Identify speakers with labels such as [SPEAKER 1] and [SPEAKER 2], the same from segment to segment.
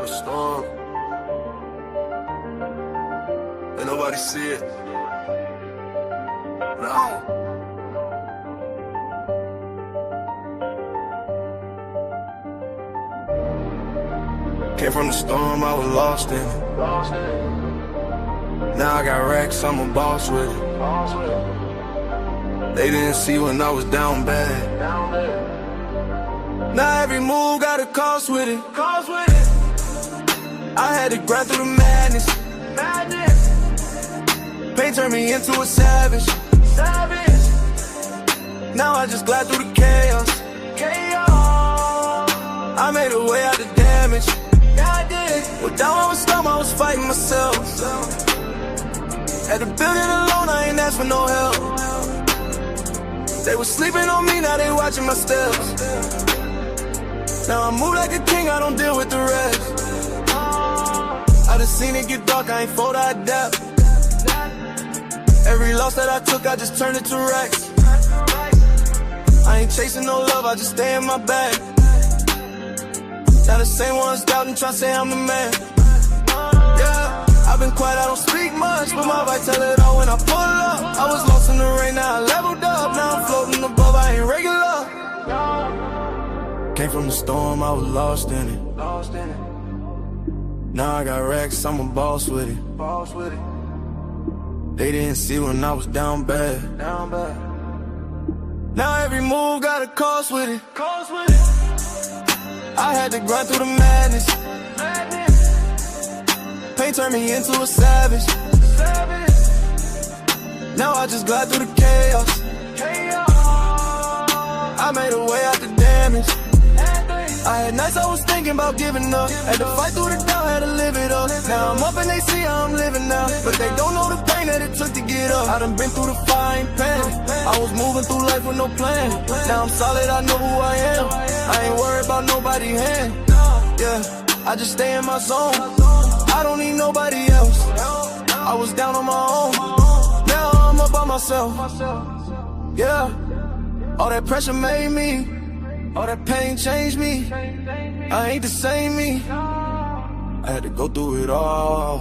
[SPEAKER 1] from the storm. Ain't nobody see it. Nah. Came from the storm, I was lost in it. Now I got racks, I'm a boss with it. They didn't see when I was down bad. Now every move got a cost with it. I had to grind through the madness. Pain turned me into a savage. Now I just glide through the chaos. I made a way out the damage. Well, down I was storm, I was fighting myself. Had to build it alone, I ain't asked for no help. They was sleeping on me, now they watching my steps. Now I move like a king, I don't deal with the rest. I done seen it get dark, I ain't fold, I adapt. Every loss that I took, I just turned it to racks. I ain't chasing no love, I just stay in my bag. Now the same ones doubting, tryna say I'm the man. Yeah, I've been quiet, I don't speak much, but my vibe tell it all when I pull up. I was lost in the rain, now I leveled up. Now I'm floating above, I ain't regular. Came from the storm, I was lost in it. Now I got racks, I'm a boss with it. They didn't see when I was down bad. Now every move got a cost with it. I had to grind through the madness. Pain turned me into a savage. Now I just glide through the chaos. I made a way out the damage. I had nights I was thinking about giving up. Had to fight through the doubt, had to live it up. Now I'm up and they see how I'm living now, but they don't know the pain that it took to get up. I done been through the fire, ain't panic. I was moving through life with no plan. Now I'm solid, I know who I am. I ain't worried about nobody's hand. Yeah, I just stay in my zone. I don't need nobody else. I was down on my own. Now I'm up by myself. Yeah, all that pressure made me. All that pain changed me. I ain't the same me. I had to go through it all.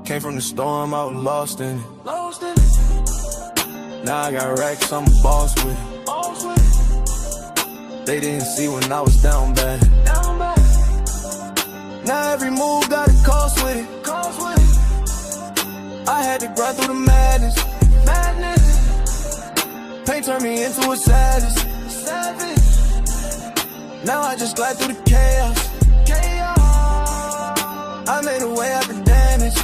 [SPEAKER 1] Came from the storm, I was lost in it. Now I got racks, I'm a boss with it. They didn't see when I was down bad. Now every move got a cost with it. I had to grind through the madness. Pain turned me into a savage. Now I just glide through the chaos. I made a way out the damage.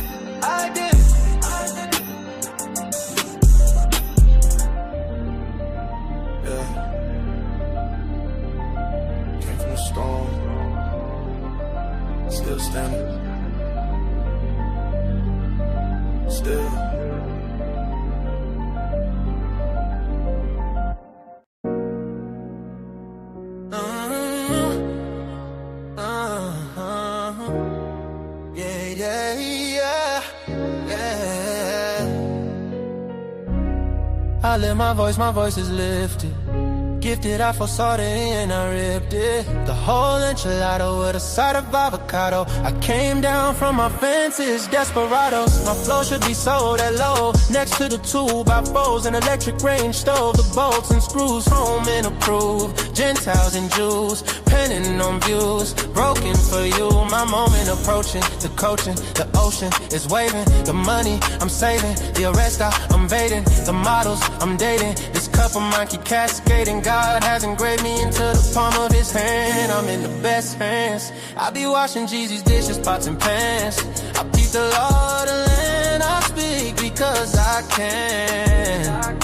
[SPEAKER 1] I did. Yeah. Came from the storm. Still standing. Still.
[SPEAKER 2] I lift my voice is lifted. Gifted, I foresaw the end, I ripped it. The whole enchilada with a side of avocado. I came down from my fences, desperados. My flow should be sold at low. Next to the 2x4s, an electric range stove. The bolts and screws, home and approved. Gentiles and Jews, penning on views. Broken for you, my moment approaching. The coaching, the ocean is waving. The money I'm saving, the arrest I'm evading. The models I'm dating, this cup of mine keep cascading. God has engraved me into the palm of his hand. I'm in the best hands. I be washing Jeezy's dishes, pots and pans. I beat the law of the land. I speak because I can.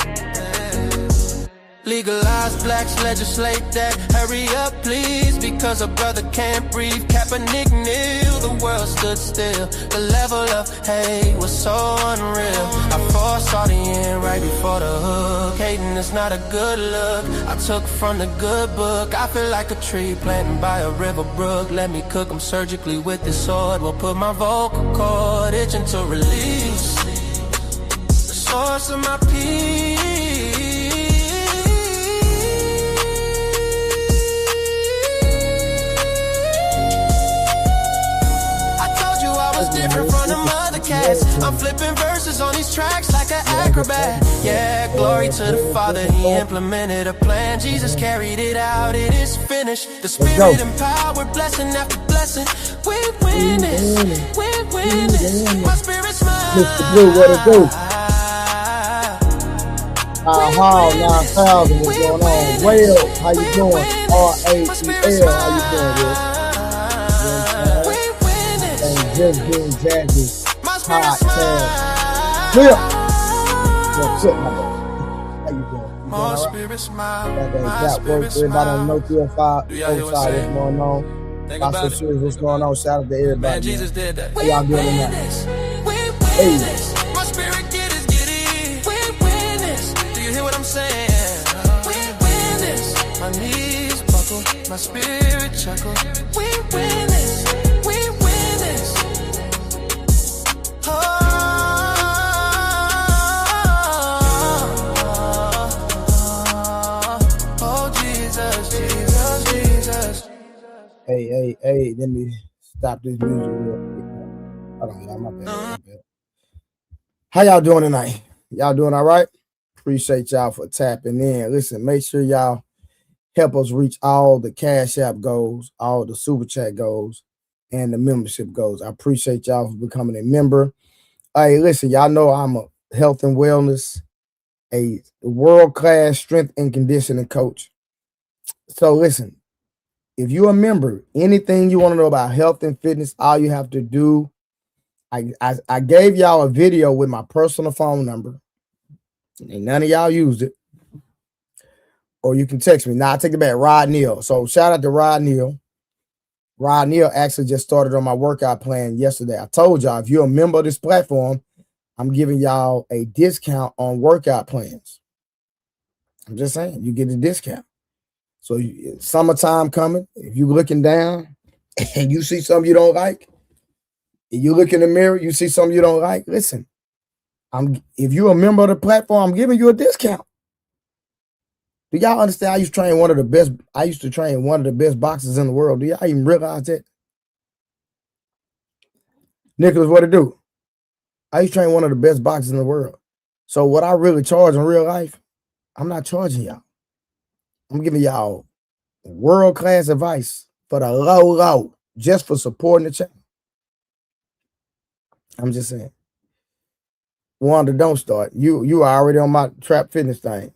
[SPEAKER 2] Legalize blacks, legislate that. Hurry up, please, because a brother can't breathe. Kaepernick kneel, the world stood still. The level of hate was so unreal. I foresaw the end right before the hook. Hating is not a good look. I took from the good book. I feel like a tree planted by a river brook. Let me cook them surgically with this sword. Will put my vocal cord itching to release the source of my peace. flipping verses on these tracks like an acrobat. Yeah, glory to the Father, he implemented a plan. Jesus carried it out, it is finished. The Spirit empowered, blessing after blessing. We win this, we win this. My spirit's mine.
[SPEAKER 3] Mr. Blue, what it do? 9000, what's going on? Whale, how you doing? R-A-E-L, how you doing, dude? And just being jazzy, podcast. Clear. What's up, my boy? How you doing?
[SPEAKER 2] My spirit's mine.
[SPEAKER 3] Everybody on No 305, what's going on? Lots of shit, what's going on? Shout out to everybody.
[SPEAKER 2] Man, Jesus did that.
[SPEAKER 3] How y'all doing tonight? Hey.
[SPEAKER 2] My spirit get it. We win this. Do you hear what I'm saying? We win this. My knees buckle, my spirit chuckle. We win this. We win this. Oh, Jesus, Jesus, Jesus.
[SPEAKER 3] Hey, let me stop this music real quick. Hold on, y'all, my bad. How y'all doing tonight? Y'all doing all right? Appreciate y'all for tapping in. Listen, make sure y'all help us reach all the Cash App goals, all the Super Chat goals, and the membership goals. I appreciate y'all for becoming a member. Hey, listen, y'all know I'm a health and wellness, a world-class strength and conditioning coach. So listen, if you're a member, anything you want to know about health and fitness, all you have to do, I gave y'all a video with my personal phone number, and none of y'all used it. Or you can text me. Now I take it back, Rod Neal. So shout out to Rod Neal. Rod Neal actually just started on my workout plan yesterday. I told y'all, if you're a member of this platform, I'm giving y'all a discount on workout plans. I'm just saying, you get a discount. So summertime coming, if you're looking down and you see something you don't like, and you look in the mirror, you see something you don't like, listen, if you're a member of the platform, I'm giving you a discount. Do y'all understand? I used to train one of the best boxers in the world. Do y'all even realize that? Nicholas, what it do? I used to train one of the best boxers in the world. So what I really charge in real life, I'm not charging y'all. I'm giving y'all world-class advice for the low, just for supporting the channel. I'm just saying. Wanda, don't start. You are already on my trap fitness thing.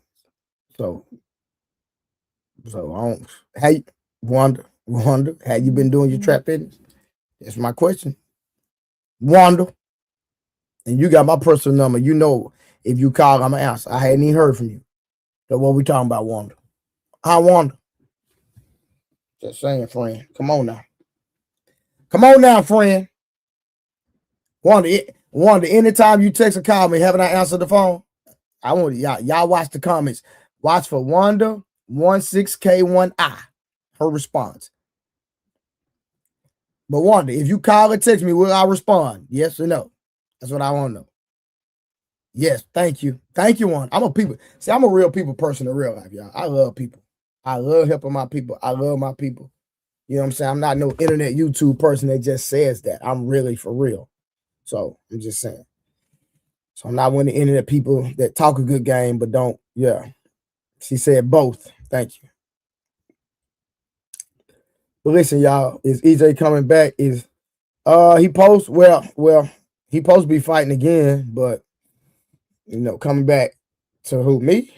[SPEAKER 3] So I don't. Hey, Wanda, have you been doing your trap fitness? That's my question. Wanda, and you got my personal number. You know, if you call, I'm gonna answer. I hadn't even heard from you. So what we talking about, Wanda? Hi, Wanda. Just saying, friend. Come on now, friend. Wanda, anytime you text or call me, haven't I answered the phone? I want y'all watch the comments. Watch for Wanda 16K1I. Her response. But Wanda, if you call or text me, will I respond? Yes or no? That's what I want to know. Yes, thank you. Thank you, Wanda. I'm a real people person in real life, y'all. I love people. I love helping my people. I love my people. You know what I'm saying? I'm not no internet YouTube person that just says that. I'm really for real. So I'm just saying. So I'm not one of the internet people that talk a good game, but don't. Yeah. She said both. Thank you. But listen, y'all, is EJ coming back? He supposed to be fighting again, but coming back to who, me?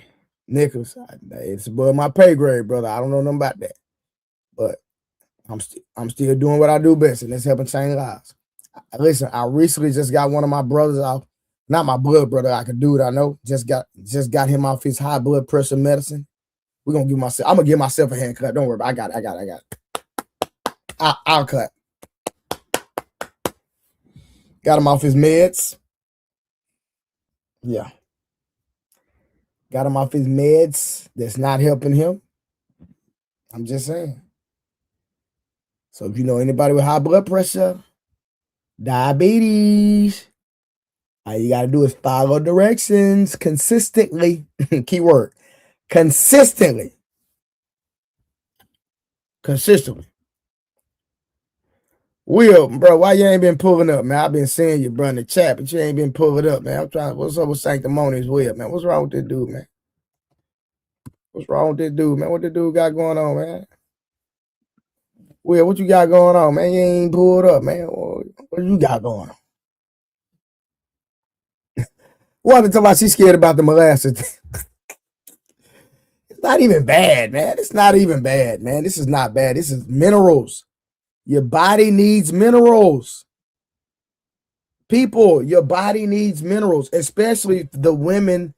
[SPEAKER 3] Nicholas. It's above my pay grade, brother. I don't know nothing about that. But I'm still doing what I do best, and that's helping change lives. Listen, I recently just got one of my brothers out, not my blood brother, I could do it, I know. Just got him off his high blood pressure medicine. I'm gonna give myself a haircut. Don't worry about it. I got it. I'll cut. Got him off his meds. Yeah. Got him off his meds. That's not helping him. I'm just saying. So if you know anybody with high blood pressure, diabetes, all you got to do is follow directions consistently. Keyword. Consistently. Will, bro, why you ain't been pulling up, man? I've been seeing you, bro, in the chat, but you ain't been pulling up, man. I'm trying. What's up with Sanctimonious Will, man? What's wrong with this dude, man? What's wrong with this dude, man? What the dude got going on, man? Will, what you got going on, man? You ain't pulled up, man. What you got going on? What to talk about? She's scared about the molasses. It's not even bad, man. It's not even bad, man. This is not bad. This is minerals. Your body needs minerals. People, your body needs minerals, especially the women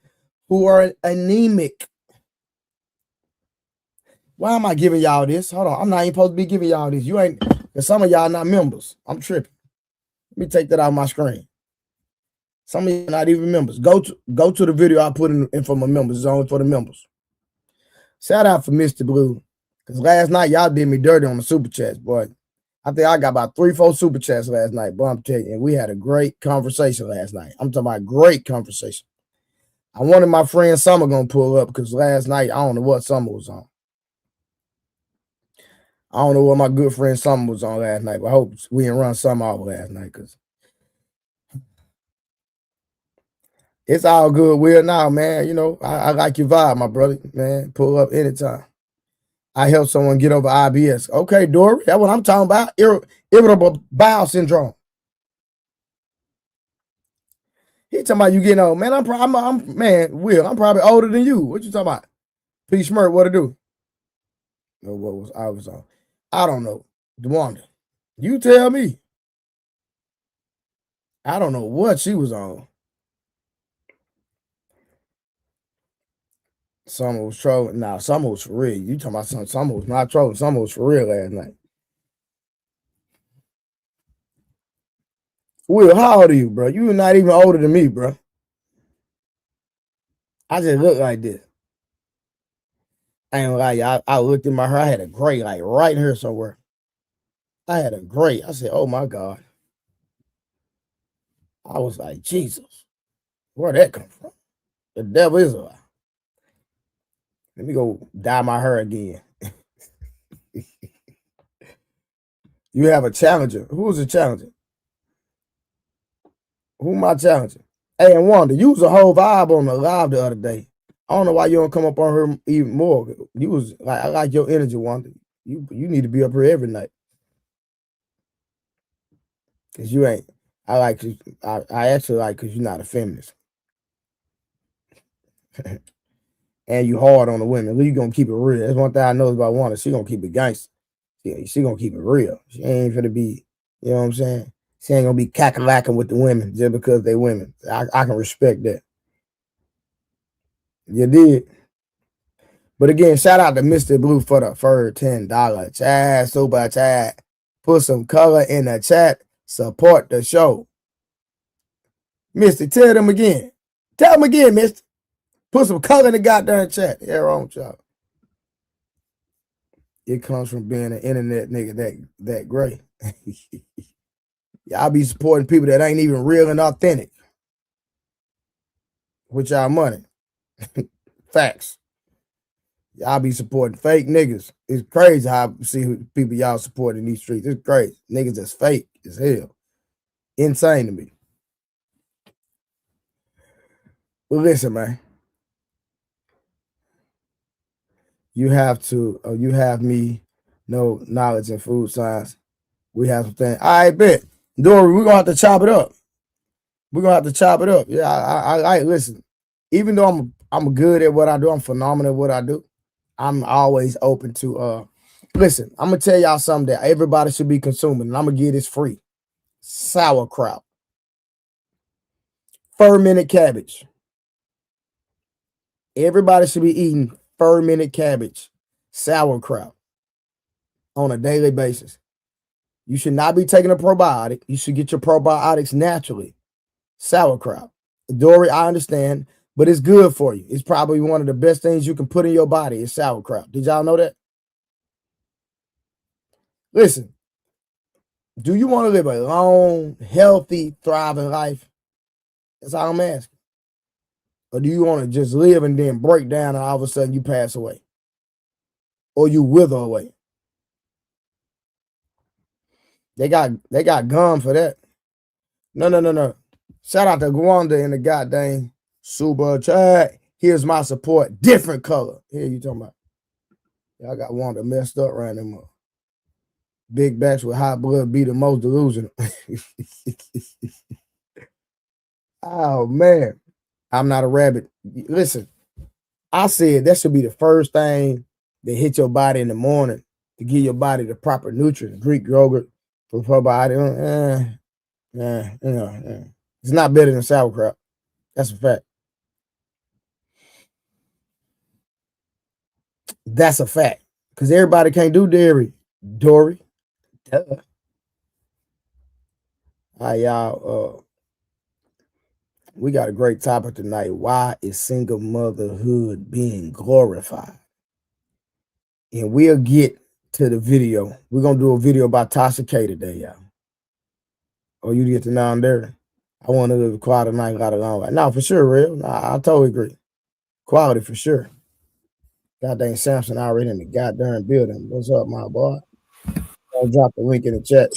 [SPEAKER 3] who are anemic. Why am I giving y'all this? Hold on. I'm not even supposed to be giving y'all this. You ain't, because some of y'all not members. I'm tripping. Let me take that out of my screen. Some of you not even members. Go to the video I put in for my members. It's only for the members. Shout out for Mr. Blue. Because last night y'all did me dirty on the super chats, boy. I think I got about 3-4 super chats last night, but I'm telling you, and we had a great conversation last night. I'm talking about great conversation. I wanted my friend Summer gonna pull up because last night I don't know what Summer was on. I don't know what my good friend Summer was on last night, but I hope we didn't run Summer off last night because it's all good. Will now, man. You know, I like your vibe, my brother, man. Pull up anytime. I help someone get over IBS. Okay, Dory, that's what I'm talking about. Irritable bowel syndrome. He talking about you getting old, man. Man, Will, I'm probably older than you. What you talking about? P. Schmert, what to do? No, what was I was on? I don't know. DeWanda, you tell me. I don't know what she was on. Summer was trolling. Nah, Summer was for real. You talking about something? Summer was not trolling. Summer was for real last night. Will, how old are you, bro? You're not even older than me, bro. I just look like this. I ain't gonna lie, y'all. I looked in my hair. I had a gray, like right here somewhere. I had a gray. I said, "Oh my God." I was like, Jesus, where'd that come from? The devil is a lie. Let me go dye my hair again. You have a challenger. Who's a challenger? Who am I challenging? Hey, and Wanda, you was a whole vibe on the live the other day. I don't know why you don't come up on her even more. You was like, I like your energy, Wanda. You need to be up here every night. Cause you ain't. I like you. I actually like because you're not a feminist. And you hard on the women. You gonna keep it real. That's one thing I know about Wanda. She gonna keep it gangster. She gonna keep it real. She ain't gonna be, you know what I'm saying? She ain't gonna be cackalaacking with the women just because they women. I can respect that. You did. But again, shout out to Mr. Blue for the first $10 chat, super chat. Put some color in the chat. Support the show. Mister, tell them again. Tell them again, mister. Put some color in the goddamn chat. Yeah, wrong, y'all. It comes from being an internet nigga that great. Y'all be supporting people that ain't even real and authentic with y'all money. Facts. Y'all be supporting fake niggas. It's crazy how I see people y'all supporting these streets. It's crazy. Niggas that's fake as hell. Insane to me. But listen, man. You have me know knowledge in food science. We have some things. All right, bet. Dory, we're gonna have to chop it up. We're gonna have to chop it up. Yeah, I listen. Even though I'm good at what I do, I'm phenomenal at what I do. I'm always open to listen, I'm gonna tell y'all something that everybody should be consuming, and I'm gonna give this free. Sauerkraut. Fermented cabbage. Everybody should be eating fermented cabbage, sauerkraut on a daily basis. You should not be taking a probiotic. You should get your probiotics naturally. Sauerkraut. Dory, I understand, but it's good for you. It's probably one of the best things you can put in your body is sauerkraut. Did y'all know that? Listen, do you want to live a long, healthy, thriving life? That's all I'm asking. Or do you want to just live and then break down and all of a sudden you pass away? Or you wither away? They got gum for that. No. Shout out to Gwanda in the goddamn super chat. Here's my support. Different color. Here you talking about. Y'all got Wanda messed up around them up. Big backs with high blood be the most delusional. Oh man. I'm not a rabbit. Listen, I said that should be the first thing that hit your body in the morning to give your body the proper nutrients. Greek yogurt for probiotic. It's not better than sauerkraut. That's a fact. That's a fact. Because everybody can't do dairy. Dory. Duh. All right, y'all. We got a great topic tonight. Why is single motherhood being glorified? And we'll get to the video. We're going to do a video about Tasha K today, y'all. Oh, you get to now and there. I want to live the quality tonight, got it on. No, for sure, real. Nah, I totally agree. Quality for sure. Goddamn Samson already in the goddamn building. What's up, my boy? I'll drop the link in the chat.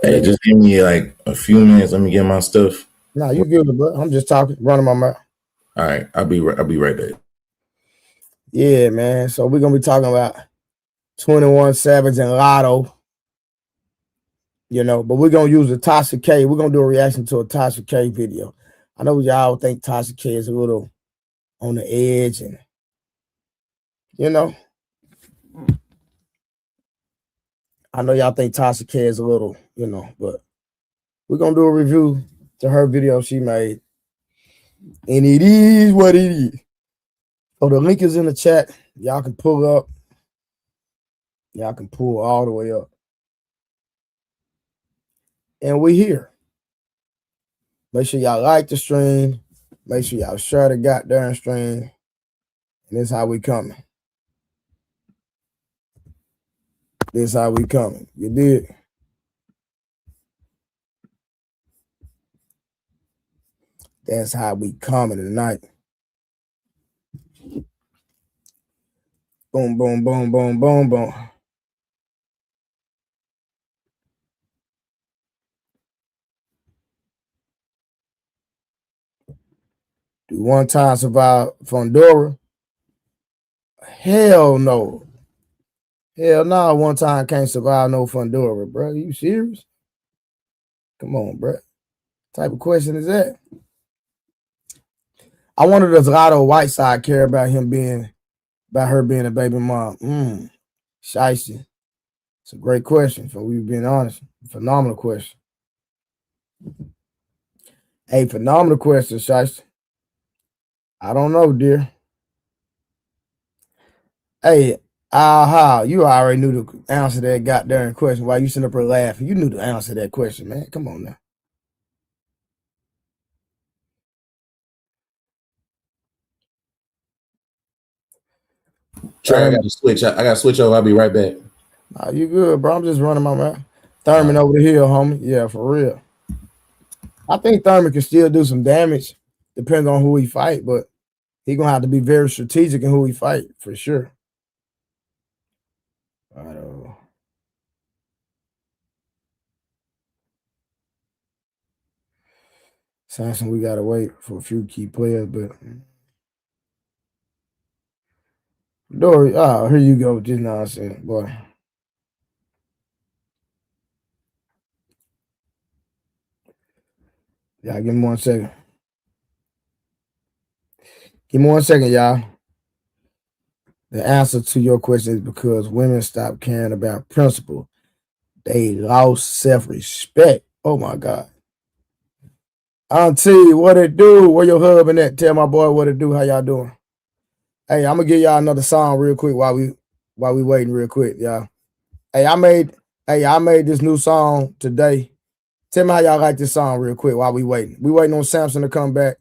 [SPEAKER 4] Hey, just give me like a few minutes. Let me get my stuff.
[SPEAKER 3] Nah, you good, bro. I'm just talking, running my mouth.
[SPEAKER 4] All right, I'll be right back.
[SPEAKER 3] Yeah, man. So we're gonna be talking about 21 Savage and Lotto. You know, but we're gonna use the Tasha K. We're gonna do a reaction to a Tasha K video. I know y'all think Tasha K is a little on the edge, and you know, I know y'all think Tasha K is a little, you know, but we're gonna do a review to her video she made, and it is what it is. So the link is in the chat. Y'all can pull up. Y'all can pull all the way up. And we here. Make sure y'all like the stream. Make sure y'all share the goddamn stream. And this is how we coming. This is how we coming. You did. That's how we coming tonight. Boom, boom, boom, boom, boom, boom. Do one time survive Fondora? Hell no. Hell no, one time can't survive no Fondora, bro. You serious? Come on, bro. What type of question is that? I wonder does Lotto Whiteside care about her being a baby mom? Shiesty. It's a great question, for we being honest. Phenomenal question. Hey, phenomenal question, Shiesty. I don't know, dear. Hey, you already knew the answer to that goddamn question. Why you sitting up there laughing? You knew the answer to that question, man. Come on now.
[SPEAKER 4] Trey, I got to switch. I got to switch over. I'll be right back.
[SPEAKER 3] Nah, you good, bro. I'm just running my mouth. Thurman over the hill, homie. Yeah, for real. I think Thurman can still do some damage, depends on who he fight, but he gonna have to be very strategic in who he fight, for sure. Samson, we gotta wait for a few key players, but Dory, here you go with this nonsense, boy. Y'all give me 1 second. Give me 1 second, y'all. The answer to your question is because women stopped caring about principle. They lost self-respect. Oh my God. Auntie, what it do? Where your husband at? Tell my boy what it do. How y'all doing? Hey, I'm gonna give y'all another song real quick while we waiting real quick, y'all. Hey, I made this new song today. Tell me how y'all like this song real quick while we waiting. We waiting on Samson to come back.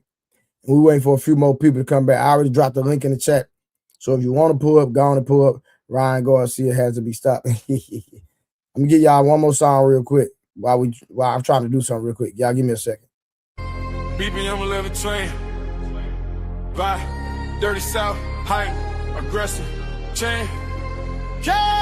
[SPEAKER 3] We waiting for a few more people to come back. I already dropped the link in the chat. So if you want to pull up, go on and pull up. Ryan Garcia has to be stopped. I'm gonna give y'all one more song real quick while I'm trying to do something real quick. Y'all give me a second.
[SPEAKER 1] BBM 11 train. Vibe, dirty south, hype, aggressive, chain. Yeah.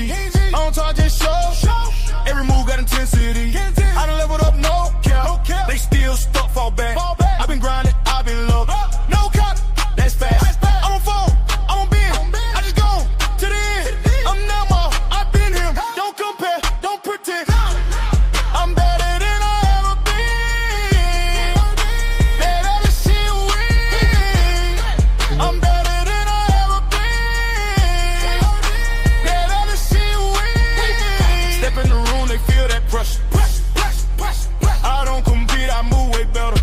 [SPEAKER 1] Kenji. I don't talk, just show. Every move got intensity. I done leveled up, no cap. They still stuck, fall back. I've been grinding, I've been low. No cap, that's fast. I'm on phone, I'm on bend. I just go to the end. I'm Nemo, I've been him. Don't compare, don't pretend. I'm better than I ever been. Better than shit win. I'm better than I ever been. Better than shit win. Step in the room, they feel that pressure. I don't compete, I move way better.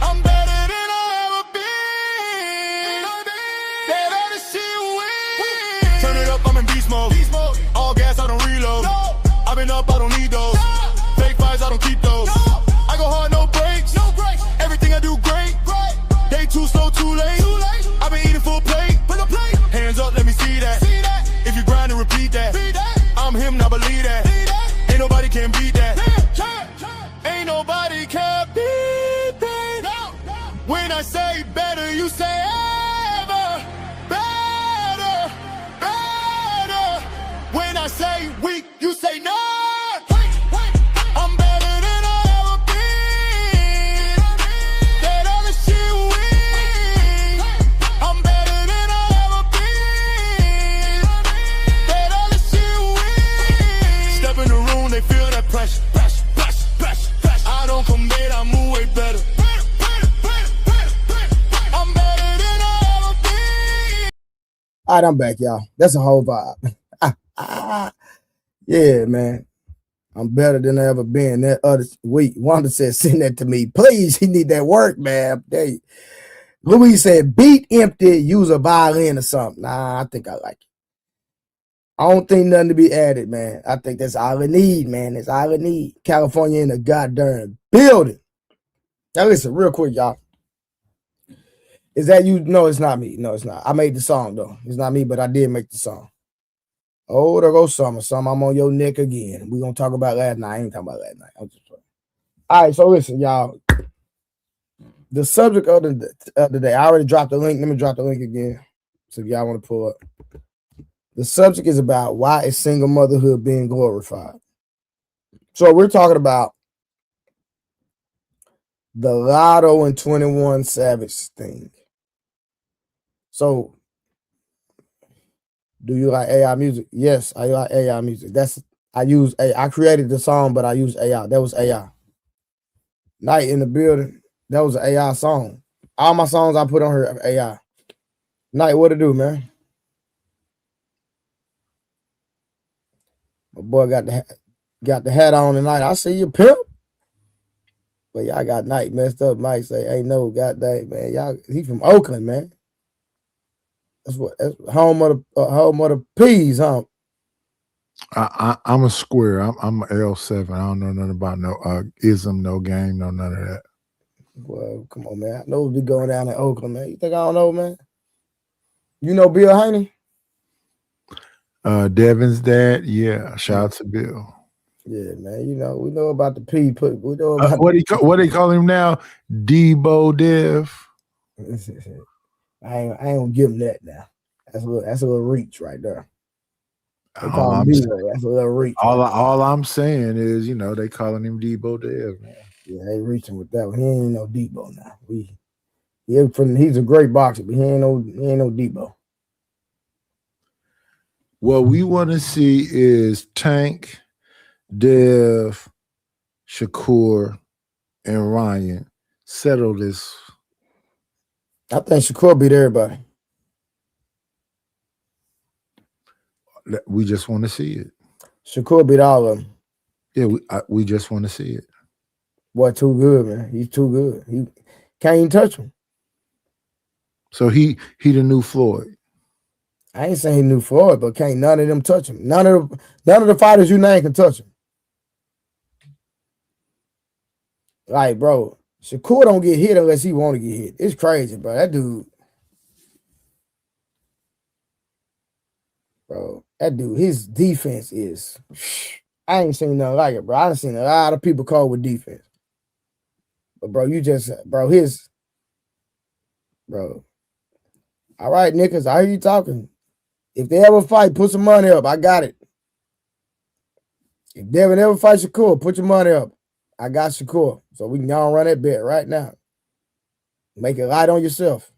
[SPEAKER 1] I'm better than I ever been. Better than shit win. Turn it up, I'm in beast mode. All gas, I don't reload. I've been up, I don't need those. Fake fights, I don't keep those. I go hard, no breaks. Everything I do great. They too slow, too late. I've been eating full plate. Hands up, let me see that. If you grind and repeat that. I'm him, now believe that. Ain't nobody can beat that. Ain't nobody can beat that. When I say better, you say ever. Better, better. When I say weak, you say no. I'm better than I ever been. That other shit win. I'm better than I ever been. That other shit win. Step in the room, they feel that pressure. I don't commit, I move way better. I'm better than I ever been.
[SPEAKER 3] All right, I'm back, y'all. That's a whole vibe. Yeah, man. I'm better than I ever been. That other week, Wanda said, send that to me. Please, he need that work, man. Louise said, beat empty, use a violin or something. Nah, I think I like it. I don't think nothing to be added, man. I think that's all I need, man. That's all I need. California in the goddamn building. Now listen, real quick, y'all. Is that you? No, it's not me. No, it's not. I made the song, though. It's not me, but I did make the song. Oh, there goes Summer. Summer, I'm on your neck again. We're going to talk about last night. I ain't talking about last night. I'm just playing. All right, so listen, y'all. The subject of the day, I already dropped the link. Let me drop the link again. So if y'all want to pull up. The subject is about why is single motherhood being glorified. So we're talking about the Lotto and 21 Savage thing. So, do you like AI music? Yes, I like AI music. I created the song, but I used AI. That was AI. Night in the Building. That was an AI song. All my songs I put on here are AI. Night, what to do, man? My boy got the hat on tonight. I see you, pimp. But y'all got Night messed up. Mike say, "Ain't no goddamn man. Y'all, he from Oakland, man. That's home of the peas, huh?"
[SPEAKER 5] I'm a square. I'm an L7. I don't know nothing about no ism, no game, no none of that.
[SPEAKER 3] Well, come on, man. I know we be going down in Oakland, man. You think I don't know, man? You know Bill Haney?
[SPEAKER 5] Devin's dad, yeah. Shout out to Bill.
[SPEAKER 3] Yeah, man. You know, we know about the P. We know about
[SPEAKER 5] what they call him now? Debo Dev.
[SPEAKER 3] I ain't gonna give him that now. That's a little reach right there. They call him Debo. That's a little reach.
[SPEAKER 5] All I'm saying is, they calling him Debo Dev, man.
[SPEAKER 3] Yeah, they reaching with that one. He ain't no Debo now. He's a great boxer, but he ain't no Debo.
[SPEAKER 5] What we want to see is Tank, Dev, Shakur, and Ryan settle this.
[SPEAKER 3] I think Shakur beat everybody.
[SPEAKER 5] We just want to see it.
[SPEAKER 3] Shakur beat all of them.
[SPEAKER 5] Yeah, we just want to see it.
[SPEAKER 3] Boy, too good, man. He's too good. He can't even touch him.
[SPEAKER 5] So he the new Floyd.
[SPEAKER 3] I ain't saying he knew Floyd, but can't none of them touch him. None of the fighters you name can touch him. Like, bro, Shakur don't get hit unless he want to get hit. It's crazy, bro. That dude, his defense is. I ain't seen nothing like it, bro. I done seen a lot of people call with defense. But, bro, bro. All right, Nicholas, I hear you talking. If they ever fight, put some money up. I got it. If Devin ever fights Shakur, put your money up. I got Shakur. So we can all run that bet right now. Make it light on yourself.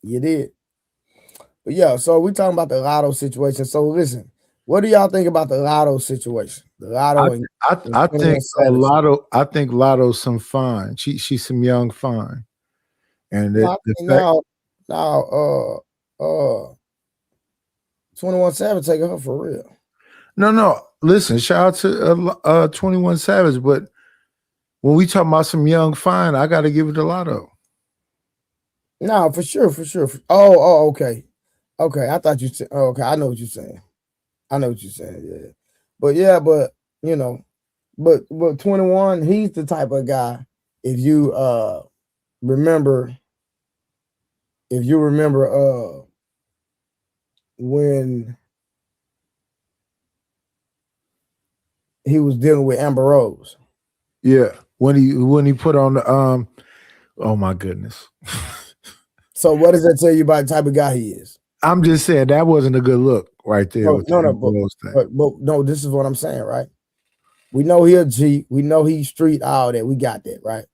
[SPEAKER 3] You did. But yeah, so we talking about the Lotto situation. So listen, what do y'all think about the Lotto situation? The Lotto and
[SPEAKER 5] I think I think Lotto's some fine. She's some young fine. And
[SPEAKER 3] now 21 Savage taking her for real.
[SPEAKER 5] No. Listen, shout out to 21 Savage, but when we talk about some young fine, I got to give it to Lotto.
[SPEAKER 3] No, for sure. Oh, okay. Okay, I thought you said, okay, I know what you're saying. Yeah. But you know, but 21, he's the type of guy, if you remember when he was dealing with Amber Rose.
[SPEAKER 5] Yeah, when he put on the oh my goodness.
[SPEAKER 3] So what does that tell you about the type of guy he is?
[SPEAKER 5] I'm just saying that wasn't a good look right there.
[SPEAKER 3] No, this is what I'm saying, right? We know he a G, we know he's street, all that. We got that, right?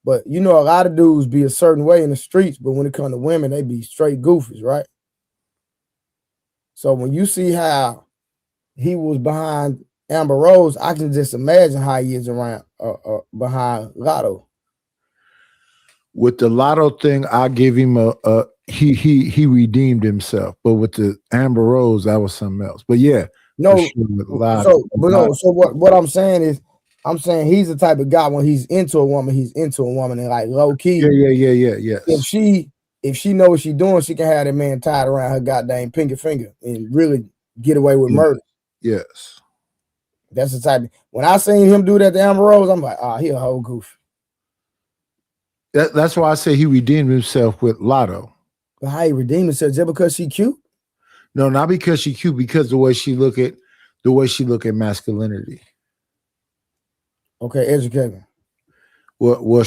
[SPEAKER 3] But you know, a lot of dudes be a certain way in the streets, but when it comes to women, they be straight goofies, right? So when you see how he was behind Amber Rose, I can just imagine how he is around behind Lotto.
[SPEAKER 5] With the Lotto thing, I give him he redeemed himself. But with the Amber Rose, that was something else. But yeah,
[SPEAKER 3] no. So what I'm saying is, I'm saying he's the type of guy when he's into a woman, and like low key.
[SPEAKER 5] Yeah. Yes.
[SPEAKER 3] If she knows what she's doing, she can have that man tied around her goddamn pinky finger and really get away with murder.
[SPEAKER 5] Yes.
[SPEAKER 3] That's the type. When I seen him do that to Amber Rose, I'm like, he a whole goof.
[SPEAKER 5] That's why I say he redeemed himself with Lotto.
[SPEAKER 3] But how he redeemed himself? Just because she cute?
[SPEAKER 5] No, not because she cute. Because the way she look at masculinity.
[SPEAKER 3] Okay, educate me.
[SPEAKER 5] Well,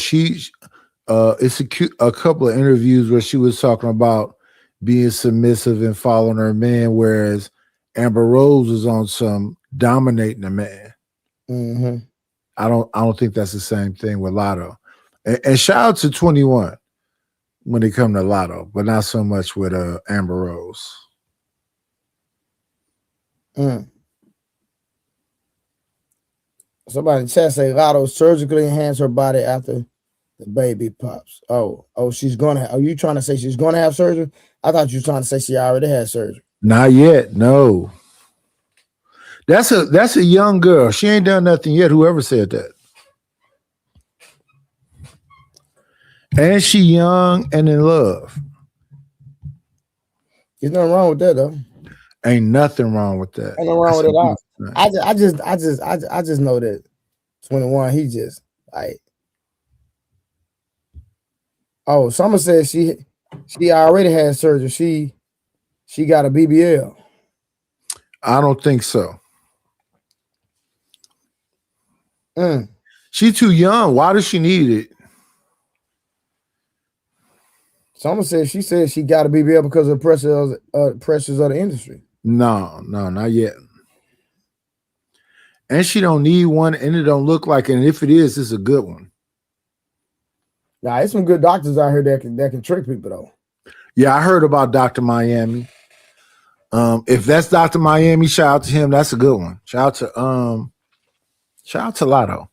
[SPEAKER 5] it's a couple of interviews where she was talking about being submissive and following her man, whereas Amber Rose is on some dominating a man.
[SPEAKER 3] Mm-hmm.
[SPEAKER 5] I don't think that's the same thing with Lotto. And shout out to 21 when it comes to Lotto, but not so much with Amber Rose.
[SPEAKER 3] Somebody in the chat say Lotto surgically enhanced her body after the baby pops. Oh, she's gonna. Are you trying to say she's gonna have surgery? I thought you were trying to say she already had surgery.
[SPEAKER 5] Not yet. No. That's a young girl. She ain't done nothing yet. Whoever said that. And she young and in love.
[SPEAKER 3] There's nothing wrong with that though.
[SPEAKER 5] Ain't nothing wrong with that.
[SPEAKER 3] Ain't nothing wrong with it all. I just know that 21. He just like. Oh, someone said she already had surgery. She got a BBL.
[SPEAKER 5] I don't think so. She too young. Why does she need it?
[SPEAKER 3] Someone said she got a BBL because of the pressures of the industry.
[SPEAKER 5] No, not yet. And she don't need one, and it don't look like it. And if it is, it's a good one.
[SPEAKER 3] Nah, there's some good doctors out here that can trick people though.
[SPEAKER 5] Yeah, I heard about Dr. Miami. If that's Dr. Miami, shout out to him. That's a good one. Shout out to Lotto.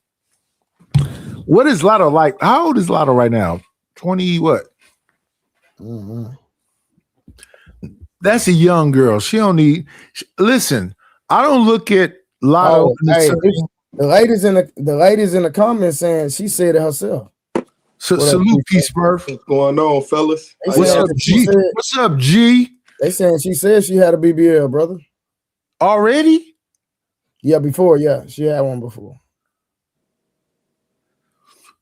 [SPEAKER 5] What is Lotto like? How old is Lotto right now? 20 what?
[SPEAKER 3] Mm-hmm.
[SPEAKER 5] That's a young girl. She don't need. Listen, I don't look at Lotto.
[SPEAKER 3] The ladies in the comments saying she said it herself.
[SPEAKER 5] So salute, Peace Murph.
[SPEAKER 6] What's going on, fellas?
[SPEAKER 5] What's up, G? What's up, G?
[SPEAKER 3] They saying she said she had a BBL, brother.
[SPEAKER 5] Already?
[SPEAKER 3] Yeah, before. Yeah, she had one before.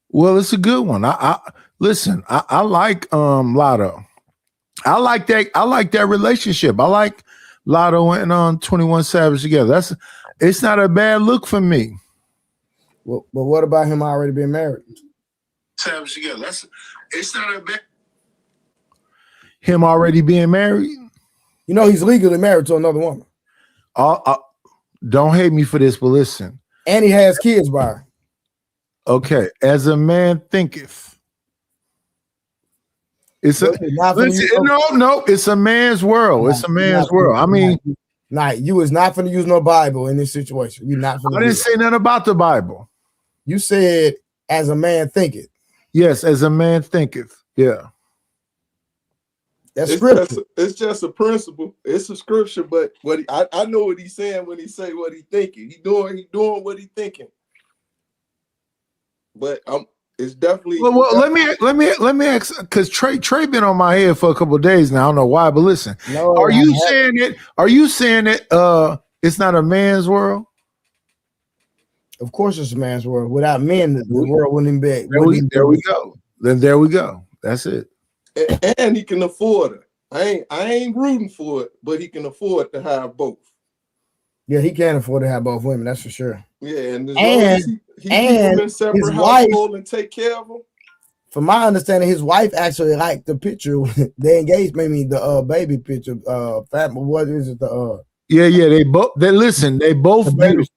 [SPEAKER 5] Well, it's a good one. I listen. I like Lotto. I like that relationship. I like Lotto and 21 Savage together. It's not a bad look for me.
[SPEAKER 3] Well, but what about him already being married?
[SPEAKER 5] Savage together. It's not a bad. Him already being married?
[SPEAKER 3] You know he's legally married to another woman.
[SPEAKER 5] Don't hate me for this, but listen.
[SPEAKER 3] And he has kids by her.
[SPEAKER 5] Okay, as a man thinketh. It's a no, it's a man's world. It's a man's world. I mean,
[SPEAKER 3] you is not going to use no Bible in this situation. You're not.
[SPEAKER 5] I didn't say nothing about the Bible.
[SPEAKER 3] You said as a man thinketh.
[SPEAKER 5] Yes, as a man thinketh. Yeah.
[SPEAKER 3] That's scripture.
[SPEAKER 6] It's just a principle. It's a scripture, but I know what he's saying when he say what he thinking. He doing what he thinking. But it's definitely.
[SPEAKER 5] Well, let me ask, because Trey been on my head for a couple of days now. I don't know why, but listen, are you saying that it's not a man's world?
[SPEAKER 3] Of course, it's a man's world. Without men, the world wouldn't be.
[SPEAKER 5] There we go. Then there we go. That's it.
[SPEAKER 6] And he can afford it. I ain't rooting for it, but he can afford to have both.
[SPEAKER 3] Yeah, he can afford to have both women. That's for sure.
[SPEAKER 6] Yeah, and he keep them in separate household and take care of them.
[SPEAKER 3] From my understanding, his wife actually liked the picture. They engaged, maybe the baby picture. What is it?
[SPEAKER 5] Yeah. They both beautiful.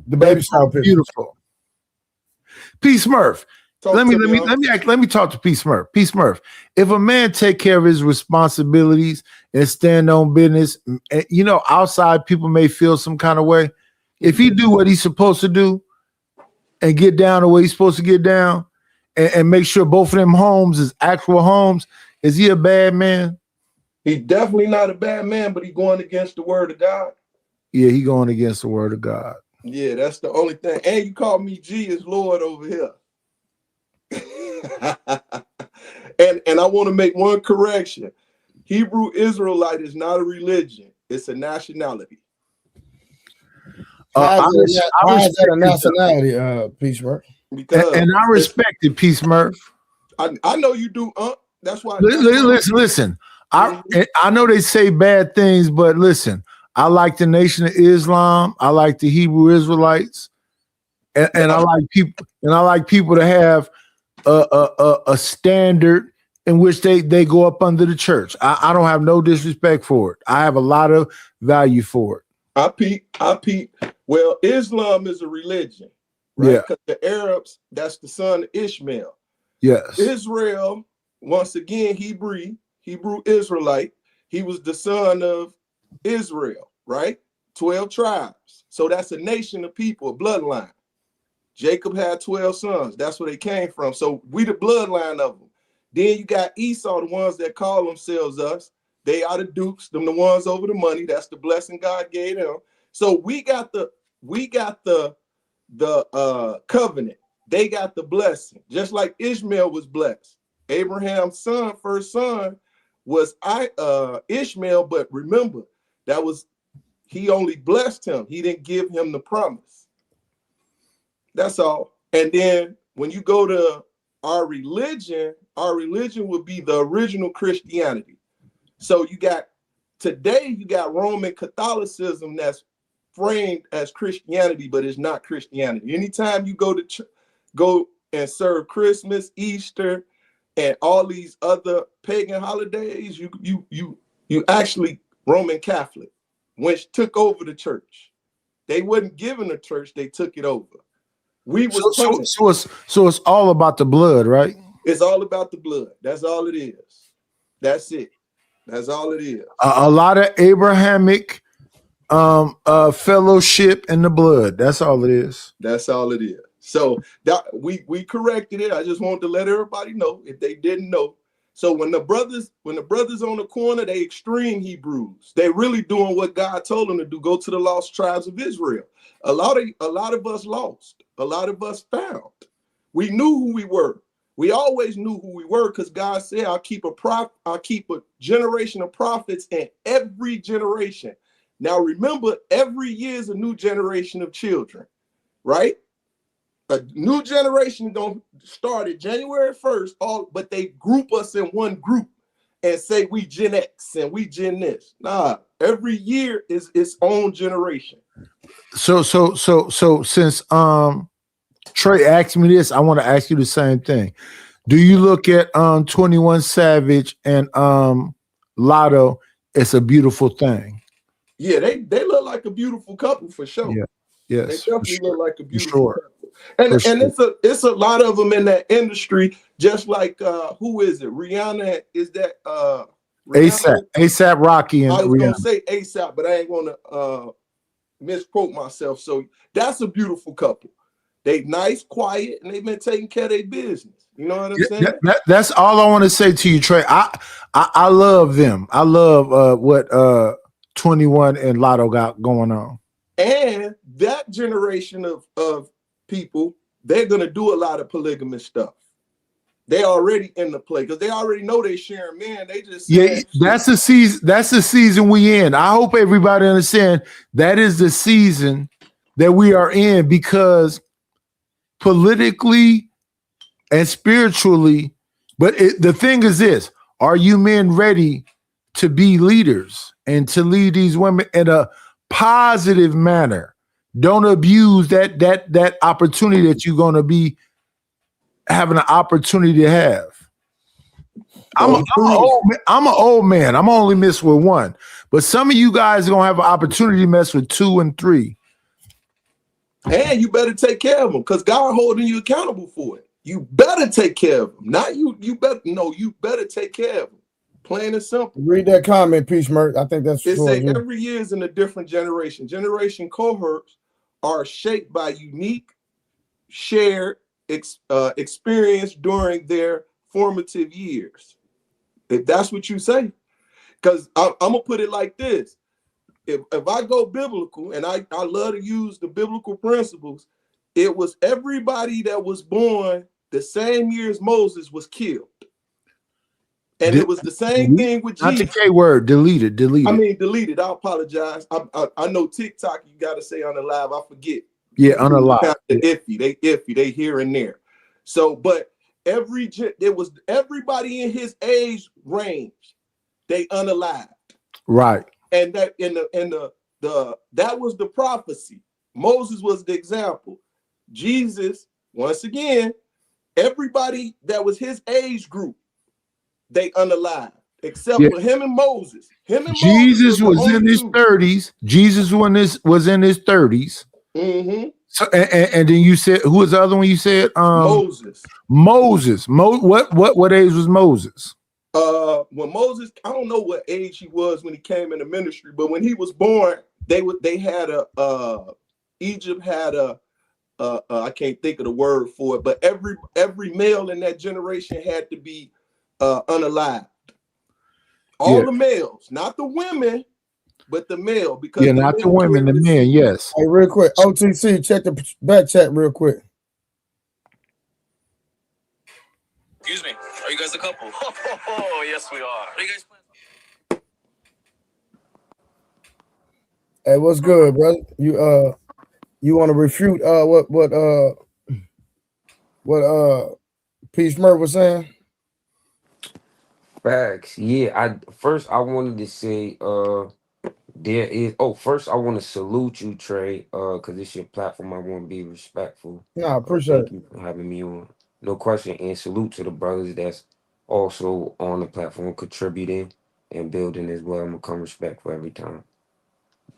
[SPEAKER 3] The baby shower picture.
[SPEAKER 5] Beautiful. P. Smurf. Let me talk to P. Smurf. P. Smurf. If a man take care of his responsibilities and stand on business, outside people may feel some kind of way. If he do what he's supposed to do and get down the way he's supposed to get down and make sure both of them homes is actual homes, is he a bad man?
[SPEAKER 6] He's definitely not a bad man, but he's going against the word of God.
[SPEAKER 5] Yeah, he going against the word of God.
[SPEAKER 6] Yeah, that's the only thing. And you call me G as Lord over here. and I want to make one correction. Hebrew Israelite is not a religion, it's a nationality.
[SPEAKER 3] How is that a nationality, P. Smurf?
[SPEAKER 5] And I respect it, P. Smurf.
[SPEAKER 6] I know you do, that's why.
[SPEAKER 5] Listen. I know they say bad things, but listen, I like the Nation of Islam. I like the Hebrew Israelites, and I like people to have a standard in which they go up under the church. I don't have no disrespect for it. I have a lot of value for it.
[SPEAKER 6] I peep. Well, Islam is a religion, right?
[SPEAKER 5] Yeah.
[SPEAKER 6] Because the Arabs, that's the son of Ishmael.
[SPEAKER 5] Yes.
[SPEAKER 6] Israel, once again, Hebrew Israelite. He was the son of Israel, right? 12 tribes. So that's a nation of people, a bloodline. Jacob had 12 sons. That's where they came from. So we the bloodline of them. Then you got Esau, the ones that call themselves us. They are the dukes, them the ones over the money. That's the blessing God gave them. So we got the covenant. They got the blessing. Just like Ishmael was blessed. Abraham's first son was Ishmael, but remember, he only blessed him. He didn't give him the promise. That's all. And then when you go to our religion would be the original Christianity. So you got Roman Catholicism that's framed as Christianity, but it's not Christianity. Anytime you go and serve Christmas, Easter, and all these other pagan holidays, you actually Roman Catholic, which took over the church. They wasn't given the church, they took it over. So
[SPEAKER 5] it's all about the blood, right?
[SPEAKER 6] It's all about the blood. That's all it is. That's it. That's all it is.
[SPEAKER 5] A lot of Abrahamic fellowship in the blood. That's all it is.
[SPEAKER 6] That's all it is. So that we corrected it. I just wanted to let everybody know if they didn't know. So when the brothers on the corner, they extreme Hebrews. They really doing what God told them to do. Go to the lost tribes of Israel. A lot of us lost. A lot of us found. We knew who we were. We always knew who we were because God said, I'll keep a generation of prophets in every generation. Now remember, every year is a new generation of children, right? A new generation don't start at January 1st, but they group us in one group and say we Gen X and we Gen this. Nah, every year is its own generation.
[SPEAKER 5] So since Trey asked me this, I want to ask you the same thing. Do you look at 21 Savage and Lotto? It's a beautiful thing.
[SPEAKER 6] Yeah, they look like a beautiful couple for sure.
[SPEAKER 5] Yeah.
[SPEAKER 6] They
[SPEAKER 5] Yes.
[SPEAKER 6] definitely look like a
[SPEAKER 5] For
[SPEAKER 6] beautiful
[SPEAKER 5] sure.
[SPEAKER 6] couple. And
[SPEAKER 5] For
[SPEAKER 6] and
[SPEAKER 5] sure.
[SPEAKER 6] it's a lot of them in that industry, just like who is it? Rihanna, is that Rihanna?
[SPEAKER 5] ASAP Rocky and
[SPEAKER 6] I was gonna
[SPEAKER 5] Rihanna.
[SPEAKER 6] say ASAP, but I ain't gonna misquote myself. So that's a beautiful couple. They nice, quiet, and they've been taking care of their business. You know what I'm saying?
[SPEAKER 5] That's all I want to say to you, Trey. I love them. I love what 21 and Lotto got going on.
[SPEAKER 6] And that generation of people, they're gonna do a lot of polygamous stuff. They already in the play because they already know they sharing men. They just
[SPEAKER 5] that's the season. That's the season we in. I hope everybody understand that is the season that we are in, because politically and spiritually. But the thing is this: are you men ready to be leaders and to lead these women in a positive manner? Don't abuse that opportunity that you're going to be having an opportunity to have. I'm an old man. I'm only mess with one, but some of you guys are gonna have an opportunity to mess with 2 and 3.
[SPEAKER 6] And you better take care of them because God holding you accountable for it. You better take care of them. Not you. You better take care of them. Plain and simple.
[SPEAKER 3] Read that comment, Peace Mert. I think that's
[SPEAKER 6] It
[SPEAKER 3] for
[SPEAKER 6] say
[SPEAKER 3] you.
[SPEAKER 6] every year is in a different generation. Generation cohorts are shaped by unique, shared experience during their formative years. If that's what you say, because I'm gonna put it like this: if I go biblical, and I love to use the biblical principles, it was everybody that was born the same year as Moses was killed. And it was the same thing with Jesus.
[SPEAKER 5] Not the K word. Deleted.
[SPEAKER 6] I mean, deleted. I apologize. I know TikTok, you got to say on the live. I forget.
[SPEAKER 5] Yeah, unalive.
[SPEAKER 6] Iffy. They iffy. They here and there. So, but it was everybody in his age range. They unalived.
[SPEAKER 5] Right.
[SPEAKER 6] And that that was the prophecy. Moses was the example. Jesus, once again, everybody that was his age group, they unalived, except for him and Moses.
[SPEAKER 5] Jesus was in his 30s. Jesus was in his 30s.
[SPEAKER 6] Mm-hmm.
[SPEAKER 5] So and then you said, who was the other one you said?
[SPEAKER 6] Moses.
[SPEAKER 5] What age was Moses?
[SPEAKER 6] When Moses, I don't know what age he was when he came into ministry, but when he was born, they had Egypt had I can't think of the word for it, but every male in that generation had to be unalived. All the males, not the women, but the male, because
[SPEAKER 5] not the women, the men. Yes.
[SPEAKER 3] Hey, real quick, OTC, check the back chat real quick.
[SPEAKER 7] Excuse me, are you guys a couple? Oh, yes, we are. What are you guys planning?
[SPEAKER 3] Hey, what's good, brother? You want to refute what Peace Mert was saying?
[SPEAKER 8] Facts. Yeah. I wanted to say there is first I want to salute you, Trey, because it's your platform. I want to be respectful.
[SPEAKER 3] No, I appreciate
[SPEAKER 8] Thank you for having me on. No question. And salute to the brothers that's also on the platform contributing and building as well. I'm gonna come respectful every time.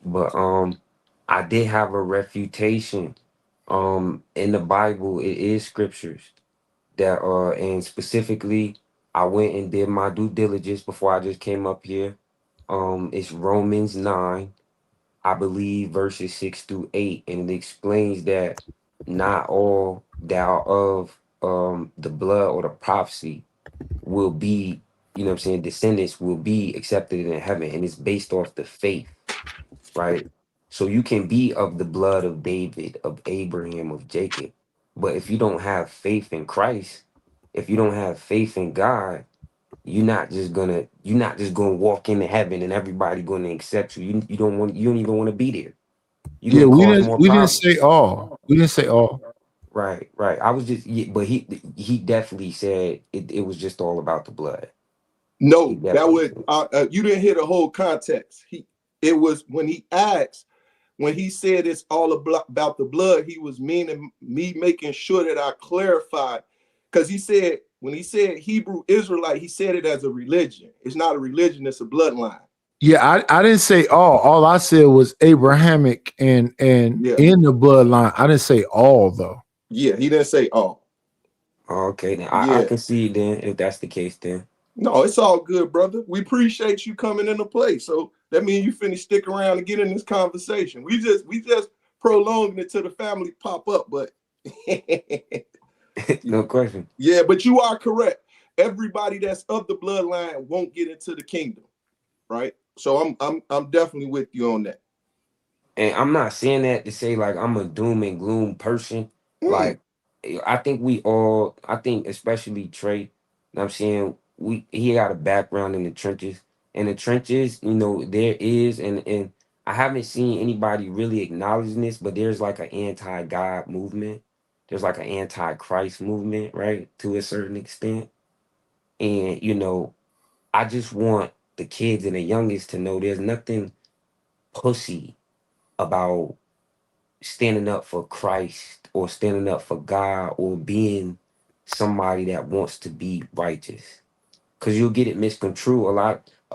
[SPEAKER 8] But I did have a refutation. In the Bible, it is scriptures that and specifically I went and did my due diligence before I just came up here. It's Romans 9, I believe, verses 6-8, and it explains that not all that are of the blood or the prophecy will be, you know what I'm saying, descendants will be accepted in heaven, and it's based off the faith, right? So you can be of the blood of David, of Abraham, of Jacob, but if you don't have faith in Christ, if you don't have faith in God, you're not just gonna walk into heaven and everybody gonna accept you. You don't even want to be there. You're gonna cause more
[SPEAKER 5] We didn't
[SPEAKER 8] problems.
[SPEAKER 5] say all. We didn't say all.
[SPEAKER 8] Right. I was just but he definitely said it was just all about the blood.
[SPEAKER 6] No, that would you didn't hear the whole context. It was when he asked, when he said it's all about the blood, he was meaning me making sure that I clarified, because he said when he said Hebrew Israelite, he said it as a religion. It's not a religion, it's a bloodline.
[SPEAKER 5] Yeah, I didn't say all. All I said was Abrahamic and
[SPEAKER 6] Yeah.
[SPEAKER 5] in the bloodline. I didn't say all though.
[SPEAKER 6] Yeah, he didn't say all.
[SPEAKER 8] Okay, then I
[SPEAKER 6] Yeah.
[SPEAKER 8] can see it then if that's the case then.
[SPEAKER 6] No, it's all good, brother. We appreciate you coming into play. So that means you finna stick around and get in this conversation. We just prolonging it till the family pop up, but
[SPEAKER 8] No question.
[SPEAKER 6] yeah, but you are correct. Everybody that's of the bloodline won't get into the kingdom, right? So I'm definitely with you on that.
[SPEAKER 8] And I'm not saying that to say like I'm a doom and gloom person.
[SPEAKER 6] Mm.
[SPEAKER 8] Like I think especially Trey, you know what I'm saying, he got a background in the trenches. In the trenches, you know, there is and I haven't seen anybody really acknowledging this, but there's like an anti-God movement. There's like an anti-Christ movement, right? To a certain extent. And you know, I just want the kids and the youngest to know there's nothing pussy about standing up for Christ or standing up for God or being somebody that wants to be righteous. Cause you'll get it misconstrued. A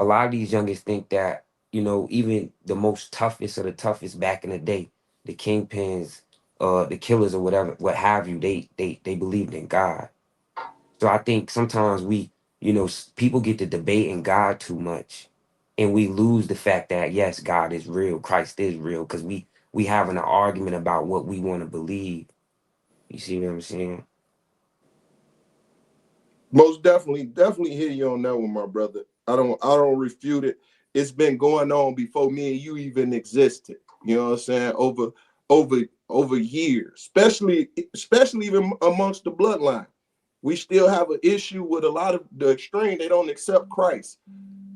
[SPEAKER 8] lot of these youngest think that, you know, even the most toughest of the toughest back in the day, the kingpins, the killers or whatever, what have you, they believed in God. So I think sometimes you know, people get to debating God too much, and we lose the fact that yes, God is real, Christ is real, because we having an argument about what we want to believe. You see what I'm saying?
[SPEAKER 6] Most definitely hear you on that one, my brother. I don't refute it. It's been going on before me and you even existed. You know what I'm saying? Over years, especially even amongst the bloodline. We still have an issue with a lot of the extreme. They don't accept Christ.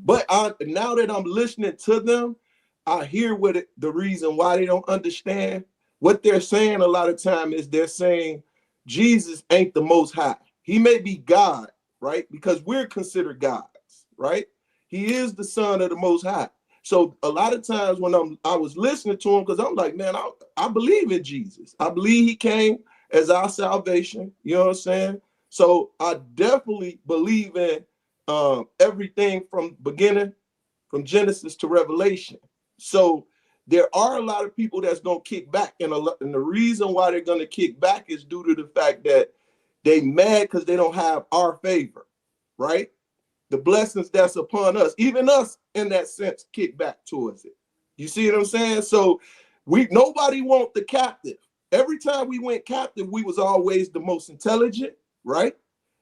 [SPEAKER 6] But now that I'm listening to them, I hear the reason why they don't understand. What they're saying a lot of time is they're saying Jesus ain't the most high. He may be God, right? Because we're considered gods, right? He is the son of the most high. So a lot of times when I was listening to him, because I'm like, man, I believe in Jesus. I believe he came as our salvation. You know what I'm saying? So I definitely believe in everything from beginning, from Genesis to Revelation. So there are a lot of people that's going to kick back, and the reason why they're going to kick back is due to the fact that they mad because they don't have our favor, right? The blessings that's upon us, even us in that sense, kick back towards it. You see what I'm saying? So nobody want the captive. Every time we went captive, we was always the most intelligent, right?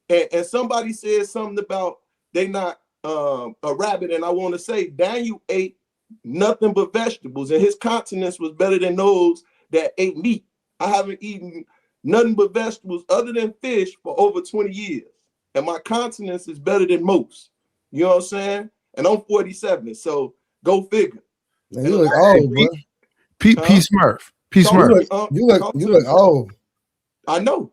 [SPEAKER 6] And somebody said something about they not a rabbit, and I want to say Daniel ate nothing but vegetables, and his continence was better than those that ate meat. I haven't eaten nothing but vegetables other than fish for over 20 years, and my continence is better than most. You know what I'm saying? And I'm 47, so go figure.
[SPEAKER 3] Man,
[SPEAKER 6] And
[SPEAKER 3] you
[SPEAKER 6] a
[SPEAKER 3] look
[SPEAKER 6] lot of
[SPEAKER 3] old,
[SPEAKER 6] people,
[SPEAKER 3] bro.
[SPEAKER 5] Peace Murph. Peace
[SPEAKER 6] talk to
[SPEAKER 5] Murph.
[SPEAKER 6] me,
[SPEAKER 3] You
[SPEAKER 6] talk to
[SPEAKER 3] look
[SPEAKER 6] me.
[SPEAKER 3] old.
[SPEAKER 6] I know.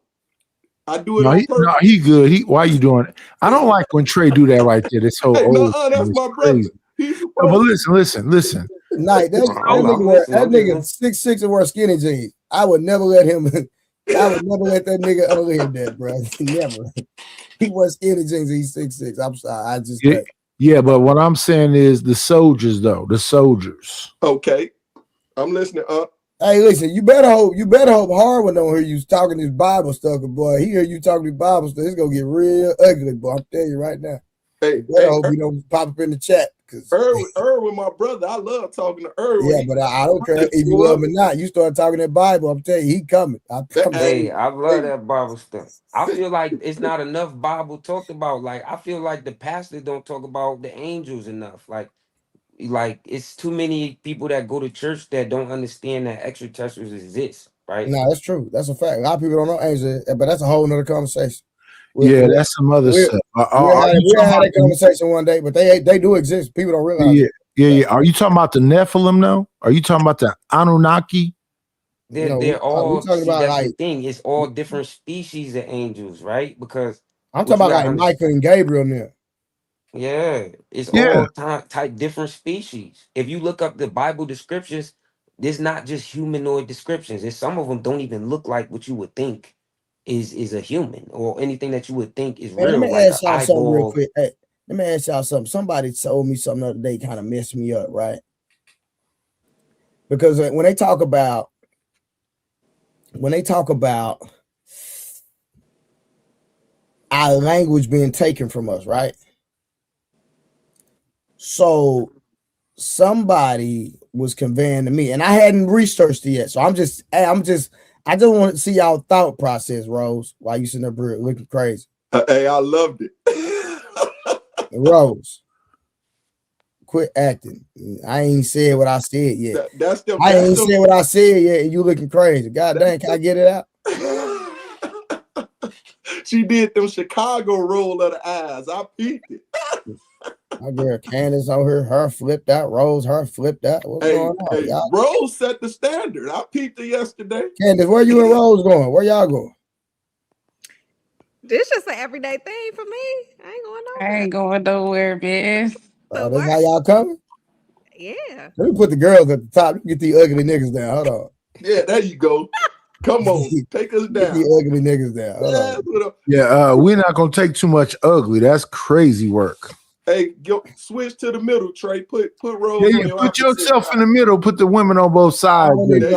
[SPEAKER 6] I do it
[SPEAKER 5] No,
[SPEAKER 6] on
[SPEAKER 5] no,
[SPEAKER 6] purpose.
[SPEAKER 5] he good. Why you doing it? I don't like when Trey do that right there. This whole
[SPEAKER 6] Hey, no,
[SPEAKER 5] old thing
[SPEAKER 6] that's
[SPEAKER 5] is
[SPEAKER 6] my brother.
[SPEAKER 5] crazy.
[SPEAKER 6] He's
[SPEAKER 5] No, but
[SPEAKER 6] supposed to.
[SPEAKER 5] listen.
[SPEAKER 3] Night that
[SPEAKER 8] I'm
[SPEAKER 3] nigga wear
[SPEAKER 8] listening.
[SPEAKER 3] that
[SPEAKER 8] I'm just
[SPEAKER 3] nigga
[SPEAKER 8] listening.
[SPEAKER 3] 6'6" and wear skinny jeans. I would never let him. I would never let that nigga live that, bro. Never. He wears skinny jeans. He's 6'6". I'm sorry. I just
[SPEAKER 5] Yeah,
[SPEAKER 3] can't.
[SPEAKER 5] yeah, but what I'm saying is the soldiers, though. The soldiers.
[SPEAKER 6] Okay, I'm listening.
[SPEAKER 3] Hey, listen. You better hope Harwin don't hear you talking this Bible stuff, boy. He hear you talking this Bible stuff. It's gonna get real ugly, boy. I'm telling you right now. You better
[SPEAKER 6] Hey,
[SPEAKER 3] hope you don't pop up in the chat, cause
[SPEAKER 6] Erwin, my brother. I love talking to Erwin.
[SPEAKER 3] yeah,
[SPEAKER 6] He
[SPEAKER 3] but I don't care
[SPEAKER 6] just
[SPEAKER 3] if you
[SPEAKER 6] pull
[SPEAKER 3] love
[SPEAKER 6] up.
[SPEAKER 3] him or not. You start talking that Bible, I'm telling you, he coming. I promise.
[SPEAKER 8] Hey,
[SPEAKER 6] Hey,
[SPEAKER 8] I love
[SPEAKER 6] hey,
[SPEAKER 8] that Bible stuff. I feel like it's not enough Bible talked about. Like I feel like the pastor don't talk about the angels enough. Like it's too many people that go to church that don't understand that extraterrestrials exist, right?
[SPEAKER 3] No, that's true. That's a fact. A lot of people don't know angel, but that's a whole nother conversation. We,
[SPEAKER 5] Yeah,
[SPEAKER 3] we,
[SPEAKER 5] that's some other
[SPEAKER 3] we,
[SPEAKER 5] stuff.
[SPEAKER 3] we'll
[SPEAKER 5] Are you talking
[SPEAKER 3] have
[SPEAKER 5] about
[SPEAKER 3] that conversation one day, but they do exist. People don't realize
[SPEAKER 5] yeah,
[SPEAKER 3] it.
[SPEAKER 5] yeah. Are you talking about the Nephilim though? Are you talking about the Anunnaki?
[SPEAKER 3] No,
[SPEAKER 8] They're
[SPEAKER 3] we
[SPEAKER 8] all
[SPEAKER 3] talking
[SPEAKER 8] see
[SPEAKER 3] about
[SPEAKER 8] that's the
[SPEAKER 3] like
[SPEAKER 8] thing. It's all different species of angels, right? Because
[SPEAKER 3] I'm
[SPEAKER 8] what
[SPEAKER 3] talking
[SPEAKER 8] you
[SPEAKER 3] about
[SPEAKER 8] gotta
[SPEAKER 3] like
[SPEAKER 8] understand.
[SPEAKER 3] Michael and Gabriel now.
[SPEAKER 8] Yeah, it's
[SPEAKER 5] Yeah,
[SPEAKER 8] all type different species. If you look up the Bible descriptions, there's not just humanoid descriptions. There's some of them don't even look like what you would think. is a human, or anything that you would think is
[SPEAKER 3] Man, let
[SPEAKER 8] real,
[SPEAKER 3] me
[SPEAKER 8] like an
[SPEAKER 3] ask y'all something real
[SPEAKER 8] eyeball.
[SPEAKER 3] quick. Hey, let me ask y'all something. Somebody told me something the other day, kind of messed me up, right? Because when they talk about our language being taken from us, right? So somebody was conveying to me, and I hadn't researched it yet. So I just want to see y'all thought process, Rose, while you sitting up here looking crazy.
[SPEAKER 6] Hey, I loved it.
[SPEAKER 3] Rose, quit acting. I ain't said what I said yet. I ain't said what I said yet, and you looking crazy. God dang, can I get it out?
[SPEAKER 6] She did them Chicago roll of the eyes. I peeped it.
[SPEAKER 3] My girl Candace on her flipped out. Rose, her flipped out. What's going on, y'all?
[SPEAKER 6] Rose set the standard. I peeped it yesterday.
[SPEAKER 3] Candace, where you and Rose going? Where y'all going?
[SPEAKER 9] This just an everyday thing for me. I ain't going nowhere.
[SPEAKER 10] I ain't going nowhere, man.
[SPEAKER 3] Oh, that's how y'all coming?
[SPEAKER 9] Yeah.
[SPEAKER 3] Let me put the girls at the top. Get these ugly niggas down. Hold on.
[SPEAKER 6] Yeah, there you go. Come on, take us down.
[SPEAKER 3] Get these ugly niggas down. Hold on.
[SPEAKER 5] Yeah, we're not gonna take too much ugly. That's crazy work.
[SPEAKER 6] Hey, switch to the middle, Trey. Put Rose on your
[SPEAKER 5] put yourself in the middle. Put the women on both sides.
[SPEAKER 3] I don't need to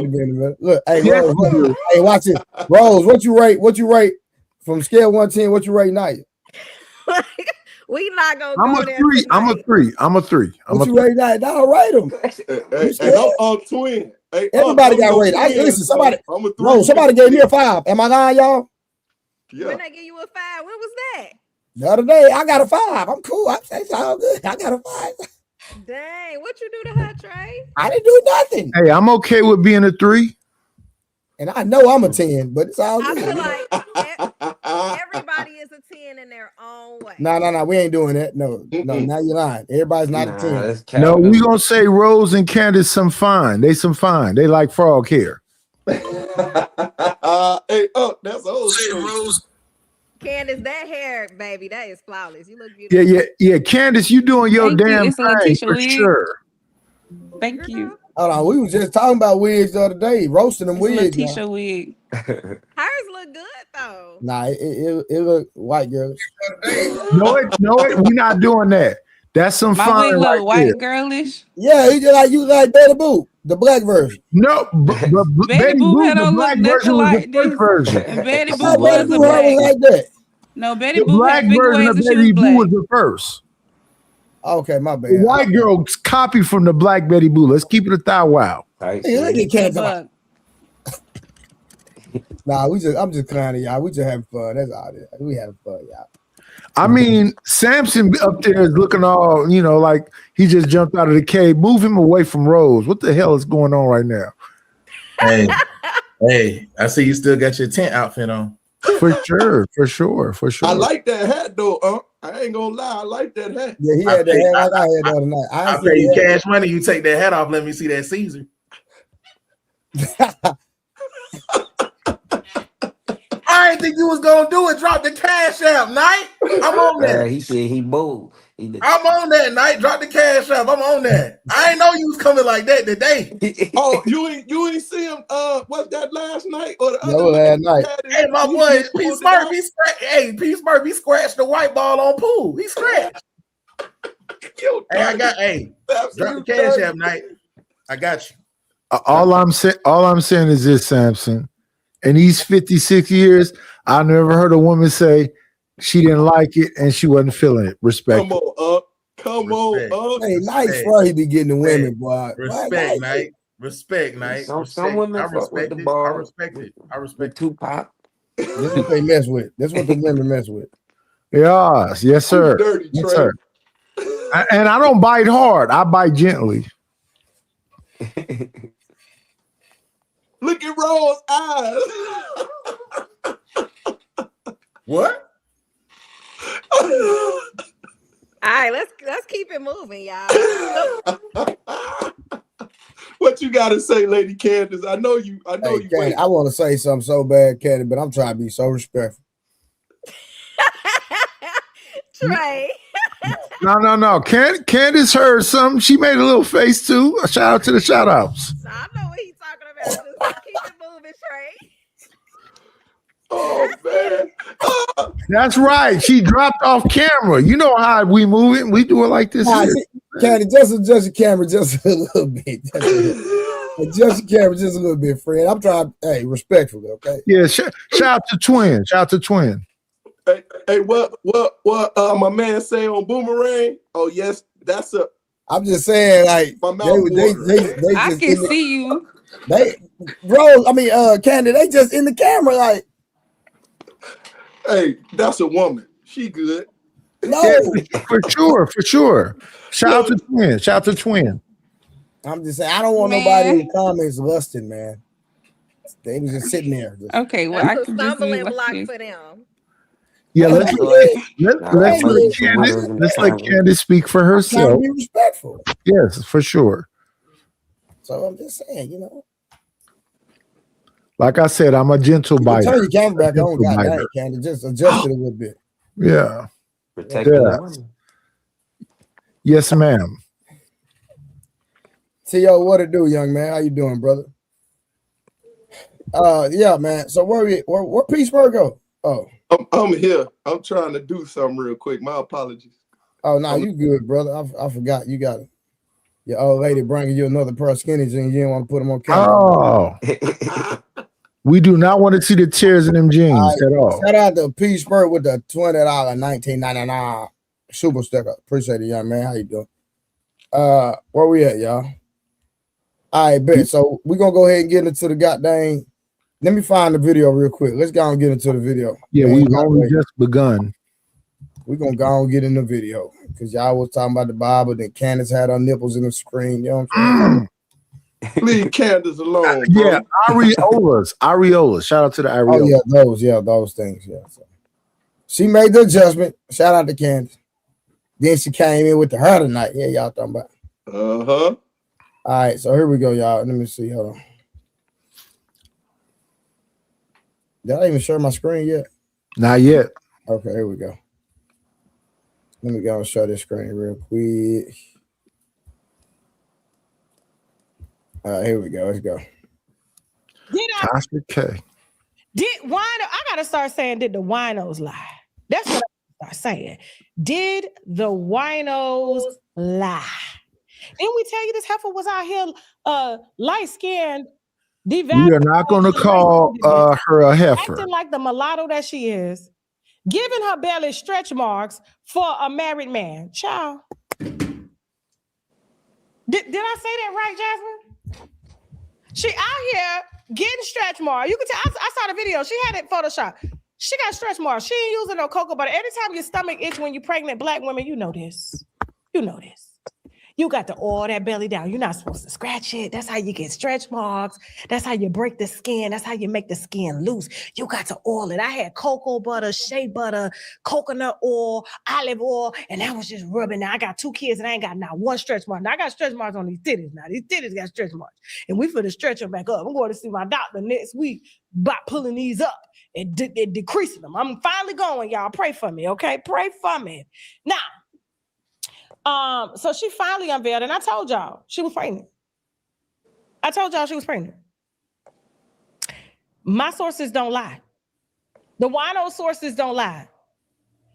[SPEAKER 3] be in the middle. Look, hey, Rose. Hey, watch it. Rose, what you rate from scale 1 to 10? What you rate Naya?
[SPEAKER 9] We not gonna
[SPEAKER 5] I'm
[SPEAKER 9] go
[SPEAKER 5] a
[SPEAKER 9] there.
[SPEAKER 5] three. I'm a three.
[SPEAKER 3] What you rate Naya? Don't rate them.
[SPEAKER 6] Hey, I'm twin. Hey,
[SPEAKER 3] everybody got rated. Listen, somebody. Rose, somebody gave me a 5. Am I lying, y'all?
[SPEAKER 6] Yeah.
[SPEAKER 9] When they give you a 5, when was that?
[SPEAKER 3] The other day, I got a 5. I'm cool. It's all good. I got a 5.
[SPEAKER 9] Dang, what you do to her, Trey?
[SPEAKER 3] I didn't do nothing.
[SPEAKER 5] Hey, I'm okay with being a 3.
[SPEAKER 3] And I know I'm a 10, but it's all good.
[SPEAKER 9] I feel like everybody is a 10 in their own way.
[SPEAKER 3] No. We ain't doing that. No. Now you're lying. Everybody's not a 10.
[SPEAKER 5] No, we gonna say Rose and Candace some fine. They some fine. They like frog hair.
[SPEAKER 6] Hey, that's old.
[SPEAKER 9] Say Rose. Candace, that hair, baby, that is flawless. You look beautiful.
[SPEAKER 5] Yeah. Candace, you doing your damn thing for sure.
[SPEAKER 10] Thank you.
[SPEAKER 3] Hold on, we was just talking about wigs the other day, roasting them wigs.
[SPEAKER 10] Letitia wig.
[SPEAKER 9] Hers look good though.
[SPEAKER 3] Nah, it look white girls.
[SPEAKER 5] No, we're not doing that. That's some
[SPEAKER 10] My
[SPEAKER 5] fine
[SPEAKER 10] wig look
[SPEAKER 5] right
[SPEAKER 10] white girlish.
[SPEAKER 3] Yeah, you like Betty Boop, the black version.
[SPEAKER 5] No,
[SPEAKER 10] Betty Boop
[SPEAKER 5] the black version was the first version.
[SPEAKER 10] And Betty
[SPEAKER 3] I
[SPEAKER 10] Boop
[SPEAKER 3] Betty
[SPEAKER 10] was a
[SPEAKER 3] Boop
[SPEAKER 10] black.
[SPEAKER 3] was like that.
[SPEAKER 10] No, Betty
[SPEAKER 5] The
[SPEAKER 10] Boop
[SPEAKER 5] black
[SPEAKER 10] had big
[SPEAKER 5] version
[SPEAKER 10] waves
[SPEAKER 5] of
[SPEAKER 10] and she
[SPEAKER 5] Betty
[SPEAKER 10] was
[SPEAKER 5] Boop
[SPEAKER 10] black.
[SPEAKER 5] was the first.
[SPEAKER 3] Okay, my
[SPEAKER 5] The
[SPEAKER 3] bad.
[SPEAKER 5] white girl copied from the black Betty Boop. Let's keep it a thou wow.
[SPEAKER 3] Hey, look at Candace. Nah, I'm just clowning y'all. We just having fun. That's all it is. We having fun, y'all.
[SPEAKER 5] I mean, Samson up there is looking all, like he just jumped out of the cave. Move him away from Rose. What the hell is going on right now?
[SPEAKER 4] Hey, I see you still got your tent outfit on.
[SPEAKER 5] For sure.
[SPEAKER 6] I like that hat though. I ain't gonna lie. I like that hat.
[SPEAKER 3] Yeah, he had that hat like I had the other night.
[SPEAKER 4] I pay you cash money. You take that hat off. Let me see that Caesar. I didn't think you was gonna do it. Drop the cash out, Night. I'm on that.
[SPEAKER 8] He said he bold.
[SPEAKER 4] I'm on that, Night. Drop the cash out. I'm on that. I ain't know you was coming like that today.
[SPEAKER 6] Oh, you ain't see him. What's that last night or the other
[SPEAKER 3] last night?
[SPEAKER 4] Hey, my boy, P Smurf. P Smurf. He scratched the white ball on pool. He scratched. Drop the cash out, Night. I got you.
[SPEAKER 5] All I'm saying is this, Samson. In these 56 years, I never heard a woman say she didn't like it and she wasn't feeling it. Respect.
[SPEAKER 6] Come on.
[SPEAKER 3] Hey, nice for he be getting the women, boy.
[SPEAKER 4] Respect, Night. Respect, Night.
[SPEAKER 8] Some women fuck with the ball.
[SPEAKER 4] I respect it. I respect
[SPEAKER 8] Tupac.
[SPEAKER 3] This what they mess with. This what the women mess with.
[SPEAKER 5] Yes, sir.
[SPEAKER 6] Dirty,
[SPEAKER 5] yes,
[SPEAKER 6] Trey.
[SPEAKER 5] sir. And I don't bite hard. I bite gently.
[SPEAKER 6] Look at Rose's eyes.
[SPEAKER 4] What?
[SPEAKER 9] All right, let's keep it moving, y'all.
[SPEAKER 6] What you gotta say, Lady Candace? I know you.
[SPEAKER 3] Candy, I want to say something so bad, Candy, but I'm trying to be so respectful.
[SPEAKER 9] Trey.
[SPEAKER 5] No. Candace heard something. She made a little face too. A shout out to the shout outs.
[SPEAKER 9] I know what he's talking about. Just keep it moving, Trey.
[SPEAKER 6] Oh man.
[SPEAKER 5] That's right. She dropped off camera. You know how we move it. We do it like this. Here.
[SPEAKER 3] Candy, just adjust your camera just a little bit. Adjust your camera just a little bit, friend. I'm trying. Hey, respectfully, okay?
[SPEAKER 5] Yeah. Shout out to Twin. Shout out to Twin.
[SPEAKER 6] Hey, what my man say on Boomerang? Oh yes, that's a.
[SPEAKER 3] I'm just saying, like
[SPEAKER 6] my mouth
[SPEAKER 3] they
[SPEAKER 10] I
[SPEAKER 3] just
[SPEAKER 10] can see you.
[SPEAKER 3] Candy, they just in the camera, like.
[SPEAKER 6] Hey, that's a woman. She good.
[SPEAKER 3] No,
[SPEAKER 5] yeah, for sure. Shout out to Twin. Shout out to Twin.
[SPEAKER 3] I'm just saying, I don't want nobody in the comments lusting, man. They was just sitting there.
[SPEAKER 10] Okay, well,
[SPEAKER 9] That's
[SPEAKER 10] I
[SPEAKER 9] a
[SPEAKER 10] can just
[SPEAKER 9] stumbling
[SPEAKER 10] be
[SPEAKER 9] block
[SPEAKER 10] like
[SPEAKER 9] for them.
[SPEAKER 5] Yeah, let's let Candace speak for herself.
[SPEAKER 3] I'm be respectful.
[SPEAKER 5] Yes, for sure.
[SPEAKER 3] So I'm just saying, you know.
[SPEAKER 5] Like I said, I'm a gentle biter.
[SPEAKER 3] Turn your camera back on, goddamn, Candy. Just adjust it a little bit.
[SPEAKER 5] Yeah.
[SPEAKER 8] Protect the women.
[SPEAKER 5] Yes, ma'am.
[SPEAKER 3] T.O., what it do, young man? How you doing, brother? Yeah, man. So where Peaceburg go? Oh,
[SPEAKER 6] I'm here. I'm trying to do something real quick. My apologies.
[SPEAKER 3] Oh, no, you good, brother. I forgot. You got it. Your old lady bringing you another pair of skinny jeans. You didn't want to put them on camera.
[SPEAKER 5] Oh. We do not want to see the tears in them jeans at all.
[SPEAKER 3] Shout out to Peaceburg with the $20 $19.99 super sticker. Appreciate it, young man. How you doing? Where we at, y'all? All right, bet. So we're gonna go ahead and get into the goddamn. Let me find the video real quick. Let's go and get into the video.
[SPEAKER 5] Yeah, we've only just begun.
[SPEAKER 3] We're gonna go and get in the video because y'all was talking about the Bible. Then Candace had her nipples in the screen. You know what I'm saying?
[SPEAKER 6] Leave Candace alone.
[SPEAKER 5] Yeah, areolas. Shout out to the areolas.
[SPEAKER 3] Oh yeah, those things. Yeah. So she made the adjustment. Shout out to Candace. Then she came in with the her tonight. Yeah, y'all talking about.
[SPEAKER 6] Uh-huh.
[SPEAKER 3] All right, so here we go, y'all. Let me see. Hold on. Did I even share my screen yet?
[SPEAKER 5] Not yet.
[SPEAKER 3] Okay, here we go. Let me go and show this screen real quick. All right, here we go. Let's go.
[SPEAKER 5] Tasha K.
[SPEAKER 11] Did wino? I gotta start saying, did the winos lie? That's what I start saying. Did the winos lie? Didn't we tell you this heifer was out here light skinned?
[SPEAKER 5] We are not going to call her a heifer.
[SPEAKER 11] Acting like the mulatto that she is, giving her belly stretch marks for a married man. Child. Did I say that right, Jasmine? She out here getting stretch marks. You can tell. I saw the video. She had it photoshopped. She got stretch marks. She ain't using no cocoa butter. Every time your stomach itch when you're pregnant, black women, you know this. You know this. You got to oil that belly down. You're not supposed to scratch it. That's how you get stretch marks. That's how you break the skin. That's how you make the skin loose. You got to oil it. I had cocoa butter, shea butter, coconut oil, olive oil, and I was just rubbing. Now I got 2 kids and I ain't got not one stretch mark. Now I got stretch marks on these titties. Now these titties got stretch marks. And we finna stretch them back up. I'm going to see my doctor next week about pulling these up and decreasing them. I'm finally going, y'all. Pray for me, okay? Pray for me. Now, so she finally unveiled, and I told y'all she was pregnant. I told y'all she was pregnant. My sources don't lie. The wino sources don't lie.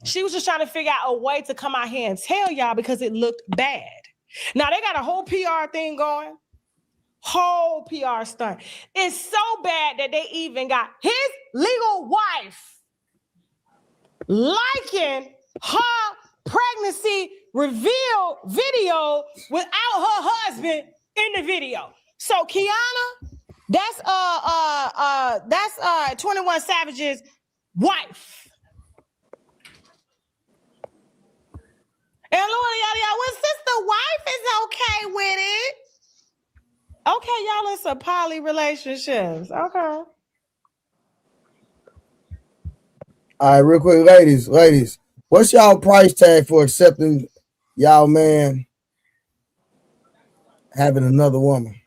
[SPEAKER 11] She was just trying to figure out a way to come out here and tell y'all because it looked bad. Now they got a whole PR thing going. Whole PR stunt. It's so bad that they even got his legal wife liking her pregnancy reveal video without her husband in the video. So Kiana, that's 21 Savage's wife. And Lord, y'all, well, sister wife is okay with it. Okay, y'all, it's a poly relationships. Okay.
[SPEAKER 3] All right, real quick, ladies. What's y'all price tag for accepting y'all man having another woman?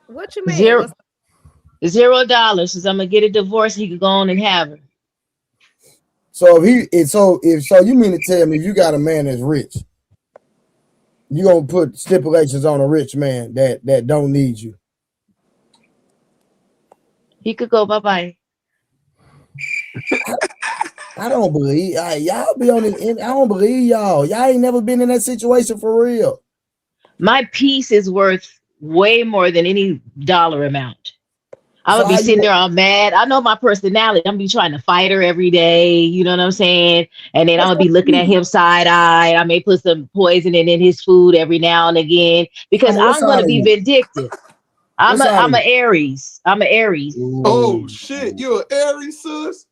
[SPEAKER 9] What you mean?
[SPEAKER 12] $0. Says I'm gonna get a divorce. He could go on and have her.
[SPEAKER 3] So if you mean to tell me if you got a man that's rich You gonna put stipulations on a rich man that don't need you.
[SPEAKER 12] He could go bye-bye.
[SPEAKER 3] I don't believe y'all be on this. I don't believe y'all. Y'all ain't never been in that situation for real.
[SPEAKER 12] My peace is worth way more than any dollar amount. I'm
[SPEAKER 3] So
[SPEAKER 12] gonna be
[SPEAKER 3] how
[SPEAKER 12] sitting
[SPEAKER 3] you?
[SPEAKER 12] there all mad. I know my personality. I'm gonna be trying to fight her every day. You know what I'm saying? And then I'm
[SPEAKER 3] That's
[SPEAKER 12] gonna
[SPEAKER 3] not
[SPEAKER 12] be looking at
[SPEAKER 3] you.
[SPEAKER 12] him side eye. I may put some poison in his food every now and again because
[SPEAKER 3] What
[SPEAKER 12] I'm
[SPEAKER 3] side
[SPEAKER 12] gonna
[SPEAKER 3] are
[SPEAKER 12] be
[SPEAKER 3] you?
[SPEAKER 12] vindictive.
[SPEAKER 3] What
[SPEAKER 12] I'm a
[SPEAKER 3] side are
[SPEAKER 12] I'm
[SPEAKER 3] you?
[SPEAKER 12] a Aries. I'm a Aries.
[SPEAKER 6] Oh
[SPEAKER 8] Ooh.
[SPEAKER 6] shit, you an Aries, sis?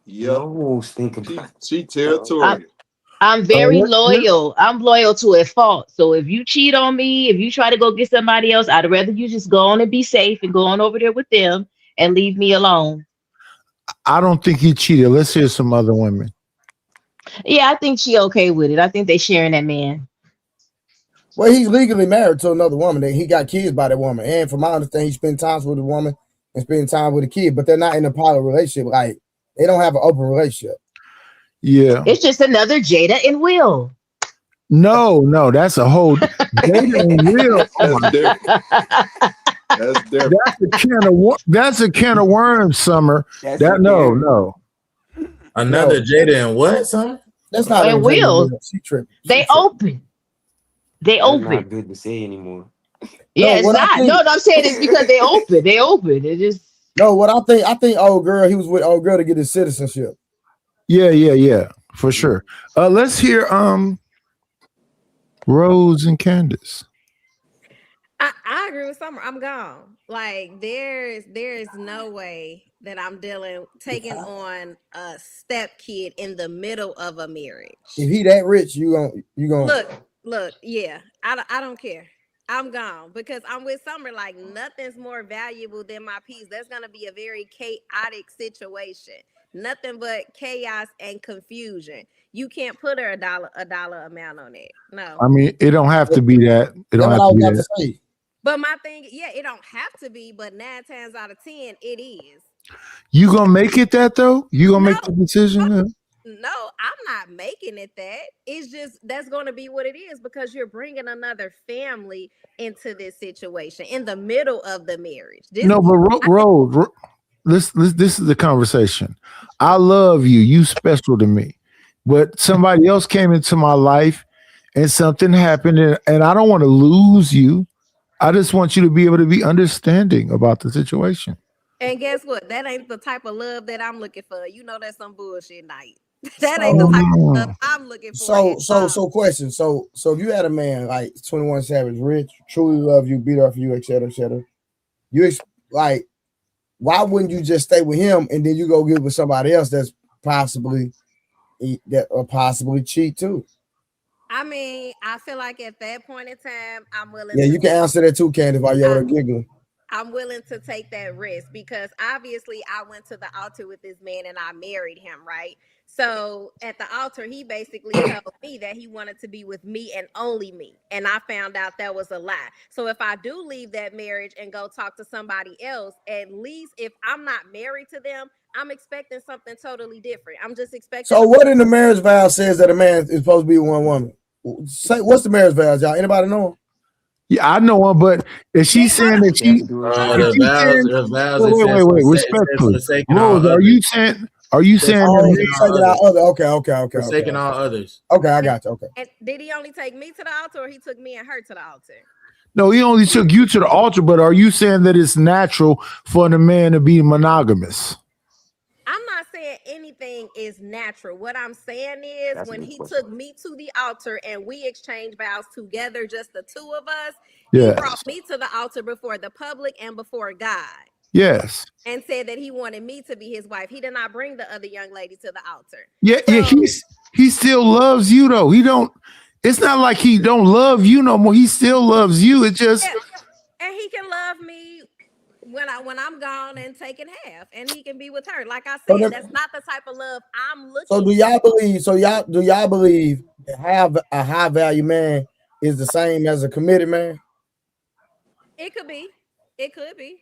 [SPEAKER 6] Yep.
[SPEAKER 8] No, think about
[SPEAKER 6] She
[SPEAKER 8] it.
[SPEAKER 12] I'm
[SPEAKER 6] territorial.
[SPEAKER 12] I'm very loyal. I'm loyal to a fault. So if you cheat on me, if you try to go get somebody else, I'd rather you just go on and be safe and go on over there with them and leave me alone.
[SPEAKER 5] I don't think he cheated. Let's hear some other women.
[SPEAKER 12] Yeah, I think she okay with it. I think they sharing that man.
[SPEAKER 3] Well, he's legally married to another woman. He got kids by that woman, and from my understanding, he spent time with a woman and spend time with a kid. But they're not in a poly relationship. Like they don't have an open relationship.
[SPEAKER 5] Yeah.
[SPEAKER 12] It's just another Jada and Will.
[SPEAKER 5] No, that's a whole Jada and Will. Oh
[SPEAKER 6] That's
[SPEAKER 5] my,
[SPEAKER 6] different. That's different.
[SPEAKER 5] that's a can of worms, Summer.
[SPEAKER 8] That's
[SPEAKER 5] That
[SPEAKER 8] a
[SPEAKER 5] no,
[SPEAKER 8] Gary.
[SPEAKER 5] no.
[SPEAKER 4] Another
[SPEAKER 3] No,
[SPEAKER 4] Jada and what, son?
[SPEAKER 3] that's not a
[SPEAKER 12] And
[SPEAKER 3] Jada
[SPEAKER 12] Will,
[SPEAKER 3] Will. She tripping. She
[SPEAKER 12] they
[SPEAKER 3] tripping.
[SPEAKER 12] open. They
[SPEAKER 8] That's
[SPEAKER 12] open.
[SPEAKER 8] not good to say anymore.
[SPEAKER 3] No,
[SPEAKER 12] Yeah, it's
[SPEAKER 3] what I
[SPEAKER 12] not.
[SPEAKER 3] think.
[SPEAKER 12] No, I'm saying it's because they open. They open. It just
[SPEAKER 3] No, what I think. I think old girl. He was with old girl to get his citizenship.
[SPEAKER 5] Yeah, for sure. Let's hear Rose and Candace.
[SPEAKER 9] I agree with Summer. I'm gone. Like there is no way that I'm taking on a step kid in the middle of a marriage.
[SPEAKER 3] If he that rich, you gonna.
[SPEAKER 9] Look, yeah. I don't care. I'm gone because I'm with Summer. Like nothing's more valuable than my peace. That's gonna be a very chaotic situation. Nothing but chaos and confusion. You can't put her a dollar amount on it. No.
[SPEAKER 5] I mean, it don't have to be that. It
[SPEAKER 3] That's
[SPEAKER 5] don't
[SPEAKER 3] what
[SPEAKER 5] have
[SPEAKER 3] I
[SPEAKER 5] to
[SPEAKER 3] was
[SPEAKER 5] be
[SPEAKER 3] about to
[SPEAKER 5] that.
[SPEAKER 3] say.
[SPEAKER 9] But my thing, yeah, it don't have to be, but 9 times out of 10, it is.
[SPEAKER 5] You gonna make it that though? You gonna
[SPEAKER 9] No,
[SPEAKER 5] make the decision?
[SPEAKER 9] no, I'm not making it that. It's just that's going to be what it is because you're bringing another family into this situation in the middle of the marriage. This,
[SPEAKER 5] No, but
[SPEAKER 9] I think,
[SPEAKER 5] Rose, this is the conversation. I love you. You special to me. But somebody else came into my life and something happened and I don't want to lose you. I just want you to be able to be understanding about the situation.
[SPEAKER 9] and guess what? That ain't the type of love that I'm looking for. You know, that's some bullshit night. That ain't the
[SPEAKER 3] So
[SPEAKER 9] type of love
[SPEAKER 5] Mm.
[SPEAKER 9] I'm looking for at
[SPEAKER 3] so
[SPEAKER 9] all.
[SPEAKER 3] question. So if you had a man like 21 Savage, rich, truly love you, be there for you, etc., etc. You like why wouldn't you just stay with him and then you go get with somebody else that's possibly that or possibly cheat too?
[SPEAKER 9] I mean, I feel like at that point in time,
[SPEAKER 3] Yeah, you can answer that too, Candace, while you're
[SPEAKER 9] I,
[SPEAKER 3] over there giggling.
[SPEAKER 9] I'm willing to take that risk because obviously I went to the altar with this man and I married him, right? So at the altar, he basically told me that he wanted to be with me and only me. And I found out that was a lie. So if I do leave that marriage and go talk to somebody else, at least if I'm not married to them, I'm expecting something totally different. I'm just expecting
[SPEAKER 3] So what in the marriage vow says that a man is supposed to be with one woman? Say what's the marriage vows, y'all? Anybody know?
[SPEAKER 5] Yeah, I know one, but if
[SPEAKER 9] they
[SPEAKER 5] she's saying that
[SPEAKER 8] That's good.
[SPEAKER 5] if
[SPEAKER 4] The
[SPEAKER 5] she's
[SPEAKER 4] vows,
[SPEAKER 5] saying
[SPEAKER 4] the vows. It
[SPEAKER 5] wait,
[SPEAKER 4] says it says
[SPEAKER 5] respectfully,
[SPEAKER 4] forsaking all
[SPEAKER 5] Rose,
[SPEAKER 4] others.
[SPEAKER 5] are you
[SPEAKER 4] It says
[SPEAKER 5] saying that
[SPEAKER 3] Oh,
[SPEAKER 5] man,
[SPEAKER 4] forsaking
[SPEAKER 3] he's
[SPEAKER 4] all
[SPEAKER 3] taking out
[SPEAKER 4] others.
[SPEAKER 3] other. Okay.
[SPEAKER 4] Forsaking all others.
[SPEAKER 3] Okay, I got you. Okay.
[SPEAKER 9] and did he only take me to the altar or he took me and her to the altar?
[SPEAKER 5] no, he only took you to the altar, but are you saying that it's natural for the man to be monogamous?
[SPEAKER 9] I'm not saying anything is natural. What I'm saying is
[SPEAKER 8] That's a
[SPEAKER 9] when
[SPEAKER 8] good
[SPEAKER 9] he
[SPEAKER 8] question.
[SPEAKER 9] took me to the altar and we exchanged vows together, just the two of us, he brought
[SPEAKER 5] Yes.
[SPEAKER 9] me to the altar before the public and before God
[SPEAKER 5] Yes.
[SPEAKER 9] and said that he wanted me to be his wife. He did not bring the other young lady to the altar.
[SPEAKER 5] Yeah,
[SPEAKER 9] So,
[SPEAKER 5] he still loves you though. He don't it's not like he don't love you no more. He still loves you. It just
[SPEAKER 9] yeah, and he can love me when I'm gone and taking half and he can be with her. Like I
[SPEAKER 3] So,
[SPEAKER 9] said, that's not the type of love I'm
[SPEAKER 3] so
[SPEAKER 9] looking
[SPEAKER 3] do
[SPEAKER 9] for.
[SPEAKER 3] y'all believe? So y'all do y'all believe that have a high value man is the same as a committed man?
[SPEAKER 9] It could be. It could be.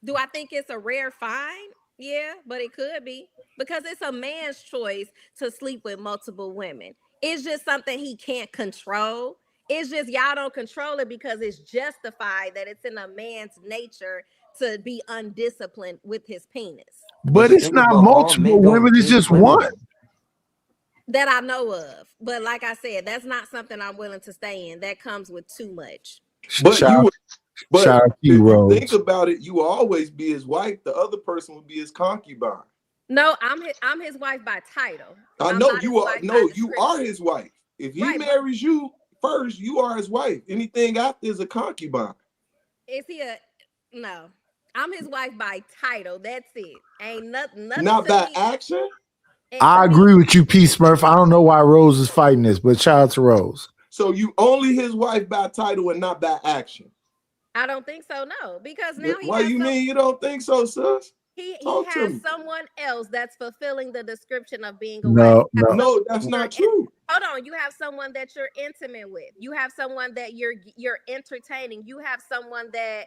[SPEAKER 9] Do I think it's a rare find? Yeah, but it could be because it's a man's choice to sleep with multiple women. It's just something he can't control. It's just y'all don't control it because it's justified that it's in a man's nature to be undisciplined with his penis.
[SPEAKER 5] But it's not multiple women, it's just one.
[SPEAKER 9] That I know of. But like I said, that's not something I'm willing to stay in. That comes with too much.
[SPEAKER 6] But if you
[SPEAKER 5] Rose.
[SPEAKER 6] think about it, you will always be his wife. The other person will be his concubine.
[SPEAKER 9] No, I'm his wife by title.
[SPEAKER 6] I know you are. No, you are his wife. If he marries you first, you are his wife. Anything after is a concubine.
[SPEAKER 9] Is he a no? I'm his wife by title. That's it. Ain't nothing.
[SPEAKER 6] Not by action.
[SPEAKER 5] I agree with you, P. Smurf. I don't know why Rose is fighting this, but shout out to Rose.
[SPEAKER 6] So you only his wife by title and not by action.
[SPEAKER 9] I don't think so. No, because now
[SPEAKER 6] why you mean you don't think so, sis?
[SPEAKER 9] He has someone else that's fulfilling the description of being a
[SPEAKER 5] wife.
[SPEAKER 6] No, that's not true.
[SPEAKER 9] Hold on, you have someone that you're intimate with. You have someone that you're entertaining. You have someone that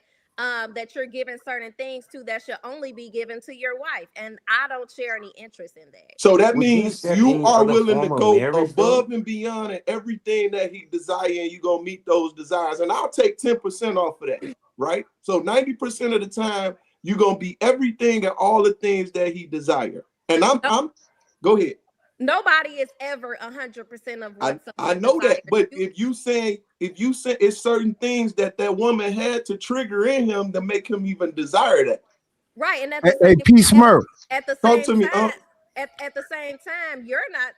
[SPEAKER 9] that you're giving certain things to that should only be given to your wife, and I don't share any interest in that.
[SPEAKER 6] So that means you are willing to go above and beyond in everything that he desires, and you're gonna meet those desires. And I'll take 10% off of that, right? So 90% of the time, you're gonna be everything and all the things that he desires. And I'm go ahead.
[SPEAKER 9] Nobody is ever 100% of what
[SPEAKER 6] I know that, but if you say it's certain things that woman had to trigger in him to make him even desire that.
[SPEAKER 9] Right, and
[SPEAKER 5] at the
[SPEAKER 9] same time, you're not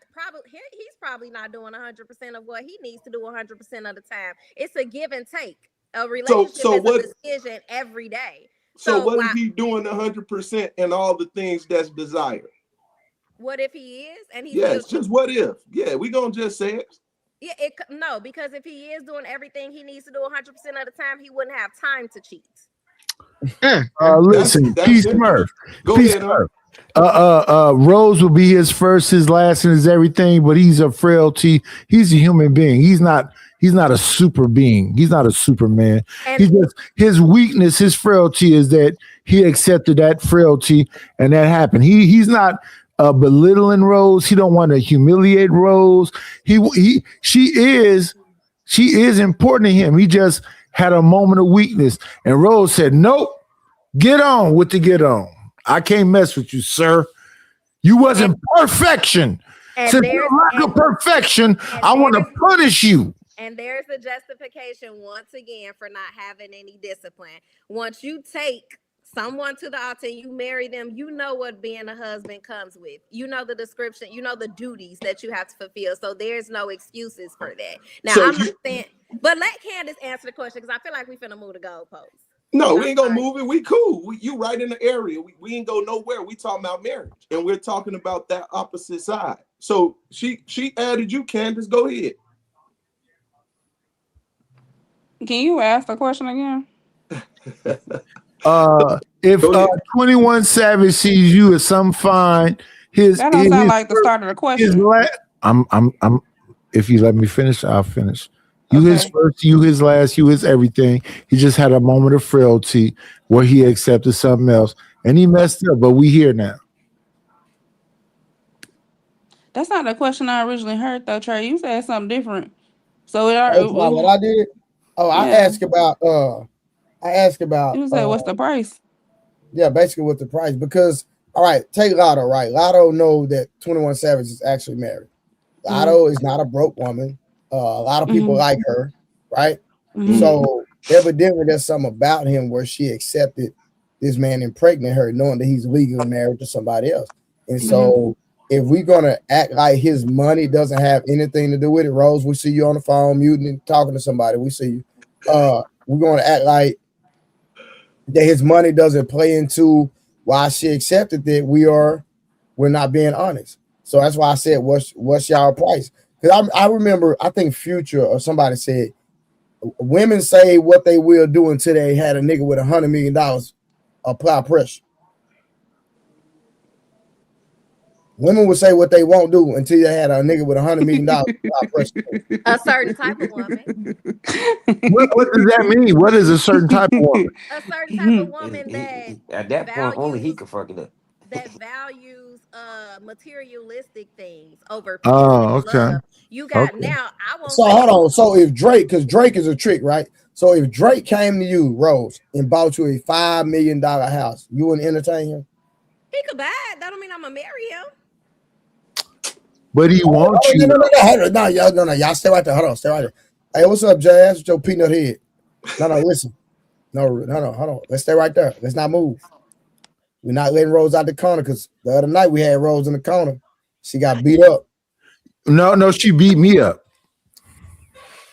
[SPEAKER 9] he's probably not doing 100% of what he needs to do 100% of the time. It's a give and take. A relationship is a decision every day.
[SPEAKER 6] So what if he's doing 100% in all the things that's desired?
[SPEAKER 9] What if he is? And he's
[SPEAKER 6] just what if? Yeah, we gonna just say it.
[SPEAKER 9] Yeah, no, because if he is doing everything he needs to do 100% of the time, he wouldn't have time to cheat.
[SPEAKER 5] Listen, Peace Smurf.
[SPEAKER 6] Go ahead.
[SPEAKER 5] Rose will be his first, his last, and his everything, but he's a frailty. He's a human being. He's not a super being. He's not a Superman. He's just his weakness, his frailty is that he accepted that frailty and that happened. He's not belittling Rose. He don't want to humiliate Rose. She is important to him. He just had a moment of weakness, and Rose said, "Nope, get on with the get on. I can't mess with you, sir. You wasn't perfection. Since you're lack of perfection, I want to punish you."
[SPEAKER 9] And there's the justification once again for not having any discipline. Once you take someone to the altar and you marry them, you know what being a husband comes with. You know the description, you know the duties that you have to fulfill. So there's no excuses for that. Now, I'm not saying, but let Candace answer the question because I feel like we finna move the goalposts.
[SPEAKER 6] No, we ain't gonna move it. We cool. You right in the area. We ain't go nowhere. We talking about marriage, and we're talking about that opposite side. So she added you, Candace. Go ahead.
[SPEAKER 10] Can you ask the question again?
[SPEAKER 5] If 21 Savage sees you as some fine,
[SPEAKER 10] that don't sound like the start of the question.
[SPEAKER 5] I'm if you let me finish, I'll finish. You his first, you his last, you his everything. He just had a moment of frailty where he accepted something else and he messed up, but we here now.
[SPEAKER 10] That's not the question I originally heard though, Trey. You said something different. So
[SPEAKER 3] what I did? Oh, I asked about
[SPEAKER 10] you said what's the price?
[SPEAKER 3] Yeah, basically what's the price. Because all right, take Lotto, right? Lotto know that 21 Savage is actually married. Lotto is not a broke woman. A lot of people like her, right? So evidently there's something about him where she accepted this man impregnate her, knowing that he's legally married to somebody else. And so if we're gonna act like his money doesn't have anything to do with it, Rose, we see you on the phone muting and talking to somebody. We see you. We're gonna act like that his money doesn't play into why she accepted that we're not being honest. So that's why I said, what's y'all price? Because I remember, I think Future or somebody said, women say what they will do until they had a nigga with $100 million apply pressure. Women will say what they won't do until they had a nigga with $100 million apply pressure.
[SPEAKER 9] A certain type of woman.
[SPEAKER 5] What does that mean? What is a certain type of woman?
[SPEAKER 9] A certain type of woman that
[SPEAKER 8] at that point only he could fuck it up.
[SPEAKER 9] That values materialistic things over
[SPEAKER 5] okay.
[SPEAKER 9] love. You got
[SPEAKER 5] Okay.
[SPEAKER 9] now. I won't
[SPEAKER 3] So
[SPEAKER 9] say
[SPEAKER 3] hold on. So if Drake, because Drake is a trick, right? So if Drake came to you, Rose, and bought you a $5 million house, you wouldn't entertain him?
[SPEAKER 9] he could buy it. That don't mean I'm gonna marry him.
[SPEAKER 5] But he wants you.
[SPEAKER 3] No, y'all stay right there. Hold on, stay right there. Hey, what's up, Jazz? With your peanut head? No, listen. No, hold on. Let's stay right there. Let's not move. We're not letting Rose out the corner because the other night we had Rose in the corner. She got beat up.
[SPEAKER 5] No, she beat me up.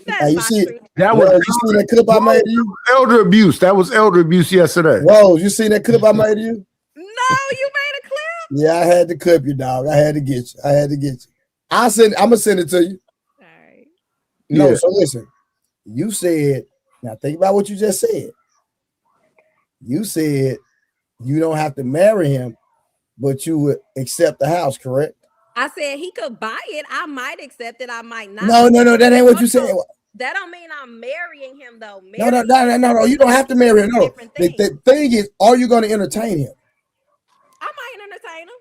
[SPEAKER 3] Hey, you see
[SPEAKER 5] that
[SPEAKER 3] Rose,
[SPEAKER 5] was
[SPEAKER 3] you see that clip I made of you?
[SPEAKER 5] Elder abuse. That was elder abuse yesterday.
[SPEAKER 3] Rose, you seen that clip I made of you?
[SPEAKER 9] No, you made a clip.
[SPEAKER 3] Yeah, I had to clip you, dog. I had to get you. I'm gonna send it to you.
[SPEAKER 9] All right.
[SPEAKER 3] No,
[SPEAKER 5] Yeah.
[SPEAKER 3] so listen. You said, now think about what you just said. You said you don't have to marry him, but you would accept the house, correct?
[SPEAKER 9] I said he could buy it. I might accept it. I might not.
[SPEAKER 3] No, that ain't what you said.
[SPEAKER 9] That don't mean I'm marrying him though.
[SPEAKER 3] No. You don't have to marry him. No.
[SPEAKER 9] Different thing.
[SPEAKER 3] The thing is, are you going to entertain him?
[SPEAKER 9] I might entertain him.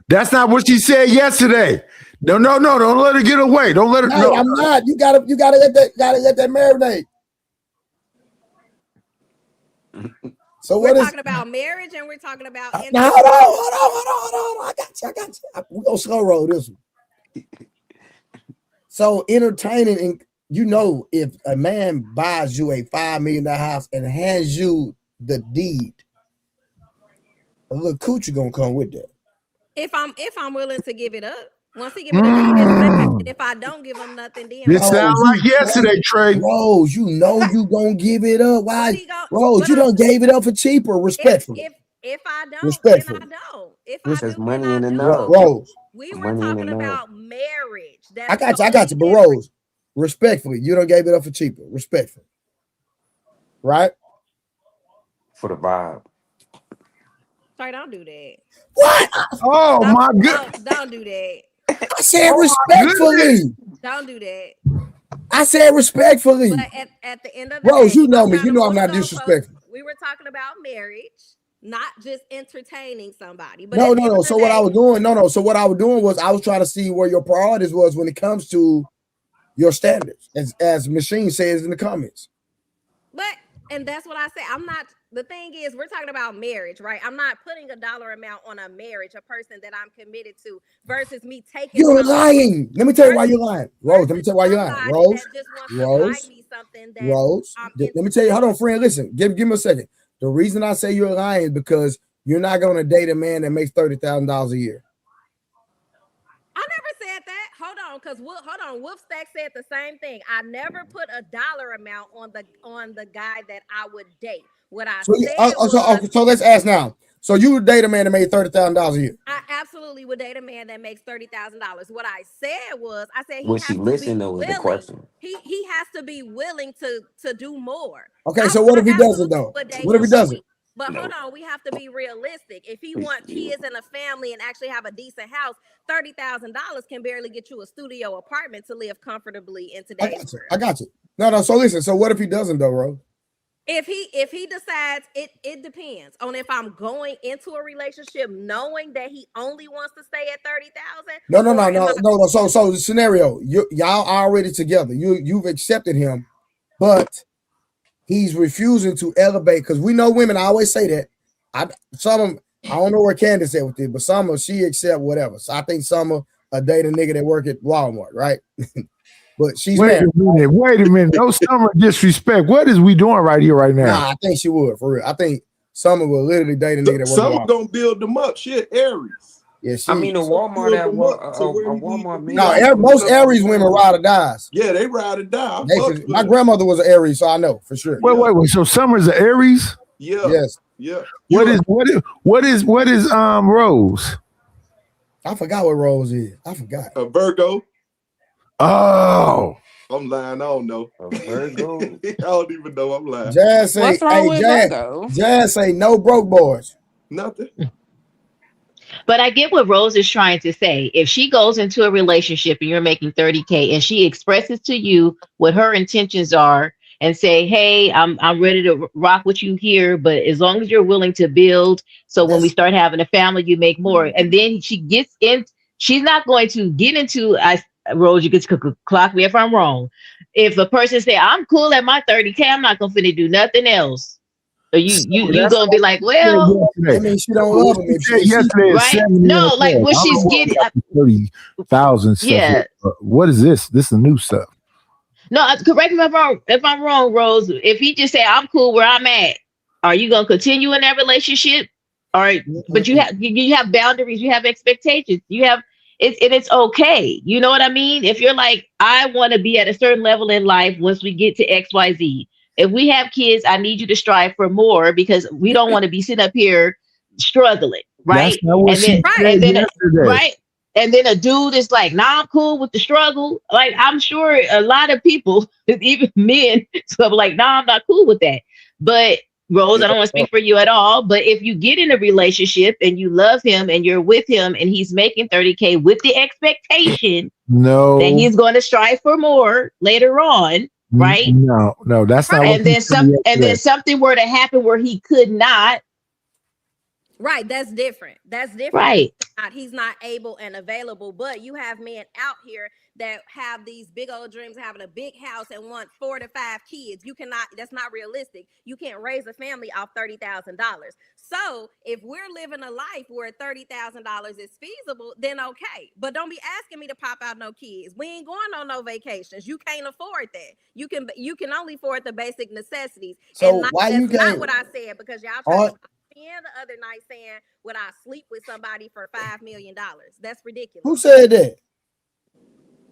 [SPEAKER 5] That's not what she said yesterday. No. Don't let her get away. Don't let her.
[SPEAKER 3] No, I'm not. You gotta let that marinate. So
[SPEAKER 9] we're talking about marriage and we're talking about.
[SPEAKER 3] Now, hold on. I got you. We're gonna slow roll this one. So entertaining, and if a man buys you a $5 million house and hands you the deed, a little coochie gonna come with that.
[SPEAKER 9] If I'm willing to give it up. Once he give me the deed, and if I don't give him nothing, then
[SPEAKER 5] this sounds like yesterday, Trey.
[SPEAKER 3] Rose, you gonna give it up. Why, Rose? You done gave it up for cheaper, respectfully.
[SPEAKER 9] If I don't,
[SPEAKER 3] respectfully.
[SPEAKER 9] then I don't. If I
[SPEAKER 8] There's
[SPEAKER 9] do,
[SPEAKER 8] money
[SPEAKER 9] then
[SPEAKER 8] in
[SPEAKER 9] I
[SPEAKER 8] the
[SPEAKER 9] don't.
[SPEAKER 8] know.
[SPEAKER 3] Rose,
[SPEAKER 9] we were talking about marriage.
[SPEAKER 3] I got you. But Rose, respectfully, you done gave it up for cheaper, respectfully, right?
[SPEAKER 8] For the vibe.
[SPEAKER 9] Sorry, don't do that.
[SPEAKER 3] What?
[SPEAKER 5] Oh my goodness!
[SPEAKER 9] Don't do that.
[SPEAKER 3] I said respectfully.
[SPEAKER 9] Don't do that.
[SPEAKER 3] I said respectfully.
[SPEAKER 9] But at the end of the
[SPEAKER 3] Rose,
[SPEAKER 9] day,
[SPEAKER 3] you know me. You know I'm not disrespectful.
[SPEAKER 9] We were talking about marriage, not just entertaining somebody. But
[SPEAKER 3] no. So what I was doing, So what I was doing was I was trying to see where your priorities was when it comes to your standards, as Machine says in the comments.
[SPEAKER 9] And that's what I say. I'm not. The thing is, we're talking about marriage, right? I'm not putting a dollar amount on a marriage, a person that I'm committed to, versus me taking.
[SPEAKER 3] You're lying. Let me tell you why you're lying, Rose. Let me tell you why you're lying, Rose. Rose. Let me tell you. Hold on, friend. Listen. Give me a second. The reason I say you're lying is because you're not going to date a man that makes $30,000 a year.
[SPEAKER 9] I never said that. Hold on, because Wolfstack said the same thing. I never put a dollar amount on the guy that I would date. What I said
[SPEAKER 3] so let's ask now. So you would date a man that made $30,000 a year?
[SPEAKER 9] I absolutely would date a man that makes $30,000. What I said was,
[SPEAKER 8] would she listen though? Was the question.
[SPEAKER 9] He has to be willing to do more.
[SPEAKER 3] Okay, so what if he doesn't though? What if he doesn't?
[SPEAKER 9] But hold on, we have to be realistic. If he wants kids and a family and actually have a decent house, $30,000 can barely get you a studio apartment to live comfortably in today's world.
[SPEAKER 3] I got you. No. So listen. So what if he doesn't though, Rose?
[SPEAKER 9] If he decides, it depends on if I'm going into a relationship knowing that he only wants to stay at 30,000.
[SPEAKER 3] No. So the scenario, y'all are already together. You've accepted him, but he's refusing to elevate, because we know women. I always say that. I don't know where Candace at with it, but some of she accept whatever. So I think some of a date a nigga that work at Walmart, right? But she's
[SPEAKER 5] wait a minute. No Summer disrespect. What is we doing right here, right now?
[SPEAKER 3] Nah, I think she would, for real. I think Summer will literally date a nigga that work at Walmart.
[SPEAKER 6] Some gonna build them up. Shit, Aries.
[SPEAKER 3] Yeah,
[SPEAKER 8] I mean, a Walmart man.
[SPEAKER 3] No, most Aries women ride or dies.
[SPEAKER 6] Yeah, they ride or die.
[SPEAKER 3] My grandmother was an Aries, so I know for sure.
[SPEAKER 5] Wait. So Summer's an Aries?
[SPEAKER 6] Yeah.
[SPEAKER 3] Yes.
[SPEAKER 6] Yeah.
[SPEAKER 5] What is Rose?
[SPEAKER 3] I forgot what Rose is. I forgot.
[SPEAKER 6] A Virgo.
[SPEAKER 5] Oh.
[SPEAKER 6] I'm lying. I don't know.
[SPEAKER 8] A Virgo.
[SPEAKER 6] I don't even know. I'm lying.
[SPEAKER 3] Jazz say,
[SPEAKER 10] what's wrong with Virgo?
[SPEAKER 3] Jazz say no broke boys.
[SPEAKER 6] Nothing.
[SPEAKER 12] But I get what Rose is trying to say. If she goes into a relationship and you're making 30K and she expresses to you what her intentions are and say, hey, I'm ready to rock with you here, but as long as you're willing to build, so when we start having a family, you make more. And then she gets in, she's not going to get into, Rose, you can clock me if I'm wrong. If a person say, I'm cool at my 30K, I'm not gonna finna do nothing else. Or you
[SPEAKER 5] That's
[SPEAKER 12] gonna be
[SPEAKER 5] what
[SPEAKER 12] like,
[SPEAKER 5] she said
[SPEAKER 12] well,
[SPEAKER 3] That
[SPEAKER 5] yesterday.
[SPEAKER 3] means she don't
[SPEAKER 5] What
[SPEAKER 3] love him.
[SPEAKER 5] she said
[SPEAKER 3] If she
[SPEAKER 5] yesterday is
[SPEAKER 12] right?
[SPEAKER 5] 70 in
[SPEAKER 12] No,
[SPEAKER 5] the
[SPEAKER 12] like
[SPEAKER 5] bag.
[SPEAKER 12] what
[SPEAKER 5] I don't
[SPEAKER 12] she's
[SPEAKER 5] know what
[SPEAKER 12] getting.
[SPEAKER 5] got the 30,000 stuff.
[SPEAKER 12] Yeah.
[SPEAKER 5] What is this? This is the new stuff.
[SPEAKER 12] No, correct me if I'm wrong, Rose. If he just say I'm cool where I'm at, are you gonna continue in that relationship? All right, but you have boundaries, you have expectations, you have it's okay. You know what I mean? If you're like, I want to be at a certain level in life once we get to XYZ. If we have kids, I need you to strive for more because we don't want to be sitting up here struggling,
[SPEAKER 5] That's
[SPEAKER 12] right?
[SPEAKER 5] not what
[SPEAKER 12] And
[SPEAKER 5] she
[SPEAKER 12] then
[SPEAKER 5] said
[SPEAKER 12] and then
[SPEAKER 5] yesterday.
[SPEAKER 12] right and then a dude is like, nah, I'm cool with the struggle. Like, I'm sure a lot of people, even men, so I'm like, nah, I'm not cool with that. But Rose, I don't want to speak for you at all. But if you get in a relationship and you love him and you're with him and he's making 30K with the expectation that
[SPEAKER 5] No,
[SPEAKER 12] he's going to strive for more later on, right?
[SPEAKER 5] no, that's not what
[SPEAKER 12] And
[SPEAKER 5] she
[SPEAKER 12] then
[SPEAKER 5] said yesterday.
[SPEAKER 12] something were to happen where he could not,
[SPEAKER 9] Right, that's different. That's different.
[SPEAKER 12] right?
[SPEAKER 9] He's not able and available, but you have men out here that have these big old dreams of having a big house and want 4 to 5 kids. You cannot, that's not realistic. You can't raise a family off $30,000. So if we're living a life where $30,000 is feasible, then okay. But don't be asking me to pop out no kids. We ain't going on no vacations. You can't afford that. You can only afford the basic necessities.
[SPEAKER 3] So
[SPEAKER 9] And
[SPEAKER 3] why you
[SPEAKER 9] that's not
[SPEAKER 3] can't?
[SPEAKER 9] what I said, because y'all tried to the other night saying, would I sleep with somebody for $5 million? That's ridiculous.
[SPEAKER 3] Who said that?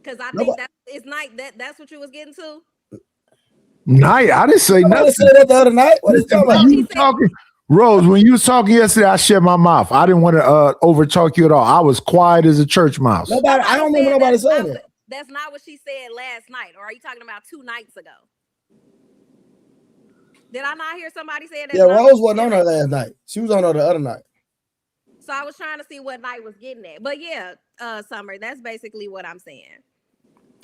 [SPEAKER 9] Because I think it's not that's what you was getting to.
[SPEAKER 5] I didn't say
[SPEAKER 3] I
[SPEAKER 5] nothing.
[SPEAKER 3] said that the other night. What are you talking about?
[SPEAKER 5] You was talking, Rose, when you was talking yesterday, I shut my mouth. I didn't want to over talk you at all. I was quiet as a church mouse.
[SPEAKER 3] Nobody. I don't remember nobody saying that.
[SPEAKER 9] That's not what she said last night. Or are you talking about 2 nights ago? Did I not hear somebody say that?
[SPEAKER 3] Yeah, Rose wasn't on her last night. She was on her the other night.
[SPEAKER 9] So I was trying to see what night was getting at. But yeah, Summer, that's basically what I'm saying.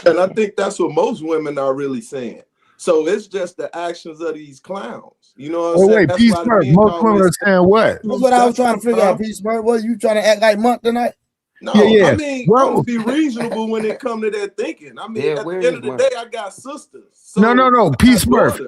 [SPEAKER 6] And I think that's what most women are really saying. So it's just the actions of these clowns. You know what I'm saying?
[SPEAKER 5] Wait, Peace Smurf, most women are saying what?
[SPEAKER 3] That's what I was trying to figure out, Peace Smurf. What, you trying to act like Monk tonight?
[SPEAKER 6] No,
[SPEAKER 5] Yeah.
[SPEAKER 6] I mean, I'm gonna be reasonable when it comes to that thinking. I mean, at the end of the day, I got sisters. So
[SPEAKER 5] no, Peace Smurf.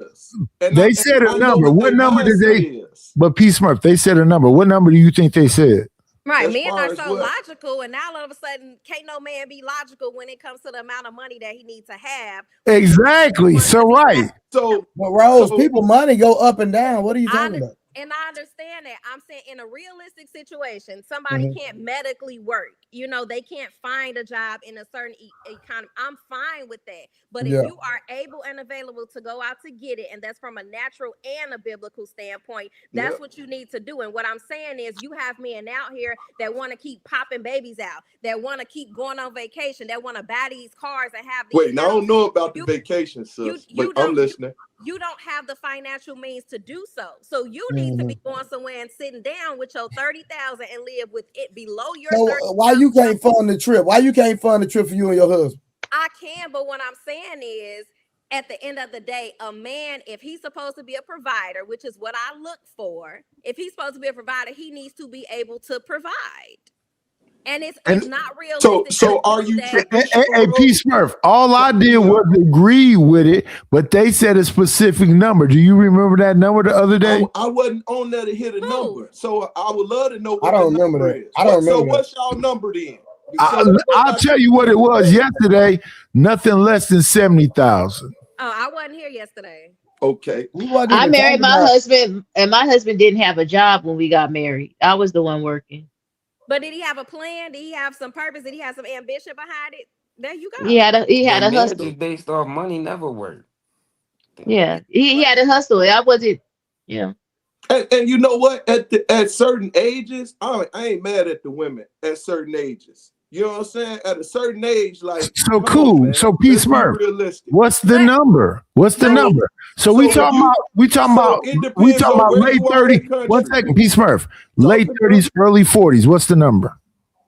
[SPEAKER 5] They said a number. What number did they? But Peace Smurf, they said a number. What number do you think they said?
[SPEAKER 9] Right, men are so logical, and now all of a sudden, can't no man be logical when it comes to the amount of money that he needs to have.
[SPEAKER 5] Exactly. So right.
[SPEAKER 6] So,
[SPEAKER 3] but Rose, people money go up and down. What are you talking about?
[SPEAKER 9] And I understand that. I'm saying in a realistic situation, somebody can't medically work. You know, they can't find a job in a certain economy. I'm fine with that. But if you are able and available to go out to get it, and that's from a natural and a biblical standpoint, that's what you need to do. And what I'm saying is you have men out here that want to keep popping babies out, that want to keep going on vacation, that want to buy these cars and have these.
[SPEAKER 6] Wait, now I don't know about the vacation, sis, but I'm listening.
[SPEAKER 9] You don't have the financial means to do so. So you need to be going somewhere and sitting down with your 30,000 and live with it below your.
[SPEAKER 3] So why you can't fund the trip? Why you can't fund the trip for you and your husband?
[SPEAKER 9] I can, but what I'm saying is, at the end of the day, a man, if he's supposed to be a provider, which is what I look for, if he's supposed to be a provider, he needs to be able to provide. And it's not realistic.
[SPEAKER 6] So are you?
[SPEAKER 5] Hey, Peace Smurf, all I did was agree with it, but they said a specific number. Do you remember that number the other day?
[SPEAKER 6] I wasn't on there to hit a number, so I would love to know what
[SPEAKER 3] I don't remember that. I don't remember.
[SPEAKER 6] So what's y'all number then?
[SPEAKER 5] I'll tell you what it was yesterday. Nothing less than 70,000.
[SPEAKER 9] Oh, I wasn't here yesterday.
[SPEAKER 6] Okay.
[SPEAKER 12] I married my husband, and my husband didn't have a job when we got married. I was the one working.
[SPEAKER 9] But did he have a plan? Did he have some purpose? Did he have some ambition behind it? There you go.
[SPEAKER 12] He had a hustle.
[SPEAKER 8] Marriage based off money never worked.
[SPEAKER 12] Yeah, he had a hustle. I wasn't. Yeah.
[SPEAKER 6] And you know what? At certain ages, I ain't mad at the women at certain ages. You know what I'm saying? At a certain age, like
[SPEAKER 5] so cool.
[SPEAKER 6] On,
[SPEAKER 5] so Peace Smurf, what's the number? What's the number? So we talking about late 30s. 1 second, Peace Smurf. Late 30s, early 40s. What's the number?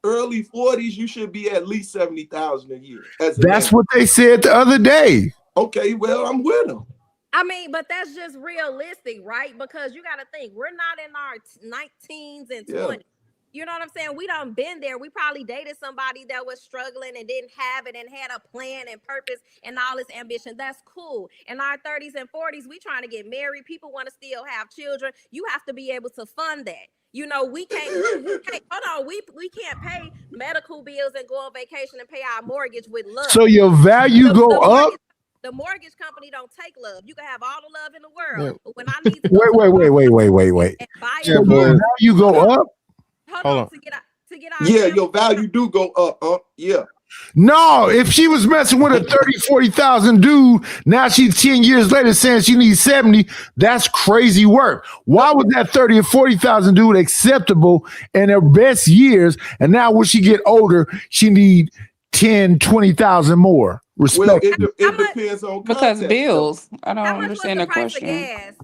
[SPEAKER 6] Early 40s, you should be at least 70,000 a year.
[SPEAKER 5] That's what they said the other day.
[SPEAKER 6] Okay, well, I'm with them.
[SPEAKER 9] I mean, but that's just realistic, right? Because you got to think, we're not in our 19s and 20s. You know what I'm saying? We done been there. We probably dated somebody that was struggling and didn't have it and had a plan and purpose and all this ambition. That's cool. In our 30s and 40s, we trying to get married. People want to still have children. You have to be able to fund that. You know, we can't hold on, we can't pay medical bills and go on vacation and pay our mortgage with love.
[SPEAKER 5] So your value go up?
[SPEAKER 9] The mortgage company don't take love. You can have all the love in the world, but when I need to go
[SPEAKER 5] wait.
[SPEAKER 9] and buy
[SPEAKER 5] So your value go up?
[SPEAKER 9] Hold on. To get our
[SPEAKER 6] yeah, your value do go up. Yeah.
[SPEAKER 5] No, if she was messing with a 30, 40,000 dude, now she's 10 years later saying she needs 70, that's crazy work. Why was that 30 or 40,000 dude acceptable in her best years? And now when she get older, she need 10, 20,000 more. Respect.
[SPEAKER 6] Well, it depends on
[SPEAKER 10] because
[SPEAKER 6] context,
[SPEAKER 10] bills. I don't understand the
[SPEAKER 9] price
[SPEAKER 10] question.
[SPEAKER 9] of gas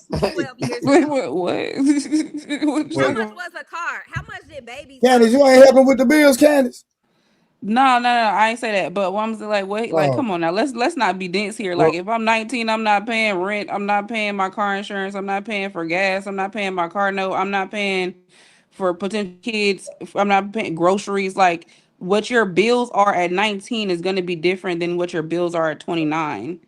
[SPEAKER 9] 10, 12 years
[SPEAKER 10] Wait,
[SPEAKER 9] ago?
[SPEAKER 10] what?
[SPEAKER 9] How much was a car? How much did babies?
[SPEAKER 3] Candace, you ain't helping with the bills, Candace?
[SPEAKER 10] No, I ain't say that. But what I'm saying, like, wait, like, come on now, let's not be dense here. Like, if I'm 19, I'm not paying rent, I'm not paying my car insurance, I'm not paying for gas, I'm not paying my car note, I'm not paying for potential kids, I'm not paying groceries. Like, what your bills are at 19 is going to be different than what your bills are at 29.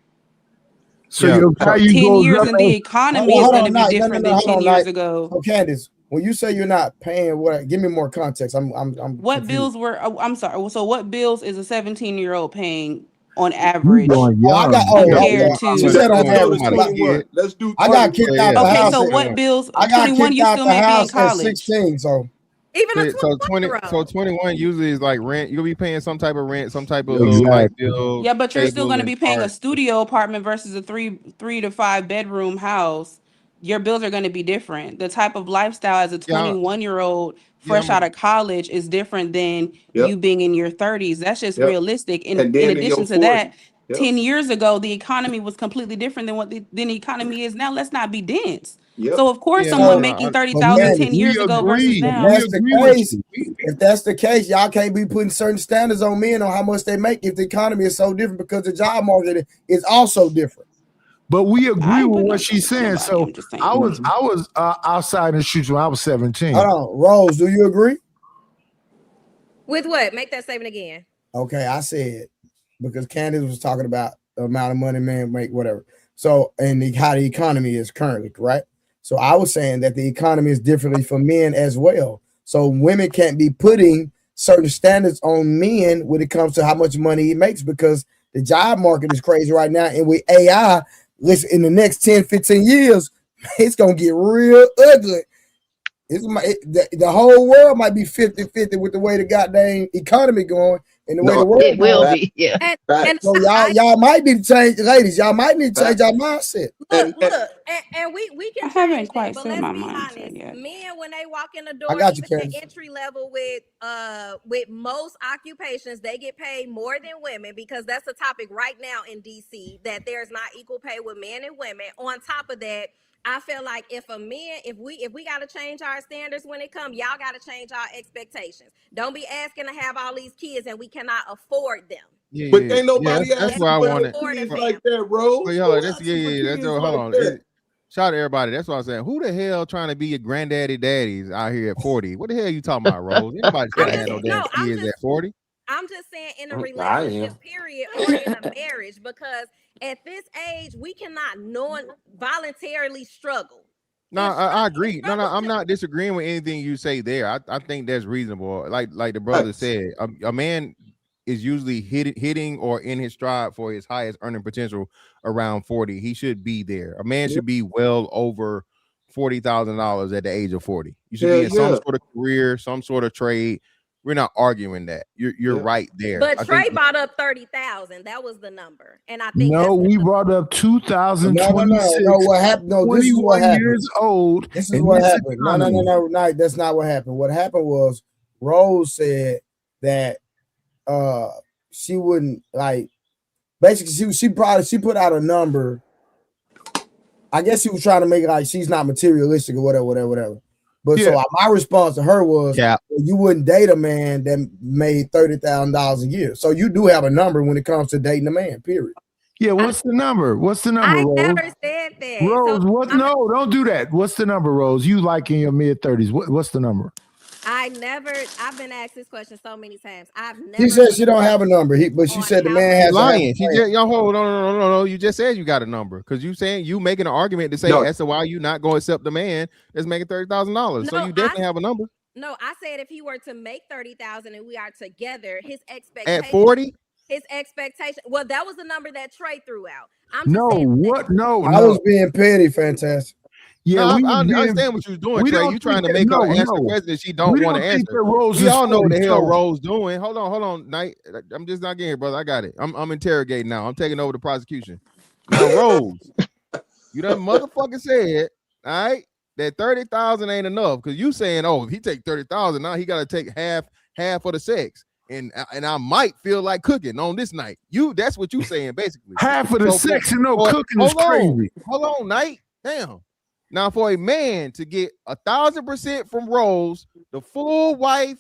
[SPEAKER 5] So your value
[SPEAKER 10] 10
[SPEAKER 5] goes
[SPEAKER 10] years
[SPEAKER 5] up
[SPEAKER 10] in the economy is going to be different than 10 years ago.
[SPEAKER 3] So Candace, when you say you're not paying, what? Give me more context. I'm
[SPEAKER 10] what
[SPEAKER 3] confused.
[SPEAKER 10] bills were? I'm sorry. So what bills is a 17-year-old paying on average?
[SPEAKER 3] Compared
[SPEAKER 10] to
[SPEAKER 3] she said on average.
[SPEAKER 6] Let's do.
[SPEAKER 3] I got kicked out the house.
[SPEAKER 10] Okay, so what bills?
[SPEAKER 3] I got
[SPEAKER 10] 21,
[SPEAKER 3] kicked
[SPEAKER 10] you
[SPEAKER 3] out
[SPEAKER 10] still
[SPEAKER 3] the
[SPEAKER 10] may be in
[SPEAKER 3] house at
[SPEAKER 10] college.
[SPEAKER 3] 16. So
[SPEAKER 9] even
[SPEAKER 13] so 21 usually is like rent. You'll be paying some type of rent, some type of light bill.
[SPEAKER 10] Yeah, but you're still
[SPEAKER 13] cable,
[SPEAKER 10] going to
[SPEAKER 13] and
[SPEAKER 10] be paying a
[SPEAKER 13] art.
[SPEAKER 10] studio apartment versus a three to 5 bedroom house. Your bills are going to be different. The type of lifestyle as a 21-year-old fresh out of college is different than you being in your 30s. That's just realistic. In addition to that, 10 years ago, the economy was completely different than what the economy is now. Let's not be dense. So of course, someone making 30,000 10 years ago versus now.
[SPEAKER 3] If that's the case, y'all can't be putting certain standards on men on how much they make if the economy is so different because the job market is also different.
[SPEAKER 5] But we agree with what she's saying. So I was outside in the streets when I was 17.
[SPEAKER 3] Hold on, Rose, do you agree?
[SPEAKER 9] With what? Make that statement again.
[SPEAKER 3] Okay, I said because Candace was talking about the amount of money men make, whatever. So and how the economy is currently, right? So I was saying that the economy is differently for men as well. So women can't be putting certain standards on men when it comes to how much money he makes because the job market is crazy right now. And with AI, listen, in the next 10, 15 years, it's going to get real ugly. The whole world might be 50-50 with the way the goddamn economy going and the way the world
[SPEAKER 12] it will be, yeah.
[SPEAKER 3] And so y'all might need to change, ladies. Y'all might need to change our mindset.
[SPEAKER 9] Look, and we can.
[SPEAKER 10] I haven't quite
[SPEAKER 9] but
[SPEAKER 10] said
[SPEAKER 9] let's
[SPEAKER 10] my
[SPEAKER 9] be
[SPEAKER 10] mindset
[SPEAKER 9] honest.
[SPEAKER 10] yet.
[SPEAKER 9] Men, when they walk in the door,
[SPEAKER 3] I got you,
[SPEAKER 9] even
[SPEAKER 3] Candace.
[SPEAKER 9] the entry level with most occupations, they get paid more than women because that's a topic right now in DC that there's not equal pay with men and women. On top of that, I feel like if we got to change our standards when it comes, y'all got to change our expectations. Don't be asking to have all these kids and we cannot afford them.
[SPEAKER 13] Yeah,
[SPEAKER 6] but ain't nobody
[SPEAKER 13] that's why I wanted
[SPEAKER 6] like that, Rose.
[SPEAKER 13] That's hold on. Shout out to everybody. That's what I'm saying. Who the hell trying to be your granddaddy daddies out here at 40? What the hell you talking about, Rose? Ain't nobody trying to have no damn kids at 40.
[SPEAKER 9] I'm just saying in a relationship period or in a marriage because at this age we cannot voluntarily struggle.
[SPEAKER 13] No, I agree. No, I'm not disagreeing with anything you say there. I think that's reasonable. Like the brother said, a man is usually hitting or in his stride for his highest earning potential around 40. He should be there. A man should be well over $40,000 at the age of 40. You should be in some sort of career, some sort of trade. We're not arguing that. You're right there.
[SPEAKER 9] But Trey brought up 30,000. That was the number, and I think
[SPEAKER 5] we brought up 2026.
[SPEAKER 3] No, what happened? No, this is what happened.
[SPEAKER 5] Years old.
[SPEAKER 3] This is what happened. No. That's not what happened. What happened was Rose said that she wouldn't like. Basically, she put out a number. I guess she was trying to make it like she's not materialistic or whatever. But so my response to her was, you wouldn't date a man that made $30,000 a year. So you do have a number when it comes to dating a man, period.
[SPEAKER 5] Yeah, what's the number? What's the number, Rose?
[SPEAKER 9] I never said that.
[SPEAKER 5] Rose, no, don't do that. What's the number, Rose? You like in your mid-30s. What's the number?
[SPEAKER 9] I've been asked this question so many times. I've never.
[SPEAKER 3] She said she don't have a number. But she said the man has
[SPEAKER 13] lying. She just hold on, no. You just said you got a number because you saying you making an argument to say as to why you not going to accept the man that's making $30,000. So you definitely have a number.
[SPEAKER 9] No, I said if he were to make 30,000 and we are together, his expectation
[SPEAKER 13] at 40.
[SPEAKER 9] His expectation. Well, that was the number that Trey threw out. I'm
[SPEAKER 5] just saying what? No,
[SPEAKER 3] I was being petty, fantastic.
[SPEAKER 13] Yeah, no, I understand what you was doing, Trey. You trying to make her answer the question that she don't want to answer. We all know what the hell Rose doing. Hold on, Knight. I'm just not getting here, brother. I got it. I'm interrogating now. I'm taking over the prosecution. Now, Rose, you done motherfucking said, all right, that 30,000 ain't enough because you saying, oh, if he take 30,000, now he got to take half of the sex. And I might feel like cooking on this night. That's what you saying basically.
[SPEAKER 5] Half of the sex and no cooking is crazy.
[SPEAKER 13] Hold on, Knight. Damn. Now, for a man to get 1,000% from Rose, the full wife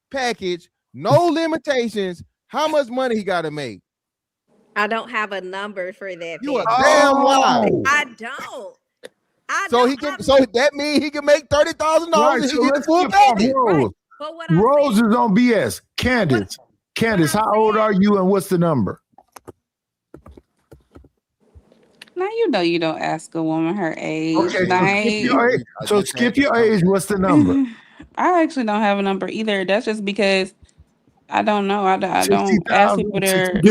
[SPEAKER 13] package, no limitations, how much money he got to make?
[SPEAKER 9] I don't have a number for that.
[SPEAKER 13] You a damn lie.
[SPEAKER 9] I don't.
[SPEAKER 13] So that means he can make $30,000 and he get the full package.
[SPEAKER 5] Rose is on BS. Candace, how old are you and what's the number?
[SPEAKER 10] Now you know you don't ask a woman her age.
[SPEAKER 5] Okay, so skip your age. What's the number?
[SPEAKER 10] I actually don't have a number either. That's just because I don't know. I don't ask people their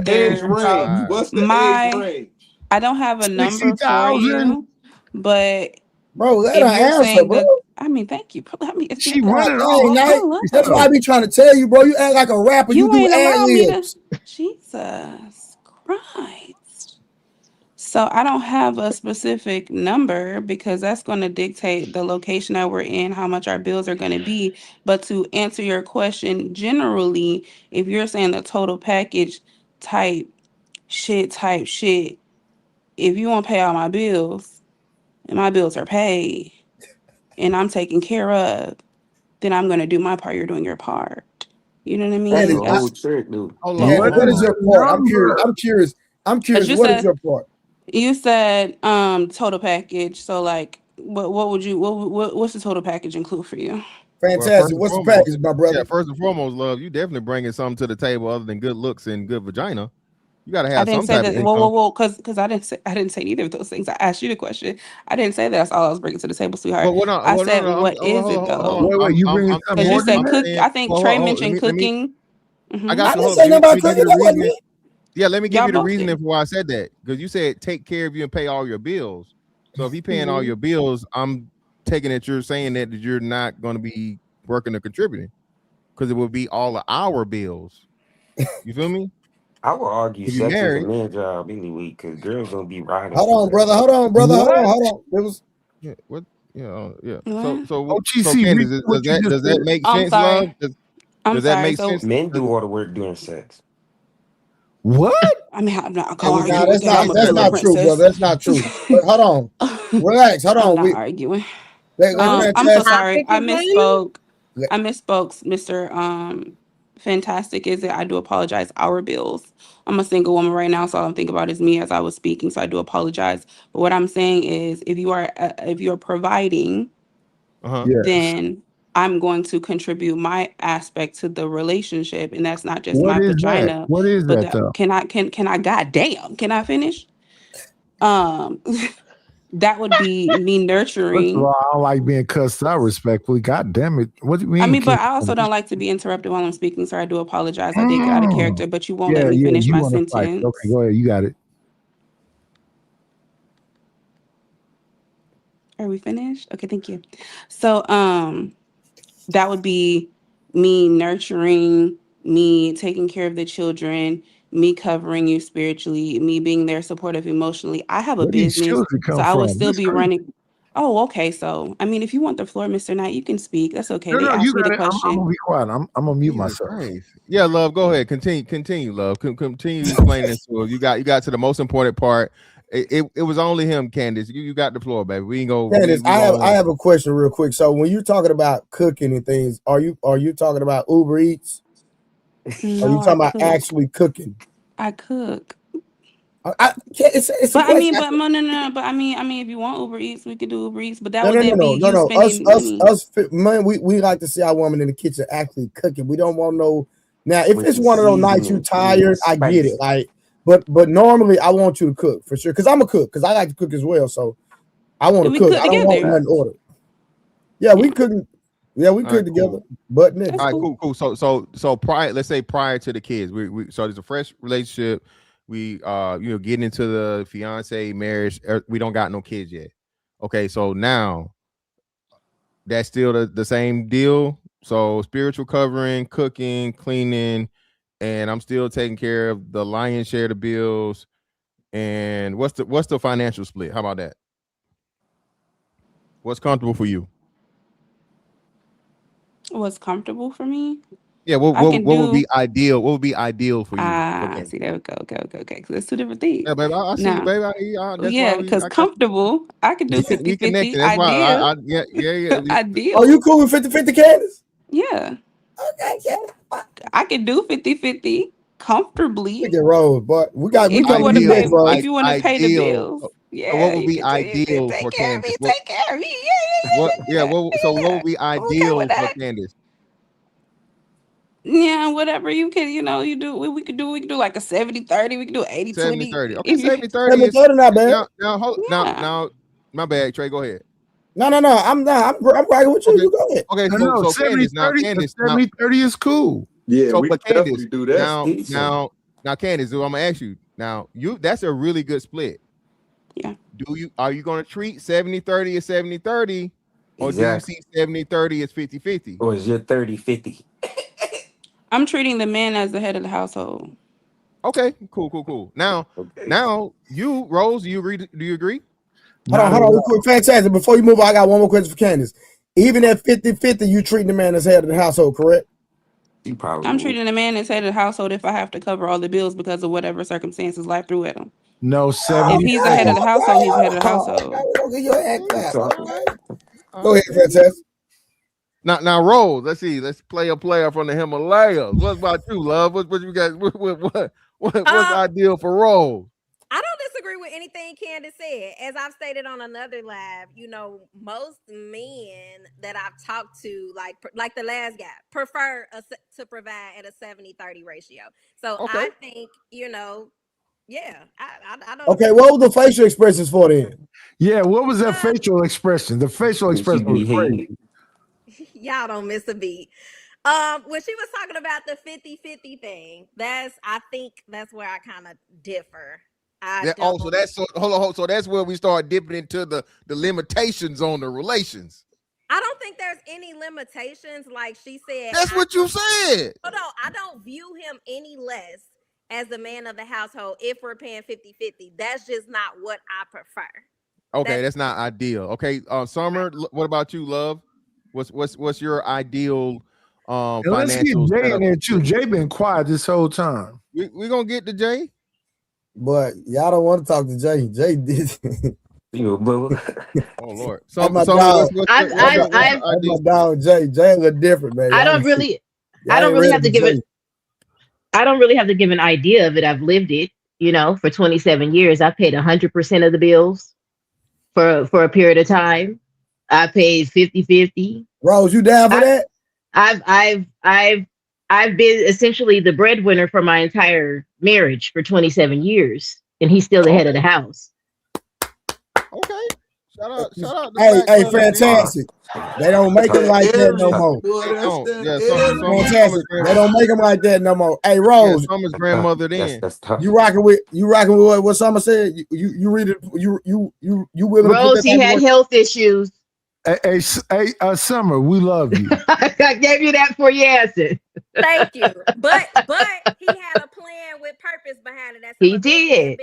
[SPEAKER 6] age range. What's the age range?
[SPEAKER 10] I don't have a number for you, but
[SPEAKER 3] bro, let her answer, bro.
[SPEAKER 10] I mean, thank you.
[SPEAKER 3] She running all night. That's why I be trying to tell you, bro. You act like a rapper. You do ad libs.
[SPEAKER 10] Jesus Christ. So I don't have a specific number because that's going to dictate the location that we're in, how much our bills are going to be. But to answer your question, generally, if you're saying the total package type shit, if you want to pay all my bills and my bills are paid and I'm taken care of, then I'm going to do my part. You're doing your part. You know what I mean?
[SPEAKER 8] That's the whole trick, dude.
[SPEAKER 3] What is your part? I'm curious. What is your part?
[SPEAKER 10] You said total package. So like what's the total package include for you?
[SPEAKER 3] Fantastic. What's the package, my brother?
[SPEAKER 13] Yeah, first and foremost, love, you definitely bringing something to the table other than good looks and good vagina. You gotta have some type of income.
[SPEAKER 10] Whoa, because I didn't say neither of those things. I asked you the question. I didn't say that's all I was bringing to the table, sweetheart. I said, what is it though?
[SPEAKER 5] Wait, you bring it
[SPEAKER 10] because you said cook. I think Trey mentioned cooking.
[SPEAKER 13] I got you. Let me give you the reasoning for why I said that. Because you said take care of you and pay all your bills. So if you're paying all your bills, I'm taking it you're saying that you're not going to be working or contributing because it will be all of our bills. You feel me?
[SPEAKER 8] I would argue sex is a man job anyway because girls don't be riding.
[SPEAKER 3] Hold on, brother. Hold on. It was
[SPEAKER 13] what? So
[SPEAKER 5] OTC,
[SPEAKER 13] does that make sense, love? Does that make sense?
[SPEAKER 8] Men do all the work during sex.
[SPEAKER 5] What?
[SPEAKER 10] I mean, I'm not
[SPEAKER 3] that's not true, brother. That's not true. But hold on. Relax. Hold on.
[SPEAKER 10] I'm not arguing. I'm so sorry. I misspoke. Mr. Fantastic is it? I do apologize. Our bills. I'm a single woman right now, so all I'm thinking about is me as I was speaking. So I do apologize. But what I'm saying is, if you're providing, then I'm going to contribute my aspect to the relationship, and that's not just my vagina.
[SPEAKER 5] What is that? Though?
[SPEAKER 10] Can I? Goddamn! Can I finish? That would be me nurturing.
[SPEAKER 5] First of all, I don't like being cussed out respectfully. God damn it. What do you mean?
[SPEAKER 10] I mean, but I also don't like to be interrupted while I'm speaking, so I do apologize. I did get out of character, but you won't let me finish my sentence.
[SPEAKER 5] Okay, go ahead. You got it.
[SPEAKER 10] Are we finished? Okay, thank you. So that would be me nurturing, me taking care of the children, me covering you spiritually, me being there supportive emotionally. I have a business, so I would still be running. Oh, okay. So, I mean, if you want the floor, Mr. Knight, you can speak. That's okay.
[SPEAKER 5] No, you got it. I'm gonna be quiet. I'm gonna mute myself.
[SPEAKER 13] Yeah, love. Go ahead. Continue, love. Continue explaining this to us. You got to the most important part. It was only him, Candace. You got the floor, baby. We ain't go.
[SPEAKER 3] Candace, I have a question real quick. So when you're talking about cooking and things, are you talking about Uber Eats?
[SPEAKER 10] No,
[SPEAKER 3] are you talking about actually cooking?
[SPEAKER 10] I cook.
[SPEAKER 3] It's a
[SPEAKER 10] But I mean,
[SPEAKER 3] question.
[SPEAKER 10] no. But I mean, if you want Uber Eats, we could do Uber Eats. But that
[SPEAKER 3] No,
[SPEAKER 10] would then be you spending money.
[SPEAKER 3] Man, we like to see our woman in the kitchen actually cooking. We don't want no. Now, if
[SPEAKER 8] With
[SPEAKER 3] it's
[SPEAKER 8] the
[SPEAKER 3] one of those nights you
[SPEAKER 8] seasoning,
[SPEAKER 3] tired, I get it.
[SPEAKER 8] spice.
[SPEAKER 3] Like, but normally I want you to cook for sure because I'm a cook because I like to cook as well. So I want to
[SPEAKER 10] We
[SPEAKER 3] cook.
[SPEAKER 10] cook
[SPEAKER 3] I don't want
[SPEAKER 10] together.
[SPEAKER 3] nothing ordered. Yeah, we cook. Yeah, we cook together.
[SPEAKER 13] Cool.
[SPEAKER 3] But nigga,
[SPEAKER 10] That's
[SPEAKER 13] All right,
[SPEAKER 10] cool.
[SPEAKER 13] cool. So prior, let's say prior to the kids, we so there's a fresh relationship. We getting into the fiance marriage. We don't got no kids yet. Okay, so now that's still the same deal. So spiritual covering, cooking, cleaning, and I'm still taking care of the lion's share of the bills. And what's the financial split? How about that? What's comfortable for you?
[SPEAKER 10] What's comfortable for me?
[SPEAKER 13] Yeah, what would be ideal? What would be ideal for you?
[SPEAKER 10] See, there we go. Okay. So that's two different things.
[SPEAKER 13] Yeah, baby, I see you,
[SPEAKER 10] Now,
[SPEAKER 13] baby. That's why
[SPEAKER 10] because
[SPEAKER 13] I got
[SPEAKER 10] comfortable, I could do
[SPEAKER 13] we
[SPEAKER 10] 50-50.
[SPEAKER 13] connected. That's why
[SPEAKER 10] Ideal.
[SPEAKER 13] yeah.
[SPEAKER 10] Ideal.
[SPEAKER 3] are you cool with 50-50, Candace?
[SPEAKER 10] Yeah.
[SPEAKER 3] Okay, yeah.
[SPEAKER 10] I could do 50-50 comfortably.
[SPEAKER 3] We can roll, but we can
[SPEAKER 10] If you want to
[SPEAKER 3] do
[SPEAKER 10] pay,
[SPEAKER 3] that, bro.
[SPEAKER 10] if you want to pay the
[SPEAKER 13] ideal.
[SPEAKER 10] bills,
[SPEAKER 13] So
[SPEAKER 10] yeah,
[SPEAKER 13] what would
[SPEAKER 10] you
[SPEAKER 13] be
[SPEAKER 10] can take
[SPEAKER 13] ideal
[SPEAKER 10] care
[SPEAKER 13] for
[SPEAKER 10] of me.
[SPEAKER 13] Candace?
[SPEAKER 10] Take care of me. Yeah.
[SPEAKER 13] What would be
[SPEAKER 10] I'm okay with
[SPEAKER 13] ideal for
[SPEAKER 10] that.
[SPEAKER 13] Candace?
[SPEAKER 10] Yeah, whatever you can, you do. We could do like a 70-30. We could do 80-20.
[SPEAKER 13] 70-30. Okay,
[SPEAKER 10] If you,
[SPEAKER 13] 70-30 is
[SPEAKER 3] 30 not bad.
[SPEAKER 13] now. My bad, Trey. Go ahead.
[SPEAKER 3] No. I'm not. I'm right with you.
[SPEAKER 13] Okay.
[SPEAKER 3] You go ahead.
[SPEAKER 13] Okay,
[SPEAKER 5] No,
[SPEAKER 13] so Candace,
[SPEAKER 5] 70-30 is cool.
[SPEAKER 6] Yeah,
[SPEAKER 13] so
[SPEAKER 6] we
[SPEAKER 13] but Candace,
[SPEAKER 6] definitely do that.
[SPEAKER 13] now Candace, I'm gonna ask you. Now, that's a really good split.
[SPEAKER 10] Yeah.
[SPEAKER 13] Are you gonna treat 70-30 as 70-30, or do you see 70-30 as 50-50?
[SPEAKER 8] Or is your 30-50?
[SPEAKER 10] I'm treating the man as the head of the household.
[SPEAKER 13] Okay, cool. Now, you, Rose, do you agree?
[SPEAKER 3] Hold on, real quick. Fantastic. Before you move on, I got one more question for Candace. Even at 50-50, you treating the man as head of the household, correct?
[SPEAKER 10] I'm treating the man as head of the household if I have to cover all the bills because of whatever circumstances life threw at him.
[SPEAKER 5] No, 70.
[SPEAKER 10] If he's the head of the household, he's the head of the household.
[SPEAKER 3] Go ahead, Fantastic.
[SPEAKER 13] Now, Rose. Let's see. Let's play a player from the Himalayas. What about you, love? What you got? What's ideal for Rose?
[SPEAKER 9] I don't disagree with anything Candace said. As I've stated on another live, most men that I've talked to, like the last guy, prefer to provide at a 70-30 ratio. So okay. I think, yeah, I don't.
[SPEAKER 3] Okay, what was the facial expressions for then?
[SPEAKER 5] Yeah, what was that facial expression? The facial expression was crazy.
[SPEAKER 9] Y'all don't miss a beat. When she was talking about the 50-50 thing, I think that's where I kind of differ.
[SPEAKER 13] So that's where we start dipping into the limitations on the relations.
[SPEAKER 9] I don't think there's any limitations, like she said.
[SPEAKER 13] That's what you said.
[SPEAKER 9] No, I don't view him any less as the man of the household if we're paying 50-50. That's just not what I prefer.
[SPEAKER 13] Okay, that's not ideal. Okay, Summer, what about you, love? What's your ideal financial?
[SPEAKER 5] Let's get Jay in there too. Jay been quiet this whole time.
[SPEAKER 13] We're gonna get to Jay.
[SPEAKER 3] But y'all don't want to talk to Jay. Jay did.
[SPEAKER 13] Oh Lord!
[SPEAKER 3] So my dog. My dog Jay. Jay look different, man.
[SPEAKER 12] I don't really have to give it. I don't really have to give an idea of it. I've lived it. For 27 years, I paid 100% of the bills for a period of time. I paid 50-50.
[SPEAKER 3] Rose, you down for that?
[SPEAKER 12] I've been essentially the breadwinner for my entire marriage for 27 years, and he's still the head of the house.
[SPEAKER 13] Okay. Shout out.
[SPEAKER 3] Hey, fantastic. They don't make them like that no more. Fantastic. They don't make them like that no more. Hey, Rose.
[SPEAKER 13] Summer's grandmother then.
[SPEAKER 8] That's tough.
[SPEAKER 3] You rocking with what Summer said? You read it. You willing
[SPEAKER 12] Rose,
[SPEAKER 3] to put that
[SPEAKER 12] he had health issues.
[SPEAKER 5] Hey, Summer, we love you.
[SPEAKER 12] I gave you that for your answer.
[SPEAKER 9] Thank you. But he had a plan with purpose behind it.
[SPEAKER 12] He did.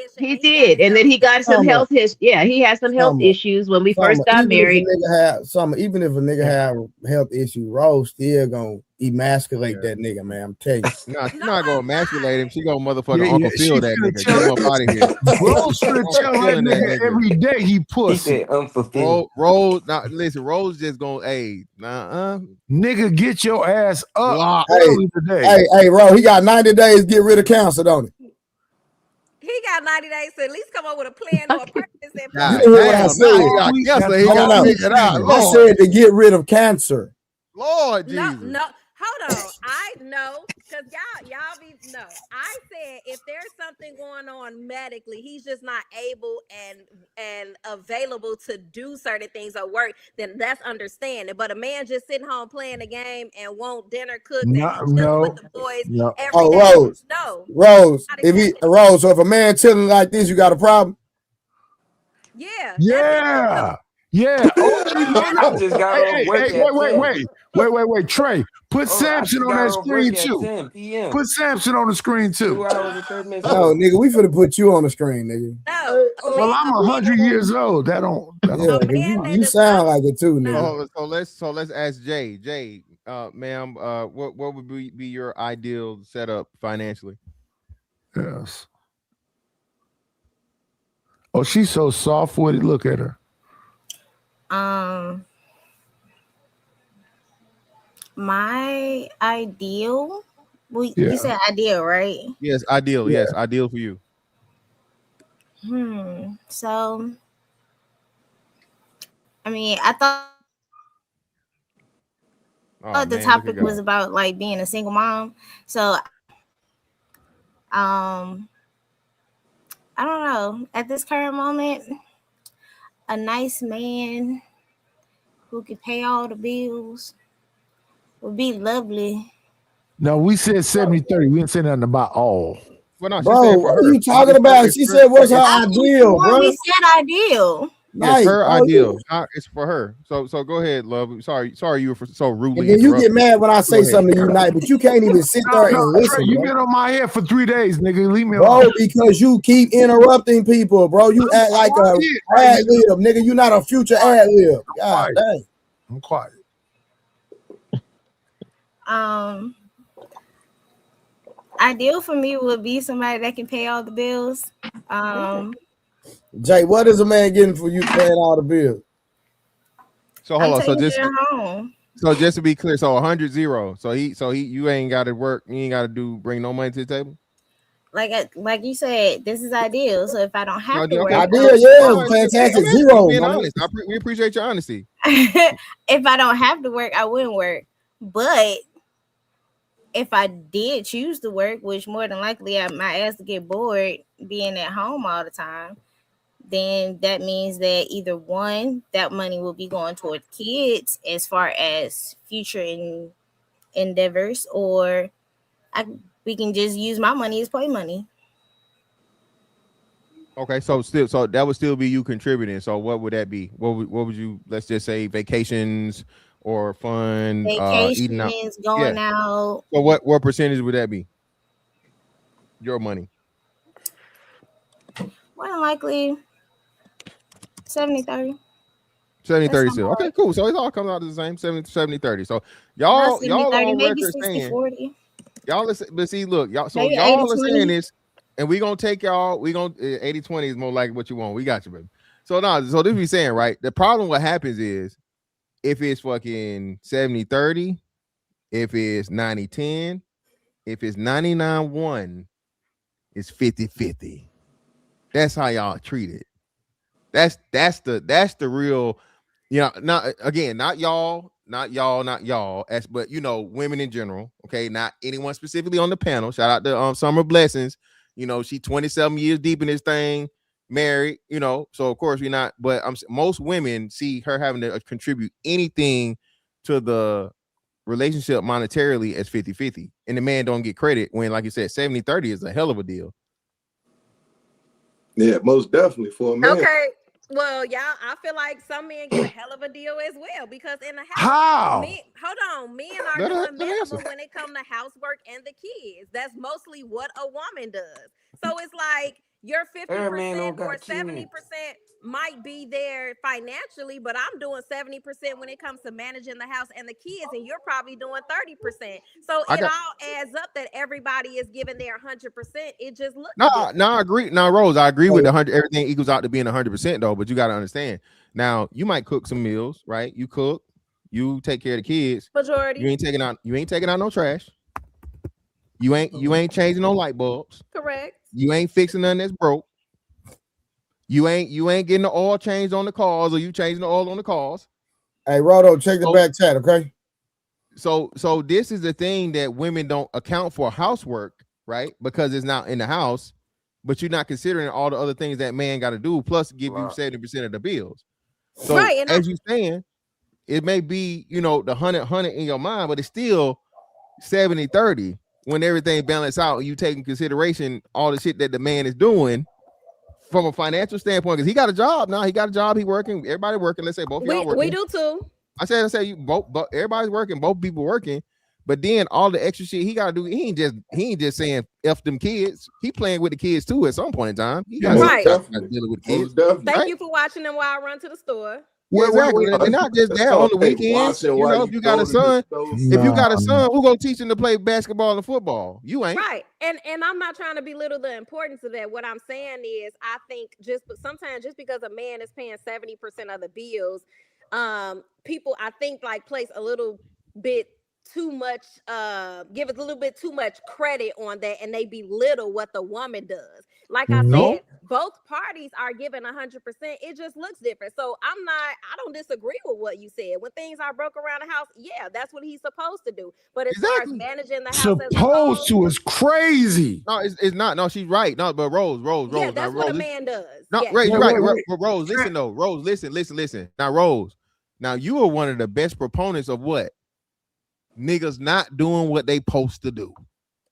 [SPEAKER 12] And then he got some health issues. Yeah, he had some health issues when we first got married.
[SPEAKER 3] Even if a nigga have health issue, Rose still gonna emasculate that nigga, man. I'm telling you.
[SPEAKER 13] No, she's not gonna emasculate him. She gonna motherfucking Uncle Phil that nigga. Get him up out of here.
[SPEAKER 5] Rose should tell that nigga every day he pussy.
[SPEAKER 13] Rose, now listen, Rose just gonna
[SPEAKER 5] nigga, get your ass up
[SPEAKER 3] today. Hey, Rose, he got 90 days to get rid of cancer, don't he?
[SPEAKER 9] He got 90 days to at least come up with a plan or a purpose. And
[SPEAKER 3] You
[SPEAKER 4] God
[SPEAKER 3] hear what I
[SPEAKER 4] damn,
[SPEAKER 3] said?
[SPEAKER 4] now he got cancer. He got to figure it out.
[SPEAKER 3] I
[SPEAKER 4] Lord,
[SPEAKER 3] said to get rid of cancer.
[SPEAKER 13] Lord
[SPEAKER 9] no,
[SPEAKER 13] Jesus.
[SPEAKER 9] no, hold on. I know, because y'all be no. I said if there's something going on medically, he's just not able and available to do certain things or work, then that's understanding. But a man just sitting home playing a game and want dinner cooked and chilling with the boys every day.
[SPEAKER 3] Rose.
[SPEAKER 9] No.
[SPEAKER 3] Rose. Rose, so if a man chilling like this, you got a problem?
[SPEAKER 9] Yeah.
[SPEAKER 5] Yeah. Yeah. Oh,
[SPEAKER 8] I just got off work at 10.
[SPEAKER 5] Wait. Trey, put
[SPEAKER 8] I
[SPEAKER 5] Samson
[SPEAKER 8] just
[SPEAKER 5] on
[SPEAKER 8] got
[SPEAKER 5] that
[SPEAKER 8] off work
[SPEAKER 5] screen
[SPEAKER 8] at
[SPEAKER 5] too.
[SPEAKER 8] 10 p.m.
[SPEAKER 5] Put Samson on the screen too.
[SPEAKER 8] 2 hours and 30 minutes.
[SPEAKER 3] No, nigga, we finna put you on the screen, nigga.
[SPEAKER 9] No.
[SPEAKER 5] Well, I'm 100 years old. That don't.
[SPEAKER 3] Yeah, you sound like it too, nigga.
[SPEAKER 13] So let's ask Jay. Jay, ma'am, what would be your ideal setup financially?
[SPEAKER 5] Yes. Oh, she's so soft with it. Look at her.
[SPEAKER 14] My ideal. Well, you said ideal, right?
[SPEAKER 13] Yes, ideal.
[SPEAKER 5] Yeah.
[SPEAKER 13] Yes, ideal for you.
[SPEAKER 14] So, I mean, I thought the topic was about like being a single mom. So, I don't know. At this current moment, a nice man who could pay all the bills would be lovely.
[SPEAKER 5] No, we said 70-30. We didn't say nothing about all.
[SPEAKER 13] Well, no,
[SPEAKER 3] Bro, what are you talking about? She said, what's her ideal, bro?
[SPEAKER 14] We said ideal.
[SPEAKER 13] Yes, her ideal. It's for her. So go ahead, love. Sorry, you were so rudely.
[SPEAKER 3] And then you get mad when I say something to you, Night, but you can't even sit there and listen.
[SPEAKER 5] You've been on my head for 3 days, nigga. Leave me
[SPEAKER 3] alone.
[SPEAKER 5] alone.
[SPEAKER 3] Bro, because you keep interrupting people, bro. You act like a ad lib, nigga. You not a future ad lib. God dang.
[SPEAKER 5] I'm quiet.
[SPEAKER 14] Ideal for me would be somebody that can pay all the bills.
[SPEAKER 3] Jay, what is a man getting for you paying all the bills?
[SPEAKER 13] So hold on. So just to be clear, so 100-0. So you ain't got to work. You ain't got to bring no money to the table.
[SPEAKER 14] Like you said, this is ideal. So if I don't have to work,
[SPEAKER 3] fantastic. Zero.
[SPEAKER 13] Being honest, we appreciate your honesty.
[SPEAKER 14] If I don't have to work, I wouldn't work. But if I did choose to work, which more than likely my ass to get bored being at home all the time, then that means that either one, that money will be going toward kids as far as future endeavors, or we can just use my money as play money.
[SPEAKER 13] Okay, so that would still be you contributing. So what would that be? What would you, let's just say vacations or fun, eating out,
[SPEAKER 14] going out.
[SPEAKER 13] So what percentage would that be? Your money?
[SPEAKER 14] More than likely 70-30.
[SPEAKER 13] 70-30 still. Okay, cool. So it all comes out the same 70-30. So y'all on record saying 40. Y'all listen, but see, look, y'all. So maybe y'all are saying this, and we gonna take y'all. We gonna 80-20 is more like what you want. We got you, baby. So so this be saying, right? The problem what happens is if it's fucking 70-30, if it's 90-10, if it's 99-1, it's 50-50. That's how y'all treat it. That's the real, not y'all, but women in general. Okay, not anyone specifically on the panel. Shout out to Summer Blessings. She 27 years deep in this thing, married. So of course we're not. But most women see her having to contribute anything to the relationship monetarily as 50-50, and the man don't get credit when, like you said, 70-30 is a hell of a deal.
[SPEAKER 6] Yeah, most definitely for a man.
[SPEAKER 9] Okay. Well, y'all, I feel like some men get a hell of a deal as well, because in the house,
[SPEAKER 5] how?
[SPEAKER 9] men are doing minimal when it comes to housework and the kids. That's mostly what a woman does. So it's like your 50% or 70% might be there financially, but I'm doing 70% when it comes to managing the house and the kids, and you're probably doing 30%. So it all adds up that everybody is giving their 100%. It just looks
[SPEAKER 13] I agree. Now, Rose, I agree with 100. Everything equals out to being 100% though, but you got to understand. Now, you might cook some meals, right? You cook, you take care of the kids.
[SPEAKER 9] Majority.
[SPEAKER 13] You ain't taking out no trash. You ain't changing no light bulbs.
[SPEAKER 9] Correct.
[SPEAKER 13] You ain't fixing nothing that's broke. You ain't getting the oil changed on the cars, or you changing the oil on the cars.
[SPEAKER 3] Hey, Rodo, check the back chat, okay?
[SPEAKER 13] So this is the thing that women don't account for housework, right? Because it's not in the house, but you're not considering all the other things that man got to do, plus give you 70% of the bills. So as you're saying, it may be, the 100 in your mind, but it's still 70-30 when everything balance out and you take in consideration all the shit that the man is doing from a financial standpoint, because he got a job now. He got a job. He working. Everybody working. Let's say both of y'all working.
[SPEAKER 9] We do too.
[SPEAKER 13] I said you both, but everybody's working. Both people working. But then all the extra shit he got to do. He ain't just saying F them kids. He playing with the kids too at some point in time. He got dealing with kids.
[SPEAKER 9] Thank you for watching them while I run to the store.
[SPEAKER 13] Well, exactly. And not just that, on the weekends. If you got a son, who gonna teach him to play basketball and football? You ain't.
[SPEAKER 9] Right. And I'm not trying to belittle the importance of that. What I'm saying is, I think sometimes just because a man is paying 70% of the bills, people I think place a little bit too much, give us a little bit too much credit on that, and they belittle what the woman does. Like I said, both parties are given 100%. It just looks different. So I don't disagree with what you said. When things are broke around the house, yeah, that's what he's supposed to do. But as far as managing the house,
[SPEAKER 5] supposed to is crazy.
[SPEAKER 13] No, it's not. No, she's right. No, but Rose.
[SPEAKER 9] Yeah, that's
[SPEAKER 13] now,
[SPEAKER 9] what
[SPEAKER 13] Rose,
[SPEAKER 9] a man does.
[SPEAKER 13] No,
[SPEAKER 9] yes.
[SPEAKER 13] right, you're right. But Rose, listen though. Rose, listen. Now, Rose, now you are one of the best proponents of what? Niggas not doing what they supposed to do.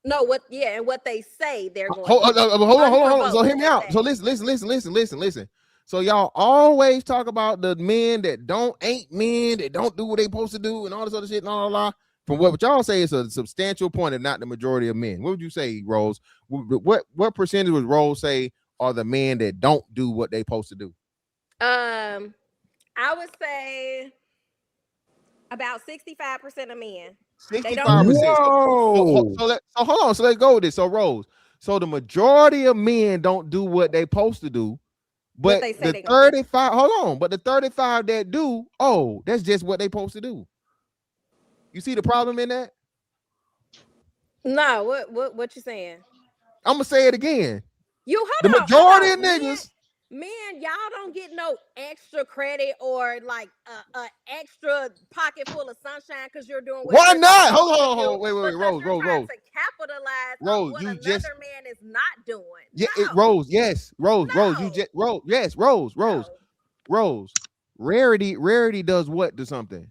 [SPEAKER 9] No, and what they say they're going
[SPEAKER 13] hold on. So hear me out. So listen. So y'all always talk about the men that ain't men, that don't do what they supposed to do, and all this other shit and all. From what y'all say, it's a substantial point, if not the majority of men. What would you say, Rose? What percentage would Rose say are the men that don't do what they supposed to do?
[SPEAKER 9] I would say about 65% of men.
[SPEAKER 13] 65%. So hold on. So let's go with this. So Rose. So the majority of men don't do what they supposed to do, but the 35. Hold on. But the 35 that do, that's just what they supposed to do. You see the problem in that?
[SPEAKER 9] No. What you saying?
[SPEAKER 13] I'm gonna say it again.
[SPEAKER 9] The
[SPEAKER 13] majority of niggas.
[SPEAKER 9] Men, y'all don't get no extra credit or a extra pocket full of sunshine because you're doing what
[SPEAKER 13] Why not?
[SPEAKER 9] Hold
[SPEAKER 13] on. Wait, Rose.
[SPEAKER 9] To capitalize on what another man is not doing.
[SPEAKER 13] Yeah, Rose. Yes, Rose. You just Rose. Yes, Rose. Rose. Rarity does what to something?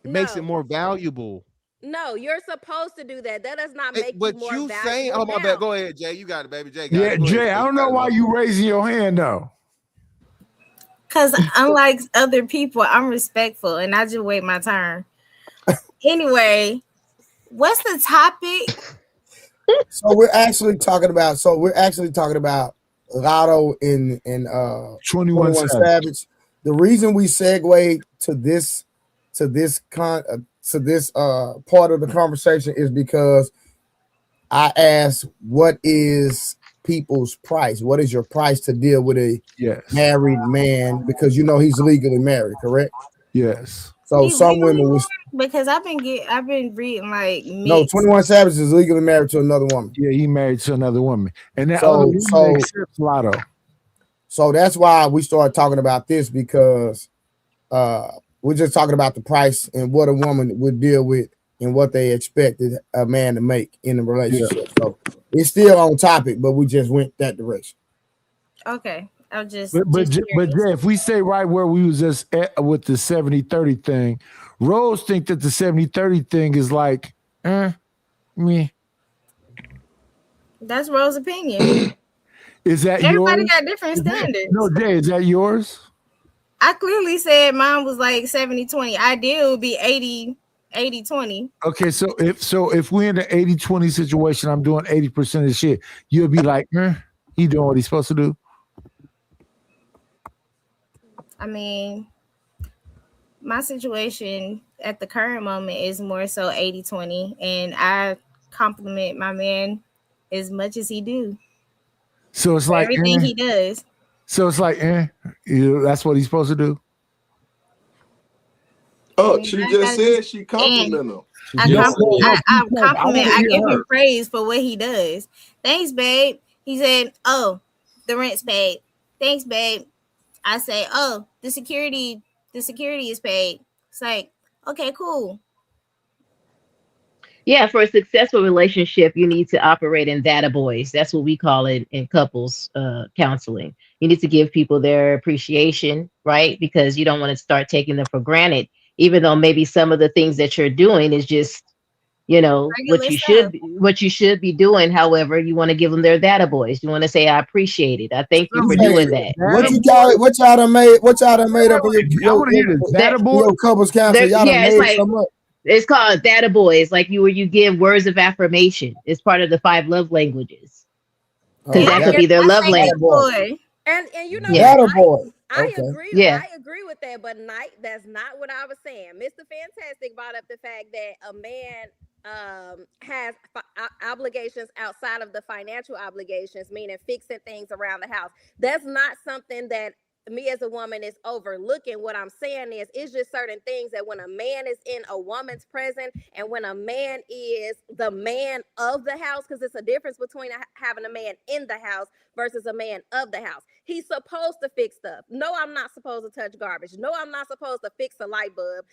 [SPEAKER 13] It makes it more valuable.
[SPEAKER 9] No, you're supposed to do that. That does not make you more valuable.
[SPEAKER 13] Saying, oh my bad. Go ahead, Jay. You got it, baby. Jay.
[SPEAKER 5] Jay. I don't know why you raising your hand though.
[SPEAKER 14] Because unlike other people, I'm respectful and I just wait my turn. Anyway, what's the topic?
[SPEAKER 3] So we're actually talking about Lotto and 21 Savage. The reason we segue to this part of the conversation is because I asked, what is people's price? What is your price to deal with a married man? Because he's legally married, correct?
[SPEAKER 5] Yes.
[SPEAKER 3] So some women was
[SPEAKER 14] because I've been reading
[SPEAKER 3] no 21 Savage is legally married to another woman.
[SPEAKER 5] Yeah, he married to another woman, and that other woman accepts Lotto. So
[SPEAKER 3] that's why we started talking about this, because we're just talking about the price and what a woman would deal with and what they expected a man to make in a relationship. Yeah. So it's still on topic, but we just went that direction.
[SPEAKER 14] Okay. I'm just
[SPEAKER 5] but Jay, if we stay right where we was just at with the 70-30 thing, Rose think that the 70-30 thing is like, me.
[SPEAKER 14] That's Rose's opinion.
[SPEAKER 5] Is that
[SPEAKER 14] everybody
[SPEAKER 5] yours?
[SPEAKER 14] Got different standards?
[SPEAKER 5] No, Jay, is that yours?
[SPEAKER 14] I clearly said mine was like 70-20. Ideal would be 80-20.
[SPEAKER 5] Okay, so if we're in the 80-20 situation, I'm doing 80% of the shit, you'll be like, he doing what he's supposed to do.
[SPEAKER 14] I mean, my situation at the current moment is more so 80-20, and I compliment my man as much as he do.
[SPEAKER 5] So it's like
[SPEAKER 14] everything he does.
[SPEAKER 5] So it's like, that's what he's supposed to do.
[SPEAKER 6] Oh, she just said she complimented him.
[SPEAKER 14] I compliment. I give him praise for what he does. Thanks, babe. He said, "Oh, the rent's paid. Thanks, babe." I say, "Oh, the security is paid." It's like, okay, cool.
[SPEAKER 12] Yeah, for a successful relationship, you need to operate in data boys. That's what we call it in couples counseling. You need to give people their appreciation, right? Because you don't want to start taking them for granted, even though maybe some of the things that you're doing is just, what
[SPEAKER 14] Regular
[SPEAKER 12] you
[SPEAKER 14] stuff.
[SPEAKER 12] should be doing. However, you want to give them their data boys. You want to say, I appreciate it. I thank you for doing that.
[SPEAKER 3] What you call it? What y'all done made? What y'all done made up in
[SPEAKER 5] I want to hear this. Data boy.
[SPEAKER 3] your couples counsel? Y'all done
[SPEAKER 12] It's
[SPEAKER 3] made
[SPEAKER 12] like
[SPEAKER 3] some up.
[SPEAKER 12] it's called data boys, like you give words of affirmation. It's part of the 5 love languages. Because that could be their love language.
[SPEAKER 9] And you know,
[SPEAKER 12] Yeah.
[SPEAKER 9] I agree.
[SPEAKER 12] Yeah.
[SPEAKER 9] I agree with that, but that's not what I was saying. Mr. Fantastic brought up the fact that a man has obligations outside of the financial obligations, meaning fixing things around the house. That's not something that me as a woman is overlooking. What I'm saying is, it's just certain things that when a man is in a woman's presence and when a man is the man of the house, because it's a difference between having a man in the house versus a man of the house. He's supposed to fix stuff. No, I'm not supposed to touch garbage. No, I'm not supposed to fix a light bulb.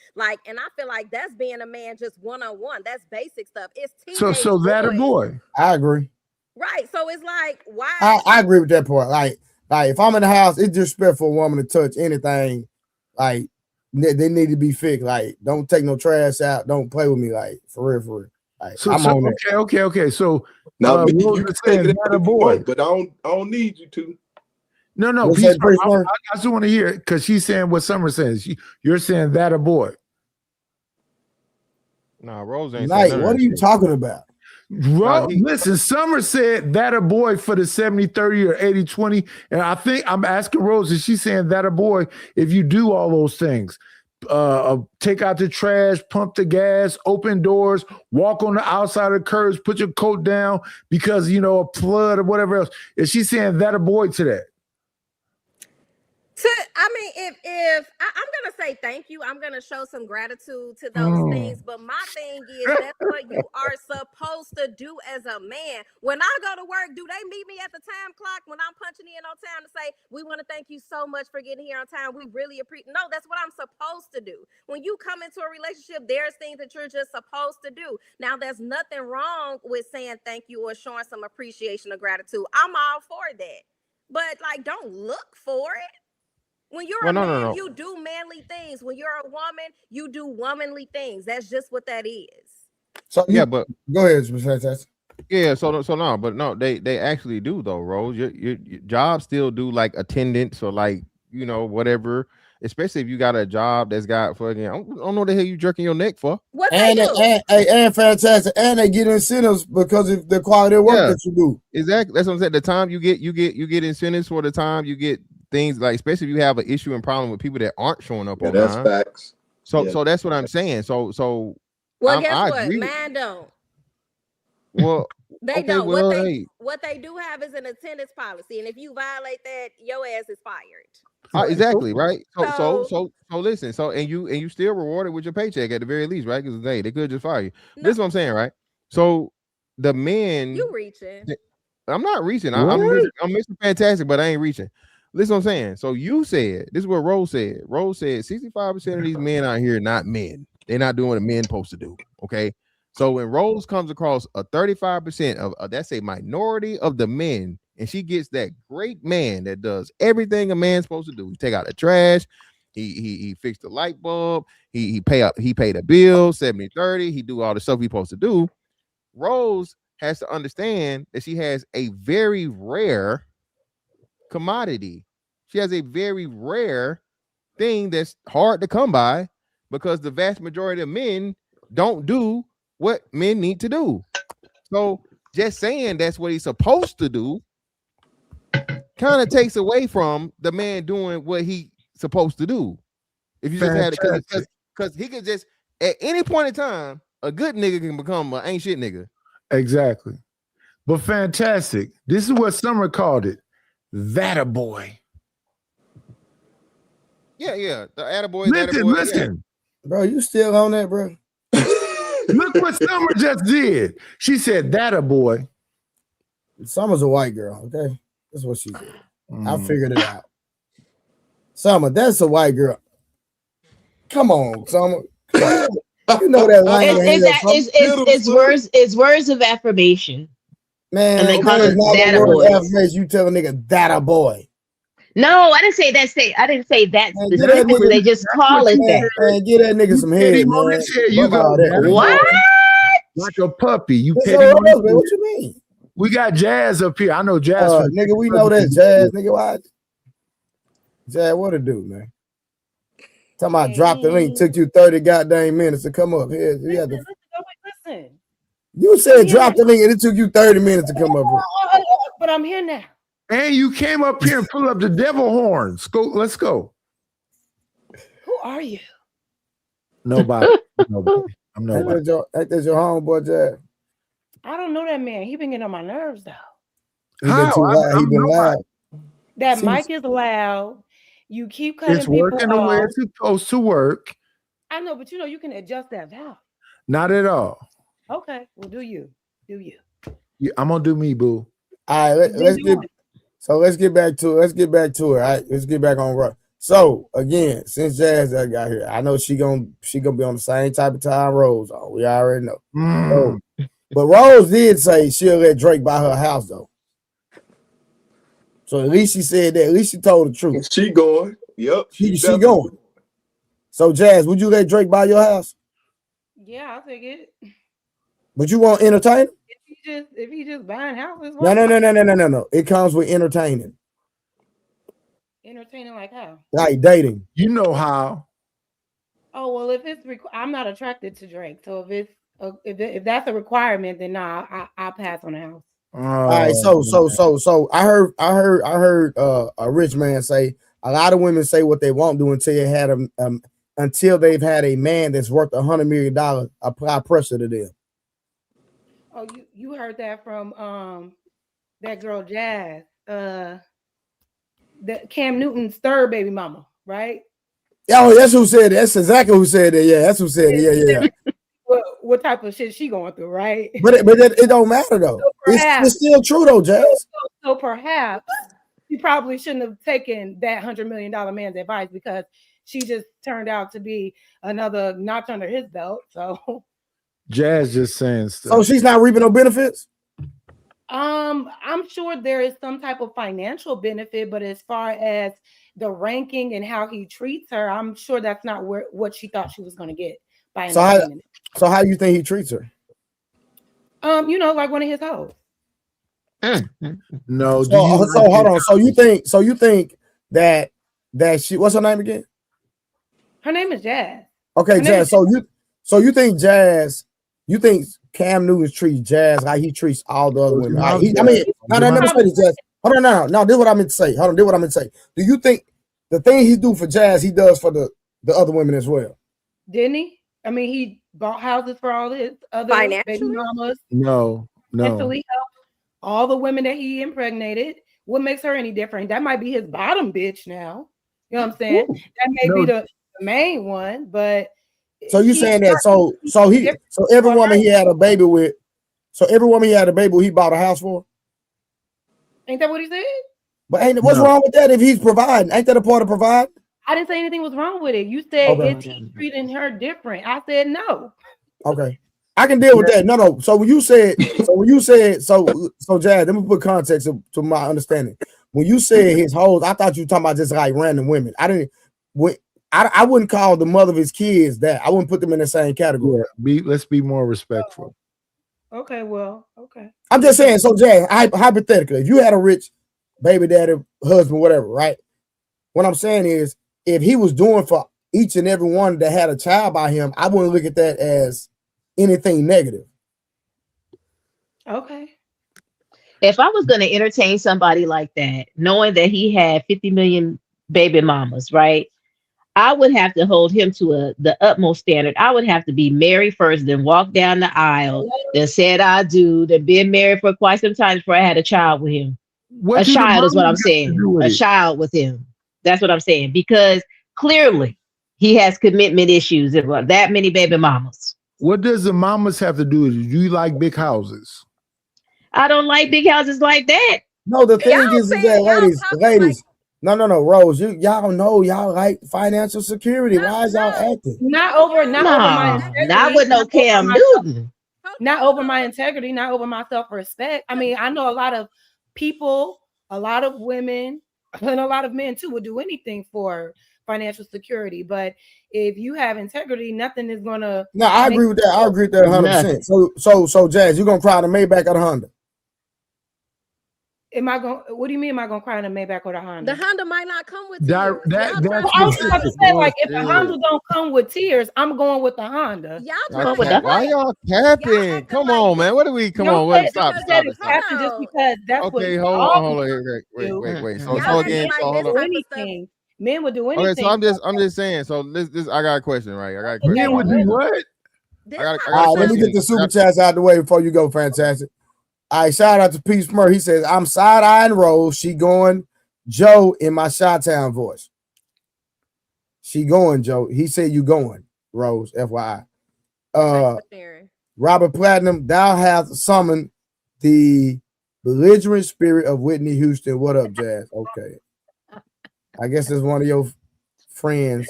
[SPEAKER 9] And I feel like that's being a man just one-on-one. That's basic stuff. It's teenage
[SPEAKER 5] So that a boy.
[SPEAKER 3] I agree.
[SPEAKER 9] Right. So it's like, why?
[SPEAKER 3] I agree with that part. Like if I'm in the house, it's disrespectful for a woman to touch anything. Like they need to be fixed. Like, don't take no trash out. Don't play with me. Like, for real. Like, I'm on that.
[SPEAKER 5] Okay. So
[SPEAKER 6] now you
[SPEAKER 5] can
[SPEAKER 6] take it if you want, but I don't need you to.
[SPEAKER 5] No. I just want to hear it because she's saying what Summer says. You're saying that a boy.
[SPEAKER 13] Nah, Rose ain't
[SPEAKER 3] Night, what are you talking about?
[SPEAKER 5] Listen, Summer said that a boy for the 70-30 or 80-20. And I think I'm asking Rose, is she saying that a boy if you do all those things? Take out the trash, pump the gas, open doors, walk on the outside of the curbs, put your coat down because, a flood or whatever else. Is she saying that a boy to that?
[SPEAKER 9] If I'm gonna say thank you, I'm gonna show some gratitude to those things. But my thing is, that's what you are supposed to do as a man. When I go to work, do they meet me at the time clock when I'm punching in on time to say, we want to thank you so much for getting here on time? We really appreciate. No, that's what I'm supposed to do. When you come into a relationship, there's things that you're just supposed to do. Now, there's nothing wrong with saying thank you or showing some appreciation or gratitude. I'm all for that. But don't look for it. When you're a man, you do manly things. When you're a woman, you do womanly things. That's just what that is.
[SPEAKER 3] So but go ahead, Mr.
[SPEAKER 13] Yeah, they actually do though, Rose. Your job still do like attendance or whatever. Especially if you got a job that's got fucking, I don't know what the hell you jerking your neck for.
[SPEAKER 9] What
[SPEAKER 3] and fantastic, and they get incentives because of the quality of work that you do.
[SPEAKER 13] Exactly, that's what I'm saying. The time you get incentives for the time you get things like, especially if you have an issue and problem with people that aren't showing up on
[SPEAKER 6] that's
[SPEAKER 13] time.
[SPEAKER 6] Facts.
[SPEAKER 13] So that's what I'm saying. So
[SPEAKER 9] guess what? Man don't.
[SPEAKER 13] Well,
[SPEAKER 9] they don't. What they do have is an attendance policy, and if you violate that, your ass is fired.
[SPEAKER 13] Exactly, right. So listen. So and you still rewarded with your paycheck at the very least, right? Because they could just fire you. No. This is what I'm saying, right? So the men,
[SPEAKER 9] you reaching?
[SPEAKER 13] I'm not reaching. I'm Mr. Fantastic, but I ain't reaching. Listen, what I'm saying. So you said this is what Rose said. Rose said 65% of these men out here are not men. They're not doing what a man supposed to do. Okay. So when Rose comes across a 35% of that's a minority of the men. And she gets that great man that does everything a man's supposed to do. He take out the trash. He fixed the light bulb. He paid a bill, 70-30. He do all the stuff he's supposed to do. Rose has to understand that she has a very rare commodity. She has a very rare thing that's hard to come by because the vast majority of men don't do what men need to do. So just saying that's what he's supposed to do kind of takes away from the man doing what he's supposed to do. If you just had it, because he could just at any point in time, a good nigga can become an ain't shit nigga.
[SPEAKER 5] Exactly. But fantastic. This is what Summer called it. That a boy.
[SPEAKER 13] Yeah. The attaboy.
[SPEAKER 5] Listen.
[SPEAKER 3] Bro, you still on that, bro?
[SPEAKER 5] Look what Summer just did. She said that a boy.
[SPEAKER 3] Summer's a white girl, okay? That's what she said. I figured it out. Summer, that's a white girl. Come on, Summer. You know that line.
[SPEAKER 12] It's words of affirmation.
[SPEAKER 3] Man,
[SPEAKER 12] and they call
[SPEAKER 3] it
[SPEAKER 12] that a boy.
[SPEAKER 3] You tell a nigga that a boy.
[SPEAKER 12] No, I didn't say that. I didn't say that specifically. They just call it that.
[SPEAKER 3] Man, get that nigga some head, man.
[SPEAKER 5] You go
[SPEAKER 12] what?
[SPEAKER 5] Like a puppy. You
[SPEAKER 3] petty him. What you mean?
[SPEAKER 5] We got Jazz up here. I know Jazz.
[SPEAKER 3] Nigga, we know that Jazz. Nigga, why? Jazz, what it do, man? Talking about drop the link. Took you 30 goddamn minutes to come up here.
[SPEAKER 11] Listen.
[SPEAKER 3] You said drop the link and it took you 30 minutes to come up here.
[SPEAKER 11] But I'm here now.
[SPEAKER 5] And you came up here and pulled up the devil horns. Let's go.
[SPEAKER 11] Who are you?
[SPEAKER 5] Nobody. I'm nobody.
[SPEAKER 3] Ain't that your homeboy, Jazz?
[SPEAKER 11] I don't know that man. He been getting on my nerves though.
[SPEAKER 3] He been loud.
[SPEAKER 11] That mic is loud. You keep cutting
[SPEAKER 5] it's working
[SPEAKER 11] people
[SPEAKER 5] the way
[SPEAKER 11] off.
[SPEAKER 5] it's supposed to work.
[SPEAKER 11] I know, but you can adjust that valve.
[SPEAKER 5] Not at all.
[SPEAKER 11] Okay, well, do you?
[SPEAKER 5] Yeah, I'm gonna do me, boo.
[SPEAKER 3] All right, let's get back to it. All right, let's get back on rock. So again, since Jazz got here, I know she gonna be on the same type of time Rose on. We already know. So, but Rose did say she'll let Drake buy her house though. So at least she said that. At least she told the truth.
[SPEAKER 6] She going. Yep.
[SPEAKER 3] She going. So Jazz, would you let Drake buy your house?
[SPEAKER 11] Yeah, I'll take it.
[SPEAKER 3] But you want entertainment?
[SPEAKER 11] If he just buying houses.
[SPEAKER 3] No. It comes with entertaining.
[SPEAKER 11] Entertaining like how?
[SPEAKER 3] Like dating.
[SPEAKER 5] You know how.
[SPEAKER 11] Oh well, if it's I'm not attracted to Drake, so if that's a requirement, then I'll pass on the house.
[SPEAKER 3] All right, so I heard a rich man say a lot of women say what they won't do until they've had a man that's worth $100 million apply pressure to them.
[SPEAKER 11] Oh, you heard that from that girl Jazz, that Cam Newton's third baby mama, right?
[SPEAKER 3] Oh, that's who said it. That's exactly who said it. Yeah, that's who said it. Yeah.
[SPEAKER 11] What type of shit she going through, right?
[SPEAKER 3] But it don't matter though. So it's still true though, Jazz.
[SPEAKER 11] So perhaps she probably shouldn't have taken that $100 million man's advice because she just turned out to be another notch under his belt. So
[SPEAKER 5] Jazz just saying stuff.
[SPEAKER 3] So she's not reaping no benefits?
[SPEAKER 11] I'm sure there is some type of financial benefit, but as far as the ranking and how he treats her, I'm sure that's not what she thought she was going to get by
[SPEAKER 3] So how you think he treats her?
[SPEAKER 11] Like one of his hoes.
[SPEAKER 5] No.
[SPEAKER 3] So hold on. So you think that she, what's her name again?
[SPEAKER 11] Her name is Jazz.
[SPEAKER 3] Okay, Jazz. So you think Jazz? You think Cam Newton treats Jazz like he treats all the other women? No. Let me say this, Jazz. Hold on, no. This is what I meant to say. Do you think the thing he do for Jazz, he does for the other women as well?
[SPEAKER 11] Didn't he? I mean, he bought houses for all his other baby mamas.
[SPEAKER 5] No.
[SPEAKER 11] And so he helped all the women that he impregnated. What makes her any different? That might be his bottom bitch now. You know what I'm saying? That may be the main one, but
[SPEAKER 3] so you saying that so every woman he had a baby with, he bought a house for?
[SPEAKER 11] Ain't that what he said?
[SPEAKER 3] But what's wrong with that if he's providing? Ain't that a part of providing?
[SPEAKER 11] I didn't say anything was wrong with it. You said it's treating her different. I said no.
[SPEAKER 3] Okay. I can deal with that. No. So when you said, so Jazz, let me put context to my understanding. When you said his hoes, I thought you were talking about just like random women. I wouldn't call the mother of his kids that. I wouldn't put them in the same category.
[SPEAKER 5] Let's be more respectful.
[SPEAKER 11] Okay, well, okay.
[SPEAKER 3] I'm just saying, so Jay, hypothetically, if you had a rich baby daddy, husband, whatever, right? What I'm saying is, if he was doing for each and every one that had a child by him, I wouldn't look at that as anything negative.
[SPEAKER 11] Okay.
[SPEAKER 12] If I was going to entertain somebody like that, knowing that he had 50 million baby mamas, right? I would have to hold him to the utmost standard. I would have to be married first, then walk down the aisle, then said I do, then been married for quite some time before I had a child with him. A child is what I'm saying. A child with him. That's what I'm saying. Because clearly he has commitment issues. That many baby mamas.
[SPEAKER 5] What does the mamas have to do with it? Do you like big houses?
[SPEAKER 12] I don't like big houses like that.
[SPEAKER 3] No, the thing
[SPEAKER 9] Y'all
[SPEAKER 3] is
[SPEAKER 9] saying
[SPEAKER 3] that
[SPEAKER 9] y'all talking
[SPEAKER 3] ladies. No, Rose. Y'all know y'all like financial security. Why is y'all acting?
[SPEAKER 11] Not over my
[SPEAKER 12] No, not
[SPEAKER 11] integrity,
[SPEAKER 12] with no Cam Newton.
[SPEAKER 11] not over my integrity, not over my self-respect. I mean, I know a lot of people, a lot of women, and a lot of men too would do anything for financial security. But if you have integrity, nothing is gonna.
[SPEAKER 3] No, I agree with that. I agree with that 100%. So Jazz, you gonna cry the Maybach or the Honda?
[SPEAKER 11] Am I going? What do you mean? Am I going to cry in a Maybach or the Honda?
[SPEAKER 9] The Honda might not come with
[SPEAKER 5] That-
[SPEAKER 9] tears.
[SPEAKER 5] that-
[SPEAKER 9] Y'all
[SPEAKER 5] that's
[SPEAKER 11] I was
[SPEAKER 9] trying
[SPEAKER 11] about
[SPEAKER 9] to
[SPEAKER 11] to say, like, if the Honda don't come with tears, I'm going with the Honda.
[SPEAKER 9] Y'all
[SPEAKER 12] Go
[SPEAKER 9] trying
[SPEAKER 12] with
[SPEAKER 9] to
[SPEAKER 12] the
[SPEAKER 13] Why y'all capping? Come
[SPEAKER 9] like
[SPEAKER 13] on, man. What do we? Come on. What? Stop.
[SPEAKER 11] It's capping just because that's what
[SPEAKER 13] Okay, hold
[SPEAKER 11] all
[SPEAKER 13] on, hold on. Wait. So
[SPEAKER 9] Y'all
[SPEAKER 13] again,
[SPEAKER 9] acting like
[SPEAKER 13] so hold
[SPEAKER 9] this
[SPEAKER 13] on.
[SPEAKER 9] type of stuff.
[SPEAKER 11] anything. Men would do
[SPEAKER 13] Okay,
[SPEAKER 11] anything.
[SPEAKER 13] so I'm just saying. So this, I got a question, right? I got a question.
[SPEAKER 5] Men would do what?
[SPEAKER 13] I got a
[SPEAKER 3] All right, let me
[SPEAKER 13] question.
[SPEAKER 3] get the super chats out the way before you go, fantastic. All right, shout out to Peace Murray. He says, I'm side-eyeing Rose. She going Joe in my Chi-Town voice. She going, Joe. He said you going, Rose, FYI. Robert Platinum, thou hast summoned the belligerent spirit of Whitney Houston. What up, Jazz? Okay. I guess it's one of your friends.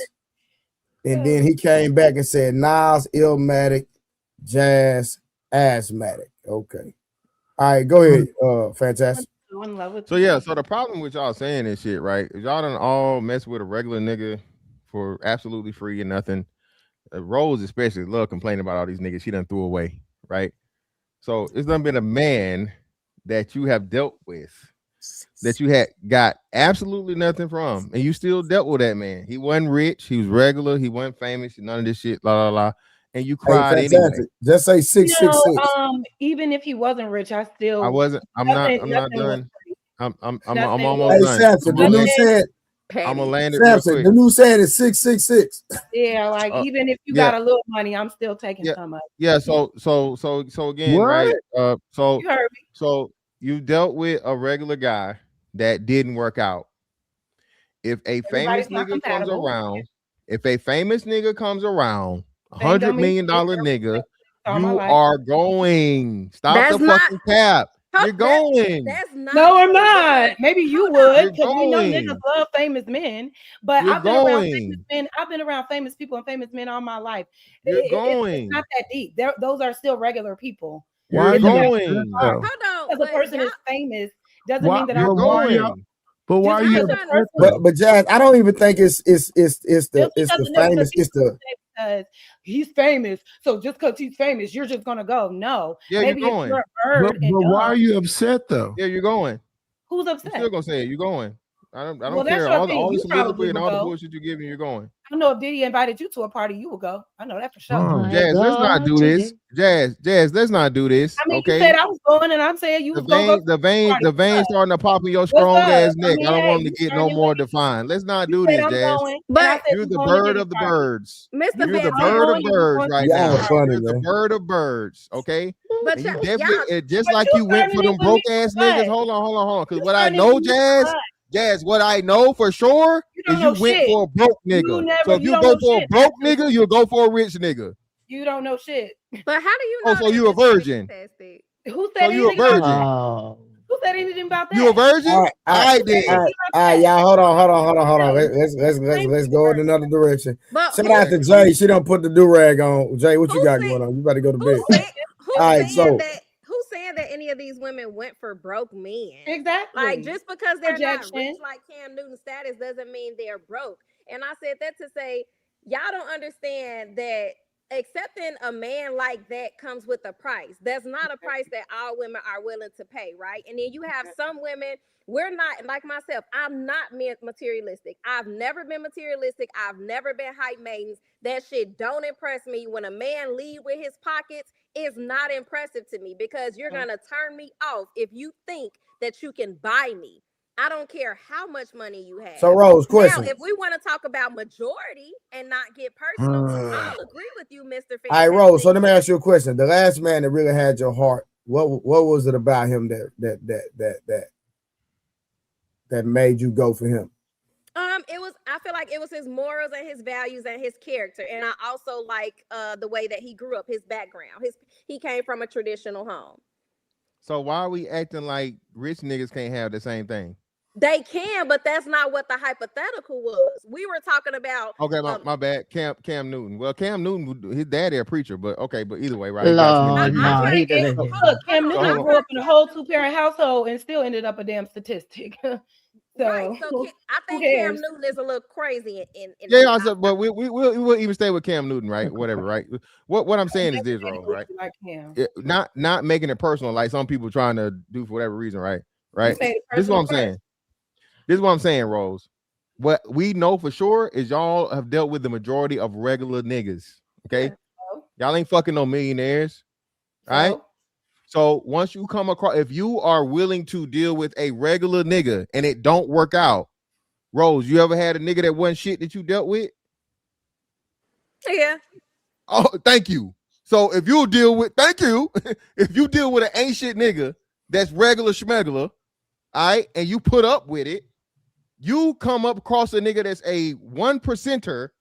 [SPEAKER 3] And then he came back and said, Nas, Illmatic, Jazz, Asthmatic. Okay. All right, go ahead, fantastic.
[SPEAKER 13] So yeah, so the problem with y'all saying this shit, right? Is y'all done all mess with a regular nigga for absolutely free and nothing. Rose especially love complaining about all these niggas she done threw away, right? So it's done been a man that you have dealt with that you had got absolutely nothing from, and you still dealt with that man. He wasn't rich, he was regular, he wasn't famous, none of this shit, and you cried anyway.
[SPEAKER 3] Just say 666.
[SPEAKER 11] Even if he wasn't rich, I still.
[SPEAKER 13] I'm not done. I'm almost
[SPEAKER 3] Hey,
[SPEAKER 13] done.
[SPEAKER 3] Samson, the new saying.
[SPEAKER 13] I'm gonna land it real
[SPEAKER 3] Samson,
[SPEAKER 13] quick.
[SPEAKER 3] the new saying is 666.
[SPEAKER 11] Yeah, like even if you got a little money, I'm still taking some of it.
[SPEAKER 13] Yeah, so again,
[SPEAKER 11] What?
[SPEAKER 13] right?
[SPEAKER 11] You heard me.
[SPEAKER 13] So you dealt with a regular guy that didn't work out. If a famous nigga comes around, $100 million nigga, you are going. Stop the fucking cap. You're going.
[SPEAKER 9] That's not.
[SPEAKER 11] No, I'm not. Maybe you would, because we know
[SPEAKER 13] going.
[SPEAKER 11] niggas love famous men. But
[SPEAKER 13] You're
[SPEAKER 11] I've been around famous
[SPEAKER 13] going.
[SPEAKER 11] men. I've been around famous people and famous men all my life.
[SPEAKER 13] You're going.
[SPEAKER 11] It's not that deep. Those are still regular people.
[SPEAKER 13] You're
[SPEAKER 11] It's
[SPEAKER 13] going.
[SPEAKER 11] about because a person is famous doesn't mean that
[SPEAKER 13] You're
[SPEAKER 11] I'm
[SPEAKER 13] going.
[SPEAKER 5] But why are you?
[SPEAKER 3] But Jazz, I don't even think it's the famous. It's the
[SPEAKER 11] because he's famous. So just because he's famous, you're just gonna go. No,
[SPEAKER 13] Yeah,
[SPEAKER 11] maybe
[SPEAKER 13] you're
[SPEAKER 11] if
[SPEAKER 13] going.
[SPEAKER 11] you're a bird
[SPEAKER 5] But why are you upset though?
[SPEAKER 13] Yeah, you're going.
[SPEAKER 11] Who's
[SPEAKER 13] I'm
[SPEAKER 11] upset?
[SPEAKER 13] still gonna say it. You're going. I don't
[SPEAKER 11] Well, that's
[SPEAKER 13] care.
[SPEAKER 11] your
[SPEAKER 13] All
[SPEAKER 11] opinion.
[SPEAKER 13] the
[SPEAKER 11] You
[SPEAKER 13] soliloquy
[SPEAKER 11] probably
[SPEAKER 13] and
[SPEAKER 11] would
[SPEAKER 13] all the
[SPEAKER 11] go.
[SPEAKER 13] bullshit you're giving, you're going.
[SPEAKER 11] I don't know if Diddy invited you to a party, you would go. I know that for sure.
[SPEAKER 13] Jazz, let's not do this. Jazz, let's not do this.
[SPEAKER 11] I mean,
[SPEAKER 13] okay.
[SPEAKER 11] you said I was going, and I'm saying you was gonna go.
[SPEAKER 13] The vein starting to pop in your
[SPEAKER 11] What's
[SPEAKER 13] strong
[SPEAKER 11] up?
[SPEAKER 13] ass
[SPEAKER 11] I
[SPEAKER 13] neck.
[SPEAKER 11] mean,
[SPEAKER 13] I don't
[SPEAKER 11] hey,
[SPEAKER 13] want them to
[SPEAKER 11] you
[SPEAKER 13] get no
[SPEAKER 11] turning
[SPEAKER 13] more defined. Let's not do
[SPEAKER 11] said
[SPEAKER 13] this,
[SPEAKER 11] I'm
[SPEAKER 13] Jazz.
[SPEAKER 11] going, and I said
[SPEAKER 13] You're
[SPEAKER 11] you
[SPEAKER 13] the
[SPEAKER 11] going to
[SPEAKER 13] bird
[SPEAKER 11] Diddy
[SPEAKER 13] of the
[SPEAKER 11] party.
[SPEAKER 13] birds.
[SPEAKER 9] Mr.
[SPEAKER 13] You're the
[SPEAKER 9] Fantastic.
[SPEAKER 13] bird of birds right now.
[SPEAKER 3] Y'all funny,
[SPEAKER 13] You're the
[SPEAKER 3] man.
[SPEAKER 13] bird of birds, okay?
[SPEAKER 9] But
[SPEAKER 13] And you
[SPEAKER 9] y'all-
[SPEAKER 13] definitely just
[SPEAKER 11] But
[SPEAKER 13] like
[SPEAKER 11] you
[SPEAKER 13] you went for
[SPEAKER 11] turning
[SPEAKER 13] them
[SPEAKER 11] it with me
[SPEAKER 13] broke ass
[SPEAKER 11] for what?
[SPEAKER 13] niggas. Hold on. Because what I
[SPEAKER 11] turning
[SPEAKER 13] know,
[SPEAKER 11] it with me for
[SPEAKER 13] Jazz, what I know for sure
[SPEAKER 11] don't
[SPEAKER 13] is
[SPEAKER 11] know
[SPEAKER 13] you went
[SPEAKER 11] shit.
[SPEAKER 13] for a broke
[SPEAKER 11] You
[SPEAKER 13] nigga.
[SPEAKER 11] never-
[SPEAKER 13] So if
[SPEAKER 11] you
[SPEAKER 13] you
[SPEAKER 11] don't
[SPEAKER 13] go
[SPEAKER 11] know
[SPEAKER 13] for a
[SPEAKER 11] shit.
[SPEAKER 13] broke nigga, you'll go for a rich nigga.
[SPEAKER 11] You don't know shit.
[SPEAKER 9] But how do you
[SPEAKER 13] Oh,
[SPEAKER 9] know?
[SPEAKER 13] so you a virgin?
[SPEAKER 11] Who
[SPEAKER 13] So
[SPEAKER 11] said
[SPEAKER 13] you a
[SPEAKER 11] anything about
[SPEAKER 13] virgin?
[SPEAKER 11] that? Who said anything about that?
[SPEAKER 13] You a virgin?
[SPEAKER 3] All right,
[SPEAKER 13] then.
[SPEAKER 3] y'all. Hold on. Let's go in another direction.
[SPEAKER 9] But
[SPEAKER 3] Shout out to Jay. She don't put the do rag on. Jay, what you got going on? You better go to bed.
[SPEAKER 9] Who's
[SPEAKER 3] All right,
[SPEAKER 9] saying
[SPEAKER 3] so
[SPEAKER 9] that? Who's saying that any of these women went for broke men?
[SPEAKER 11] Exactly.
[SPEAKER 9] Like just because they're not
[SPEAKER 11] Projection.
[SPEAKER 9] rich like Cam Newton status doesn't mean they're broke. And I said that to say y'all don't understand that accepting a man like that comes with a price. That's not a price that all women are willing to pay, right? And then you have some women. We're not like myself. I'm not materialistic. I've never been materialistic. I've never been hype maidens. That shit don't impress me. When a man lead with his pockets, it's not impressive to me because you're gonna turn me off if you think that you can buy me. I don't care how much money you have.
[SPEAKER 3] So, Rose, question.
[SPEAKER 9] Now, if we want to talk about majority and not get personal, I'll agree with you, Mr. Fantastic.
[SPEAKER 3] All right, Rose. So let me ask you a question. The last man that really had your heart, what was it about him that made you go for him?
[SPEAKER 9] I feel like it was his morals and his values and his character. And I also like the way that he grew up, his background. He came from a traditional home.
[SPEAKER 13] So why are we acting like rich niggas can't have the same thing?
[SPEAKER 9] They can, but that's not what the hypothetical was. We were talking about.
[SPEAKER 13] Okay, my bad. Cam Newton. Well, Cam Newton, his daddy a preacher, but okay, but either way, right? He got some
[SPEAKER 12] Lord, no, he doesn't.
[SPEAKER 11] Look, Cam Newton
[SPEAKER 13] hold on.
[SPEAKER 11] grew up in a whole 2-parent household and still ended up a damn statistic.
[SPEAKER 9] Right, so I think Cam Newton is a little crazy.
[SPEAKER 13] But we'll even stay with Cam Newton, right? Whatever, right? What I'm saying is this, Rose, right?
[SPEAKER 11] Like him.
[SPEAKER 13] Not making it personal, like some people trying to do for whatever reason, right? Right. This is what I'm saying. This is what I'm saying, Rose. What we know for sure is y'all have dealt with the majority of regular niggas. Okay, y'all ain't fucking no millionaires, right? So once you come across, if you are willing to deal with a regular nigga and it don't work out, Rose, you ever had a nigga that wasn't shit that you dealt with?
[SPEAKER 9] Yeah.
[SPEAKER 13] Oh, thank you. So if you deal with, if you deal with an ain't shit nigga that's regular schmegular, all right, and you put up with it, you come up across a nigga that's a 1%er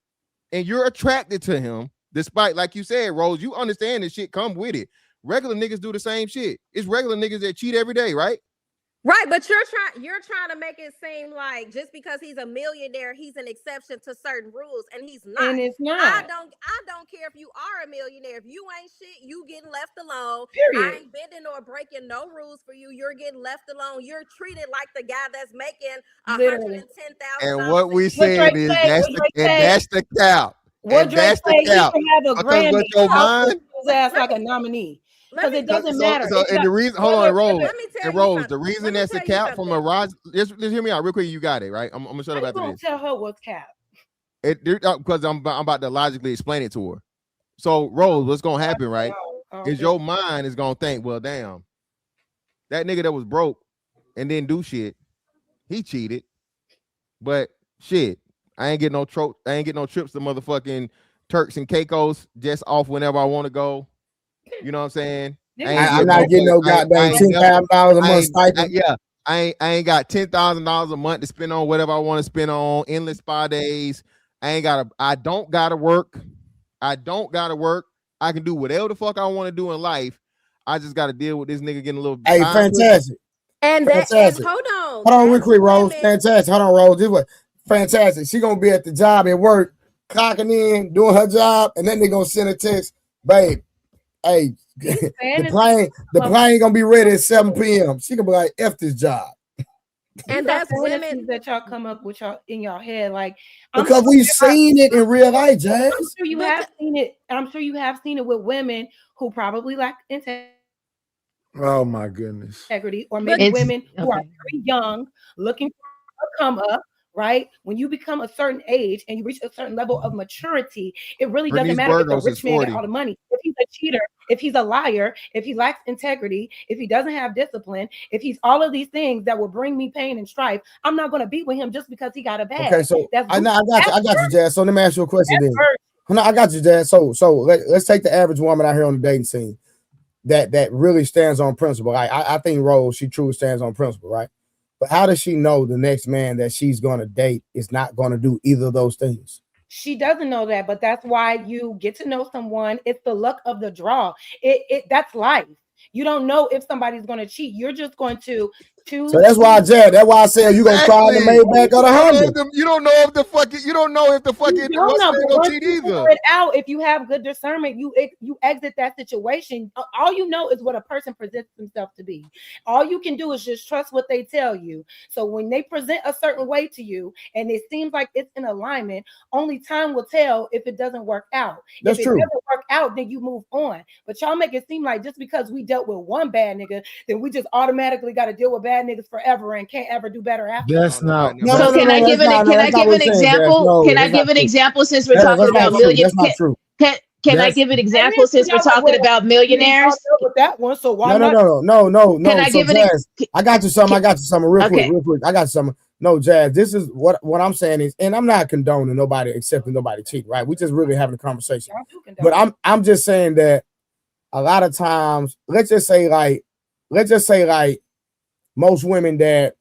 [SPEAKER 13] and you're attracted to him, despite, like you said, Rose, you understand this shit come with it. Regular niggas do the same shit. It's regular niggas that cheat every day, right?
[SPEAKER 9] Right, but you're trying to make it seem like just because he's a millionaire, he's an exception to certain rules, and he's not.
[SPEAKER 11] And it's not.
[SPEAKER 9] I don't care if you are a millionaire. If you ain't shit, you getting left alone.
[SPEAKER 11] Period.
[SPEAKER 9] I ain't bending or breaking no rules for you. You're getting left alone. You're treated like the guy that's making $110,000.
[SPEAKER 13] And what we saying is that's the cap.
[SPEAKER 11] What Drake say? He should have a Grammy.
[SPEAKER 13] Your mind,
[SPEAKER 11] his ass like a nominee. Because it doesn't matter.
[SPEAKER 13] And the reason, hold on, Rose. The reason that's the cap from a rise. Just hear me out real quick. You got it right. I'm gonna shut up after this.
[SPEAKER 11] Tell her what's cap.
[SPEAKER 13] Because I'm about to logically explain it to her. So Rose, what's gonna happen, right? Is your mind is gonna think, well, damn, that nigga that was broke and didn't do shit, he cheated. But shit, I ain't getting no trips to motherfucking Turks and Caicos just off whenever I want to go. You know what I'm saying?
[SPEAKER 3] I'm not getting no goddamn $10,000 a month stipend.
[SPEAKER 13] I ain't got $10,000 a month to spend on whatever I want to spend on endless spa days. I don't gotta work. I can do whatever the fuck I want to do in life. I just gotta deal with this nigga getting a little.
[SPEAKER 3] Hey, fantastic.
[SPEAKER 9] And hold on
[SPEAKER 3] real quick, Rose. Fantastic. Hold on, Rose. This was fantastic. She gonna be at the job at work, clocking in, doing her job, and then they gonna send a text, babe. Hey, the plane gonna be ready at 7 p.m. She gonna be like, F this job.
[SPEAKER 11] And that's women that y'all come up with y'all in your head, like
[SPEAKER 3] because we've seen it in real life, Jazz.
[SPEAKER 11] I'm sure you have seen it. I'm sure you have seen it with women who probably lack integrity.
[SPEAKER 5] Oh my goodness.
[SPEAKER 11] Integrity, or maybe women who are very young, looking for a come up. Right? When you become a certain age and you reach a certain level of maturity, it really doesn't matter if the rich man got all the money. If he's a cheater, if he's a liar, if he lacks integrity, if he doesn't have discipline, if he's all of these things that will bring me pain and strife, I'm not going to be with him just because he got a bag.
[SPEAKER 3] Okay, so I got you, Jazz. So let me ask you a question then. No, I got you, Jazz. So let's take the average woman out here on the dating scene that really stands on principle. I think Rose, she truly stands on principle, right? But how does she know the next man that she's going to date is not going to do either of those things?
[SPEAKER 11] She doesn't know that, but that's why you get to know someone. It's the luck of the draw. That's life. You don't know if somebody's going to cheat. You're just going to choose.
[SPEAKER 3] So that's why, Jed. That's why I said you're gonna try to make back of the 100.
[SPEAKER 13] You don't know if the fucking. You don't know if the fucking.
[SPEAKER 11] You don't know, but once you figure it out, if you have good discernment, you exit that situation. All you know is what a person presents themselves to be. All you can do is just trust what they tell you. So when they present a certain way to you, and it seems like it's in alignment, only time will tell if it doesn't work out.
[SPEAKER 3] That's true.
[SPEAKER 11] If it doesn't work out, then you move on. But y'all make it seem like just because we dealt with one bad nigga, then we just automatically got to deal with bad niggas forever and can't ever do better after.
[SPEAKER 5] That's not.
[SPEAKER 12] So can I give an example? Can I give an example since we're talking about millionaires? Can I give an example since we're talking about millionaires?
[SPEAKER 11] With that one, so why
[SPEAKER 3] no.
[SPEAKER 12] Can I give
[SPEAKER 3] Jazz, I got you something. Real quick. I got you something. No, Jazz, this is what I'm saying is, and I'm not condoning nobody accepting nobody cheating, right? We just really having a conversation. But I'm just saying that a lot of times, let's just say like most women that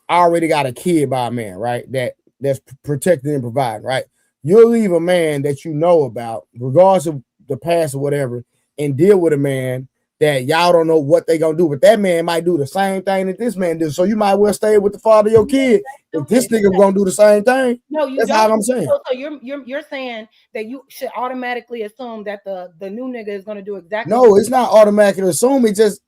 [SPEAKER 3] already got a kid by a man, right? That that's protecting and providing, right? You'll leave a man that you know about, regardless of the past or whatever, and deal with a man that y'all don't know what they gonna do, but that man might do the same thing that this man did. So you might well stay with the father of your kid if this nigga gonna do the same thing.
[SPEAKER 11] No, you
[SPEAKER 3] That's
[SPEAKER 11] don't.
[SPEAKER 3] all I'm saying.
[SPEAKER 11] So you're saying that you should automatically assume that the new nigga is gonna do exactly.
[SPEAKER 3] No, it's not automatically assume. It just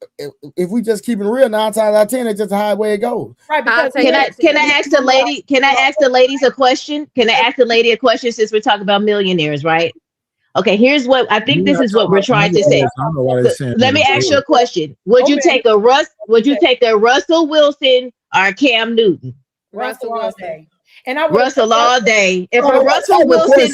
[SPEAKER 3] if we just keep it real, 9 times out of 10, it's just the way it goes.
[SPEAKER 11] Right. Because
[SPEAKER 12] can I ask the lady? Can I ask the ladies a question? Can I ask the lady a question since we're talking about millionaires, right? Okay, here's what I think. This is what we're trying to say. Let me ask you a question. Would you take a Russell Wilson or Cam Newton?
[SPEAKER 11] Russell all day. And
[SPEAKER 12] Russell all day. If a Russell Wilson,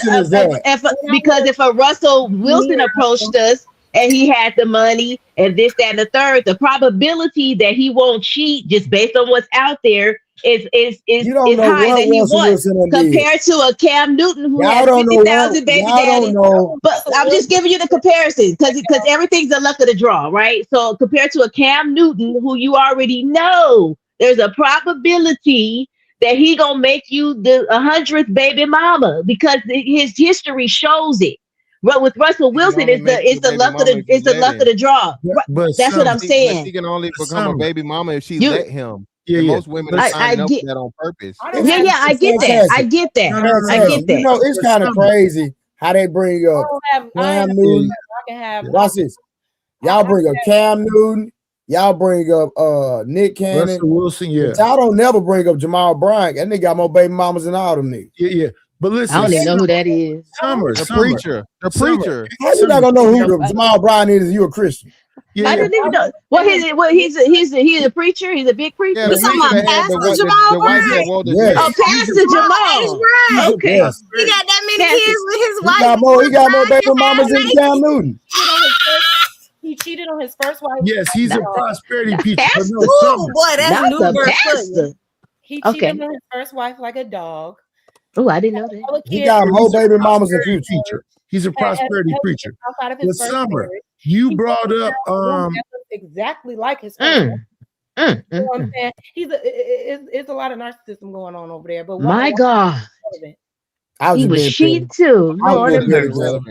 [SPEAKER 12] if a Russell Wilson approached us and he had the money and this, that, and the third, the probability that he won't cheat just based on what's out there is high that he wants compared to a Cam Newton who has 50,000 baby daddies. But I'm just giving you the comparison because everything's a luck of the draw, right? So compared to a Cam Newton who you already know, there's a probability that he gonna make you the 100th baby mama because his history shows it. But with Russell Wilson, it's the luck of the draw. But that's what I'm saying.
[SPEAKER 13] She can only become a baby mama if she let him. Most women are signing up for that on purpose.
[SPEAKER 12] Yeah, I get that. I get that.
[SPEAKER 3] You know, it's kind of crazy how they bring up Cam Newton. Watch this. Y'all bring up Cam Newton. Y'all bring up Nick Cannon.
[SPEAKER 5] Russell Wilson, yeah.
[SPEAKER 3] But y'all don't never bring up Jamal Bryant. And they got more baby mamas than all them niggas.
[SPEAKER 5] Yeah. But listen,
[SPEAKER 12] I don't even know who that is.
[SPEAKER 5] The
[SPEAKER 13] preacher.
[SPEAKER 3] How you not gonna know who Jamal Bryant is? You a Christian?
[SPEAKER 12] Yeah, I didn't even know. He's a preacher. He's a big preacher.
[SPEAKER 14] Yeah, talking about Pastor Jamal Bryant.
[SPEAKER 3] Yes.
[SPEAKER 12] Oh, Pastor Jamal.
[SPEAKER 14] Right.
[SPEAKER 12] Okay.
[SPEAKER 3] Yes.
[SPEAKER 14] He got that many kids with his wife.
[SPEAKER 3] He got more baby mamas than Cam Newton.
[SPEAKER 11] He cheated on his first wife.
[SPEAKER 5] Yes, he's a prosperity preacher.
[SPEAKER 14] Ooh, boy, that's new birth.
[SPEAKER 11] He cheated on his first wife like a dog.
[SPEAKER 12] Oh, I didn't know that.
[SPEAKER 3] He got more baby mamas than future
[SPEAKER 5] teacher. He's a prosperity preacher. This summer, you brought up
[SPEAKER 11] exactly like his first wife. You know what I'm saying? It's a lot of narcissism going on over there. But
[SPEAKER 12] my God. He was cheating too.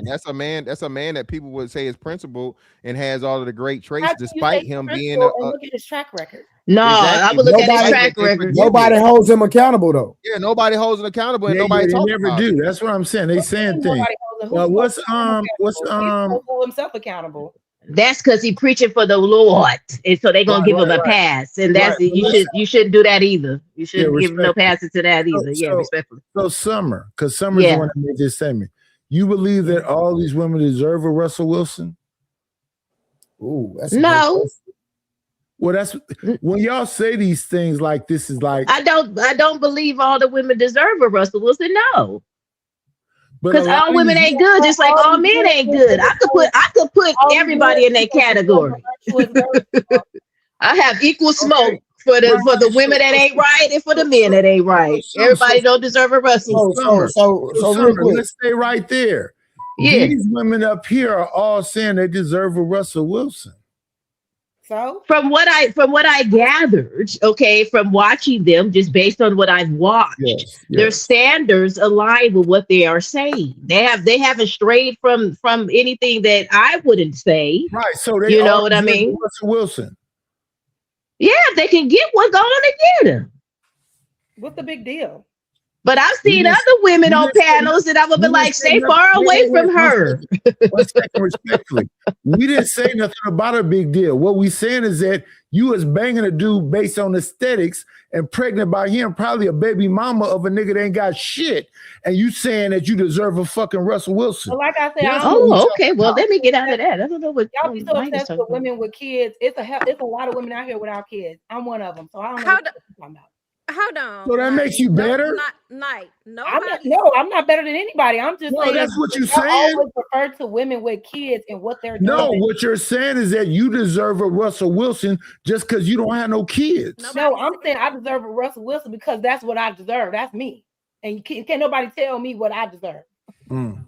[SPEAKER 13] That's a man that people would say is principled and has all of the great traits, despite him being
[SPEAKER 11] look at his track record.
[SPEAKER 12] No, I would look at his track record.
[SPEAKER 3] Nobody holds him accountable though.
[SPEAKER 13] Yeah, nobody holds him accountable, and nobody talks
[SPEAKER 5] never
[SPEAKER 13] about
[SPEAKER 5] do.
[SPEAKER 13] it.
[SPEAKER 5] That's what I'm saying. They saying things. What's
[SPEAKER 11] hold himself accountable.
[SPEAKER 12] That's because he's preaching for the Lord, and so they're gonna give him a pass, and that's you shouldn't do that either. You shouldn't give him no passes to that either. Respectfully.
[SPEAKER 5] So Summer, because Summer's the one that made this statement. You believe that all these women deserve a Russell Wilson?
[SPEAKER 3] Ooh, that's
[SPEAKER 12] no.
[SPEAKER 5] Well, that's when y'all say these things like this is like
[SPEAKER 12] I don't believe all the women deserve a Russell Wilson. No. Because all women ain't good, just like all men ain't good. I could put everybody in that category. I have equal smoke for the women that ain't right and for the men that ain't right. Everybody don't deserve a Russell.
[SPEAKER 5] So let's stay right there. Yeah. These women up here are all saying they deserve a Russell Wilson.
[SPEAKER 11] So
[SPEAKER 12] from what I gathered, okay, from watching them, just based on what I've watched, their standards align with what they are saying. They haven't strayed from anything that I wouldn't say.
[SPEAKER 5] Right. So they
[SPEAKER 12] you know what I mean?
[SPEAKER 5] Russell Wilson.
[SPEAKER 12] Yeah, they can get one going to get him.
[SPEAKER 11] What's the big deal?
[SPEAKER 12] But I've seen other women on panels that I would be like, stay far away from her.
[SPEAKER 5] One second, respectfully. We didn't say nothing about a big deal. What we saying is that you was banging a dude based on aesthetics and pregnant by him, probably a baby mama of a nigga that ain't got shit. And you saying that you deserve a fucking Russell Wilson.
[SPEAKER 11] Well, like I said,
[SPEAKER 12] okay. Well, let me get out of that. I don't know what
[SPEAKER 11] y'all be so obsessed with women with kids. It's a lot of women out here without kids. I'm one of them. So I don't know what you're talking about.
[SPEAKER 9] Hold on.
[SPEAKER 5] So that makes you better?
[SPEAKER 11] I'm not better than anybody. I'm just saying
[SPEAKER 5] that's what you're saying.
[SPEAKER 11] I always refer to women with kids and what they're doing.
[SPEAKER 5] No, what you're saying is that you deserve a Russell Wilson just because you don't have no kids.
[SPEAKER 11] No, I'm saying I deserve a Russell Wilson because that's what I deserve. That's me. And can't nobody tell me what I deserve.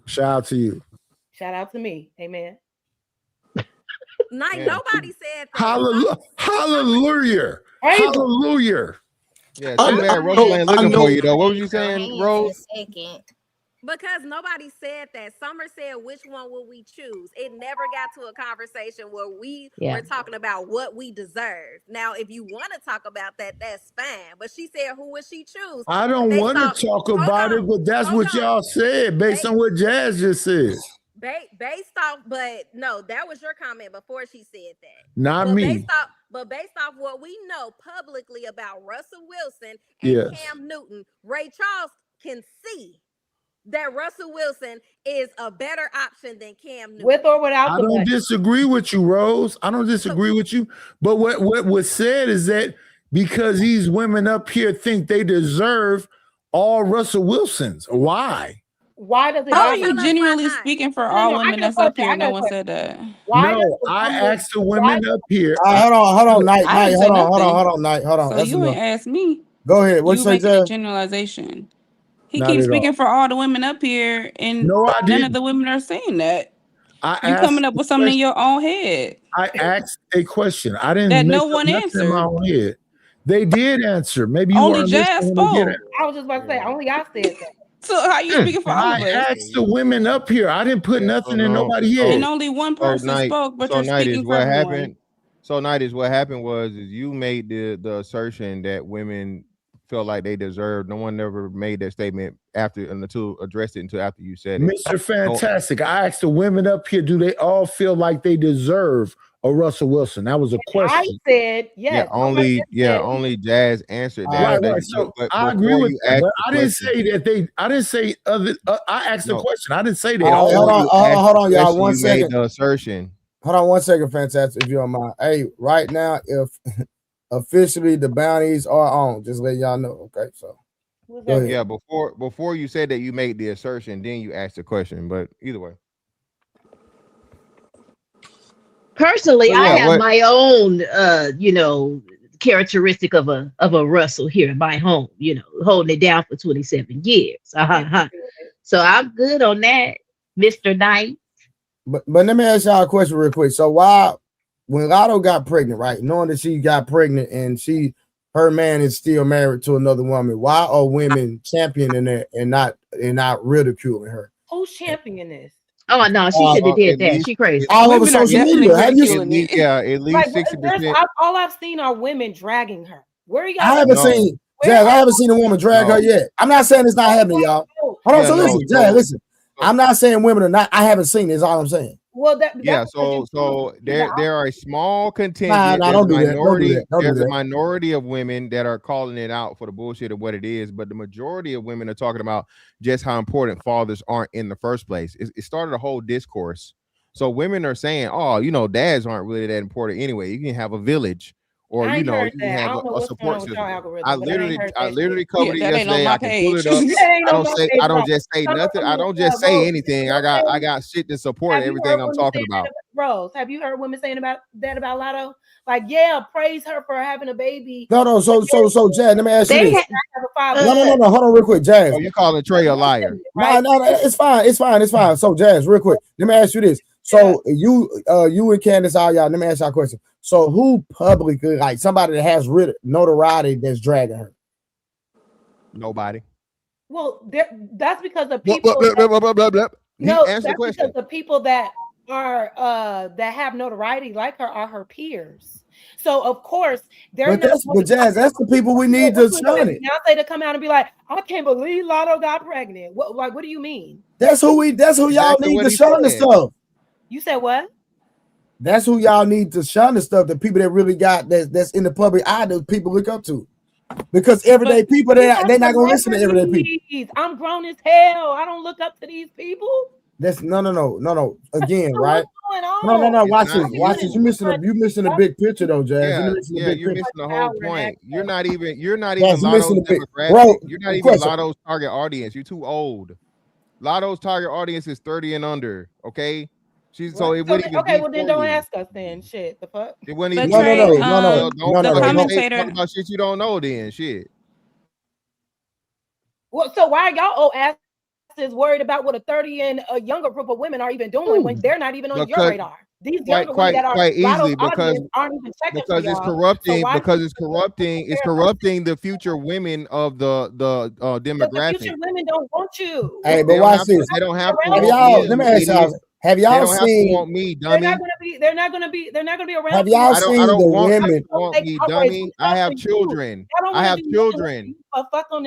[SPEAKER 5] Shout out to you.
[SPEAKER 11] Shout out to me. Amen.
[SPEAKER 9] Nobody said that.
[SPEAKER 5] Hallelujah. Hallelujah.
[SPEAKER 13] Yeah,
[SPEAKER 6] I
[SPEAKER 13] too bad Russell ain't looking for you though. What was you saying, Rose?
[SPEAKER 9] Because nobody said that. Summer said, which one will we choose? It never got to a conversation where we were talking about what we deserve. Now, if you want to talk about that, that's fine. But she said, who would she choose?
[SPEAKER 3] I don't want to talk about it, but that's what y'all said based on what Jazz just said.
[SPEAKER 9] Based off, but no, that was your comment before she said that.
[SPEAKER 3] Not me.
[SPEAKER 9] Based off what we know publicly about Russell Wilson and Cam Newton, Ray Charles can see that Russell Wilson is a better option than Cam Newton.
[SPEAKER 11] With or without
[SPEAKER 3] I don't disagree with you, Rose. I don't disagree with you. But what was said is that because these women up here think they deserve all Russell Wilsons. Why?
[SPEAKER 11] Why does it
[SPEAKER 10] How are you genuinely speaking for all women that's up here? No one said that.
[SPEAKER 3] No, I asked the women up here.
[SPEAKER 10] I
[SPEAKER 3] hold on, Night,
[SPEAKER 10] I didn't say
[SPEAKER 3] hold on, Night, hold on.
[SPEAKER 10] So you ain't asked me.
[SPEAKER 3] Go ahead. What
[SPEAKER 10] you
[SPEAKER 3] you say,
[SPEAKER 10] making a
[SPEAKER 3] Jazz?
[SPEAKER 10] generalization. He
[SPEAKER 3] Not
[SPEAKER 10] keeps
[SPEAKER 3] at
[SPEAKER 10] speaking
[SPEAKER 3] all.
[SPEAKER 10] for all the women up here, and
[SPEAKER 3] No, I
[SPEAKER 10] none
[SPEAKER 3] didn't.
[SPEAKER 10] of the women are saying that. You
[SPEAKER 3] asked
[SPEAKER 10] coming up with
[SPEAKER 3] the
[SPEAKER 10] something in
[SPEAKER 3] question.
[SPEAKER 10] your own head.
[SPEAKER 3] I asked a question. I didn't
[SPEAKER 10] that
[SPEAKER 3] make
[SPEAKER 10] no
[SPEAKER 3] up
[SPEAKER 10] one
[SPEAKER 3] nothing in my
[SPEAKER 10] answered.
[SPEAKER 3] own head. They did answer. Maybe you
[SPEAKER 10] Only
[SPEAKER 3] weren't
[SPEAKER 10] Jazz
[SPEAKER 3] listening when they did
[SPEAKER 10] spoke.
[SPEAKER 3] it.
[SPEAKER 11] I was just about to say, only I said that.
[SPEAKER 10] So how you speaking for all of
[SPEAKER 3] I
[SPEAKER 10] us?
[SPEAKER 3] asked the women up here. I didn't put nothing in nobody's head.
[SPEAKER 10] And only one person spoke, but you're speaking for everyone.
[SPEAKER 13] So Night is what happened was you made the assertion that women felt like they deserved. No one ever made that statement until addressed it until after you said it.
[SPEAKER 3] Mr. Fantastic. I asked the women up here, do they all feel like they deserve a Russell Wilson? That was a question.
[SPEAKER 11] I said yes.
[SPEAKER 13] Only Jazz answered that.
[SPEAKER 3] Right. So I agree with that. But I didn't say that they. I didn't say other. I asked the question. I didn't say that.
[SPEAKER 6] Hold on, y'all. One second.
[SPEAKER 13] Made the assertion.
[SPEAKER 6] Hold on 1 second, Fantastic, if you don't mind. Hey, right now, if officially the bounties are on, just let y'all know. Okay, so
[SPEAKER 13] go ahead. Yeah, before you said that you made the assertion, then you asked the question. But either way.
[SPEAKER 12] Personally, I have my own characteristic of a Russell here in my home, holding it down for 27 years. So I'm good on that, Mr. Knight.
[SPEAKER 6] But let me ask y'all a question real quick. So why, when Lotto got pregnant, right, knowing that she got pregnant and her man is still married to another woman, why are women championing it and not ridiculing her?
[SPEAKER 11] Who's championing this?
[SPEAKER 12] Oh no, she should have did that. She crazy.
[SPEAKER 6] All over social media.
[SPEAKER 13] At least 60%.
[SPEAKER 11] All I've seen are women dragging her. Where are y'all?
[SPEAKER 6] I haven't seen Jazz. I haven't seen a woman drag her yet. I'm not saying it's not happening, y'all. Hold on. So listen, Jazz, listen. I'm not saying women are not. I haven't seen it. Is all I'm saying.
[SPEAKER 11] Well,
[SPEAKER 13] so there are a small contingent. There's a minority of women that are calling it out for the bullshit of what it is, but the majority of women are talking about just how important fathers aren't in the first place. It started a whole discourse. So women are saying, "Oh, dads aren't really that important anyway. You can have a village, or you can have a support system." I literally covered it yesterday. I can pull it up. I don't just say nothing. I don't just say anything. I got shit to support everything I'm talking about.
[SPEAKER 11] Rose, have you heard women saying about Lotto? Like, yeah, praise her for having a baby.
[SPEAKER 6] No. So, Jazz, let me ask you this. No. Hold on, real quick, Jazz.
[SPEAKER 13] Oh, you calling Trey a liar?
[SPEAKER 6] No, it's fine. So, Jazz, real quick, let me ask you this. So, you and Candace, all y'all, let me ask y'all a question. So, who publicly, like somebody that has notoriety that's dragging her?
[SPEAKER 13] Nobody.
[SPEAKER 11] Well, that's because the people. That's because the people that are that have notoriety like her are her peers. So of course
[SPEAKER 6] But Jazz, that's the people we need to shun it.
[SPEAKER 11] Beyonce to come out and be like, I can't believe Lotto got pregnant. What do you mean?
[SPEAKER 6] That's who y'all need to shun the stuff.
[SPEAKER 11] You said what?
[SPEAKER 6] That's who y'all need to shun the stuff. The people that really got that's in the public eye that people look up to. Because everyday people, they're not gonna listen to everyday people.
[SPEAKER 11] I'm grown as hell. I don't look up to these people.
[SPEAKER 6] That's no. Again, right? No. Watch this. You missing a big picture though, Jazz.
[SPEAKER 13] You're missing the whole point. You're not even Lotto's demographic. You're not even Lotto's target audience. You're too old. Lotto's target audience is 30 and under. Okay. Well,
[SPEAKER 11] then don't ask us then. Shit, the fuck.
[SPEAKER 13] It wouldn't even.
[SPEAKER 10] No.
[SPEAKER 13] The commentator talk about shit you don't know. Then shit.
[SPEAKER 11] Well, so why are y'all old asses worried about what a 30 and a younger group of women are even doing when they're not even on your radar? These younger women that are
[SPEAKER 13] quite easily
[SPEAKER 11] audience aren't even checking for
[SPEAKER 13] because it's
[SPEAKER 11] y'all.
[SPEAKER 13] corrupting
[SPEAKER 11] So
[SPEAKER 13] it's corrupting the future women of the demographic.
[SPEAKER 11] But the future women don't want you.
[SPEAKER 3] Hey, but watch this.
[SPEAKER 13] They don't have to
[SPEAKER 3] Have
[SPEAKER 13] want
[SPEAKER 3] y'all,
[SPEAKER 13] me,
[SPEAKER 3] let me
[SPEAKER 13] you
[SPEAKER 3] ask y'all,
[SPEAKER 13] idiot.
[SPEAKER 3] have
[SPEAKER 13] They
[SPEAKER 3] y'all
[SPEAKER 13] don't have to
[SPEAKER 3] seen,
[SPEAKER 13] want me,
[SPEAKER 11] They're
[SPEAKER 13] dummy.
[SPEAKER 11] not gonna be around.
[SPEAKER 3] have
[SPEAKER 11] for
[SPEAKER 3] y'all
[SPEAKER 11] you.
[SPEAKER 3] seen
[SPEAKER 13] I don't
[SPEAKER 3] the
[SPEAKER 13] want you
[SPEAKER 3] women?
[SPEAKER 13] to want me, dummy. I have children. I have children.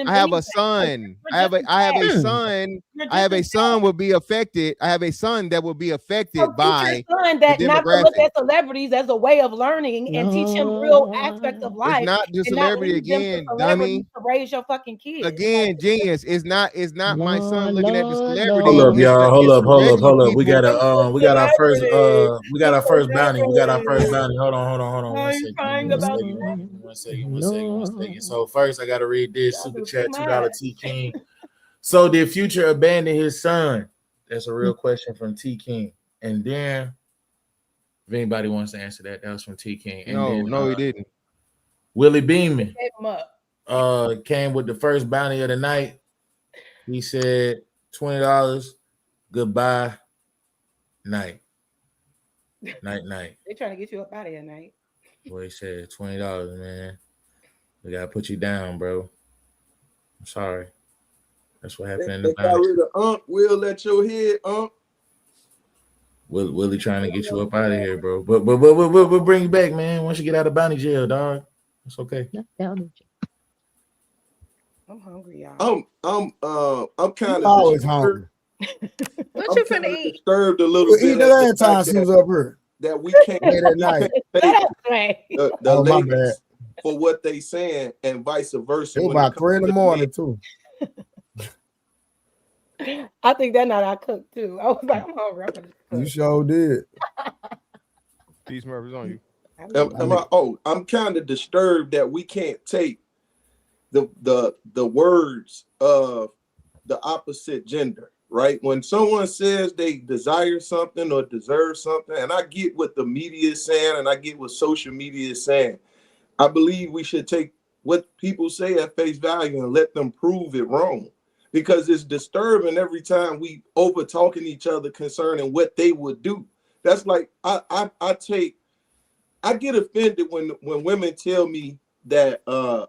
[SPEAKER 13] I have a son. I have a son. I have a son will be affected. I have a son that will be affected by
[SPEAKER 11] son
[SPEAKER 13] the
[SPEAKER 11] that not to look
[SPEAKER 13] demographic.
[SPEAKER 11] at celebrities as a way of learning and teach him real aspects of
[SPEAKER 13] It's
[SPEAKER 11] life.
[SPEAKER 13] not the
[SPEAKER 11] and not
[SPEAKER 13] celebrity
[SPEAKER 11] leave them to
[SPEAKER 13] again,
[SPEAKER 11] celebrities
[SPEAKER 13] dummy.
[SPEAKER 11] to raise your fucking kids.
[SPEAKER 13] Again, genius. It's not my son looking at the celebrity.
[SPEAKER 4] Hold up, y'all. Hold up.
[SPEAKER 13] Regular
[SPEAKER 4] We
[SPEAKER 13] people.
[SPEAKER 4] got our first bounty. Hold on. One second. So first I gotta read this super chat, $2 T King. So did Future abandon his son? That's a real question from T King. And then if anybody wants to answer that, that was from T King. And
[SPEAKER 13] No, he didn't.
[SPEAKER 4] Willie Beeman
[SPEAKER 11] Gave him up.
[SPEAKER 4] came with the first bounty of the night. He said $20. Goodbye. Night. Night.
[SPEAKER 11] They trying to get you up out of here, night.
[SPEAKER 4] Boy, he said $20, man. We gotta put you down, bro. I'm sorry. That's what happened in the
[SPEAKER 6] They got rid of Will let your head
[SPEAKER 4] Willie trying to get you up out of here, bro. But we'll bring you back, man. Once you get out of bounty jail, dog. It's okay.
[SPEAKER 11] I'm hungry, y'all.
[SPEAKER 6] I'm kind of
[SPEAKER 3] always hungry.
[SPEAKER 9] What you finna eat?
[SPEAKER 6] Disturbed a little bit.
[SPEAKER 3] Eat the last time she was up here.
[SPEAKER 6] That we can't
[SPEAKER 3] late at night.
[SPEAKER 6] The ladies for what they saying and vice versa.
[SPEAKER 3] It was about 3 in the morning too.
[SPEAKER 11] I think that night I cooked too. I was like, I'm hungry.
[SPEAKER 3] You sure did.
[SPEAKER 13] Peace, Murphy's on you.
[SPEAKER 6] I'm kind of disturbed that we can't take the words of the opposite gender, right? When someone says they desire something or deserve something, and I get what the media is saying and I get what social media is saying, I believe we should take what people say at face value and let them prove it wrong, because it's disturbing every time we over talking each other concerning what they would do. That's like I get offended when women tell me that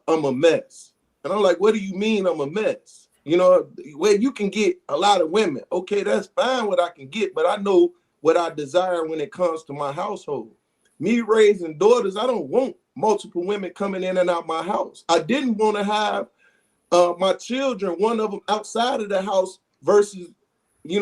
[SPEAKER 6] I'm a mess, and I'm like, what do you mean I'm a mess? You know, where you can get a lot of women. Okay, that's fine what I can get, but I know what I desire when it comes to my household. Me raising daughters, I don't want multiple women coming in and out my house. I didn't want to have my children, one of them outside of the house versus, I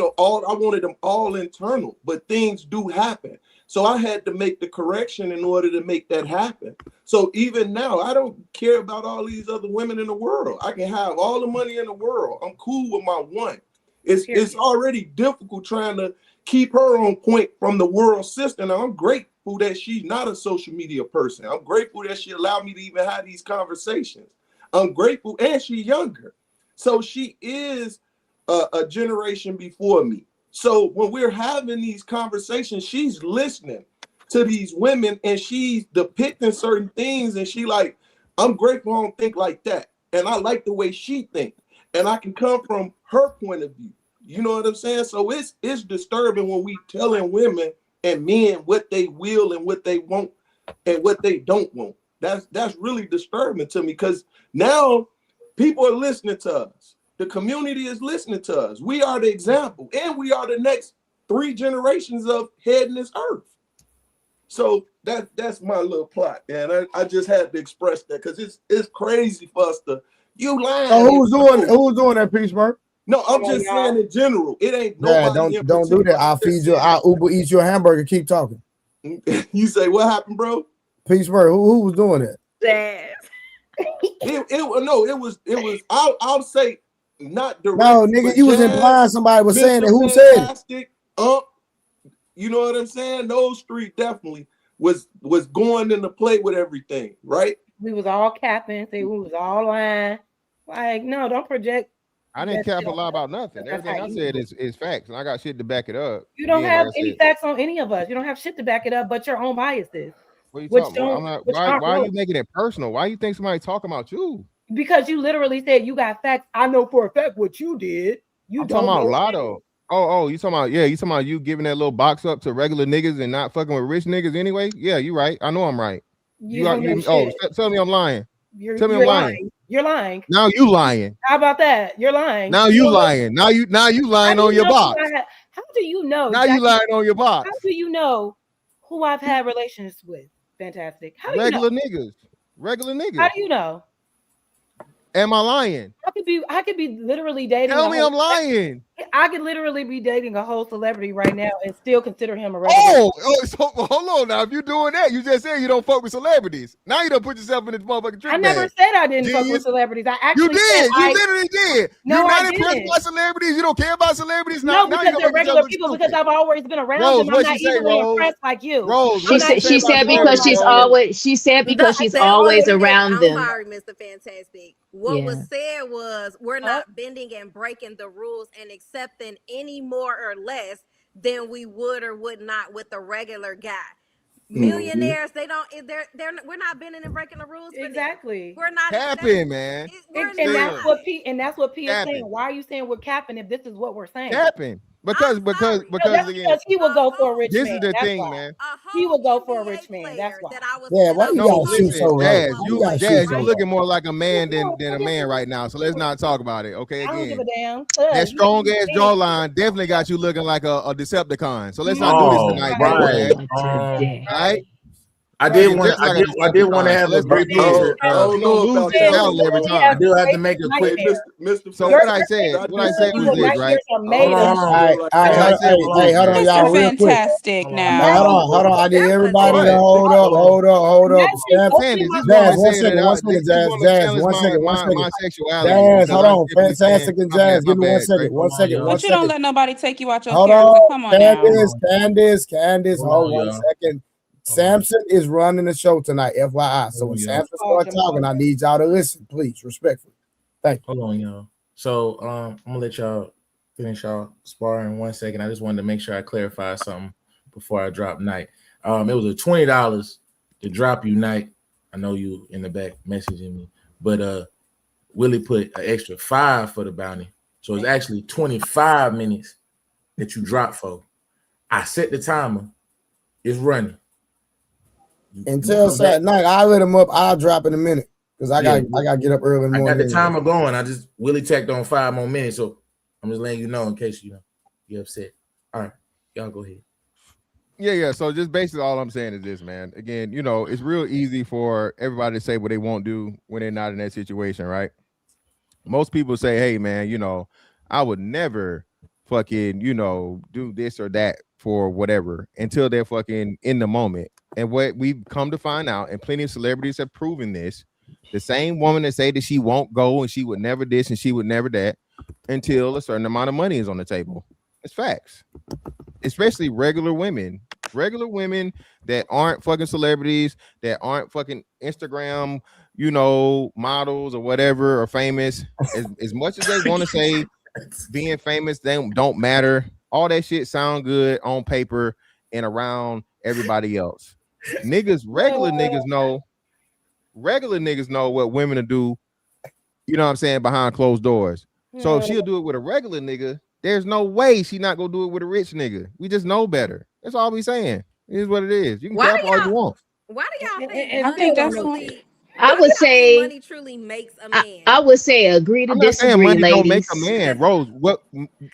[SPEAKER 6] wanted them all internal, but things do happen. So I had to make the correction in order to make that happen. So even now, I don't care about all these other women in the world. I can have all the money in the world. I'm cool with my one. It's already difficult trying to keep her on point from the world system. And I'm grateful that she's not a social media person. I'm grateful that she allowed me to even have these conversations. I'm grateful, and she's younger. So she is a generation before me. So when we're having these conversations, she's listening to these women and she's depicting certain things. And she like, I'm grateful I don't think like that. And I like the way she thinks. And I can come from her point of view. You know what I'm saying? So it's disturbing when we telling women and men what they will and what they want and what they don't want. That's really disturbing to me, because now people are listening to us. The community is listening to us. We are the example, and we are the next 3 generations of heading this earth. So that's my little plot, and I just had to express that because it's crazy for us to lying.
[SPEAKER 3] So who's doing that piece, Mark?
[SPEAKER 6] No, I'm just saying in general. It ain't nobody.
[SPEAKER 3] Yeah, don't do that. I'll feed you. I'll Uber eat your hamburger. Keep talking.
[SPEAKER 6] You say what happened, bro?
[SPEAKER 3] Peace, Mark. Who was doing that?
[SPEAKER 6] It was. I'll say. Not direct.
[SPEAKER 3] No, nigga, you was implying somebody was saying it. Who said it?
[SPEAKER 6] You know what I'm saying? Those 3 definitely was going into play with everything, right?
[SPEAKER 11] We was all capping, say we was all lying. Like, no, don't project.
[SPEAKER 13] I didn't cap a lot about nothing. Everything I said is facts, and I got shit to back it up.
[SPEAKER 11] You don't have any facts on any of us. You don't have shit to back it up, but your own biases.
[SPEAKER 13] What are you talking about? Why are you making it personal? Why you think somebody talking about you?
[SPEAKER 11] Because you literally said you got facts. I know for a fact what you did.
[SPEAKER 13] I'm talking about Lotto. Oh, you talking about you giving that little box up to regular niggas and not fucking with rich niggas anyway? Yeah, you right. I know I'm right.
[SPEAKER 11] You don't know shit.
[SPEAKER 13] Tell me I'm lying.
[SPEAKER 11] Tell me I'm lying. You're lying.
[SPEAKER 13] Now you lying.
[SPEAKER 11] How about that? You're lying.
[SPEAKER 13] Now you lying. Now you lying on your box.
[SPEAKER 11] How do you know?
[SPEAKER 13] Now you lying on your box.
[SPEAKER 11] How do you know who I've had relations with? Fantastic. How do
[SPEAKER 13] Regular
[SPEAKER 11] you know?
[SPEAKER 13] niggas. Regular niggas.
[SPEAKER 11] How do you know?
[SPEAKER 13] Am I lying?
[SPEAKER 11] I could be literally dating.
[SPEAKER 13] Tell me I'm lying.
[SPEAKER 11] I could literally be dating a whole celebrity right now and still consider him a regular.
[SPEAKER 13] So hold on now. If you're doing that, you just said you don't fuck with celebrities. Now you don't put yourself in this motherfucking trick.
[SPEAKER 11] I never said I didn't fuck with celebrities. I actually
[SPEAKER 13] you did.
[SPEAKER 11] You
[SPEAKER 13] literally did.
[SPEAKER 11] No,
[SPEAKER 13] you're not
[SPEAKER 11] I
[SPEAKER 13] impressed
[SPEAKER 11] didn't.
[SPEAKER 13] by celebrities. You don't care about celebrities.
[SPEAKER 11] No, because they're regular people. Because I've always been around them. I'm not easily impressed like you.
[SPEAKER 12] Rose, she said because she's always. She said because she's always around them.
[SPEAKER 9] I'm sorry, Mr. Fantastic. What was said was we're not bending and breaking the rules and accepting any more or less than we would or would not with a regular guy. Millionaires, we're not bending and breaking the rules.
[SPEAKER 11] Exactly.
[SPEAKER 9] We're not
[SPEAKER 13] capping, man.
[SPEAKER 11] And that's what P is saying. Why are you saying we're capping if this is what we're saying?
[SPEAKER 13] Capping. Because
[SPEAKER 11] again, he will go for a rich man. This is the thing, man. He will go for a rich man. That's why.
[SPEAKER 3] Yeah, why you gotta shoot so
[SPEAKER 13] Jazz, you're looking more like a man than a man right now. So let's not talk about it. Okay, again.
[SPEAKER 11] I don't give a damn.
[SPEAKER 13] That strong ass jawline definitely got you looking like a Decepticon. So let's not do this tonight. Right?
[SPEAKER 4] I did want to have a great picture.
[SPEAKER 13] Every time.
[SPEAKER 4] I do have to make a quick.
[SPEAKER 13] So what I said was this, right?
[SPEAKER 3] Hey, hold on, y'all, real quick.
[SPEAKER 10] Fantastic. Now,
[SPEAKER 3] hold on. I need everybody to hold up. Jazz, 1 second. Jazz, 1 second. Jazz, hold on. Fantastic and Jazz, give me 1 second. 1 second.
[SPEAKER 10] But you don't let nobody take you out your
[SPEAKER 3] hold
[SPEAKER 10] character.
[SPEAKER 3] on,
[SPEAKER 10] Come on now.
[SPEAKER 3] Candace, hold 1 second. Samson is running the show tonight, FYI. So when Samson starts talking, I need y'all to listen, please, respectfully. Thank you.
[SPEAKER 4] Hold on, y'all. So I'm gonna let y'all finish y'all sparring 1 second. I just wanted to make sure I clarify something before I drop Night. It was a $20 to drop you Night. I know you in the back messaging me, but Willie put an extra $5 for the bounty. So it's actually 25 minutes that you drop for. I set the timer. It's running.
[SPEAKER 3] Until Saturday night, I'll let him up. I'll drop in a minute because I got to get up early in the morning.
[SPEAKER 4] I got the timer going. I just Willie tacked on 5 more minutes, so I'm just letting you know in case you're upset. All right, y'all go ahead.
[SPEAKER 13] Yeah. So just basically all I'm saying is this, man. Again, it's real easy for everybody to say what they won't do when they're not in that situation, right? Most people say, hey, man, I would never fucking, do this or that for whatever until they're fucking in the moment. And what we've come to find out, and plenty of celebrities have proven this, the same woman that say that she won't go and she would never this and she would never that until a certain amount of money is on the table. It's facts. Especially regular women that aren't fucking celebrities, that aren't fucking Instagram, models or whatever, or famous. As much as they want to say being famous, they don't matter. All that shit sound good on paper and around everybody else. Regular niggas know what women will do, behind closed doors. So if she'll do it with a regular nigga, there's no way she not gonna do it with a rich nigga. We just know better. That's all we saying. It is what it is. You can cap all you want.
[SPEAKER 9] Why do y'all think?
[SPEAKER 10] I think that's
[SPEAKER 12] I would say
[SPEAKER 9] money truly makes a man.
[SPEAKER 12] I would say agree to disagree,
[SPEAKER 13] money
[SPEAKER 12] ladies.
[SPEAKER 13] Don't make a man. Rose, what?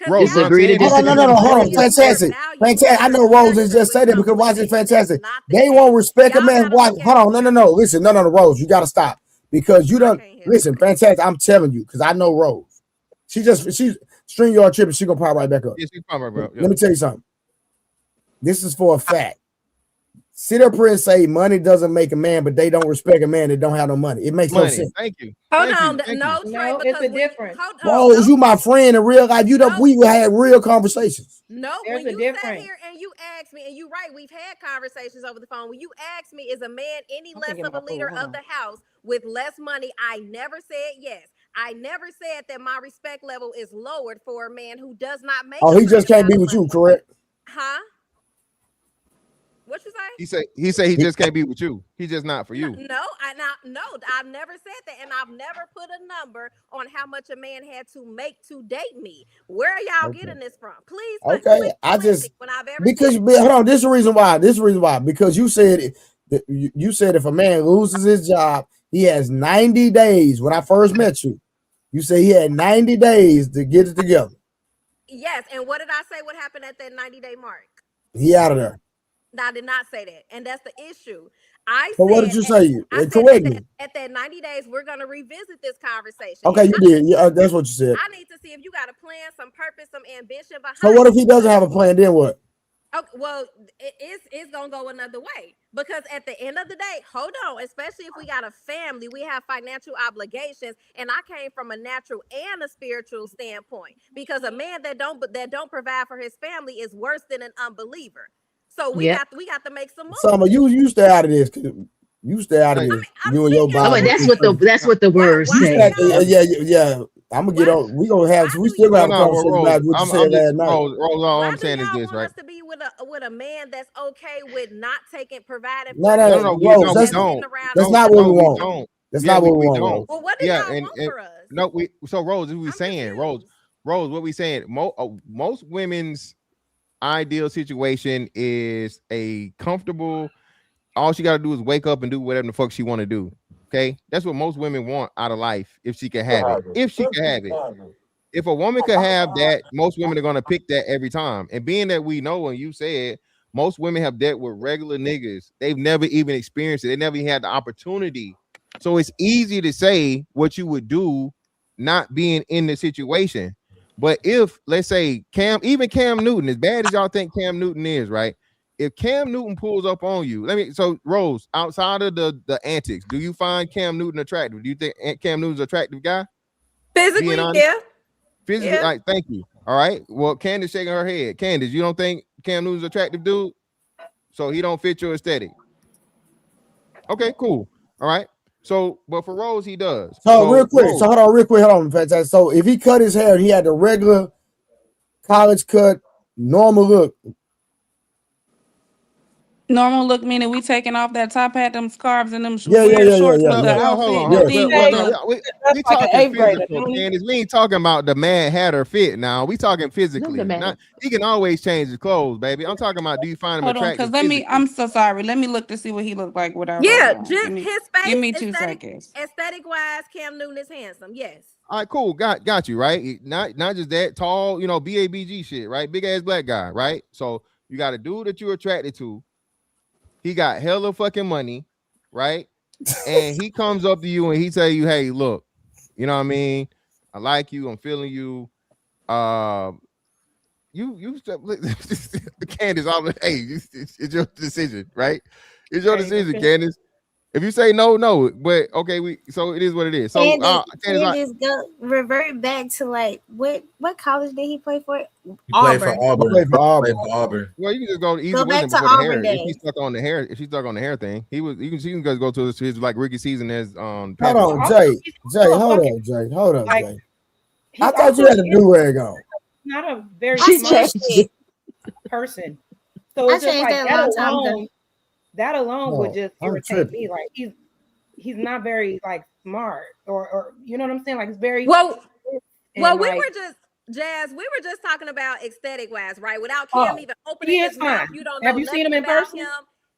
[SPEAKER 13] Rose,
[SPEAKER 12] disagree to disagree.
[SPEAKER 3] No. Hold on. Fantastic. I know Rose is just saying that because watch it. Fantastic. They won't respect a man. Watch. Hold on. No. Listen. No. Rose, you got to stop because you don't listen. Fantastic. I'm telling you because I know Rose. She's string your trip and she gonna pop right back up.
[SPEAKER 13] Yeah, she's popping right back up.
[SPEAKER 3] Let me tell you something. This is for a fact. Sit up here and say money doesn't make a man, but they don't respect a man that don't have no money. It makes no sense.
[SPEAKER 13] Thank you.
[SPEAKER 9] Hold on. No,
[SPEAKER 11] it's a difference.
[SPEAKER 3] Rose, you my friend in real life. We had real conversations.
[SPEAKER 9] No, when you sat here and you asked me, and you're right, we've had conversations over the phone. When you asked me, is a man any less of a leader of the house with less money? I never said yes. I never said that my respect level is lowered for a man who does not make.
[SPEAKER 3] Oh, he just can't be with you, correct?
[SPEAKER 9] Huh? What you say?
[SPEAKER 13] He said he just can't be with you. He just not for you.
[SPEAKER 9] No, I've never said that, and I've never put a number on how much a man had to make to date me. Where are y'all
[SPEAKER 3] Okay.
[SPEAKER 9] getting this from? Please,
[SPEAKER 3] Okay.
[SPEAKER 9] please
[SPEAKER 3] I
[SPEAKER 9] correct
[SPEAKER 3] just
[SPEAKER 9] me when I've ever
[SPEAKER 3] because
[SPEAKER 9] said
[SPEAKER 3] hold on. This is the reason why. Because you said you said if a man loses his job, he has 90 days. When I first met you, you said he had 90 days to get it together.
[SPEAKER 9] yes. And what did I say? What happened at that 90-day mark?
[SPEAKER 3] He out of there.
[SPEAKER 9] I did not say that, and that's the issue. I
[SPEAKER 3] So what did
[SPEAKER 9] said,
[SPEAKER 3] you say?
[SPEAKER 9] at
[SPEAKER 3] Correct
[SPEAKER 9] that
[SPEAKER 3] me.
[SPEAKER 9] 90 days, we're gonna revisit this conversation,
[SPEAKER 3] Okay,
[SPEAKER 9] and
[SPEAKER 3] you did. Yeah, that's what you said.
[SPEAKER 9] I need to see if you got a plan, some purpose, some ambition
[SPEAKER 3] So
[SPEAKER 9] behind
[SPEAKER 3] what if
[SPEAKER 9] it.
[SPEAKER 3] he doesn't have a plan? Then what?
[SPEAKER 9] Okay, well, it's gonna go another way because at the end of the day, hold on. Especially if we got a family, we have financial obligations, and I came from a natural and a spiritual standpoint because a man that don't provide for his family is worse than an unbeliever. So
[SPEAKER 12] Yep.
[SPEAKER 9] we got to make some
[SPEAKER 3] Summer,
[SPEAKER 9] moves.
[SPEAKER 3] you stay out of this. You stay out of
[SPEAKER 13] Hey,
[SPEAKER 3] this.
[SPEAKER 9] I'm
[SPEAKER 3] You and your
[SPEAKER 9] speaking.
[SPEAKER 12] Oh, but
[SPEAKER 3] Bible.
[SPEAKER 12] that's what the words
[SPEAKER 9] Why
[SPEAKER 3] You
[SPEAKER 9] do
[SPEAKER 12] say.
[SPEAKER 3] stay.
[SPEAKER 9] y'all?
[SPEAKER 3] Yeah. I'm gonna get
[SPEAKER 9] Why?
[SPEAKER 3] on. We gonna have.
[SPEAKER 9] Why
[SPEAKER 3] We
[SPEAKER 9] do
[SPEAKER 3] still gonna
[SPEAKER 9] y'all?
[SPEAKER 3] have a
[SPEAKER 13] no, well,
[SPEAKER 3] conversation
[SPEAKER 13] Rose,
[SPEAKER 3] about what you
[SPEAKER 13] I'm
[SPEAKER 3] said
[SPEAKER 13] just
[SPEAKER 3] last night.
[SPEAKER 13] Rose. All
[SPEAKER 9] Why
[SPEAKER 13] I'm
[SPEAKER 9] do
[SPEAKER 13] saying is
[SPEAKER 9] y'all
[SPEAKER 13] this,
[SPEAKER 9] want
[SPEAKER 13] right?
[SPEAKER 9] us to be with a man that's okay with not providing
[SPEAKER 3] No,
[SPEAKER 9] for
[SPEAKER 3] no,
[SPEAKER 9] his
[SPEAKER 13] No,
[SPEAKER 3] Rose.
[SPEAKER 9] kids
[SPEAKER 13] we
[SPEAKER 3] That's
[SPEAKER 13] don't.
[SPEAKER 9] sitting around
[SPEAKER 3] that's
[SPEAKER 9] and
[SPEAKER 3] not
[SPEAKER 13] No,
[SPEAKER 3] what we
[SPEAKER 13] no, we
[SPEAKER 3] want.
[SPEAKER 9] nothing?
[SPEAKER 13] don't.
[SPEAKER 3] That's
[SPEAKER 13] Yeah,
[SPEAKER 3] not what we
[SPEAKER 13] we
[SPEAKER 3] want,
[SPEAKER 13] don't.
[SPEAKER 3] Rose.
[SPEAKER 9] Well, what do
[SPEAKER 13] Yeah,
[SPEAKER 9] y'all want
[SPEAKER 13] and
[SPEAKER 9] for us?
[SPEAKER 13] no, we so Rose, what we
[SPEAKER 9] I'm
[SPEAKER 13] saying,
[SPEAKER 9] confused.
[SPEAKER 13] Rose, what we saying? Most women's ideal situation is a comfortable. All she got to do is wake up and do whatever the fuck she want to do. Okay, that's what most women want out of life. If she can have it, if she can have it. If a woman could have that, most women are gonna pick that every time. And being that we know, and you said most women have dealt with regular niggas, they've never even experienced it. They never even had the opportunity. So it's easy to say what you would do, not being in the situation. But if let's say even Cam Newton, as bad as y'all think Cam Newton is, right? If Cam Newton pulls up on you, so Rose, outside of the antics, do you find Cam Newton attractive? Do you think Cam Newton's an attractive guy? Being
[SPEAKER 9] Physically,
[SPEAKER 13] honest.
[SPEAKER 9] yeah,
[SPEAKER 13] Physically,
[SPEAKER 9] yeah.
[SPEAKER 13] like, thank you. All right. Well, Candace shaking her head. Candace, you don't think Cam Newton's attractive dude? So he don't fit your aesthetic. Okay, cool. All right. So, but for Rose, he does.
[SPEAKER 3] So real
[SPEAKER 13] So
[SPEAKER 3] quick. So
[SPEAKER 13] Rose,
[SPEAKER 3] hold on, real quick. Hold on, fantastic. So if he cut his hair, he had the regular college cut, normal look.
[SPEAKER 10] Normal look meaning we taking off that top hat, them scarves, and them
[SPEAKER 3] Yeah, yeah,
[SPEAKER 10] weird
[SPEAKER 3] yeah, yeah,
[SPEAKER 10] shorts
[SPEAKER 3] yeah,
[SPEAKER 10] with
[SPEAKER 13] well,
[SPEAKER 10] the
[SPEAKER 3] yeah.
[SPEAKER 13] well, hold
[SPEAKER 10] outfit
[SPEAKER 13] on,
[SPEAKER 10] and the
[SPEAKER 13] hold
[SPEAKER 3] Yes.
[SPEAKER 13] on. Well,
[SPEAKER 10] thing
[SPEAKER 13] well,
[SPEAKER 10] with
[SPEAKER 13] no,
[SPEAKER 10] the.
[SPEAKER 13] we
[SPEAKER 11] That's like an
[SPEAKER 13] talking
[SPEAKER 11] eighth grader.
[SPEAKER 13] physical, Candace. We ain't talking about the Mad Hatter fit now. We talking
[SPEAKER 12] Doesn't
[SPEAKER 13] physically.
[SPEAKER 12] matter.
[SPEAKER 13] Not he can always change his clothes, baby. I'm talking about do you find him
[SPEAKER 10] Hold on, cause
[SPEAKER 13] attractive
[SPEAKER 10] let me.
[SPEAKER 13] physically?
[SPEAKER 10] I'm so sorry. Let me look to see what he looked like without that
[SPEAKER 9] Yeah,
[SPEAKER 10] on.
[SPEAKER 9] just his
[SPEAKER 10] Give
[SPEAKER 9] face,
[SPEAKER 10] me 2 seconds.
[SPEAKER 9] aesthetic wise, Cam Newton is handsome. Yes.
[SPEAKER 13] All right, cool. Got you, right? Not just that tall, BABG shit, right? Big ass black guy, right? So you got a dude that you're attracted to. He got hella fucking money, right? And he comes up to you and he tell you, "Hey, look, you know what I mean? I like you. I'm feeling you. Uh, you Candace, hey, it's your decision, right? It's your
[SPEAKER 11] There you go.
[SPEAKER 13] decision, Candace. If you say no, no. But okay, so it is what it is. So Candace,
[SPEAKER 14] Candace, go revert back to like what college did he play for?
[SPEAKER 4] He played for
[SPEAKER 14] Auburn.
[SPEAKER 3] He
[SPEAKER 4] Auburn.
[SPEAKER 3] played for
[SPEAKER 4] Played
[SPEAKER 3] Auburn.
[SPEAKER 4] for Auburn.
[SPEAKER 13] well, you can just go to easy
[SPEAKER 14] Go back
[SPEAKER 13] wisdom
[SPEAKER 14] to
[SPEAKER 13] before the
[SPEAKER 14] Auburn
[SPEAKER 13] hair. If she's
[SPEAKER 14] days.
[SPEAKER 13] stuck on the hair, thing, she can just go to his like rookie season as
[SPEAKER 3] Hold
[SPEAKER 13] Panthers.
[SPEAKER 11] Well,
[SPEAKER 3] on,
[SPEAKER 11] also,
[SPEAKER 3] Jay.
[SPEAKER 11] he's
[SPEAKER 3] Jay,
[SPEAKER 11] also a
[SPEAKER 3] hold
[SPEAKER 11] bucket.
[SPEAKER 3] up, Jay. Hold up,
[SPEAKER 11] Like
[SPEAKER 3] Jay. I
[SPEAKER 11] he's
[SPEAKER 3] thought
[SPEAKER 11] also
[SPEAKER 3] you had a
[SPEAKER 11] is
[SPEAKER 3] do rag on.
[SPEAKER 11] not a very
[SPEAKER 14] I
[SPEAKER 12] She
[SPEAKER 11] smart
[SPEAKER 12] changed
[SPEAKER 14] changed
[SPEAKER 12] it.
[SPEAKER 14] it.
[SPEAKER 11] person. So
[SPEAKER 14] I
[SPEAKER 11] it's just
[SPEAKER 14] changed
[SPEAKER 11] like
[SPEAKER 14] that a long time ago.
[SPEAKER 11] that alone would
[SPEAKER 3] No,
[SPEAKER 11] just
[SPEAKER 3] I'm
[SPEAKER 11] irritate
[SPEAKER 3] tripping.
[SPEAKER 11] me. Like he's not very like smart or you know what I'm saying? Like it's very
[SPEAKER 9] Well,
[SPEAKER 11] and
[SPEAKER 9] we
[SPEAKER 11] like
[SPEAKER 9] were just Jazz. We were just talking about aesthetic wise, right? Without Cam
[SPEAKER 11] oh
[SPEAKER 9] even opening
[SPEAKER 11] he
[SPEAKER 9] his
[SPEAKER 11] is
[SPEAKER 9] mouth,
[SPEAKER 11] fine.
[SPEAKER 9] you don't
[SPEAKER 11] Have
[SPEAKER 9] know
[SPEAKER 11] you seen him
[SPEAKER 9] nothing
[SPEAKER 11] in
[SPEAKER 9] about
[SPEAKER 11] person?
[SPEAKER 9] him.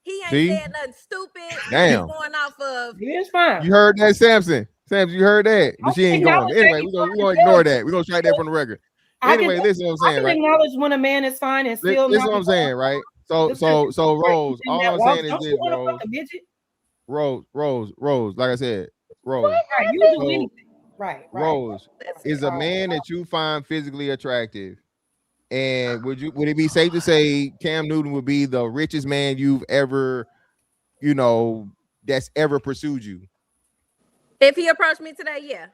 [SPEAKER 9] He ain't
[SPEAKER 13] See,
[SPEAKER 9] said nothing stupid. You just
[SPEAKER 13] damn,
[SPEAKER 9] going off of.
[SPEAKER 11] He is fine.
[SPEAKER 13] you heard that, Samson. Samson, you heard that,
[SPEAKER 11] I
[SPEAKER 13] but she
[SPEAKER 11] can
[SPEAKER 13] ain't going.
[SPEAKER 11] acknowledge that
[SPEAKER 13] Anyway,
[SPEAKER 11] he's
[SPEAKER 13] we
[SPEAKER 11] fine
[SPEAKER 13] gonna
[SPEAKER 11] as well.
[SPEAKER 13] ignore that. We're gonna strike that from the record.
[SPEAKER 11] I can
[SPEAKER 13] Anyway, listen, what I'm
[SPEAKER 11] I
[SPEAKER 13] saying,
[SPEAKER 11] can
[SPEAKER 13] right?
[SPEAKER 11] acknowledge when a man is fine and still
[SPEAKER 13] This is
[SPEAKER 11] not
[SPEAKER 13] what
[SPEAKER 11] be
[SPEAKER 13] I'm saying, right? So,
[SPEAKER 11] just because
[SPEAKER 13] so, so, Rose.
[SPEAKER 11] in
[SPEAKER 13] All
[SPEAKER 11] that
[SPEAKER 13] I'm
[SPEAKER 11] walk.
[SPEAKER 13] saying is
[SPEAKER 11] Don't you
[SPEAKER 13] this,
[SPEAKER 11] want to fuck
[SPEAKER 13] Rose.
[SPEAKER 11] a midget?
[SPEAKER 13] Rose. Like I said, Rose.
[SPEAKER 11] Right, you do
[SPEAKER 13] So,
[SPEAKER 11] anything. Right.
[SPEAKER 13] Rose is a man that you find physically attractive. And would it be safe to say Cam Newton would be the richest man you've ever, that's ever pursued you?
[SPEAKER 9] If he approached me today, yeah.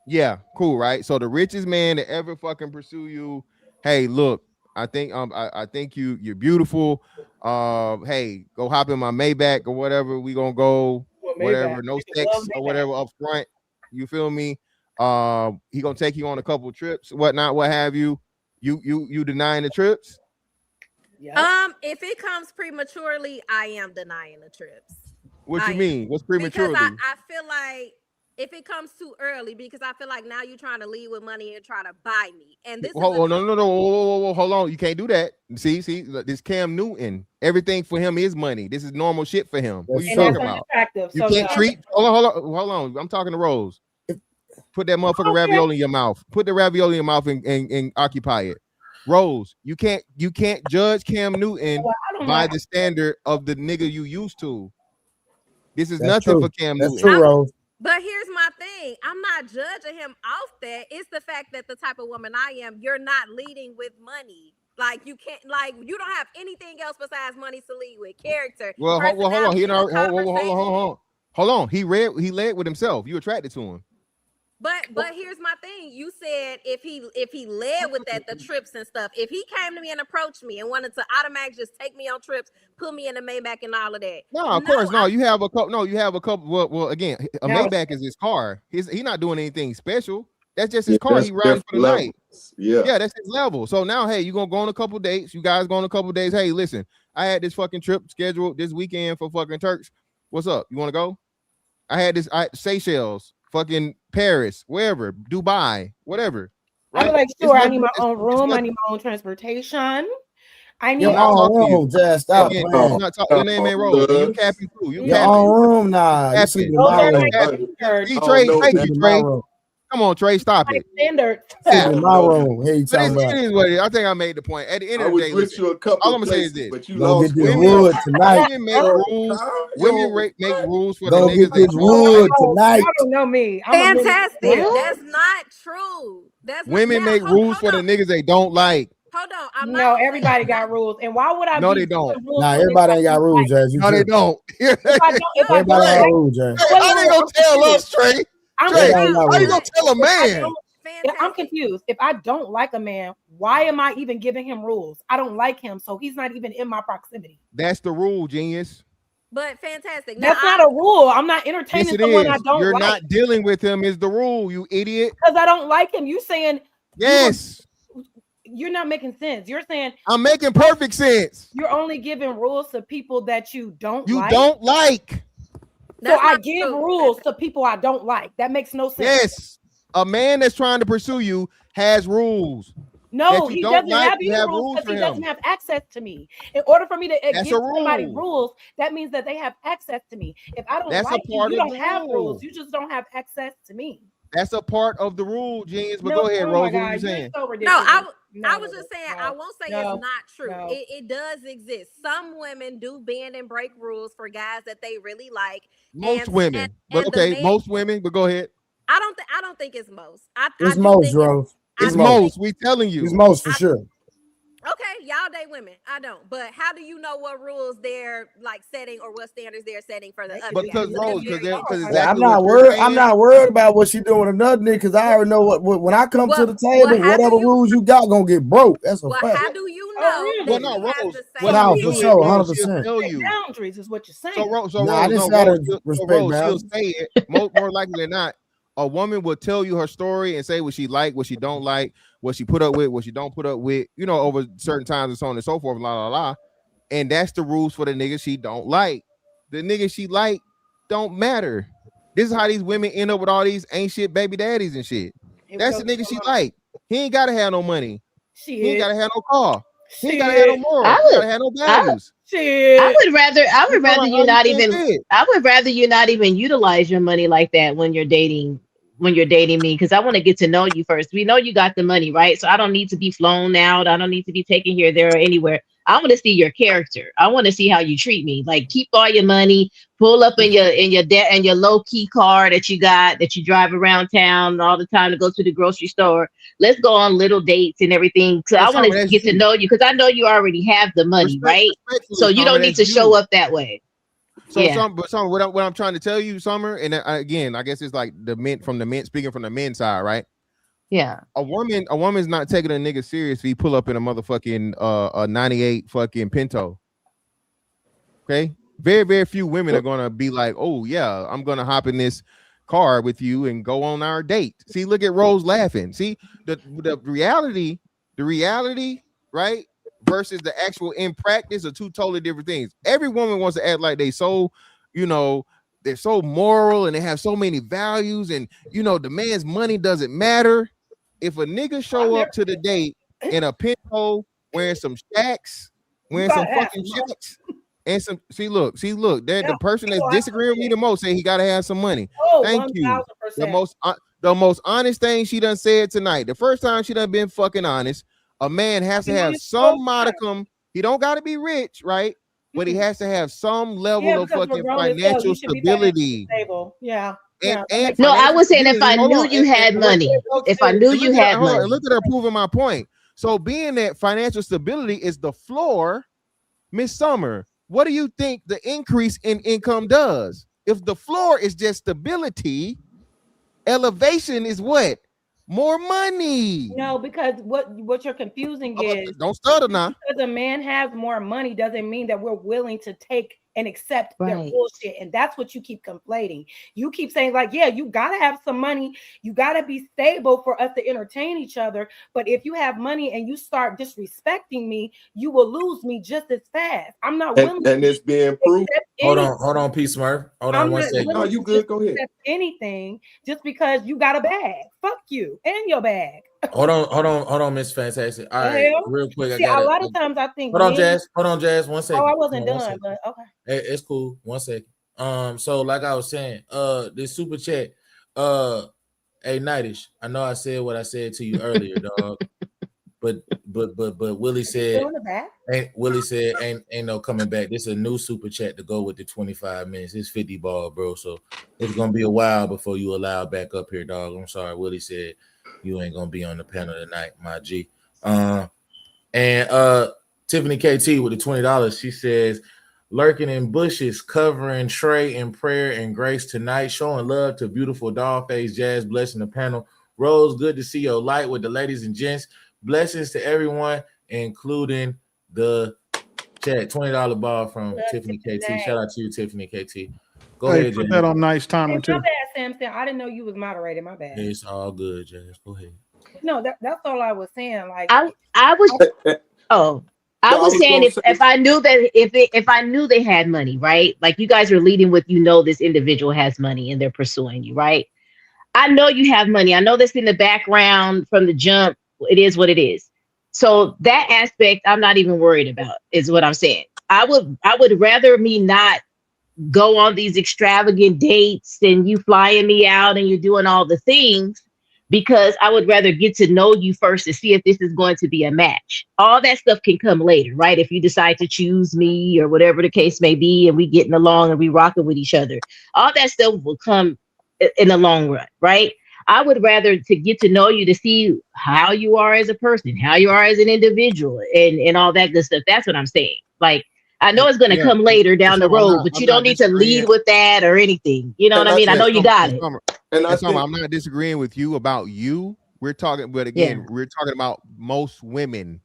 [SPEAKER 13] Yeah, cool, right? So the richest man to ever fucking pursue you. Hey, look, I think you're beautiful. Hey, go hop in my Maybach or whatever. We gonna go,
[SPEAKER 11] Well, Maybach.
[SPEAKER 13] whatever, no
[SPEAKER 11] People love
[SPEAKER 13] sex or
[SPEAKER 11] Maybach.
[SPEAKER 13] whatever up front. You feel me? He gonna take you on a couple trips, whatnot, what have you. You denying the trips?
[SPEAKER 9] If it comes prematurely, I am denying the trips.
[SPEAKER 13] What you mean? What's prematurely?
[SPEAKER 9] Because I feel like if it comes too early, because I feel like now you're trying to leave with money and try to buy me. And this
[SPEAKER 13] no, whoa, hold on. You can't do that. See, this Cam Newton, everything for him is money. This is normal shit for him. What are you talking about? You can't treat. Hold on. I'm talking to Rose. Put that motherfucking ravioli in your mouth. Put the ravioli in your mouth and occupy it. Rose, you can't judge Cam Newton by the standard of the nigga you used to. This is nothing for Cam Newton.
[SPEAKER 3] That's true, Rose.
[SPEAKER 9] But here's my thing. I'm not judging him off that. It's the fact that the type of woman I am, you're not leading with money. Like you can't, like you don't have anything else besides money to lead with. Character.
[SPEAKER 13] Well, hold on. Hold on. He led with himself. You attracted to him.
[SPEAKER 9] But here's my thing. You said if he led with that, the trips and stuff. If he came to me and approached me and wanted to automatically just take me on trips, put me in a Maybach and all of that.
[SPEAKER 13] No, of course, no. You have a couple. No, you have a couple. Well, again, a Maybach is his car. He's not doing anything special. That's just his car. He rides for the night. Yeah, that's his level. So now, hey, you gonna go on a couple dates. You guys go on a couple days. Hey, listen, I had this fucking trip scheduled this weekend for fucking Turks. What's up? You want to go? I had this Seychelles. Fucking Paris, wherever, Dubai, whatever.
[SPEAKER 11] Right? I'm like, sure, I need my own room. I need my own transportation. I need
[SPEAKER 3] your own room. Just stop.
[SPEAKER 13] Your name ain't Rose. You capping too.
[SPEAKER 3] Your own room, nah. You sleep in my room.
[SPEAKER 13] Trey, thank you, Trey. Come on, Trey, stop it.
[SPEAKER 11] Standard.
[SPEAKER 3] In my room. Hey,
[SPEAKER 13] it is what it is. I think I made the point. At the end of the day, listen, all I'm gonna say is this:
[SPEAKER 3] but you lost wood tonight.
[SPEAKER 13] Women make rules. Women make rules for the
[SPEAKER 3] niggas. Get this wood tonight.
[SPEAKER 11] I don't know me.
[SPEAKER 9] Fantastic. That's not true.
[SPEAKER 13] Women make rules for the niggas they don't like.
[SPEAKER 9] Hold on.
[SPEAKER 11] Everybody got rules. And why would I?
[SPEAKER 13] No, they don't.
[SPEAKER 3] Nah, everybody ain't got rules, Jazz.
[SPEAKER 13] No, they don't.
[SPEAKER 3] Everybody got rules, Jazz.
[SPEAKER 13] How they gonna tell us, Trey? Trey, how you gonna tell a man?
[SPEAKER 11] I'm confused. If I don't like a man, why am I even giving him rules? I don't like him, so he's not even in my proximity.
[SPEAKER 13] That's the rule, genius.
[SPEAKER 9] But fantastic.
[SPEAKER 11] That's not a rule. I'm not entertaining someone I don't like.
[SPEAKER 13] You're not dealing with him is the rule, you idiot.
[SPEAKER 11] Because I don't like him. You saying
[SPEAKER 13] yes.
[SPEAKER 11] You're not making sense. You're saying
[SPEAKER 13] I'm making perfect sense.
[SPEAKER 11] You're only giving rules to people that you don't
[SPEAKER 13] like. You don't like.
[SPEAKER 11] So I give rules to people I don't like. That makes no sense.
[SPEAKER 13] Yes. A man that's trying to pursue you has rules.
[SPEAKER 11] No, he doesn't have any rules because he doesn't have access to me. In order for me to give somebody rules, that means that they have access to me. If I don't like you, you don't have rules. You just don't have access to me.
[SPEAKER 13] That's a part of the rule, genius. But go ahead, Rose. What are you saying?
[SPEAKER 9] So I was just saying, I won't say it's not true. It does exist. Some women do bend and break rules for guys that they really like.
[SPEAKER 13] Most women. But okay, most women, but go ahead.
[SPEAKER 9] I don't think it's most.
[SPEAKER 3] It's most, Rose.
[SPEAKER 13] It's most. We telling you.
[SPEAKER 3] It's most for sure.
[SPEAKER 9] Okay, y'all date women. I don't. But how do you know what rules they're like setting or what standards they're setting for the other?
[SPEAKER 13] Because Rose, because exactly
[SPEAKER 3] I'm not worried. I'm not worried about what she doing with another nigga because I already know what when I come to the table, whatever rules you got gonna get broke. That's a fact.
[SPEAKER 9] How do you know?
[SPEAKER 13] Well, no, Rose.
[SPEAKER 3] Well, for sure, 100%.
[SPEAKER 11] Boundaries is what you're saying.
[SPEAKER 13] So Rose, she'll say it. More likely than not, a woman will tell you her story and say what she like, what she don't like, what she put up with, what she don't put up with, over certain times and so on and so forth, and that's the rules for the niggas she don't like. The niggas she like don't matter. This is how these women end up with all these ain't shit baby daddies and shit. That's the nigga she like. He ain't gotta have no money. He ain't gotta have no car. He ain't gotta have no morals. He gotta have no values.
[SPEAKER 12] I would rather you not even. I would rather you not even utilize your money like that when you're dating me, because I want to get to know you first. We know you got the money, right? So I don't need to be flown out. I don't need to be taken here, there, or anywhere. I want to see your character. I want to see how you treat me. Like, keep all your money, pull up in your low key car that you got, that you drive around town all the time to go to the grocery store. Let's go on little dates and everything. So I want to get to know you, because I know you already have the money, right? So you don't need to show up that way.
[SPEAKER 13] So, Summer, what I'm trying to tell you, Summer, and again, I guess it's like speaking from the men's side, right?
[SPEAKER 12] Yeah.
[SPEAKER 13] A woman's not taking a nigga serious if he pull up in a motherfucking a 98 fucking Pinto. Okay? Very, very few women are gonna be like, oh yeah, I'm gonna hop in this car with you and go on our date. See, look at Rose laughing. See, the reality, right, versus the actual in practice are two totally different things. Every woman wants to act like they so, they're so moral and they have so many values, and the man's money doesn't matter. If a nigga show up to the date in a Pinto wearing some shacks, wearing some fucking shacks, and some look, that the person that's disagreeing with me the most say he gotta have some money. Thank you.
[SPEAKER 11] 1000%.
[SPEAKER 13] The most honest thing she done said tonight. The first time she done been fucking honest. A man has to have some modicum. He don't got to be rich, right? But he has to have some level of fucking financial stability.
[SPEAKER 11] Stable. Yeah.
[SPEAKER 13] And
[SPEAKER 12] no, I was saying if
[SPEAKER 13] stability.
[SPEAKER 12] I knew you had money. If I knew you had money.
[SPEAKER 13] Look at her proving my point. So being that financial stability is the floor, Miss Summer, what do you think the increase in income does? If the floor is just stability, elevation is what? More money.
[SPEAKER 11] No, because what you're confusing is
[SPEAKER 13] don't stutter now.
[SPEAKER 11] Because a man has more money doesn't mean that we're willing to take and accept their bullshit. And that's what you keep conflating. You keep saying, like, yeah, you gotta have some money, you gotta be stable for us to entertain each other. But if you have money and you start disrespecting me, you will lose me just as fast. I'm not willing
[SPEAKER 6] and it's being proved.
[SPEAKER 4] Hold on, P Smurf. Hold on one second.
[SPEAKER 6] No, you good? Go ahead.
[SPEAKER 11] Anything just because you got a bag. Fuck you and your bag.
[SPEAKER 4] Hold on, Miss Fantastic. All right, real quick.
[SPEAKER 11] See, a lot of times I think.
[SPEAKER 4] Hold on, Jazz. 1 second.
[SPEAKER 11] Oh, I wasn't done, but okay.
[SPEAKER 4] It's cool. 1 second. So like I was saying, this super chat, hey Nightish, I know I said what I said to you earlier, dog. But Willie said ain't no coming back. This is a new super chat to go with the 25 minutes. It's 50 ball, bro. So it's gonna be a while before you allow back up here, dog. I'm sorry. Willie said you ain't gonna be on the panel tonight, my G. And Tiffany KT with the $20, she says, lurking in bushes, covering Trey in prayer and grace tonight, showing love to beautiful Dollface Jazz, blessing the panel. Rose, good to see your light with the ladies and gents. Blessings to everyone, including the chat. $20 ball from Tiffany KT. Shout out to you, Tiffany KT. Go ahead,
[SPEAKER 15] put
[SPEAKER 4] Jazz.
[SPEAKER 15] that on nice timing too.
[SPEAKER 11] My bad, Sam. I didn't know you was moderating. My bad.
[SPEAKER 4] It's all good, Jazz. Go ahead.
[SPEAKER 11] No, that's all I was saying. Like
[SPEAKER 12] I was saying if I knew that if I knew they had money, right? Like you guys are leading with, this individual has money and they're pursuing you, right? I know you have money. I know this in the background from the jump. It is what it is. So that aspect I'm not even worried about, is what I'm saying. I would rather me not go on these extravagant dates and you flying me out and you're doing all the things, because I would rather get to know you first to see if this is going to be a match. All that stuff can come later, right? If you decide to choose me or whatever the case may be, and we getting along and we rocking with each other, all that stuff will come in the long run, right? I would rather to get to know you to see how you are as a person, how you are as an individual, and all that good stuff. That's what I'm saying. Like, I know it's going to come later down the road, but you don't need to lead with that or anything. You know what I mean? I know you got it.
[SPEAKER 13] And I'm not disagreeing with you about you. We're talking, but again, we're talking about most women.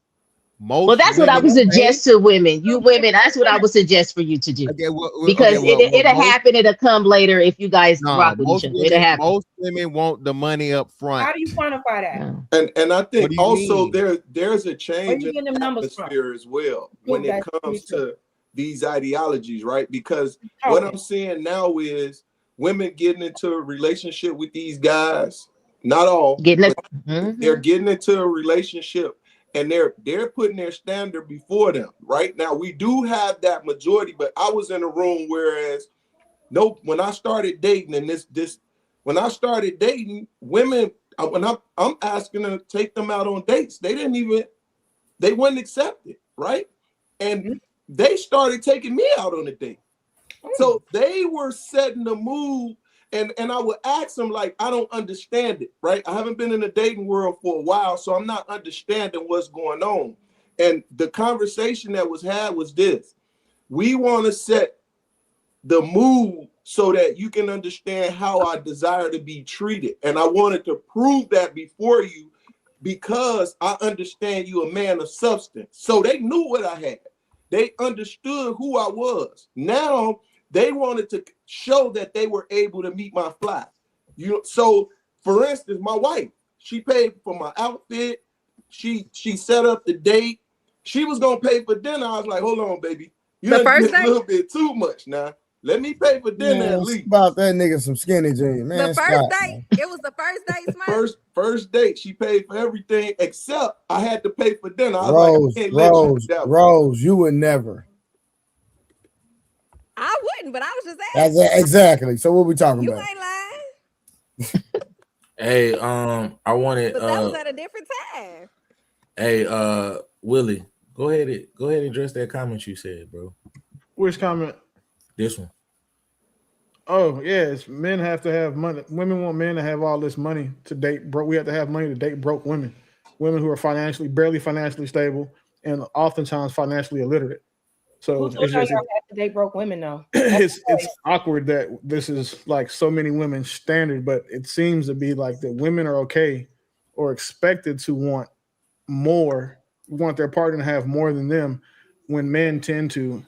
[SPEAKER 12] Well, that's what I would suggest to women. You women, that's what I would suggest for you to do. Because it'll happen. It'll come later if you guys rock with each other. It'll happen.
[SPEAKER 13] Most women want the money up front.
[SPEAKER 11] How do you quantify that?
[SPEAKER 6] And I think also there's a change in
[SPEAKER 11] the
[SPEAKER 6] atmosphere as well when it comes to these ideologies, right? Because what I'm seeing now is women getting into a relationship with these guys. Not all, they're getting into a relationship. And they're putting their standard before them. Right now, we do have that majority, but I was in a room when I started dating, and when I started dating, women, when I'm asking them to take them out on dates, they wouldn't accept it, right? And they started taking me out on a date. So they were setting the mood. And I would ask them, like, I don't understand it, right? I haven't been in the dating world for a while, so I'm not understanding what's going on. And the conversation that was had was this: we want to set the mood so that you can understand how I desire to be treated. And I wanted to prove that before you, because I understand you a man of substance. So they knew what I had. They understood who I was. Now they wanted to show that they were able to meet my fly. So for instance, my wife, she paid for my outfit. She set up the date. She was gonna pay for dinner. I was like, hold on, baby. You
[SPEAKER 9] The
[SPEAKER 6] done
[SPEAKER 9] first
[SPEAKER 6] did a
[SPEAKER 9] date?
[SPEAKER 6] little bit too much now. Let me pay for dinner
[SPEAKER 3] Man,
[SPEAKER 6] at least.
[SPEAKER 3] about that nigga some skinny jeans, man.
[SPEAKER 9] The first date, it was the first date, Smurf.
[SPEAKER 6] First date, she paid for everything except I had to pay for dinner. I was like, I can't let you do that.
[SPEAKER 3] Rose, you would never.
[SPEAKER 9] I wouldn't, but I was just asking.
[SPEAKER 3] Exactly. So what we talking
[SPEAKER 9] You
[SPEAKER 3] about?
[SPEAKER 9] ain't lying.
[SPEAKER 4] Hey, I wanted.
[SPEAKER 9] But that was at a different time.
[SPEAKER 4] Hey, Willie, go ahead and address that comment you said, bro.
[SPEAKER 15] Which comment?
[SPEAKER 4] This one.
[SPEAKER 15] Oh, yes. Men have to have money. Women want men to have all this money to date broke. We have to have money to date broke women. Women who are barely financially stable and oftentimes financially illiterate. So
[SPEAKER 11] Who told y'all have to date broke women though?
[SPEAKER 15] It's awkward that this is like so many women's standard, but it seems to be like that women are okay or expected to want more, want their partner to have more than them, when men tend to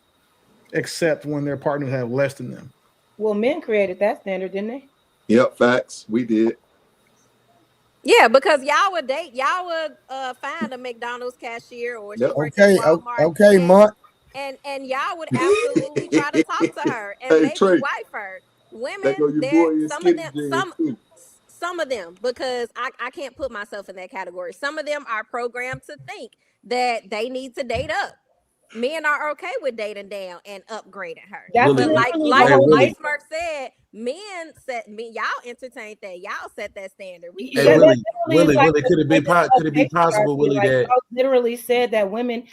[SPEAKER 15] accept when their partners have less than them.
[SPEAKER 11] Well, men created that standard, didn't they?
[SPEAKER 6] Yep, facts. We did.
[SPEAKER 9] Yeah, because y'all would find a McDonald's cashier or she worked
[SPEAKER 3] Okay,
[SPEAKER 9] at Walmart.
[SPEAKER 3] okay, Mont.
[SPEAKER 9] And y'all would absolutely try to talk to her and maybe
[SPEAKER 6] Trey,
[SPEAKER 9] wife her. Women, some of them, because I can't put myself in that category. Some of them are programmed to think that they need to date up. Men are okay with dating down and upgrading her.
[SPEAKER 11] That's
[SPEAKER 9] but like
[SPEAKER 4] Willie.
[SPEAKER 9] Smurf said, y'all entertained that. Y'all set that standard.
[SPEAKER 4] Willie, could it be possible, Willie, that
[SPEAKER 11] literally said that women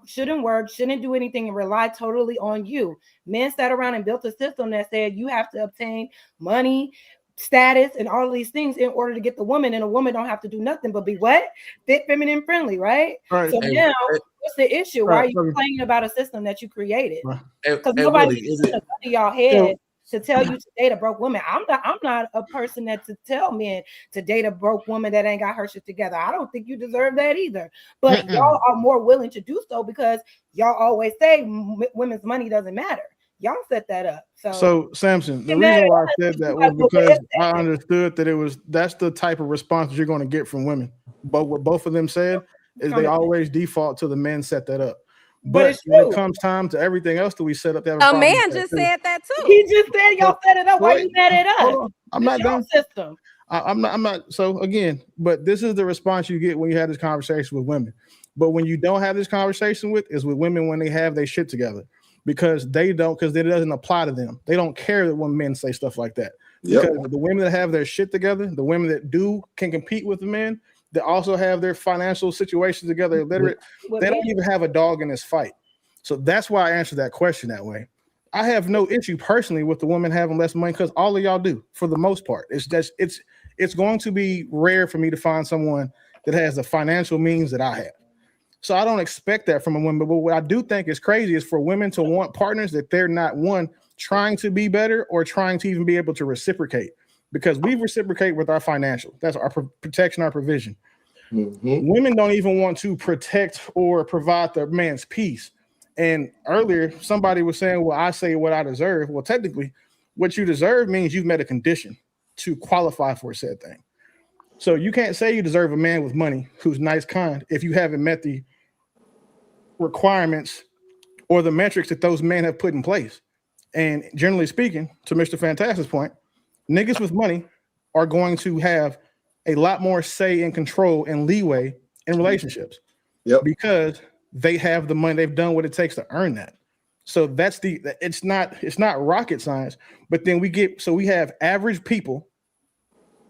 [SPEAKER 11] shouldn't work, shouldn't do anything, and rely totally on you. Men sat around and built a system that said you have to obtain money, status, and all of these things in order to get the woman, and a woman don't have to do nothing but be what? Fit, feminine, friendly, right? So now, what's the issue? Why are you complaining about a system that you created? Because nobody put a gun to y'all head to tell you to date a broke woman. I'm not a person that to tell men to date a broke woman that ain't got her shit together. I don't think you deserve that either. But y'all are more willing to do so because y'all always say women's money doesn't matter. Y'all set that up.
[SPEAKER 15] So Samson, the reason why I said that was because I understood that that's the type of response you're going to get from women. But what both of them said is they always default to the men set that up. But when it comes time to everything else that we set up,
[SPEAKER 9] a man just said that too.
[SPEAKER 11] He just said y'all set it up. Why you mad at us?
[SPEAKER 15] I'm not done.
[SPEAKER 11] System.
[SPEAKER 15] I'm not. So again, but this is the response you get when you have this conversation with women. But when you don't have this conversation with women when they have their shit together, because it doesn't apply to them. They don't care that when men say stuff like that. Because the women that have their shit together, the women that can compete with the men, that also have their financial situations together, illiterate, they don't even have a dog in this fight. So that's why I answered that question that way. I have no issue personally with the woman having less money because all of y'all do for the most part. It's going to be rare for me to find someone that has the financial means that I have. So I don't expect that from a woman. But what I do think is crazy is for women to want partners that they're not, one, trying to be better or trying to even be able to reciprocate. Because we reciprocate with our financial. That's our protection, our provision. Mm-hmm. Women don't even want to protect or provide the man's peace. And earlier, somebody was saying, well, I say what I deserve. Well, technically, what you deserve means you've met a condition to qualify for said thing. So you can't say you deserve a man with money who's nice, kind, if you haven't met the requirements or the metrics that those men have put in place. And generally speaking, to Mr. Fantastic's point, niggas with money are going to have a lot more say and control and leeway in relationships because they have the money. They've done what it takes to earn that. So it's not rocket science, but then we have average people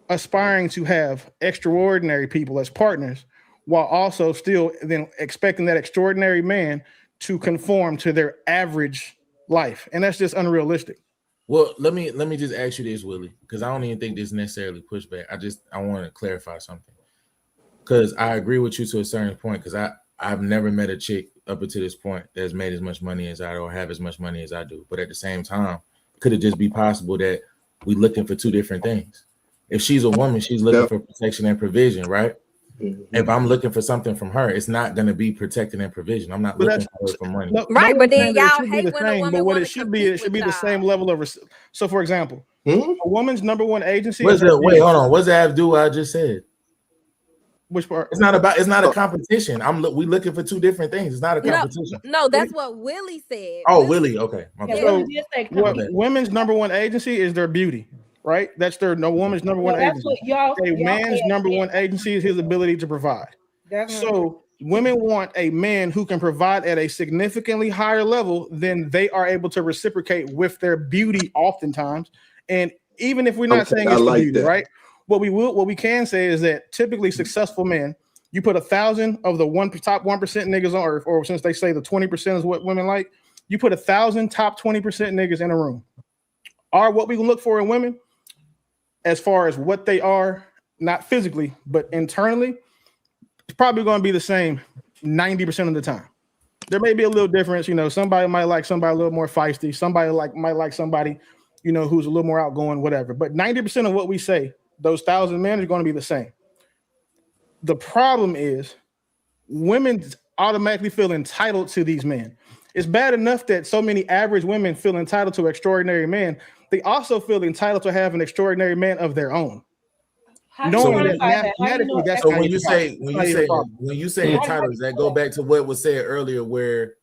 [SPEAKER 15] aspiring to have extraordinary people as partners while also still then expecting that extraordinary man to conform to their average life. And that's just unrealistic.
[SPEAKER 4] Well, let me just ask you this, Willie, because I don't even think this necessarily pushback. I want to clarify something. Because I agree with you to a certain point, because I've never met a chick up until this point that's made as much money as I do or have as much money as I do. But at the same time, could it just be possible that we're looking for two different things? If she's a woman, she's looking for protection and provision, right? Mm-hmm. If I'm looking for something from her, it's not going to be protecting and provision. I'm not looking for her for money.
[SPEAKER 9] Right, but then y'all hate
[SPEAKER 15] when a woman want to compete. It should be the same level of. So, for example, a woman's number one agency.
[SPEAKER 4] Wait, hold on. What's that have to do what I just said?
[SPEAKER 15] Which part?
[SPEAKER 4] It's not a competition. We looking for two different things. It's not a competition.
[SPEAKER 9] No, that's what Willie said.
[SPEAKER 4] Oh, Willie. Okay.
[SPEAKER 15] So what women's number one agency is their beauty, right? That's their woman's number one agency. A man's number one agency is his ability to provide. So women want a man who can provide at a significantly higher level than they are able to reciprocate with their beauty oftentimes. And even if we're not saying it's the beauty, right? What we can say is that typically successful men, you put 1,000 of the top 1% niggas on earth, or since they say the 20% is what women like, you put 1,000 top 20% niggas in a room. Are what we look for in women, as far as what they are, not physically, but internally, it's probably going to be the same 90% of the time. There may be a little difference, somebody might like somebody a little more feisty, somebody might like somebody, who's a little more outgoing, whatever. But 90% of what we say, those 1,000 men are going to be the same. The problem is women automatically feel entitled to these men. It's bad enough that so many average women feel entitled to extraordinary men. They also feel entitled to have an extraordinary man of their own. Knowing that mathematically, that's
[SPEAKER 4] so when you say entitled, does that go back to what was said earlier, where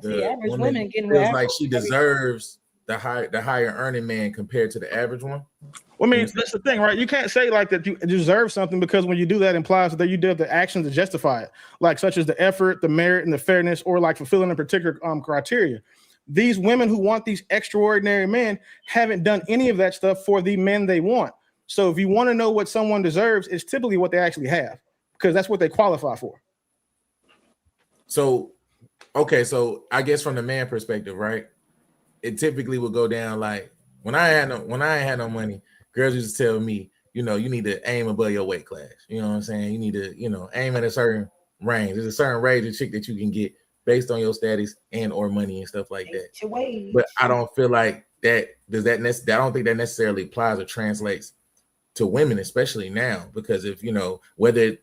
[SPEAKER 4] the average woman feels like she deserves the higher earning man compared to the average one?
[SPEAKER 15] Well, I mean, that's the thing, right? You can't say like that you deserve something, because when you do that, implies that you did the actions to justify it, like such as the effort, the merit, and the fairness, or like fulfilling a particular criteria. These women who want these extraordinary men haven't done any of that stuff for the men they want. So if you want to know what someone deserves, it's typically what they actually have, because that's what they qualify for.
[SPEAKER 4] So, okay, so I guess from the man perspective, right? It typically would go down like when I ain't had no money, girls used to tell me, you need to aim above your weight class. You know what I'm saying? You need to, aim at a certain range. There's a certain range of chick that you can get based on your status and or money and stuff like that. But I don't feel like that I don't think that necessarily applies or translates to women, especially now, because if whether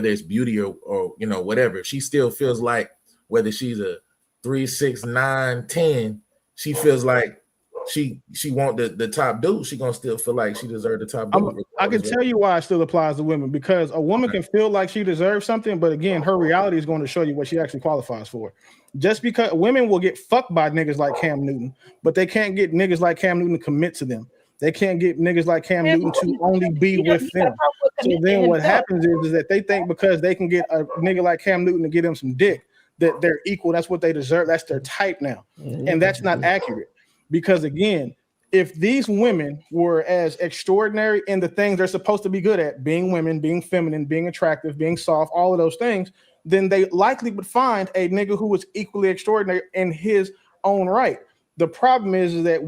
[SPEAKER 4] it's beauty or whatever, if she still feels like whether she's a 3, 6, 9, 10, she feels like she want the top dude, she gonna still feel like she deserves the top dude.
[SPEAKER 15] I can tell you why it still applies to women, because a woman can feel like she deserves something, but again, her reality is going to show you what she actually qualifies for. Just because women will get fucked by niggas like Cam Newton, but they can't get niggas like Cam Newton to commit to them. They can't get niggas like Cam Newton to only be with them. So then what happens is that they think because they can get a nigga like Cam Newton to get them some dick, that they're equal. That's what they deserve. That's their type now. And that's not accurate. Because again, if these women were as extraordinary in the things they're supposed to be good at, being women, being feminine, being attractive, being soft, all of those things, then they likely would find a nigga who was equally extraordinary in his own right. The problem is that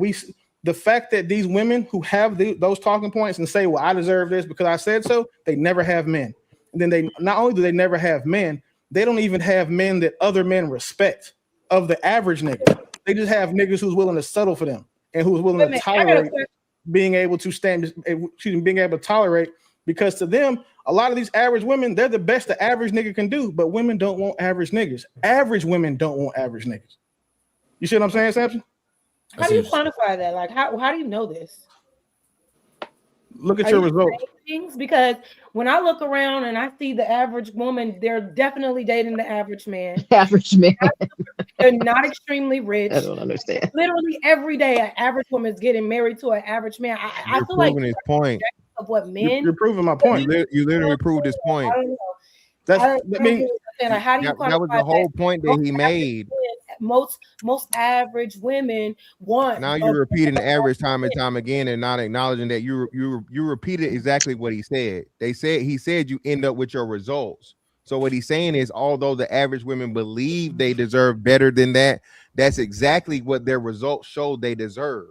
[SPEAKER 15] the fact that these women who have those talking points and say, well, I deserve this because I said so, they never have men. And then they not only do they never have men, they don't even have men that other men respect of the average nigga. They just have niggas who's willing to settle for them and who's willing to tolerate being able to tolerate, because to them, a lot of these average women, they're the best the average nigga can do, but women don't want average niggas. Average women don't want average niggas. You see what I'm saying, Samson?
[SPEAKER 11] How do you quantify that? Like, how do you know this?
[SPEAKER 15] Look at your results.
[SPEAKER 11] Things? Because when I look around and I see the average woman, they're definitely dating the average man.
[SPEAKER 12] Average man.
[SPEAKER 11] They're not extremely rich.
[SPEAKER 12] I don't understand.
[SPEAKER 11] Literally every day, an average woman is getting married to an average man. I feel like
[SPEAKER 13] his point.
[SPEAKER 11] Of what men.
[SPEAKER 15] You're proving my point.
[SPEAKER 13] You literally proved his point.
[SPEAKER 11] I don't know.
[SPEAKER 15] That
[SPEAKER 13] was the whole point that he made.
[SPEAKER 11] Most average women want.
[SPEAKER 13] Now you're repeating the average time and time again, and not acknowledging that you repeated exactly what he said. He said you end up with your results. So what he's saying is, although the average women believe they deserve better than that, that's exactly what their results show they deserve.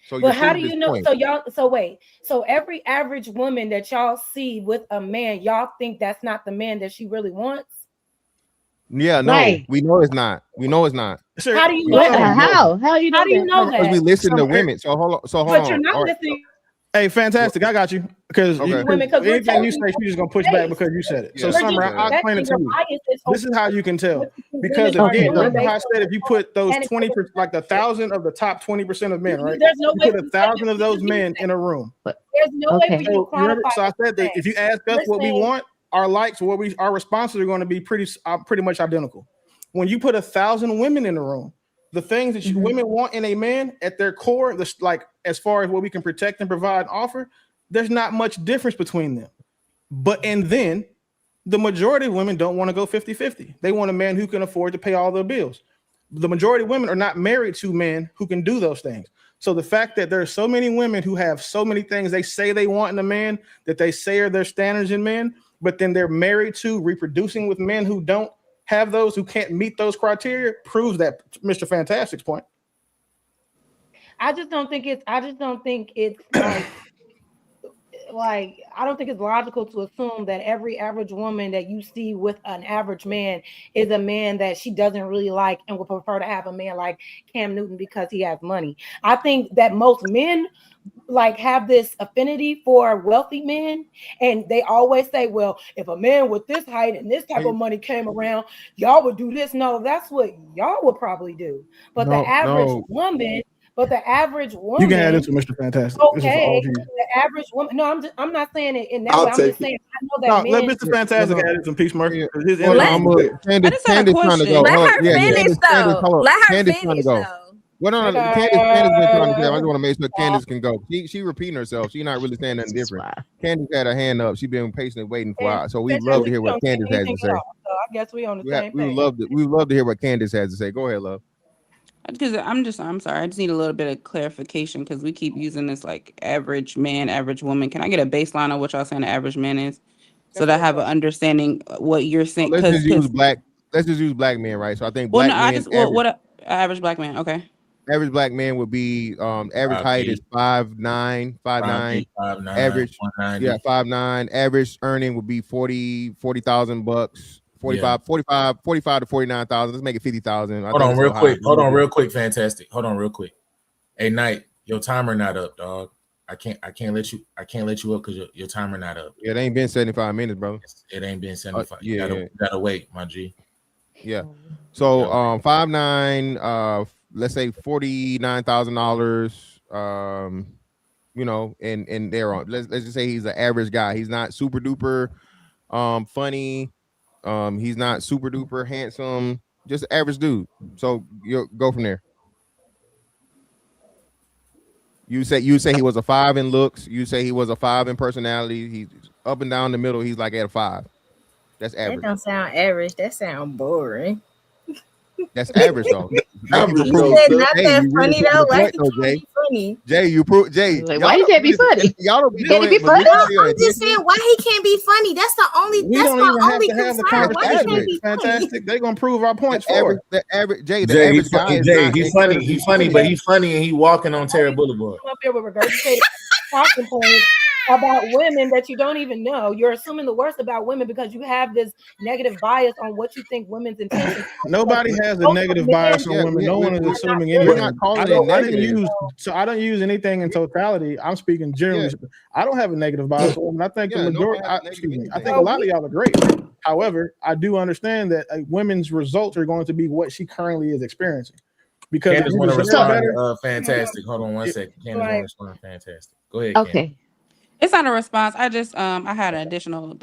[SPEAKER 13] So,
[SPEAKER 11] but how do you know? Point. So every average woman that y'all see with a man, y'all think that's not the man that she really wants?
[SPEAKER 13] Yeah, no, right. We know it's not.
[SPEAKER 11] Sure. How do you know that?
[SPEAKER 12] How do you know that?
[SPEAKER 13] Because we listen to women. So hold on.
[SPEAKER 11] But you're not listening.
[SPEAKER 15] Hey, fantastic. I got you. Because anything you say, she's just gonna push back because you said it. Yeah. So Summer, I'll explain it to you. This is how you can tell. Because again, remember how I said if you put those 20%, like 1,000 of the top 20% of men, right? You put 1,000 of those men in a room.
[SPEAKER 11] There's no way for you to quantify.
[SPEAKER 15] So I said that if you ask us what we want, our likes, our responses are going to be pretty much identical. When you put 1,000 women in the room, the things that women want in a man at their core, like as far as what we can protect and provide and offer, there's not much difference between them. And then the majority of women don't want to go 50-50. They want a man who can afford to pay all their bills. The majority of women are not married to men who can do those things. So the fact that there are so many women who have so many things they say they want in a man, that they say are their standards in men, but then they're married to, reproducing with men who don't have those, who can't meet those criteria, proves that Mr. Fantastic's point.
[SPEAKER 11] I just don't think it's like I don't think it's logical to assume that every average woman that you see with an average man is a man that she doesn't really like and would prefer to have a man like Cam Newton because he has money. I think that most men like have this affinity for wealthy men, and they always say, well, if a man with this height and this type of money came around, y'all would do this. No, that's what y'all would probably do. But the average woman
[SPEAKER 15] You can add this to Mr. Fantastic.
[SPEAKER 11] Okay, the average woman. No, I'm not saying it in that way. I'm just saying I know that men.
[SPEAKER 15] Let Mr. Fantastic add some Peace Murphy.
[SPEAKER 10] Candace trying to go.
[SPEAKER 9] Let her finish though. Let her finish though.
[SPEAKER 13] Well, no, Candace been trying to say. I just want to make sure Candace can go. She repeating herself. She's not really saying nothing different. Candace had her hand up. She's been patiently waiting for us. So we'd love to hear what Candace has to say.
[SPEAKER 11] So I guess we on the same page.
[SPEAKER 13] We would love to hear what Candace has to say. Go ahead, love.
[SPEAKER 10] Because I'm sorry. I just need a little bit of clarification because we keep using this like average man, average woman. Can I get a baseline on what y'all saying the average man is, so that I have an understanding what you're saying?
[SPEAKER 13] Let's just use black. Let's just use black men, right? So I think black men.
[SPEAKER 10] What average black man? Okay.
[SPEAKER 13] Average black man would be average height is 5'9", 5'9". Average 5'9". Average earning would be $40,000 bucks. 45 to 49,000. Let's make it 50,000.
[SPEAKER 4] Hold on real quick, Fantastic. Hold on real quick. Hey, Knight, your timer not up, dog. I can't let you up because your timer not up.
[SPEAKER 13] Yeah, it ain't been 75 minutes, bro.
[SPEAKER 4] It ain't been 75. You gotta wait, my G.
[SPEAKER 13] Yeah. So 5'9", let's say $49,000. You know, and they're on. Let's just say he's an average guy. He's not super duper funny. He's not super duper handsome, just an average dude. So you go from there. You say he was a 5 in looks. You say he was a 5 in personality. He's up and down the middle. He's like at a 5. That's average.
[SPEAKER 14] That don't sound average. That sound boring.
[SPEAKER 13] That's average though.
[SPEAKER 14] Average though. Not that funny though. Why he can't be funny?
[SPEAKER 13] Jay, you prove Jay.
[SPEAKER 12] Like, why you can't be funny?
[SPEAKER 13] Y'all don't be
[SPEAKER 12] doing
[SPEAKER 13] it.
[SPEAKER 12] Funny?
[SPEAKER 14] I'm just saying why he can't be funny. That's the only.
[SPEAKER 15] We
[SPEAKER 14] that's
[SPEAKER 15] don't
[SPEAKER 14] my
[SPEAKER 15] even have
[SPEAKER 14] only
[SPEAKER 15] to have the
[SPEAKER 14] concern. Why he can't
[SPEAKER 15] conversation.
[SPEAKER 14] be funny?
[SPEAKER 15] Fantastic. They're gonna prove our points for
[SPEAKER 13] the average Jay. The
[SPEAKER 4] Jay,
[SPEAKER 13] average guy.
[SPEAKER 4] Jay, he's funny. He's funny, but he's funny and he walking on Terra Boulevard.
[SPEAKER 11] Up here with regurgitated talking points about women that you don't even know. You're assuming the worst about women because you have this negative bias on what you think women's intentions are.
[SPEAKER 15] Nobody has a negative bias on women. No one is assuming anything. I don't use anything in totality. I'm speaking generally. I don't have a negative bias on women. I think the majority. I think a lot of y'all are great. However, I do understand that a women's results are going to be what she currently is experiencing. Because
[SPEAKER 4] Candace want to respond. Fantastic. Hold on one second. Candace want to respond. Fantastic. Go ahead.
[SPEAKER 12] Okay.
[SPEAKER 4] Candace.
[SPEAKER 10] It's not a response. I just I had an additional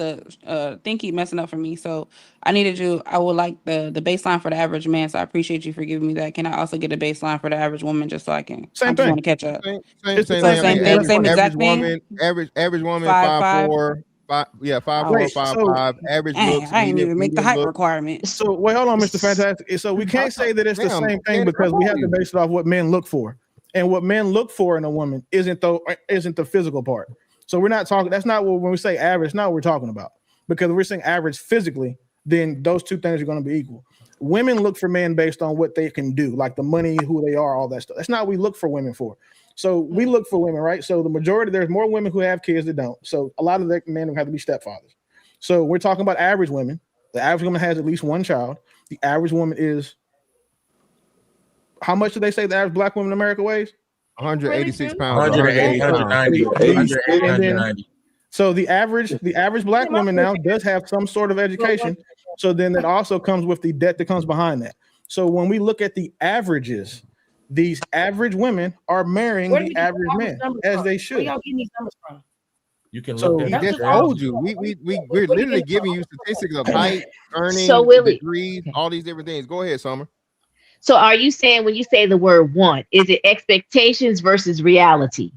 [SPEAKER 10] thing keep messing up for me. So I would like the baseline for the average man. So I appreciate you for giving me that. Can I also get a baseline for the average woman just so I can
[SPEAKER 15] same
[SPEAKER 10] thing.
[SPEAKER 15] I
[SPEAKER 10] want to catch up.
[SPEAKER 13] Same
[SPEAKER 10] exact
[SPEAKER 13] woman,
[SPEAKER 10] thing.
[SPEAKER 13] Average woman 5'4". 5'5". Average looks.
[SPEAKER 10] I didn't even make the height requirement.
[SPEAKER 15] So wait, hold on, Mr. Fantastic. So we can't say that it's the same thing because we have to base it off what men look for. And what men look for in a woman isn't the physical part. So we're not talking. That's not what when we say average. Not what we're talking about. Because if we're saying average physically, then those two things are going to be equal. Women look for men based on what they can do, like the money, who they are, all that stuff. That's not what we look for women for. So we look for women, right? So the majority, there's more women who have kids that don't. So a lot of the men have to be stepfathers. So we're talking about average women. The average woman has at least one child. The average woman is, how much do they say the average black woman in America weighs?
[SPEAKER 13] 186 pounds.
[SPEAKER 4] 190.
[SPEAKER 15] So the average black woman now does have some sort of education. So then that also comes with the debt that comes behind that. So when we look at the averages, these average women are marrying the average men as they should.
[SPEAKER 11] Where y'all getting these numbers from?
[SPEAKER 4] You can
[SPEAKER 15] So
[SPEAKER 4] look
[SPEAKER 13] He
[SPEAKER 4] at
[SPEAKER 13] just told you. We're literally giving you statistics of height, earnings,
[SPEAKER 12] So Willie,
[SPEAKER 13] degrees, all these different things. Go ahead, Summer.
[SPEAKER 12] so are you saying when you say the word want, is it expectations versus reality?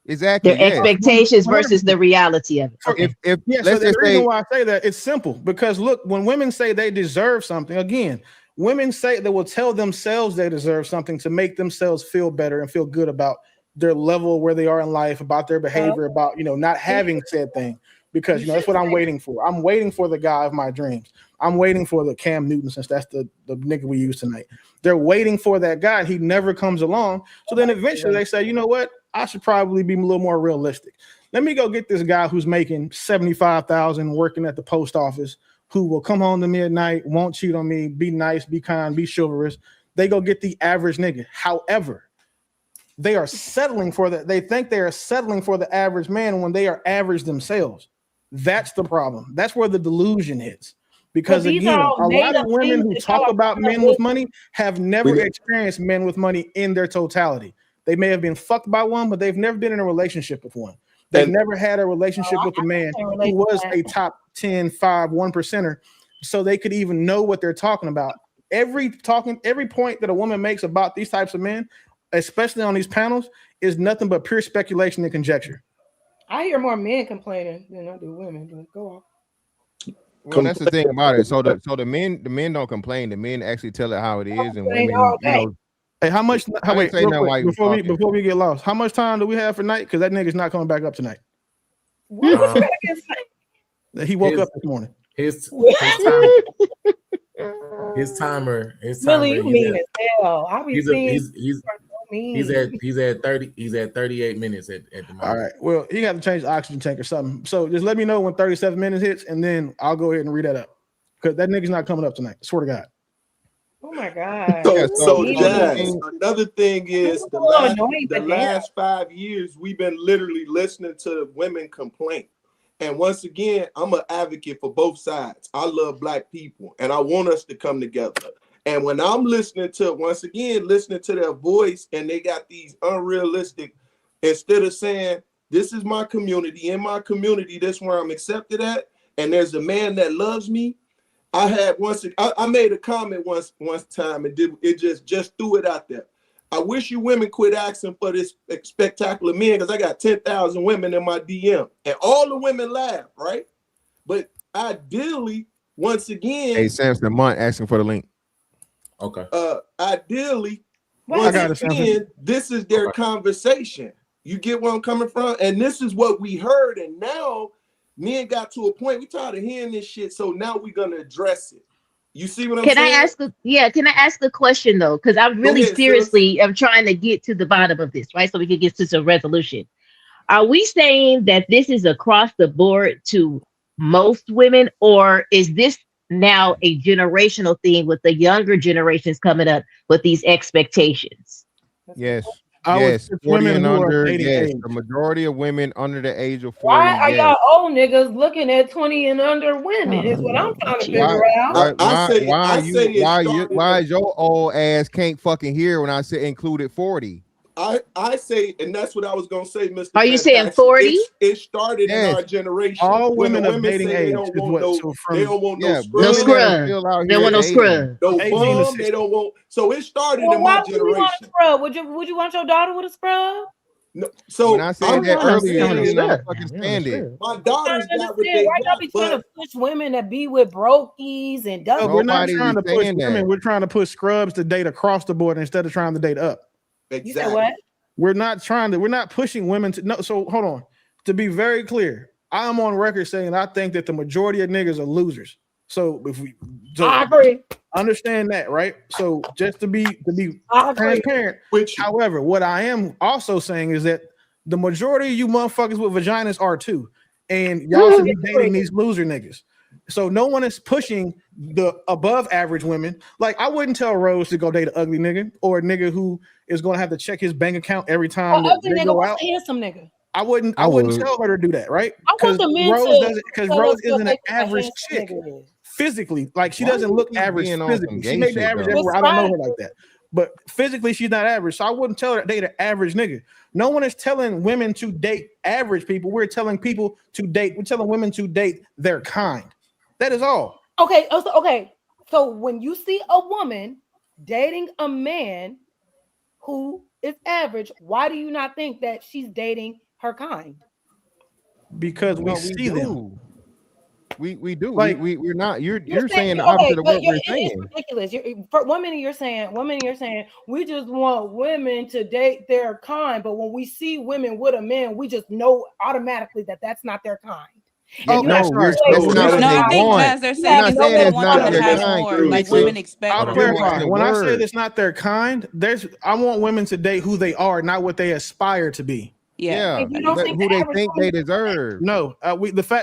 [SPEAKER 13] Exactly.
[SPEAKER 12] Their
[SPEAKER 13] Yes.
[SPEAKER 12] expectations
[SPEAKER 15] 100%.
[SPEAKER 12] versus the reality of it. Okay.
[SPEAKER 13] If
[SPEAKER 15] Yeah, so
[SPEAKER 13] let's
[SPEAKER 15] the
[SPEAKER 13] just
[SPEAKER 15] reason
[SPEAKER 13] say
[SPEAKER 15] why I say that, it's simple because look, when women say they deserve something, again, women say they will tell themselves they deserve something to make themselves feel better and feel good about their level where they are in life, about their behavior, about not having said thing. Because that's what I'm waiting for. I'm waiting for the guy of my dreams. I'm waiting for the Cam Newton, since that's the nigga we use tonight. They're waiting for that guy. He never comes along. So then eventually they say, you know what? I should probably be a little more realistic. Let me go get this guy who's making $75,000 working at the post office, who will come home to midnight, won't cheat on me, be nice, be kind, be chivalrous. They go get the average nigga. However, they are settling for that. They think they are settling for the average man when they are average themselves. That's the problem. That's where the delusion hits. Because again, a lot of women who talk about men with money have never experienced men with money in their totality. They may have been fucked by one, but they've never been in a relationship with one. They've never had a relationship with a man who was a top 10, 5, 1%er, so they could even know what they're talking about. Every point that a woman makes about these types of men, especially on these panels, is nothing but pure speculation and conjecture.
[SPEAKER 11] I hear more men complaining than I do women, but go on.
[SPEAKER 13] Well, that's the thing about it. So the men don't complain. The men actually tell it how it is, and women,
[SPEAKER 15] Hey, how much? Wait,
[SPEAKER 13] say
[SPEAKER 15] real
[SPEAKER 13] nothing
[SPEAKER 15] quick,
[SPEAKER 13] while
[SPEAKER 15] before we get lost, how much time do we have for night? Because that nigga's not coming back up tonight.
[SPEAKER 11] What?
[SPEAKER 15] He woke up this morning.
[SPEAKER 4] His timer.
[SPEAKER 11] Millie, you mean as hell. I be seeing.
[SPEAKER 4] He's at 30. He's at 38 minutes at the moment.
[SPEAKER 15] All right. Well, he got to change the oxygen tank or something. So just let me know when 37 minutes hits, and then I'll go ahead and read that up. Because that nigga's not coming up tonight. I swear to God.
[SPEAKER 11] Oh my God.
[SPEAKER 6] So Jazz, another thing is the last 5 years we've been literally listening to women complain. And once again, I'm an advocate for both sides. I love Black people and I want us to come together. And when I'm listening to their voice and they got these unrealistic, instead of saying, this is my community, in my community, this is where I'm accepted at, and there's a man that loves me. I made a comment once time and just threw it out there. I wish you women quit asking for this spectacular men, because I got 10,000 women in my DM and all the women laugh, right? But ideally, once again,
[SPEAKER 13] hey, Samson Munt asking for the link.
[SPEAKER 4] Okay.
[SPEAKER 6] Ideally, once again, this is their conversation. You get where I'm coming from? And this is what we heard. And now men got to a point, we tired of hearing this shit. So now we're gonna address it. You see what I'm saying?
[SPEAKER 12] Can I ask a question though? Because I'm really seriously I'm trying to get to the bottom of this, right? So we can get to some resolution. Are we saying that this is across the board to most women, or is this now a generational thing with the younger generations coming up with these expectations?
[SPEAKER 13] Yes.
[SPEAKER 15] Yes,
[SPEAKER 13] 40 and under. Yes,
[SPEAKER 15] age.
[SPEAKER 13] the majority of women under the age of 40.
[SPEAKER 11] Why are y'all old niggas looking at 20 and under women? Is what I'm trying to figure out.
[SPEAKER 13] Why is your old ass can't fucking hear when I say included 40?
[SPEAKER 6] I say, and that's what I was gonna say, Mr.
[SPEAKER 12] Are you saying 40?
[SPEAKER 6] It started in our generation.
[SPEAKER 15] All women of dating age.
[SPEAKER 6] They don't want no scrub.
[SPEAKER 12] No scrub. They want no scrub.
[SPEAKER 6] No bum. They don't want. So it started in my generation.
[SPEAKER 11] Would you want a scrub? Would you want your daughter with a scrub?
[SPEAKER 6] No, so
[SPEAKER 13] when I said that earlier, you didn't know fucking stand it.
[SPEAKER 6] My daughters got what they
[SPEAKER 11] Why y'all be trying to push women to be with brokies and
[SPEAKER 15] no, we're not trying to push women. We're trying to push scrubs to date across the board instead of trying to date up.
[SPEAKER 6] Exactly.
[SPEAKER 11] You said what?
[SPEAKER 15] We're not pushing women to no. So hold on. To be very clear, I am on record saying I think that the majority of niggas are losers. So I
[SPEAKER 11] agree.
[SPEAKER 15] Understand that, right? So just to be transparent. However, what I am also saying is that the majority of you motherfuckers with vaginas are too, and y'all should be dating these loser niggas. So no one is pushing the above average women. Like I wouldn't tell Rose to go date an ugly nigga or a nigga who is going to have to check his bank account every time they go out.
[SPEAKER 11] Handsome nigga.
[SPEAKER 15] I wouldn't tell her to do that, right? Because Rose isn't an average chick physically. Like she doesn't look average physically. She made the average everywhere. I don't know her like that. but physically she's not average. So I wouldn't tell her to date an average nigga. No one is telling women to date average people. We're telling people to date. We're telling women to date their kind. That is all.
[SPEAKER 11] Okay. So when you see a woman dating a man who is average, why do you not think that she's dating her kind?
[SPEAKER 15] Because we see them.
[SPEAKER 13] We do.
[SPEAKER 15] Like,
[SPEAKER 13] we're not. You're
[SPEAKER 11] You're
[SPEAKER 13] saying the opposite of what we're
[SPEAKER 11] it's
[SPEAKER 13] saying.
[SPEAKER 11] ridiculous. For women, you're saying we just want women to date their kind, but when we see women with a man, we just know automatically that that's not their kind.
[SPEAKER 13] Yeah, no, that's not what
[SPEAKER 10] No, I
[SPEAKER 13] they
[SPEAKER 10] think
[SPEAKER 13] want.
[SPEAKER 10] Jazz, they're saying is
[SPEAKER 13] saying
[SPEAKER 10] they
[SPEAKER 13] it's
[SPEAKER 10] want
[SPEAKER 13] not
[SPEAKER 10] them to
[SPEAKER 13] their
[SPEAKER 10] have
[SPEAKER 13] kind.
[SPEAKER 10] more. Like women expect.
[SPEAKER 15] I'll
[SPEAKER 10] more.
[SPEAKER 15] clarify. When I say it's not their kind, I want women to date who they are, not what they aspire to be.
[SPEAKER 13] Yeah, but who they think they deserve.
[SPEAKER 15] No,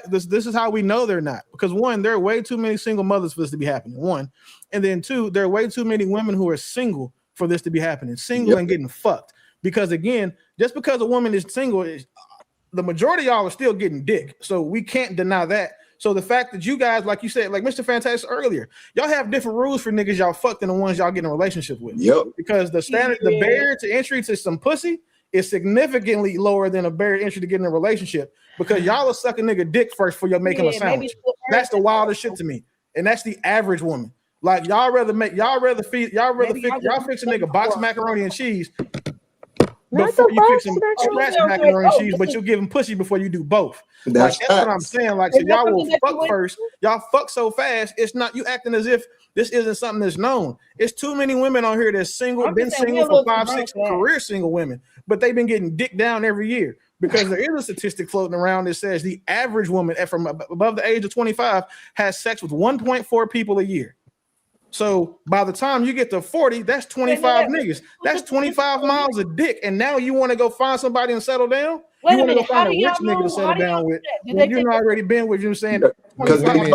[SPEAKER 15] this is how we know they're not, because one, there are way too many single mothers for this to be happening. One, and then two, there are way too many women who are single for this to be happening. Single and getting fucked. Because again, just because a woman is single, the majority of y'all are still getting dick. So we can't deny that. So the fact that you guys, like you said, like Mr. Fantastic earlier, y'all have different rules for niggas y'all fucked than the ones y'all get in a relationship with. Because the standard, the barrier to entry to some pussy is significantly lower than a barrier to entry to get in a relationship, because y'all will suck a nigga dick first before you make him a sandwich. That's the wildest shit to me. And that's the average woman. Like y'all fix a nigga box of macaroni and cheese before you fix him scratch macaroni and cheese, but you'll give him pussy before you do both. That's what I'm saying. Like, so y'all will fuck first. Y'all fuck so fast. It's not you acting as if this isn't something that's known. It's too many women on here that's single, been single for 5, 6 career single women, but they've been getting dick down every year, because there is a statistic floating around that says the average woman from above the age of 25 has sex with 1.4 people a year. So by the time you get to 40, that's 25 niggas. That's 25 miles of dick. And now you want to go find somebody and settle down? You want to go find a rich nigga to settle down with when you've already been with, you saying?
[SPEAKER 13] Because the women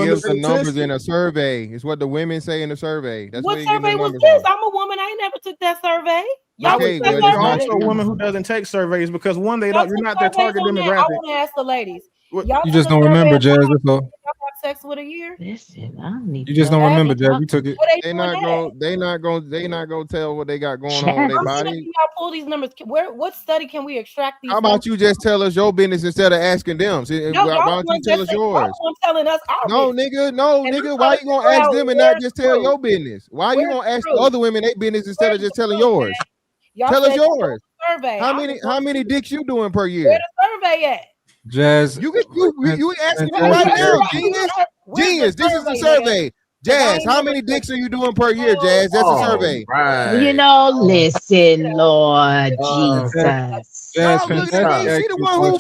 [SPEAKER 13] give the numbers in a survey. It's what the women say in the survey. That's
[SPEAKER 11] what survey was this? I'm a woman. I ain't never took that survey. Y'all
[SPEAKER 15] there's also a woman who doesn't take surveys, because one, you're not their target demographic.
[SPEAKER 11] I want to ask the ladies.
[SPEAKER 16] You just don't remember, Jazz. That's all.
[SPEAKER 11] Have sex with a year?
[SPEAKER 12] Listen, I don't need.
[SPEAKER 16] You just don't remember, Jazz. You took it.
[SPEAKER 13] They not gonna tell what they got going on with their body.
[SPEAKER 11] Y'all pull these numbers. What study can we extract these?
[SPEAKER 13] How about you just tell us your business instead of asking them? Why don't you tell us yours?
[SPEAKER 11] Telling us
[SPEAKER 13] no, nigga. Why you gonna ask them and not just tell your business? Why you gonna ask the other women their business instead of just telling yours? Tell us yours.
[SPEAKER 11] Survey.
[SPEAKER 13] How many dicks you doing per year?
[SPEAKER 11] Where the survey at?
[SPEAKER 16] Jazz,
[SPEAKER 13] you asking me right now, genius. This is the survey. Jazz, how many dicks are you doing per year, Jazz? That's a survey.
[SPEAKER 12] Right. Listen, Lord Jesus.
[SPEAKER 13] Jazz, she the one who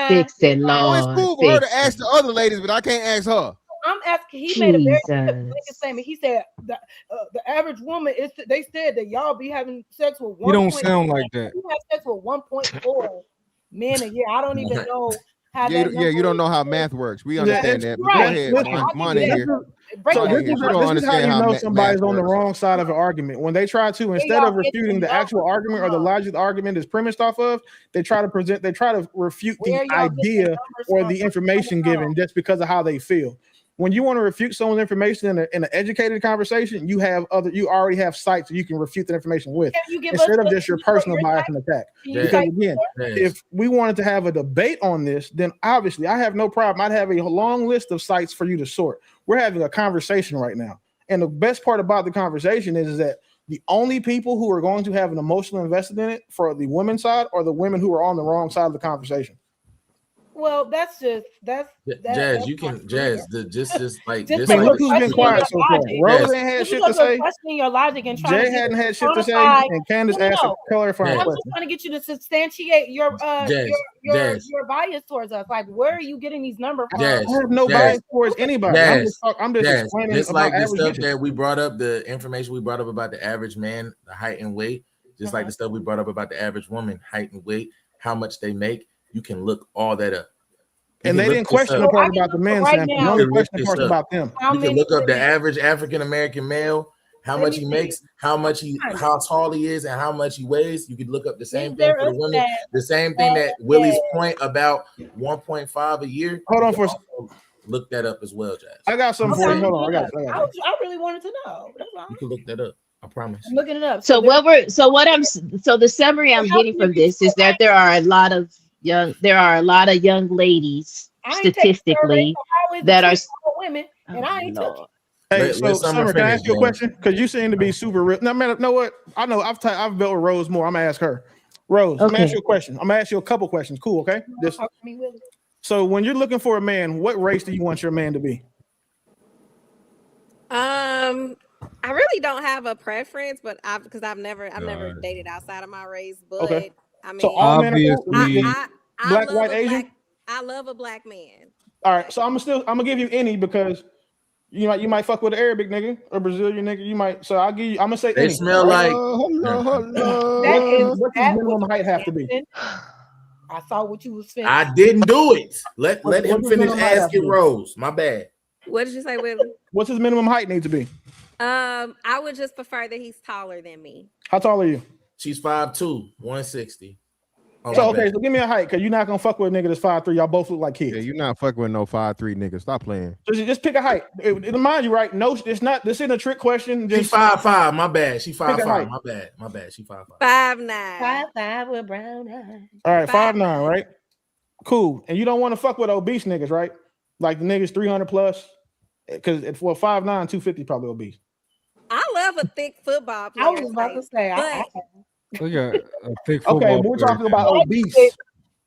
[SPEAKER 12] Listen, Lord.
[SPEAKER 13] It's cool for her to ask the other ladies, but I can't ask her.
[SPEAKER 11] I'm asking. He made a very specific statement. He said the average woman is. They said that y'all be having sex with 1.
[SPEAKER 16] You don't sound like that.
[SPEAKER 11] You have sex with 1.4 men a year. I don't even know how.
[SPEAKER 13] You don't know how math works. We understand that. But go ahead, money here.
[SPEAKER 15] So this is how you know somebody's on the wrong side of an argument. When they try to, instead of refuting the actual argument or the logic the argument is premised off of, they try to refute the idea or the information given just because of how they feel. When you want to refute someone's information in an educated conversation, you already have sites you can refute the information with, instead of just your personal bias and attack. Because again, if we wanted to have a debate on this, then obviously I have no problem. I'd have a long list of sites for you to sort. We're having a conversation right now. And the best part about the conversation is that the only people who are going to have an emotional invested in it for the women's side are the women who are on the wrong side of the conversation.
[SPEAKER 11] Well, that's
[SPEAKER 4] Jazz. You can Jazz. Look
[SPEAKER 15] who's been quiet so far. Rose ain't had shit to say.
[SPEAKER 11] Questioning your logic and
[SPEAKER 15] Jay hadn't had shit to say, and Candace asked a clarifying question.
[SPEAKER 11] I'm just trying to get you to substantiate your bias towards us. Like, where are you getting these numbers from?
[SPEAKER 15] I have no bias towards anybody. I'm just explaining.
[SPEAKER 4] Just like the stuff that we brought up, the information we brought up about the average man, the height and weight. Just like the stuff we brought up about the average woman, height and weight, how much they make. You can look all that up.
[SPEAKER 15] And they didn't question the part about the men sample. No one questioned the part about them.
[SPEAKER 4] You can look up the average African American male, how much he makes, how tall he is, and how much he weighs. You could look up the same thing for the women. The same thing that Willie's point about 1.5 a year.
[SPEAKER 15] Hold on for a second.
[SPEAKER 4] Look that up as well, Jazz.
[SPEAKER 15] I got something for you. Hold on. I got
[SPEAKER 11] I really wanted to know.
[SPEAKER 4] You can look that up. I promise.
[SPEAKER 11] I'm looking it up.
[SPEAKER 12] So the summary I'm getting from this is that there are a lot of young ladies
[SPEAKER 11] I ain't taking surveys,
[SPEAKER 12] statistically
[SPEAKER 11] so I always
[SPEAKER 12] that are.
[SPEAKER 11] include all women, and I ain't took it.
[SPEAKER 15] Hey,
[SPEAKER 4] Let
[SPEAKER 15] so
[SPEAKER 4] Summer
[SPEAKER 15] Summer, can I
[SPEAKER 4] finish,
[SPEAKER 15] ask you a
[SPEAKER 4] James.
[SPEAKER 15] question? Because you seem to be super real. No, man, know what? I know I've built with Rose more. I'm gonna ask her. Rose, I'm gonna ask
[SPEAKER 12] Okay.
[SPEAKER 15] you a question. I'm gonna ask you a couple questions. Cool, okay? Just
[SPEAKER 11] Talk to me, Willie.
[SPEAKER 15] so when you're looking for a man, what race do you want your man to be?
[SPEAKER 9] I really don't have a preference, but I've never
[SPEAKER 16] God.
[SPEAKER 9] dated outside of my race.
[SPEAKER 15] Okay.
[SPEAKER 9] But I
[SPEAKER 15] So all
[SPEAKER 9] mean,
[SPEAKER 15] men are cool.
[SPEAKER 16] Obviously,
[SPEAKER 9] I
[SPEAKER 15] Black,
[SPEAKER 9] love
[SPEAKER 15] white,
[SPEAKER 9] a
[SPEAKER 15] Asian.
[SPEAKER 9] black man.
[SPEAKER 15] All right. So I'm gonna give you any because you might fuck with an Arabic nigga or Brazilian nigga. You might. So I'll give you. I'm gonna say
[SPEAKER 4] They
[SPEAKER 15] any.
[SPEAKER 4] smell
[SPEAKER 15] Right?
[SPEAKER 4] like.
[SPEAKER 15] What's his minimum height have to be?
[SPEAKER 11] I saw what you was saying.
[SPEAKER 4] I didn't do it. Let
[SPEAKER 15] What's
[SPEAKER 4] him
[SPEAKER 15] his
[SPEAKER 4] finish
[SPEAKER 15] minimum height have to
[SPEAKER 4] asking
[SPEAKER 15] be?
[SPEAKER 4] Rose. My bad.
[SPEAKER 9] What did you say, Willie?
[SPEAKER 15] What's his minimum height need to be?
[SPEAKER 9] I would just prefer that he's taller than me.
[SPEAKER 15] How tall are you?
[SPEAKER 4] She's 5'2", 160. Oh,
[SPEAKER 15] So
[SPEAKER 4] my
[SPEAKER 15] okay,
[SPEAKER 4] bad.
[SPEAKER 15] so give me a height because you're not gonna fuck with a nigga that's 5'3". Y'all both look like kids.
[SPEAKER 13] Yeah, you're not fucking with no 5'3" nigga. Stop playing.
[SPEAKER 15] Just pick a height. It'll mind you, right? No, it's not. This isn't a trick question.
[SPEAKER 4] She
[SPEAKER 15] Just
[SPEAKER 4] 5'5". My bad. She
[SPEAKER 15] pick a
[SPEAKER 4] 5'5".
[SPEAKER 15] height.
[SPEAKER 4] My bad. She 5'5".
[SPEAKER 9] 5'9".
[SPEAKER 11] 5'5" with brown eyes.
[SPEAKER 15] All right, 5'9", right? Cool. And you don't want to fuck with obese niggas, right? Like the niggas 300 plus. Because for 5'9", 250 probably obese.
[SPEAKER 9] I love a thick football player.
[SPEAKER 11] I was about to say,
[SPEAKER 9] but
[SPEAKER 16] look at a thick
[SPEAKER 15] Okay,
[SPEAKER 16] football
[SPEAKER 15] but we're
[SPEAKER 16] player.
[SPEAKER 15] talking about obese.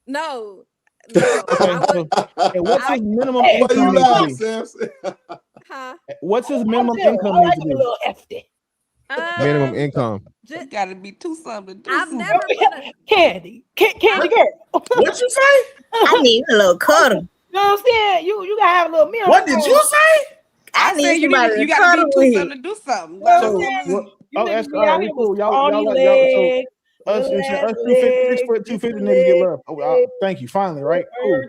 [SPEAKER 9] no.
[SPEAKER 15] Okay, and what's his minimum
[SPEAKER 6] Why
[SPEAKER 15] income
[SPEAKER 6] you
[SPEAKER 15] need to
[SPEAKER 6] laugh,
[SPEAKER 15] be?
[SPEAKER 6] Samson?
[SPEAKER 9] Huh?
[SPEAKER 15] What's his minimum
[SPEAKER 11] I
[SPEAKER 15] income
[SPEAKER 11] like
[SPEAKER 15] need
[SPEAKER 11] him
[SPEAKER 15] to
[SPEAKER 11] a
[SPEAKER 15] be?
[SPEAKER 11] little hefty.
[SPEAKER 13] Minimum income.
[SPEAKER 10] Just gotta be two something.
[SPEAKER 9] I've never put a
[SPEAKER 11] Candy girl.
[SPEAKER 4] What you say?
[SPEAKER 14] I need a little cuddle.
[SPEAKER 11] You know what I'm saying? You gotta have a little meal.
[SPEAKER 4] What did you say?
[SPEAKER 14] I
[SPEAKER 10] I said
[SPEAKER 14] need
[SPEAKER 10] you
[SPEAKER 14] somebody
[SPEAKER 10] you
[SPEAKER 14] to
[SPEAKER 10] gotta
[SPEAKER 14] cuddle
[SPEAKER 10] be two
[SPEAKER 14] with.
[SPEAKER 10] something to do something.
[SPEAKER 11] You know what
[SPEAKER 15] So
[SPEAKER 11] I'm saying?
[SPEAKER 15] what?
[SPEAKER 11] You
[SPEAKER 15] Oh, that's
[SPEAKER 11] niggas
[SPEAKER 15] all
[SPEAKER 11] be
[SPEAKER 15] right.
[SPEAKER 11] out
[SPEAKER 15] We
[SPEAKER 11] here
[SPEAKER 15] cool.
[SPEAKER 11] with
[SPEAKER 15] Y'all
[SPEAKER 11] scrawny
[SPEAKER 15] like
[SPEAKER 11] legs,
[SPEAKER 15] us
[SPEAKER 11] little
[SPEAKER 15] us
[SPEAKER 11] ass
[SPEAKER 15] 6 foot
[SPEAKER 11] legs,
[SPEAKER 15] 250
[SPEAKER 11] little
[SPEAKER 15] niggas get
[SPEAKER 11] legs,
[SPEAKER 15] love. Thank you. Finally, right? Cool.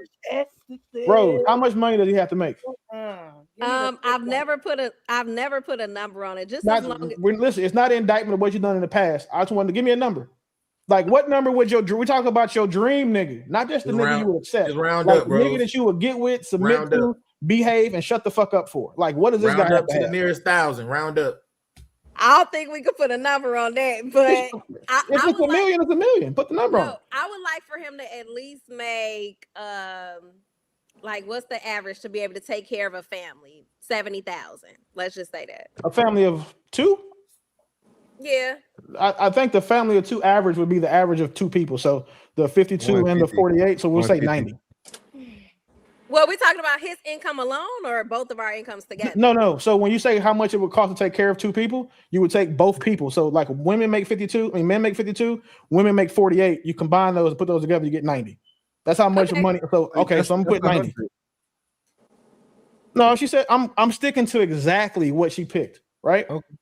[SPEAKER 15] Rose, how much money does he have to make?
[SPEAKER 9] I've never put a number on it. Just as
[SPEAKER 15] Not
[SPEAKER 9] long as
[SPEAKER 15] listen. It's not an indictment of what you've done in the past. I just wanted to give me a number. Like what number would we talk about your dream nigga, not just the nigga you would accept.
[SPEAKER 4] Just round
[SPEAKER 15] like
[SPEAKER 4] up,
[SPEAKER 15] the nigga
[SPEAKER 4] Rose.
[SPEAKER 15] that you would get with, submit
[SPEAKER 4] Round
[SPEAKER 15] to,
[SPEAKER 4] up.
[SPEAKER 15] behave, and shut the fuck up for. Like what does this
[SPEAKER 4] Round
[SPEAKER 15] guy have
[SPEAKER 4] up
[SPEAKER 15] to
[SPEAKER 4] to the
[SPEAKER 15] have?
[SPEAKER 4] nearest 1,000. Round up.
[SPEAKER 9] I don't think we could put a number on that, but
[SPEAKER 15] If it's a million, it's a million. Put the number on it.
[SPEAKER 9] I would like for him to at least make like what's the average to be able to take care of a family? 70,000. Let's just say that.
[SPEAKER 15] A family of two?
[SPEAKER 9] Yeah.
[SPEAKER 15] I think the family of two average would be the average of two people. So the 52 and the 48. So we'll say 90.
[SPEAKER 9] Well, we talking about his income alone or both of our incomes together?
[SPEAKER 15] No. So when you say how much it would cost to take care of two people, you would take both people. So like women make 52, men make 52, women make 48. You combine those and put those together, you get 90. That's how much money. So okay, so I'm gonna put 90. No, she said I'm sticking to exactly what she picked, right?
[SPEAKER 16] Okay.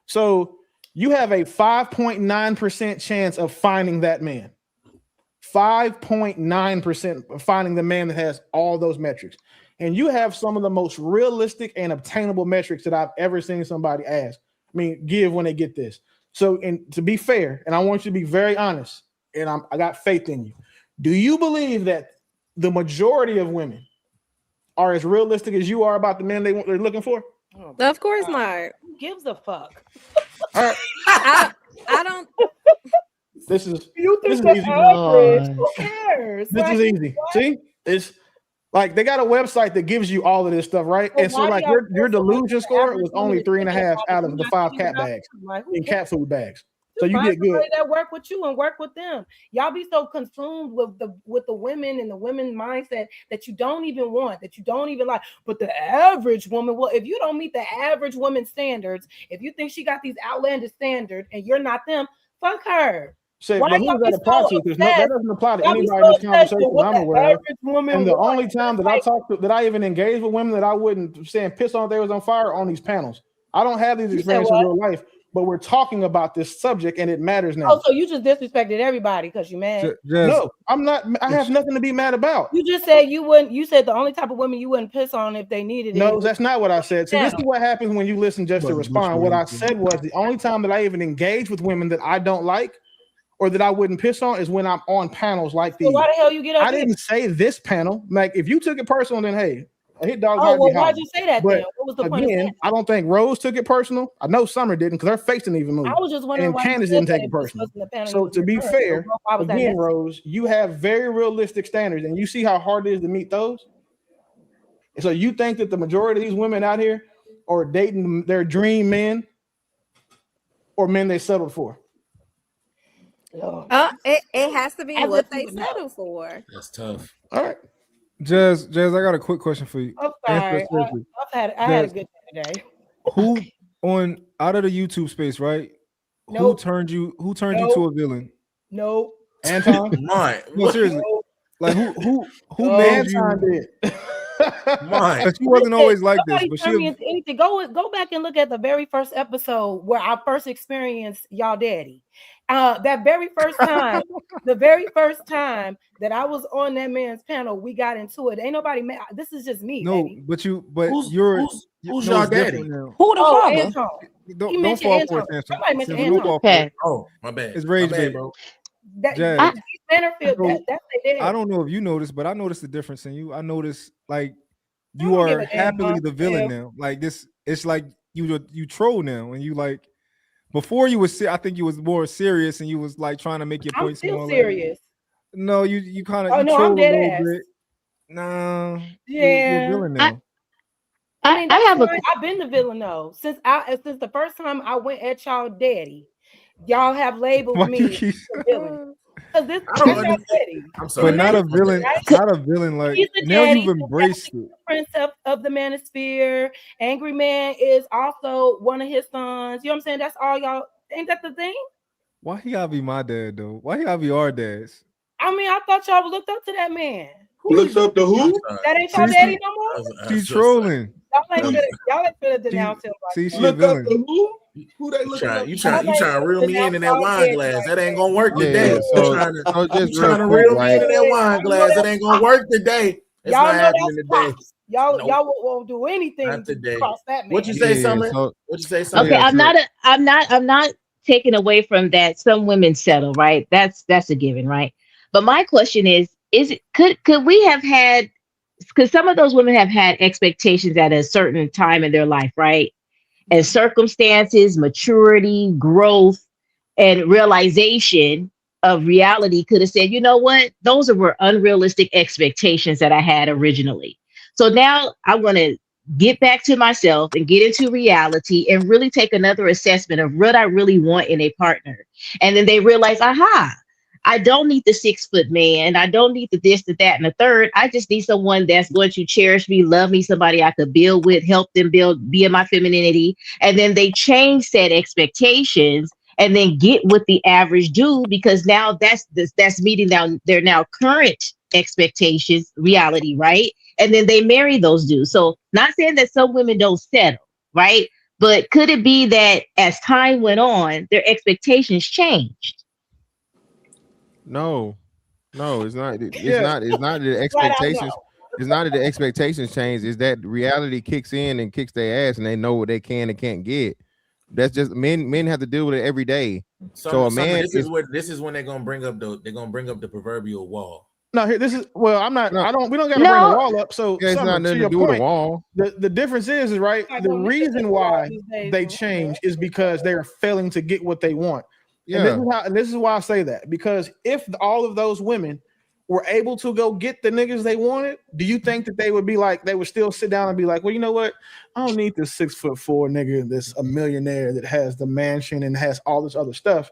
[SPEAKER 15] So you have a 5.9% chance of finding that man. 5.9% of finding the man that has all those metrics. And you have some of the most realistic and obtainable metrics that I've ever seen somebody give when they get this. So, and to be fair, and I want you to be very honest, and I got faith in you. Do you believe that the majority of women are as realistic as you are about the men they're looking for?
[SPEAKER 9] Of course not.
[SPEAKER 11] Who gives a fuck?
[SPEAKER 15] All right.
[SPEAKER 9] I don't.
[SPEAKER 15] This is
[SPEAKER 11] You think
[SPEAKER 15] this is
[SPEAKER 11] that's
[SPEAKER 15] easy.
[SPEAKER 11] average? Who cares?
[SPEAKER 15] This is easy. See, it's like they got a website that gives you all of this stuff, right?
[SPEAKER 11] Well,
[SPEAKER 15] and so
[SPEAKER 11] why
[SPEAKER 15] like
[SPEAKER 11] do y'all
[SPEAKER 15] your
[SPEAKER 11] feel so much
[SPEAKER 15] delusion
[SPEAKER 11] for
[SPEAKER 15] score
[SPEAKER 11] average
[SPEAKER 15] was only
[SPEAKER 11] women
[SPEAKER 15] 3.5 out of
[SPEAKER 11] to
[SPEAKER 15] the
[SPEAKER 11] not
[SPEAKER 15] 5
[SPEAKER 11] cheat
[SPEAKER 15] cat
[SPEAKER 11] out?
[SPEAKER 15] bags
[SPEAKER 11] Like, who
[SPEAKER 15] in
[SPEAKER 11] cares?
[SPEAKER 15] cat food bags. So you
[SPEAKER 11] Find
[SPEAKER 15] get good.
[SPEAKER 11] somebody that work with you and work with them. Y'all be so consumed with the women and the women mindset that you don't even want, that you don't even like. But the average woman, well, if you don't meet the average woman standards, if you think she got these outlandish standards and you're not them, fuck her.
[SPEAKER 15] Say,
[SPEAKER 11] Why
[SPEAKER 15] but who
[SPEAKER 11] y'all
[SPEAKER 15] does
[SPEAKER 11] be
[SPEAKER 15] that apply
[SPEAKER 11] so
[SPEAKER 15] to? Because that
[SPEAKER 11] obsessed?
[SPEAKER 15] doesn't apply to
[SPEAKER 11] Y'all be
[SPEAKER 15] anybody
[SPEAKER 11] so
[SPEAKER 15] in this
[SPEAKER 11] obsessed with
[SPEAKER 15] conversation
[SPEAKER 11] what
[SPEAKER 15] I'm
[SPEAKER 11] the
[SPEAKER 15] aware of.
[SPEAKER 11] average woman
[SPEAKER 15] And the
[SPEAKER 11] wants.
[SPEAKER 15] only time that I talk to, that I even engage with women that I wouldn't say and piss on if they was on fire on these panels. I don't have these
[SPEAKER 11] You said
[SPEAKER 15] experiences in
[SPEAKER 11] what?
[SPEAKER 15] real life, but we're talking about this subject and it matters now.
[SPEAKER 11] Oh, so you just disrespected everybody because you mad?
[SPEAKER 15] No, I'm not. I have nothing to be mad about.
[SPEAKER 11] You just said you wouldn't. You said the only type of women you wouldn't piss on if they needed it.
[SPEAKER 15] No, that's not what I said. See, this
[SPEAKER 11] Yeah.
[SPEAKER 15] is what happens when you listen just to respond. What I said was the only time that I even engage with women that I don't like or that I wouldn't piss on is when I'm on panels like these.
[SPEAKER 11] So why the hell you get up
[SPEAKER 15] I
[SPEAKER 11] here?
[SPEAKER 15] didn't say this panel. Like, if you took it personal, then hey, A hit dog
[SPEAKER 11] Oh,
[SPEAKER 15] might be
[SPEAKER 11] well,
[SPEAKER 15] howling.
[SPEAKER 11] why'd you say that
[SPEAKER 15] But
[SPEAKER 11] then? What was the point of saying
[SPEAKER 15] again, I don't think Rose took it personal. I know Summer didn't because her face didn't even move.
[SPEAKER 11] I was just wondering
[SPEAKER 15] And
[SPEAKER 11] why you
[SPEAKER 15] Candace
[SPEAKER 11] said
[SPEAKER 15] didn't
[SPEAKER 11] that
[SPEAKER 15] take
[SPEAKER 11] if
[SPEAKER 15] it
[SPEAKER 11] this
[SPEAKER 15] personal.
[SPEAKER 11] wasn't the panel you
[SPEAKER 15] So
[SPEAKER 11] was
[SPEAKER 15] to be
[SPEAKER 11] referring to.
[SPEAKER 15] fair,
[SPEAKER 11] Why was that
[SPEAKER 15] again,
[SPEAKER 11] necessary?
[SPEAKER 15] Rose, you have very realistic standards, and you see how hard it is to meet those. And so you think that the majority of these women out here are dating their dream men or men they settled for?
[SPEAKER 9] It has to be
[SPEAKER 11] I
[SPEAKER 9] what
[SPEAKER 11] just
[SPEAKER 9] they
[SPEAKER 11] would know.
[SPEAKER 9] settle for.
[SPEAKER 4] That's tough.
[SPEAKER 15] All right.
[SPEAKER 16] Jazz, I got a quick question for you.
[SPEAKER 11] I'm
[SPEAKER 16] Answer
[SPEAKER 11] sorry.
[SPEAKER 16] it seriously.
[SPEAKER 11] I had a
[SPEAKER 16] Jazz,
[SPEAKER 11] good day today.
[SPEAKER 16] who on out of the YouTube space, right? Who
[SPEAKER 11] Nope.
[SPEAKER 16] turned you to
[SPEAKER 11] Nope.
[SPEAKER 16] a villain?
[SPEAKER 11] Nope.
[SPEAKER 15] Anton?
[SPEAKER 4] Mine.
[SPEAKER 16] No, seriously. Like who made
[SPEAKER 15] Anton
[SPEAKER 16] you?
[SPEAKER 15] did.
[SPEAKER 4] Mine.
[SPEAKER 16] But she wasn't always like this.
[SPEAKER 11] Nobody
[SPEAKER 16] But
[SPEAKER 11] turned me into anything. Go back and look at the very first episode where I first experienced y'all daddy. That very first time, the very first time that I was on that man's panel, we got into it. Ain't nobody mad. This is just me,
[SPEAKER 16] no,
[SPEAKER 11] baby.
[SPEAKER 16] but
[SPEAKER 4] Who's
[SPEAKER 16] you're
[SPEAKER 4] y'all
[SPEAKER 16] it's
[SPEAKER 4] daddy?
[SPEAKER 16] different now.
[SPEAKER 10] Who the
[SPEAKER 11] Oh,
[SPEAKER 10] father?
[SPEAKER 11] Anton. He
[SPEAKER 16] Don't
[SPEAKER 11] mentioned
[SPEAKER 16] fall for
[SPEAKER 11] Anton.
[SPEAKER 16] it, Samson.
[SPEAKER 11] Somebody mentioned
[SPEAKER 16] Samson, don't
[SPEAKER 11] Anton.
[SPEAKER 16] fall for it.
[SPEAKER 4] Oh, my bad.
[SPEAKER 16] It's
[SPEAKER 4] My
[SPEAKER 16] rage
[SPEAKER 4] bad,
[SPEAKER 16] bait.
[SPEAKER 4] bro.
[SPEAKER 16] Jazz.
[SPEAKER 11] Mannerfield,
[SPEAKER 16] So,
[SPEAKER 11] that's their daddy.
[SPEAKER 16] I don't know if you noticed, but I noticed the difference in you. I noticed like
[SPEAKER 11] I
[SPEAKER 16] you
[SPEAKER 11] don't give
[SPEAKER 16] are
[SPEAKER 11] a damn,
[SPEAKER 16] happily
[SPEAKER 11] huh?
[SPEAKER 16] the villain
[SPEAKER 11] Yeah.
[SPEAKER 16] now. Like this, it's like you troll now, and you like before you was. I think you was more serious, and you was like trying to make your
[SPEAKER 11] I'm
[SPEAKER 16] points
[SPEAKER 11] still
[SPEAKER 16] more.
[SPEAKER 11] serious.
[SPEAKER 16] Like, no, you kind of
[SPEAKER 11] Oh
[SPEAKER 16] you
[SPEAKER 11] no, I'm
[SPEAKER 16] troll a
[SPEAKER 11] dead
[SPEAKER 16] little
[SPEAKER 11] ass.
[SPEAKER 16] bit. Nah, you're a
[SPEAKER 11] Yeah.
[SPEAKER 16] villain now.
[SPEAKER 11] I mean,
[SPEAKER 12] I
[SPEAKER 11] that's
[SPEAKER 12] have a
[SPEAKER 11] fine. I've been the villain though. Since the first time I went at y'all daddy, y'all have labeled
[SPEAKER 16] Why you
[SPEAKER 11] me
[SPEAKER 16] keep?
[SPEAKER 11] the villain. Because
[SPEAKER 4] I
[SPEAKER 11] that's
[SPEAKER 4] don't
[SPEAKER 11] y'all
[SPEAKER 4] understand.
[SPEAKER 11] daddy.
[SPEAKER 4] I'm sorry.
[SPEAKER 16] But not a villain.
[SPEAKER 11] Right?
[SPEAKER 16] Not a villain. Like
[SPEAKER 11] He's the
[SPEAKER 16] now
[SPEAKER 11] daddy.
[SPEAKER 16] you've embraced it.
[SPEAKER 11] Prince of the Manosphere. Angry Man is also one of his sons. You know what I'm saying? That's all y'all. Ain't that the thing?
[SPEAKER 16] Why he gotta be my dad though? Why he gotta be our dads?
[SPEAKER 11] I mean, I thought y'all looked up to that man.
[SPEAKER 6] Looks up to who?
[SPEAKER 11] That ain't y'all daddy no more?
[SPEAKER 16] She's trolling.
[SPEAKER 11] Y'all ain't finna denounce him like
[SPEAKER 16] See,
[SPEAKER 11] that.
[SPEAKER 16] she a villain.
[SPEAKER 6] Who they looking up?
[SPEAKER 4] You trying to reel me in that wine glass? That ain't gonna work today.
[SPEAKER 5] Yeah, so just
[SPEAKER 4] You trying to
[SPEAKER 5] real quick,
[SPEAKER 4] reel me
[SPEAKER 5] right?
[SPEAKER 4] into that wine glass? That ain't gonna work today. It's
[SPEAKER 11] Y'all
[SPEAKER 4] not
[SPEAKER 11] know
[SPEAKER 4] happening
[SPEAKER 11] that's
[SPEAKER 4] today.
[SPEAKER 11] pops. Y'all
[SPEAKER 4] Nope.
[SPEAKER 11] won't do anything
[SPEAKER 4] Not
[SPEAKER 11] to
[SPEAKER 4] today.
[SPEAKER 11] cross that man.
[SPEAKER 4] What you say, Summer?
[SPEAKER 5] So,
[SPEAKER 4] What you say, Summer?
[SPEAKER 12] Okay, I'm not taking away from that. Some women settle, right? That's a given, right? But my question is it could we have had, because some of those women have had expectations at a certain time in their life, right? And circumstances, maturity, growth, and realization of reality could have said, you know what, those were unrealistic expectations that I had originally. So now I'm going to get back to myself and get into reality and really take another assessment of what I really want in a partner. And then they realize, aha, I don't need the 6 foot man. I don't need the this, the that, and the third. I just need someone that's going to cherish me, love me, somebody I could build with, help them build, be in my femininity. And then they change set expectations and then get what the average do, because now that's meeting their now current expectations, reality, right? And then they marry those dudes. So not saying that some women don't settle, right? But could it be that as time went on, their expectations changed?
[SPEAKER 13] No, it's not. It's
[SPEAKER 11] Yeah.
[SPEAKER 13] not. It's not the
[SPEAKER 11] Flat out
[SPEAKER 13] expectations.
[SPEAKER 11] no.
[SPEAKER 13] It's not that the expectations change. It's that reality kicks in and kicks their ass, and they know what they can and can't get. That's just men. Men have to deal with it every day. So a man
[SPEAKER 4] This is when they're gonna bring up the proverbial wall.
[SPEAKER 15] No, here this is I'm not.
[SPEAKER 13] No.
[SPEAKER 15] I don't. We don't got to bring the wall up. So
[SPEAKER 13] Yeah, it's
[SPEAKER 15] Summer,
[SPEAKER 13] not nothing
[SPEAKER 15] to
[SPEAKER 13] to
[SPEAKER 15] your
[SPEAKER 13] do with the
[SPEAKER 15] point,
[SPEAKER 13] wall.
[SPEAKER 15] the difference is right. The reason why they change is because they are failing to get what they want.
[SPEAKER 13] Yeah.
[SPEAKER 15] And this is why I say that, because if all of those women were able to go get the niggas they wanted, do you think that they would still sit down and be like, well, you know what? I don't need this 6'4" nigga that's a millionaire that has the mansion and has all this other stuff,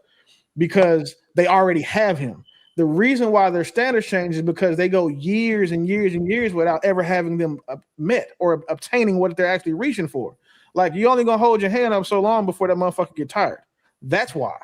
[SPEAKER 15] because they already have him. The reason why their standards change is because they go years and years and years without ever having them met or obtaining what they're actually reaching for. Like, you only gonna hold your hand up so long before that motherfucker get tired. That's why.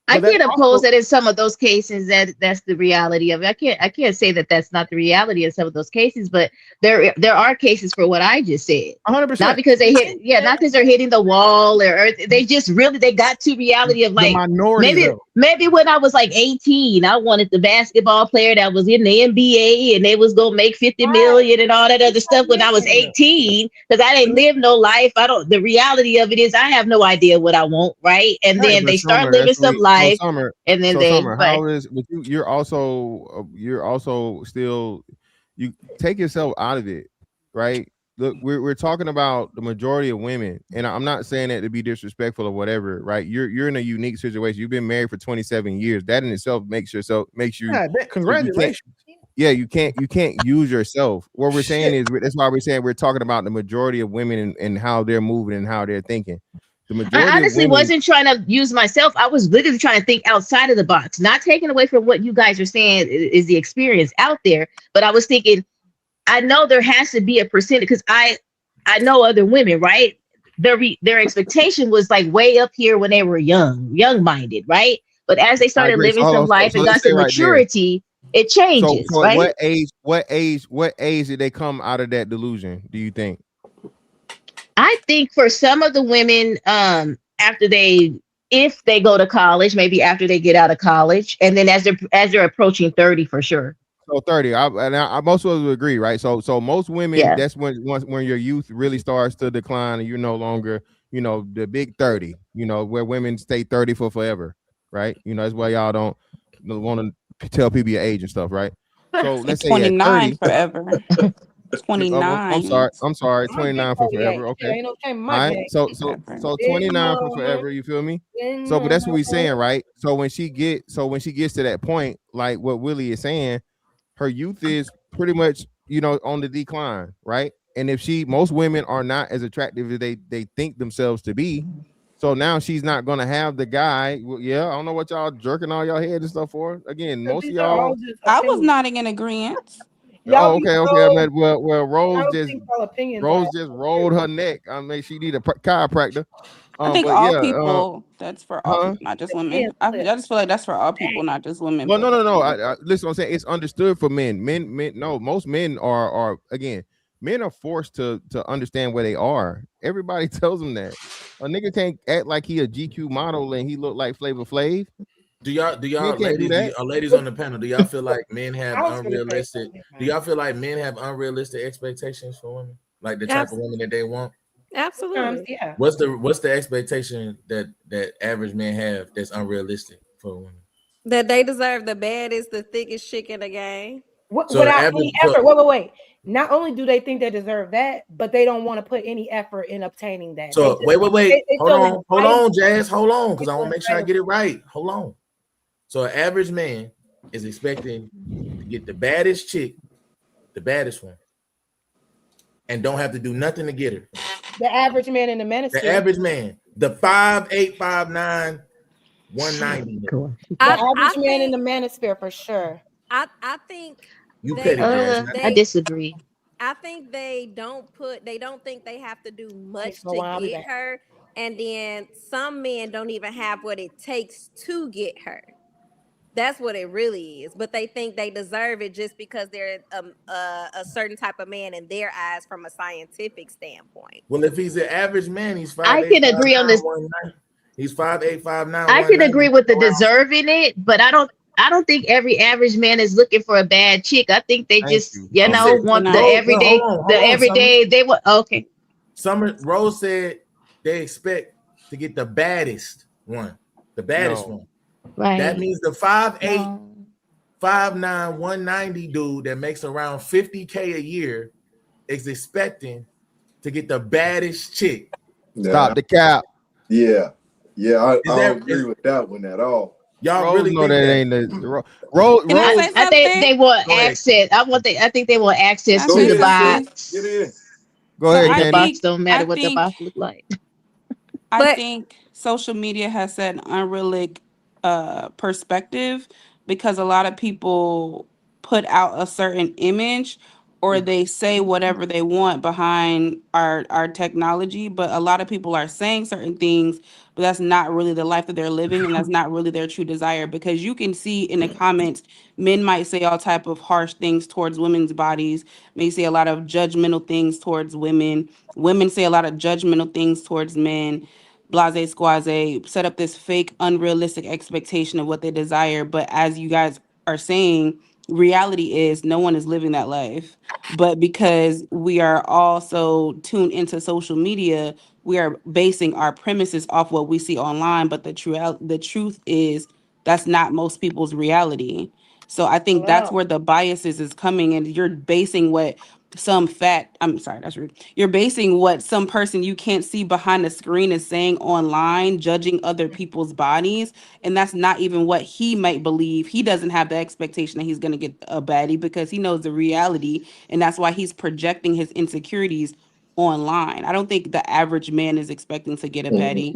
[SPEAKER 12] I can't oppose that in some of those cases that's the reality of it. I can't say that that's not the reality in some of those cases, but there are cases for what I just said.
[SPEAKER 15] 100%.
[SPEAKER 12] Not because not because they're hitting the wall or they just really got to reality of like
[SPEAKER 15] the minority.
[SPEAKER 12] Maybe when I was like 18, I wanted the basketball player that was in the NBA and they was gonna make 50 million and all that other stuff when I was 18, because I didn't live no life. The reality of it is I have no idea what I want, right? And then they start living some life.
[SPEAKER 13] Summer,
[SPEAKER 12] and then
[SPEAKER 13] Summer, how old is? But you're also still, you take yourself out of it. right? Look, we're talking about the majority of women, and I'm not saying that to be disrespectful or whatever, right? You're in a unique situation. You've been married for 27 years. That in itself makes you.
[SPEAKER 15] God,
[SPEAKER 13] You can't.
[SPEAKER 15] congratulations.
[SPEAKER 13] Yeah, you can't use yourself. What we're saying is that's why we're saying we're talking about the majority of women and how they're moving and how they're thinking. The
[SPEAKER 12] I
[SPEAKER 13] majority of
[SPEAKER 12] honestly
[SPEAKER 13] women.
[SPEAKER 12] wasn't trying to use myself. I was literally trying to think outside of the box, not taking away from what you guys are saying is the experience out there. But I was thinking, I know there has to be a percentage because I know other women, right? Their expectation was like way up here when they were young minded, right? But as they
[SPEAKER 13] I
[SPEAKER 12] started
[SPEAKER 13] agree.
[SPEAKER 12] living some life
[SPEAKER 13] So
[SPEAKER 12] and
[SPEAKER 13] let's
[SPEAKER 12] got
[SPEAKER 13] say
[SPEAKER 12] to
[SPEAKER 13] right there.
[SPEAKER 12] maturity, it
[SPEAKER 13] So
[SPEAKER 12] changes,
[SPEAKER 13] so at
[SPEAKER 12] right?
[SPEAKER 13] what age did they come out of that delusion? Do you think?
[SPEAKER 12] I think for some of the women, after they if they go to college, maybe after they get out of college, and then as they're approaching 30 for sure.
[SPEAKER 13] So 30. I most of us would agree, right? So most women,
[SPEAKER 12] Yeah.
[SPEAKER 13] that's when your youth really starts to decline and you're no longer, the big 30, where women stay 30 for forever, right? That's why y'all don't want to tell people your age and stuff, right? So
[SPEAKER 10] Say
[SPEAKER 13] let's say at
[SPEAKER 10] 29
[SPEAKER 13] 30,
[SPEAKER 10] forever.
[SPEAKER 13] I'm
[SPEAKER 10] 29.
[SPEAKER 13] sorry, I'm sorry,
[SPEAKER 11] I get
[SPEAKER 13] 29 for
[SPEAKER 11] 38.
[SPEAKER 13] forever.
[SPEAKER 11] Yeah,
[SPEAKER 13] Okay.
[SPEAKER 11] ain't no shame in
[SPEAKER 13] All
[SPEAKER 11] my
[SPEAKER 13] right.
[SPEAKER 11] game.
[SPEAKER 13] So
[SPEAKER 11] Big
[SPEAKER 13] 29 for
[SPEAKER 11] mama,
[SPEAKER 13] forever, you feel me?
[SPEAKER 11] big
[SPEAKER 13] So but that's what
[SPEAKER 11] mama.
[SPEAKER 13] we're saying, right? So when she gets to that point, like what Willie is saying, her youth is pretty much, on the decline, right? And if most women are not as attractive as they think themselves to be, so now she's not gonna have the guy. Well, yeah, I don't know what y'all jerking all y'all head and stuff for. Again, most of
[SPEAKER 11] These are all
[SPEAKER 13] y'all.
[SPEAKER 11] just
[SPEAKER 10] I was
[SPEAKER 11] opinions.
[SPEAKER 10] nodding in agreement.
[SPEAKER 11] Y'all
[SPEAKER 13] Oh,
[SPEAKER 11] be
[SPEAKER 13] okay. I
[SPEAKER 11] so.
[SPEAKER 13] mean, well,
[SPEAKER 11] I don't think all opinions are.
[SPEAKER 13] Rose just rolled her neck. I mean, she need a chiropractor.
[SPEAKER 10] I think
[SPEAKER 13] But
[SPEAKER 10] all
[SPEAKER 13] yeah,
[SPEAKER 10] people, that's for all
[SPEAKER 13] huh?
[SPEAKER 10] people, not just women.
[SPEAKER 11] Depends,
[SPEAKER 10] I
[SPEAKER 11] Cliff.
[SPEAKER 10] just feel like that's for all people, not just women.
[SPEAKER 13] Well,
[SPEAKER 10] But
[SPEAKER 13] no. Listen, what I'm saying it's understood for men. Men. No, most men are again. Men are forced to understand where they are. Everybody tells them that a nigga can't act like he a GQ model and he look like Flavor Flav.
[SPEAKER 4] Do y'all
[SPEAKER 13] Men can't do
[SPEAKER 4] ladies,
[SPEAKER 13] that.
[SPEAKER 4] ladies on the panel, do y'all feel like men
[SPEAKER 11] I
[SPEAKER 4] have
[SPEAKER 11] was gonna say
[SPEAKER 4] unrealistic?
[SPEAKER 11] something,
[SPEAKER 4] Do
[SPEAKER 11] man.
[SPEAKER 4] y'all feel like men have unrealistic expectations for women? Like the type of women that they want?
[SPEAKER 11] Sometimes,
[SPEAKER 9] Absolutely.
[SPEAKER 11] yeah.
[SPEAKER 4] What's the expectation that average men have that's unrealistic for women?
[SPEAKER 9] That they deserve the baddest, the thickest chick in the game.
[SPEAKER 4] So the
[SPEAKER 11] Without any
[SPEAKER 4] average
[SPEAKER 11] effort. Wait. Not only do they think they deserve that, but they don't want to put any effort in obtaining that. They
[SPEAKER 4] so
[SPEAKER 11] just
[SPEAKER 4] wait.
[SPEAKER 11] they
[SPEAKER 4] Hold
[SPEAKER 11] feel
[SPEAKER 4] on,
[SPEAKER 11] entitled.
[SPEAKER 4] Jazz. Hold on,
[SPEAKER 11] They
[SPEAKER 4] because I
[SPEAKER 11] feel
[SPEAKER 4] want to make sure I
[SPEAKER 11] entitled.
[SPEAKER 4] get it right. Hold on. So an average man is expecting to get the baddest chick, the baddest one, and don't have to do nothing to get her.
[SPEAKER 11] The average man in the
[SPEAKER 4] The
[SPEAKER 11] manosphere.
[SPEAKER 4] average man, the 5'8", 5'9", 190.
[SPEAKER 12] Cool.
[SPEAKER 11] The
[SPEAKER 9] I
[SPEAKER 11] average man in
[SPEAKER 9] think
[SPEAKER 11] the manosphere for sure.
[SPEAKER 9] I think
[SPEAKER 4] You petty,
[SPEAKER 9] they
[SPEAKER 4] Jazz.
[SPEAKER 12] I
[SPEAKER 9] they
[SPEAKER 12] disagree.
[SPEAKER 9] I think they don't think they have to do much
[SPEAKER 11] So
[SPEAKER 9] to
[SPEAKER 11] I'll be
[SPEAKER 9] get
[SPEAKER 11] back.
[SPEAKER 9] her. And then some men don't even have what it takes to get her. That's what it really is. But they think they deserve it just because they're a certain type of man in their eyes from a scientific standpoint.
[SPEAKER 4] Well, if he's an average man, he's
[SPEAKER 12] I
[SPEAKER 4] 5'8",
[SPEAKER 12] can agree on
[SPEAKER 4] 5'9",
[SPEAKER 12] this.
[SPEAKER 4] 190. He's 5'8", 5'9",
[SPEAKER 12] I can
[SPEAKER 4] 190.
[SPEAKER 12] agree with the deserving it, but I don't think every average man is looking for a bad chick. I think they
[SPEAKER 13] Thank
[SPEAKER 12] just,
[SPEAKER 13] you.
[SPEAKER 4] Who
[SPEAKER 13] Okay.
[SPEAKER 4] said
[SPEAKER 10] absolutely
[SPEAKER 12] want the
[SPEAKER 10] not.
[SPEAKER 4] Rose? No,
[SPEAKER 12] everyday,
[SPEAKER 4] hold on, Summer.
[SPEAKER 12] they want okay.
[SPEAKER 4] Rose said they expect to get the baddest one, the baddest
[SPEAKER 13] No.
[SPEAKER 4] one. That
[SPEAKER 12] Right.
[SPEAKER 4] means the 5'8",
[SPEAKER 12] No.
[SPEAKER 4] 5'9", 190 dude that makes around 50K a year is expecting to get the baddest chick.
[SPEAKER 6] Nah,
[SPEAKER 13] Stop the cap.
[SPEAKER 6] yeah, I
[SPEAKER 4] Is
[SPEAKER 6] don't
[SPEAKER 4] that
[SPEAKER 6] agree with that one at all.
[SPEAKER 4] y'all
[SPEAKER 13] Rose
[SPEAKER 4] really
[SPEAKER 13] know
[SPEAKER 4] think
[SPEAKER 13] that
[SPEAKER 4] that?
[SPEAKER 13] ain't the Rose.
[SPEAKER 10] Can I
[SPEAKER 12] I,
[SPEAKER 10] say
[SPEAKER 13] Rose.
[SPEAKER 12] I think
[SPEAKER 10] something?
[SPEAKER 12] they want
[SPEAKER 4] Go ahead.
[SPEAKER 12] access. I think they want
[SPEAKER 10] Can
[SPEAKER 12] access
[SPEAKER 10] I
[SPEAKER 6] Go
[SPEAKER 12] to
[SPEAKER 10] say
[SPEAKER 12] the
[SPEAKER 6] ahead, sis.
[SPEAKER 10] something?
[SPEAKER 6] Get
[SPEAKER 12] box.
[SPEAKER 6] in.
[SPEAKER 13] Go
[SPEAKER 10] So
[SPEAKER 13] ahead,
[SPEAKER 12] And
[SPEAKER 10] I
[SPEAKER 12] the
[SPEAKER 13] Candy.
[SPEAKER 12] box
[SPEAKER 10] think
[SPEAKER 12] don't
[SPEAKER 10] I
[SPEAKER 12] matter what the
[SPEAKER 10] think
[SPEAKER 12] box look like.
[SPEAKER 10] I
[SPEAKER 9] But
[SPEAKER 10] think social media has set an unrealistic perspective because a lot of people put out a certain image or they say whatever they want behind our technology, but a lot of people are saying certain things, but that's not really the life that they're living and that's not really their true desire because you can see in the comments men might say all type of harsh things towards women's bodies, may say a lot of judgmental things towards women, women say a lot of judgmental things towards men, blase squaze, set up this fake unrealistic expectation of what they desire, but as you guys are saying, reality is no one is living that life, but because we are also tuned into social media, we are basing our premises off what we see online, but the truth is that's not most people's reality. So I think that's
[SPEAKER 11] Hello.
[SPEAKER 10] where the biases is coming and you're basing what some fat, I'm sorry, that's rude. You're basing what some person you can't see behind the screen is saying online, judging other people's bodies, and that's not even what he might believe. He doesn't have the expectation that he's going to get a baddie because he knows the reality, and that's why he's projecting his insecurities online. I don't think the average man is expecting to get a baddie.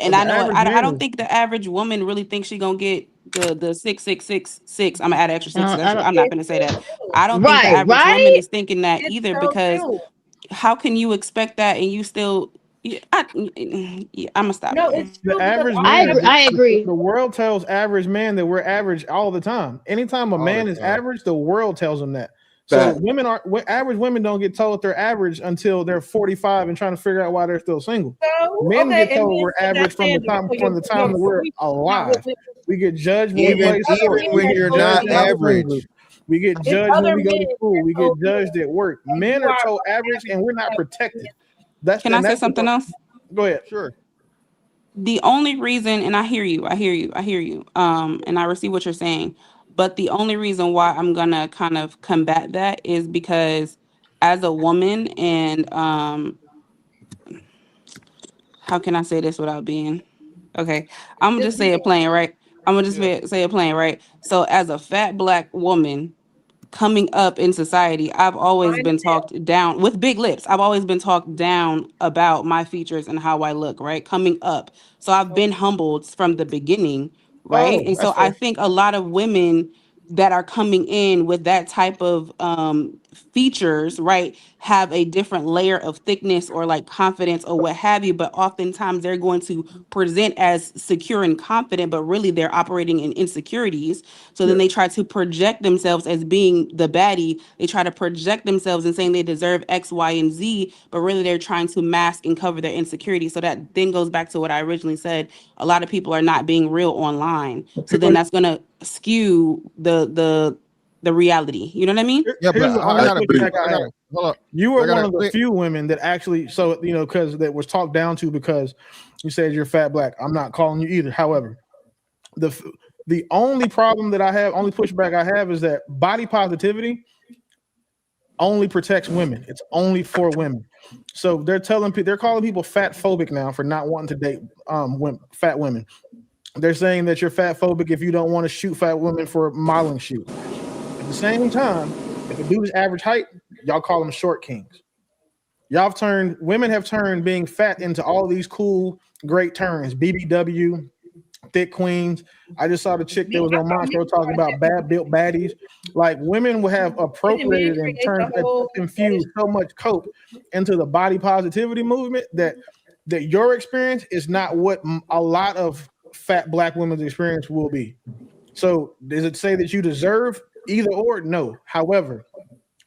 [SPEAKER 10] And I
[SPEAKER 15] The
[SPEAKER 10] know
[SPEAKER 15] average
[SPEAKER 10] I
[SPEAKER 15] man
[SPEAKER 10] don't
[SPEAKER 15] is
[SPEAKER 10] think the average woman really thinks she gonna get the 6 6 6 6. I'm gonna add an extra six.
[SPEAKER 15] I don't
[SPEAKER 10] I'm not
[SPEAKER 11] It's
[SPEAKER 10] gonna say that.
[SPEAKER 11] true.
[SPEAKER 10] I don't think the
[SPEAKER 12] Right,
[SPEAKER 10] average woman
[SPEAKER 12] right.
[SPEAKER 10] is thinking that
[SPEAKER 11] It's
[SPEAKER 10] either
[SPEAKER 11] so
[SPEAKER 10] because
[SPEAKER 11] true.
[SPEAKER 10] how can you expect that and you still yeah, I'm gonna stop.
[SPEAKER 11] No, it's
[SPEAKER 15] the
[SPEAKER 11] true because
[SPEAKER 15] average
[SPEAKER 11] all
[SPEAKER 12] I
[SPEAKER 15] man.
[SPEAKER 12] agree.
[SPEAKER 11] women
[SPEAKER 12] I agree.
[SPEAKER 15] The world tells average man that we're average all the time. Anytime a
[SPEAKER 13] all the
[SPEAKER 15] man is
[SPEAKER 13] time.
[SPEAKER 15] average, the world tells them that. So
[SPEAKER 6] Fact.
[SPEAKER 15] average women don't get told they're average until they're 45 and trying to figure out why they're still single.
[SPEAKER 11] so
[SPEAKER 15] Men
[SPEAKER 11] okay,
[SPEAKER 15] get
[SPEAKER 11] and
[SPEAKER 15] told
[SPEAKER 11] then
[SPEAKER 15] we're
[SPEAKER 11] set that
[SPEAKER 15] average
[SPEAKER 11] standard. So
[SPEAKER 15] from the time that we're
[SPEAKER 11] not what
[SPEAKER 15] alive.
[SPEAKER 11] women.
[SPEAKER 15] We get judged when we
[SPEAKER 11] It's
[SPEAKER 15] play
[SPEAKER 11] other
[SPEAKER 13] Even
[SPEAKER 15] sports.
[SPEAKER 11] men
[SPEAKER 15] We
[SPEAKER 13] when
[SPEAKER 11] that
[SPEAKER 15] get
[SPEAKER 13] you're
[SPEAKER 11] told
[SPEAKER 15] judged
[SPEAKER 13] not
[SPEAKER 11] you
[SPEAKER 15] in our friend
[SPEAKER 13] average.
[SPEAKER 15] group. We get
[SPEAKER 11] it's
[SPEAKER 15] judged when
[SPEAKER 11] other
[SPEAKER 15] we
[SPEAKER 11] men
[SPEAKER 15] go to school.
[SPEAKER 11] that
[SPEAKER 15] We
[SPEAKER 11] told
[SPEAKER 15] get
[SPEAKER 11] you
[SPEAKER 15] judged at work.
[SPEAKER 11] that
[SPEAKER 15] Men
[SPEAKER 11] you
[SPEAKER 15] are
[SPEAKER 11] are
[SPEAKER 15] told
[SPEAKER 11] above
[SPEAKER 15] average, and
[SPEAKER 11] average.
[SPEAKER 15] we're
[SPEAKER 11] You
[SPEAKER 15] not
[SPEAKER 11] have
[SPEAKER 15] protected.
[SPEAKER 11] opinions.
[SPEAKER 10] Can I say
[SPEAKER 15] That's the
[SPEAKER 10] something
[SPEAKER 15] part.
[SPEAKER 10] else?
[SPEAKER 15] Go ahead.
[SPEAKER 13] Sure.
[SPEAKER 10] The only reason, and I hear you, and I receive what you're saying, but the only reason why I'm gonna kind of combat that is because as a woman, and how can I say this without being okay? I'm gonna
[SPEAKER 11] Just
[SPEAKER 10] just
[SPEAKER 11] be
[SPEAKER 10] say it plain, right? I'm gonna just
[SPEAKER 13] Yeah.
[SPEAKER 10] say it plain, right? So as a fat black woman coming up in society, I've always
[SPEAKER 11] fine
[SPEAKER 10] been
[SPEAKER 11] as hell.
[SPEAKER 10] talked down with big lips. I've always been talked down about my features and how I look, right? Coming up. So I've been humbled from the beginning, right?
[SPEAKER 15] Oh,
[SPEAKER 10] And
[SPEAKER 15] that's
[SPEAKER 10] so I
[SPEAKER 15] fair.
[SPEAKER 10] think a lot of women that are coming in with that type of features, right, have a different layer of thickness or like confidence or what have you, but oftentimes they're going to present as secure and confident, but really they're operating in insecurities. So then
[SPEAKER 6] Yeah.
[SPEAKER 10] they try to project themselves as being the baddie. They try to project themselves and saying they deserve X, Y, and Z, but really they're trying to mask and cover their insecurities. So that then goes back to what I originally said. A lot of people are not being real online. So then
[SPEAKER 6] People
[SPEAKER 10] that's gonna skew the reality. You know what I mean?
[SPEAKER 13] Yeah, but
[SPEAKER 15] Here's the
[SPEAKER 13] I
[SPEAKER 15] only
[SPEAKER 6] I
[SPEAKER 13] gotta be.
[SPEAKER 6] agree.
[SPEAKER 15] pushback
[SPEAKER 13] I
[SPEAKER 15] I
[SPEAKER 13] gotta
[SPEAKER 15] have.
[SPEAKER 13] hold up.
[SPEAKER 15] You
[SPEAKER 13] I
[SPEAKER 15] were one
[SPEAKER 13] gotta
[SPEAKER 15] of the
[SPEAKER 13] wait.
[SPEAKER 15] few women that actually, so because that was talked down to because you said you're fat black. I'm not calling you either. However, the f- the only problem that I have, only pushback I have, is that body positivity only protects women. It's only for women. So they're calling people fat phobic now for not wanting to date fat women. They're saying that you're fat phobic if you don't want to shoot fat women for modeling shoots. At the same time, if a dude is average height, y'all call them short kings. Women have turned being fat into all these cool, great terms. BBW, thick queens. I just saw the chick that was
[SPEAKER 11] I
[SPEAKER 15] on
[SPEAKER 11] thought men
[SPEAKER 15] Monstro talking
[SPEAKER 11] started
[SPEAKER 15] about
[SPEAKER 11] that.
[SPEAKER 15] bad built baddies. Like women will have
[SPEAKER 11] Didn't men
[SPEAKER 15] appropriated and
[SPEAKER 11] create the
[SPEAKER 15] turned
[SPEAKER 11] whole fetish?
[SPEAKER 15] infused so much cope into the body positivity movement that your experience is not what a lot of fat black women's experience will be. So does it say that you deserve either or? No. However,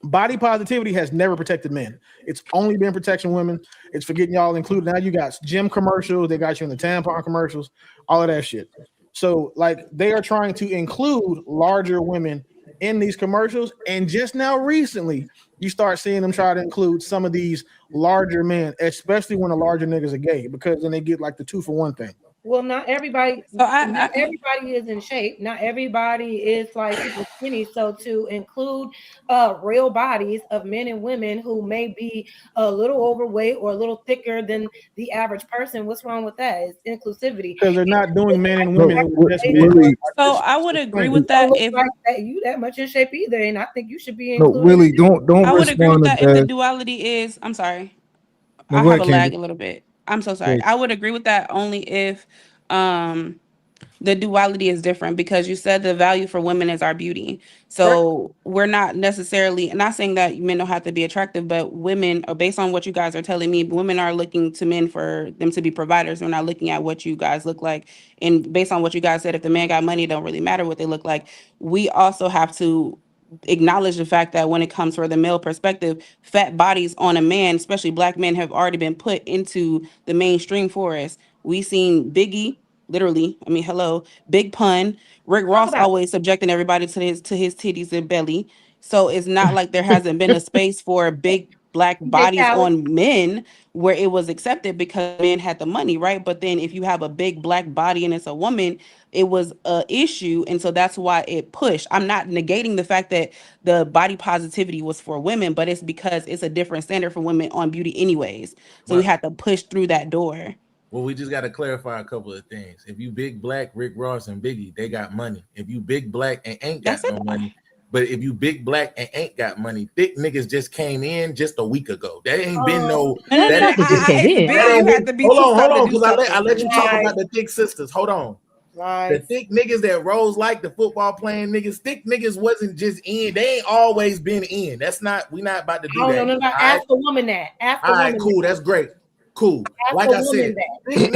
[SPEAKER 15] body positivity has never protected men. It's only been protecting women. It's for getting y'all included. Now you got gym commercials. They got you in the tampon commercials, all of that shit. So like they are trying to include larger women in these commercials. And just now recently, you start seeing them try to include some of these larger men, especially when the larger niggas are gay, because then they get like the 2-for-1 thing.
[SPEAKER 11] Well, not everybody,
[SPEAKER 10] So
[SPEAKER 11] not everybody is in shape. Not everybody is like super skinny. So to include real bodies of men and women who may be a little overweight or a little thicker than the average person, what's wrong with that? It's inclusivity.
[SPEAKER 15] Because they're not doing men and
[SPEAKER 5] No,
[SPEAKER 15] women. It was just men.
[SPEAKER 5] Willie.
[SPEAKER 10] so I would agree
[SPEAKER 11] You
[SPEAKER 10] with
[SPEAKER 11] don't
[SPEAKER 10] that
[SPEAKER 11] look
[SPEAKER 10] if
[SPEAKER 11] like that you that much in shape either, and I think you should be
[SPEAKER 5] No,
[SPEAKER 11] included.
[SPEAKER 5] Willie. Don't
[SPEAKER 10] I would agree with
[SPEAKER 5] respond to
[SPEAKER 10] that if the
[SPEAKER 5] that.
[SPEAKER 10] duality is, I'm sorry,
[SPEAKER 16] No,
[SPEAKER 10] I
[SPEAKER 16] go
[SPEAKER 10] have
[SPEAKER 16] ahead,
[SPEAKER 10] a
[SPEAKER 16] Candy.
[SPEAKER 10] lag a little bit. I'm so
[SPEAKER 16] Go
[SPEAKER 10] sorry.
[SPEAKER 16] ahead.
[SPEAKER 10] I would agree with that only if um the duality is different because you said the value for women is our beauty.
[SPEAKER 11] Right.
[SPEAKER 10] So we're not necessarily not saying that men don't have to be attractive, but women are based on what you guys are telling me, women are looking to men for them to be providers. We're not looking at what you guys look like. And based on what you guys said, if the man got money, it don't really matter what they look like. We also have to acknowledge the fact that when it comes for the male perspective, fat bodies on a man, especially black men, have already been put into the mainstream for us. We seen Biggie, literally. I mean, hello, Big Pun. Rick
[SPEAKER 11] Talk
[SPEAKER 10] Ross
[SPEAKER 11] about
[SPEAKER 10] always subjecting everybody to his titties and belly. So it's not like there hasn't been a space for big black bodies on men where it was accepted because men had the money, right? But then if you have a big black body and it's a woman, it was a issue, and so that's why it pushed. I'm not negating the fact that the body positivity was for women, but it's because it's a different standard for women on beauty anyways. So we had to push through that door.
[SPEAKER 4] Well, we just got to clarify a couple of things. If you big black, Rick Ross and Biggie, they got money. If you big black and ain't got no money, but if you big black and ain't got money, thick niggas just came in just a week ago. That ain't been no.
[SPEAKER 10] Hold
[SPEAKER 4] on, because I let you talk about the thick sisters. Hold on. The thick niggas that Rose like, the football playing niggas, thick niggas wasn't just in. They ain't always been in. That's not. We not about to do that.
[SPEAKER 11] No. Ask the woman that.
[SPEAKER 4] All right, cool. That's great. Cool. Like I said, thick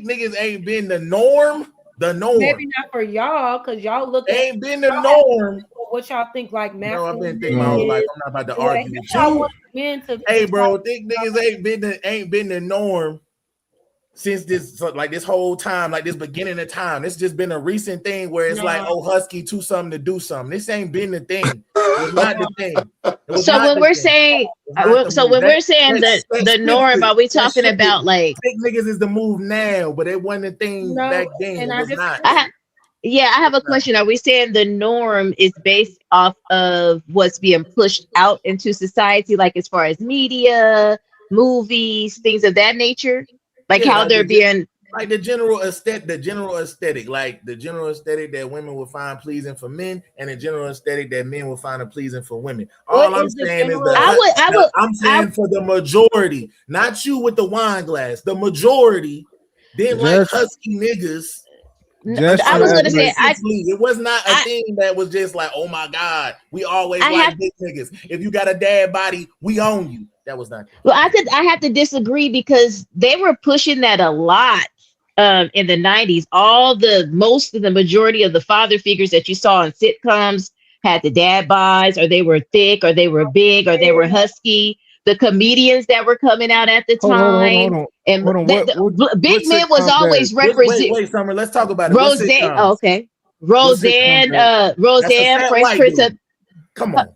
[SPEAKER 4] niggas ain't been the norm. The norm.
[SPEAKER 11] Maybe not for y'all, because y'all look.
[SPEAKER 4] Ain't been the norm.
[SPEAKER 11] What y'all think like masculine?
[SPEAKER 4] No, I've been thinking my whole life. I'm not about to argue with you. Hey, bro, thick niggas ain't been the norm since this whole time, like this beginning of time. It's just been a recent thing where it's like, oh, husky, too something to do something. This ain't been the thing. It's not the thing.
[SPEAKER 12] So when we're saying, the norm, are we talking about like
[SPEAKER 4] thick niggas is the move now, but it wasn't a thing back then. It was not.
[SPEAKER 12] I have a question. Are we saying the norm is based off of what's being pushed out into society, like as far as media, movies, things of that nature? Like how they're being
[SPEAKER 4] like the general aesthetic, like the general aesthetic that women will find pleasing for men, and the general aesthetic that men will find pleasing for women. All I'm saying is that I'm saying for the majority, not you with the wine glass. The majority didn't like husky niggas.
[SPEAKER 12] I was gonna say
[SPEAKER 4] it was not a thing that was just like, oh my god, we always like big niggas. If you got a dad body, we own you. That was not.
[SPEAKER 12] Well, I have to disagree because they were pushing that a lot in the 90s. The majority of the father figures that you saw in sitcoms had the dad bods, or they were thick, or they were big, or they were husky. The comedians that were coming out at the time, big men was always represented.
[SPEAKER 4] Wait, Summer, let's talk about it.
[SPEAKER 12] Roseanne, okay, Roseanne, Fresh Prince of.
[SPEAKER 4] Come on.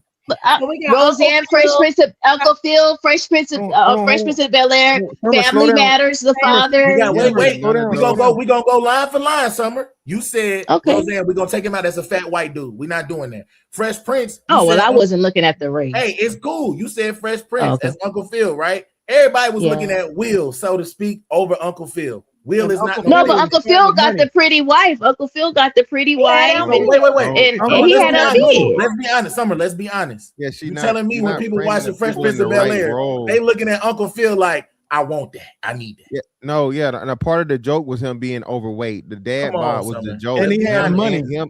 [SPEAKER 12] Roseanne, Fresh Prince of Uncle Phil, Fresh Prince of Bel-Air, Family Matters, The Father.
[SPEAKER 4] Wait. We gonna go line for line, Summer. You said Roseanne, we're gonna take him out as a fat white dude. We're not doing that. Fresh Prince.
[SPEAKER 12] I wasn't looking at the race.
[SPEAKER 4] Hey, it's cool. You said Fresh Prince as Uncle Phil, right? Everybody was looking at Will, so to speak, over Uncle Phil. Will is not.
[SPEAKER 12] No, but Uncle Phil got the pretty wife. Uncle Phil got the pretty wife.
[SPEAKER 4] Wait.
[SPEAKER 12] And he had a kid.
[SPEAKER 4] Let's be honest, Summer. Let's be honest.
[SPEAKER 13] Yeah,
[SPEAKER 4] You're telling me when people watch the Fresh Prince of Bel-Air, they looking at Uncle Phil like, I want that. I need that.
[SPEAKER 13] Yeah, no, and a part of the joke was him being overweight. The dad bod was the joke,
[SPEAKER 15] and he had money.
[SPEAKER 13] Him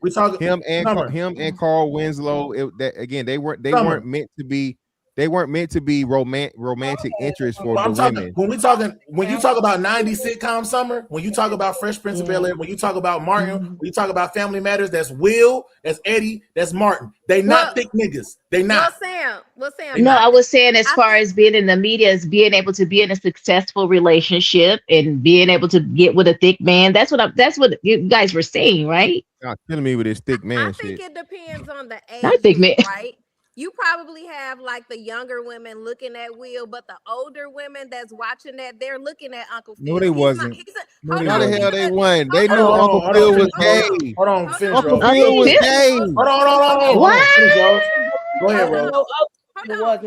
[SPEAKER 13] and Carl Winslow. They weren't meant to be. They weren't meant to be romantic interests for the women.
[SPEAKER 4] When you talk about 90s sitcom, Summer, when you talk about Fresh Prince of Bel-Air, when you talk about Martin, when you talk about Family Matters, that's Will, that's Eddie, that's Martin. They not thick niggas. They not.
[SPEAKER 9] Well, Sam.
[SPEAKER 12] No, I was saying as far as being in the media, as being able to be in a successful relationship and being able to get with a thick man. That's what you guys were saying, right?
[SPEAKER 13] Not killing me with this thick man
[SPEAKER 9] I
[SPEAKER 13] shit.
[SPEAKER 9] think it depends on the age,
[SPEAKER 12] not thick man,
[SPEAKER 9] right? You probably have like the younger women looking at Will, but the older women that's watching that, they're looking at Uncle Phil.
[SPEAKER 13] No, they wasn't.
[SPEAKER 9] How
[SPEAKER 13] the hell they won? They knew Uncle Phil was gay.
[SPEAKER 4] Hold on, finish,
[SPEAKER 13] Uncle Phil was gay.
[SPEAKER 4] Hold on.
[SPEAKER 12] What?
[SPEAKER 4] Go ahead, bro.
[SPEAKER 9] Hold on.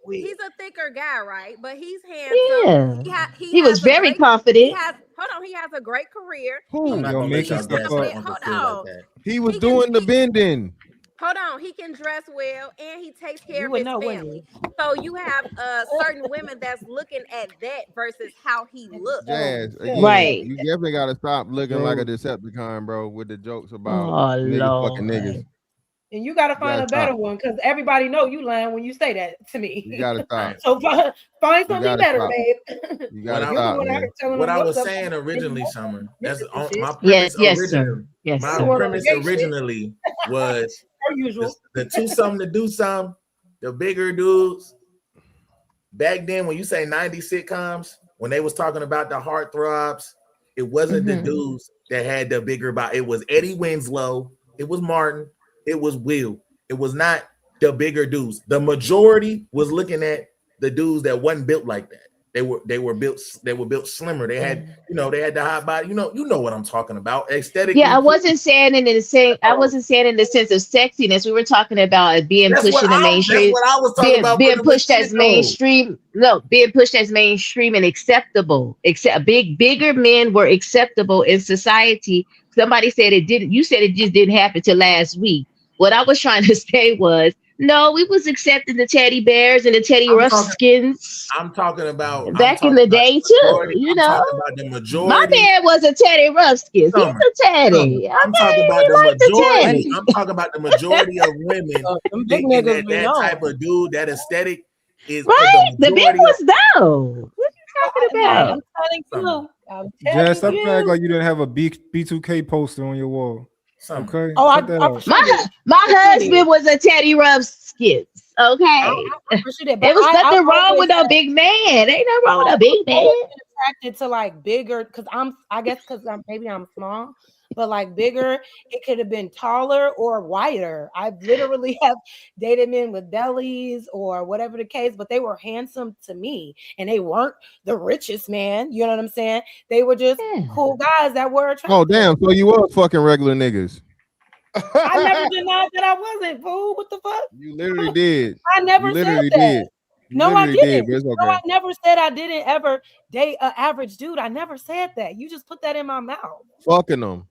[SPEAKER 9] He's a thicker guy, right? But he's handsome.
[SPEAKER 12] Yeah. He was very confident.
[SPEAKER 9] He has a great career.
[SPEAKER 13] He was doing the bending.
[SPEAKER 9] Hold on, he can dress well and he takes care of his family. So you have certain women that's looking at that versus how he looks.
[SPEAKER 13] Jazz, again,
[SPEAKER 12] right.
[SPEAKER 13] You definitely gotta stop looking like a Decepticon, bro, with the jokes about fucking niggas.
[SPEAKER 11] And you gotta find a better one because everybody know you lying when you say that to me.
[SPEAKER 13] You gotta stop.
[SPEAKER 11] So find something better, babe.
[SPEAKER 13] You gotta stop.
[SPEAKER 4] What I was saying originally, Summer. That's my
[SPEAKER 12] premise.
[SPEAKER 4] My premise originally was the too something to do something. The bigger dudes back then, when you say 90s sitcoms, when they was talking about the heartthrobs, it wasn't the dudes that had the bigger body. It was Eddie Winslow. It was Martin. It was Will. It was not the bigger dudes. The majority was looking at the dudes that wasn't built like that. They were built slimmer. They had, they had the high body. You know what I'm talking about. Aesthetically.
[SPEAKER 12] Yeah, I wasn't saying in the same. I wasn't saying in the sense of sexiness. We were talking about it being pushed in the mainstream.
[SPEAKER 4] That's what I was talking about.
[SPEAKER 12] Being pushed as mainstream. No, being pushed as mainstream and acceptable. Except bigger men were acceptable in society. Somebody said it didn't. You said it just didn't happen till last week. What I was trying to say was, no, we was accepting the teddy bears and the Teddy Ruxpins.
[SPEAKER 4] I'm talking about
[SPEAKER 12] back in the day too. You know,
[SPEAKER 4] talking about the majority.
[SPEAKER 12] My man was a Teddy Ruxpins. He's a Teddy.
[SPEAKER 4] I'm talking about the majority. I'm talking about the majority of women thinking that type of dude, that aesthetic is
[SPEAKER 12] right. The big ones though. What are you talking about?
[SPEAKER 11] I'm
[SPEAKER 16] Jazz, stop acting like you didn't have a B2K poster on your wall. Okay.
[SPEAKER 11] Oh,
[SPEAKER 12] my husband was a Teddy Ruxpins. Okay. There was nothing wrong with a big man. Ain't nothing wrong with a big man.
[SPEAKER 11] Attracted to like bigger, because I guess maybe I'm small, but like bigger, it could have been taller or wider. I literally have dated men with bellies or whatever the case, but they were handsome to me, and they weren't the richest man. You know what I'm saying? They were just cool guys that were attractive.
[SPEAKER 13] Oh damn! So you was fucking regular niggas.
[SPEAKER 11] I never denied that I wasn't, fool. What the fuck?
[SPEAKER 13] You literally did.
[SPEAKER 11] I never said that.
[SPEAKER 13] Did.
[SPEAKER 11] No, I didn't.
[SPEAKER 13] Did, okay.
[SPEAKER 11] No, I never said I didn't ever date an average dude. I never said that. You just put that in my mouth.
[SPEAKER 13] Fucking them.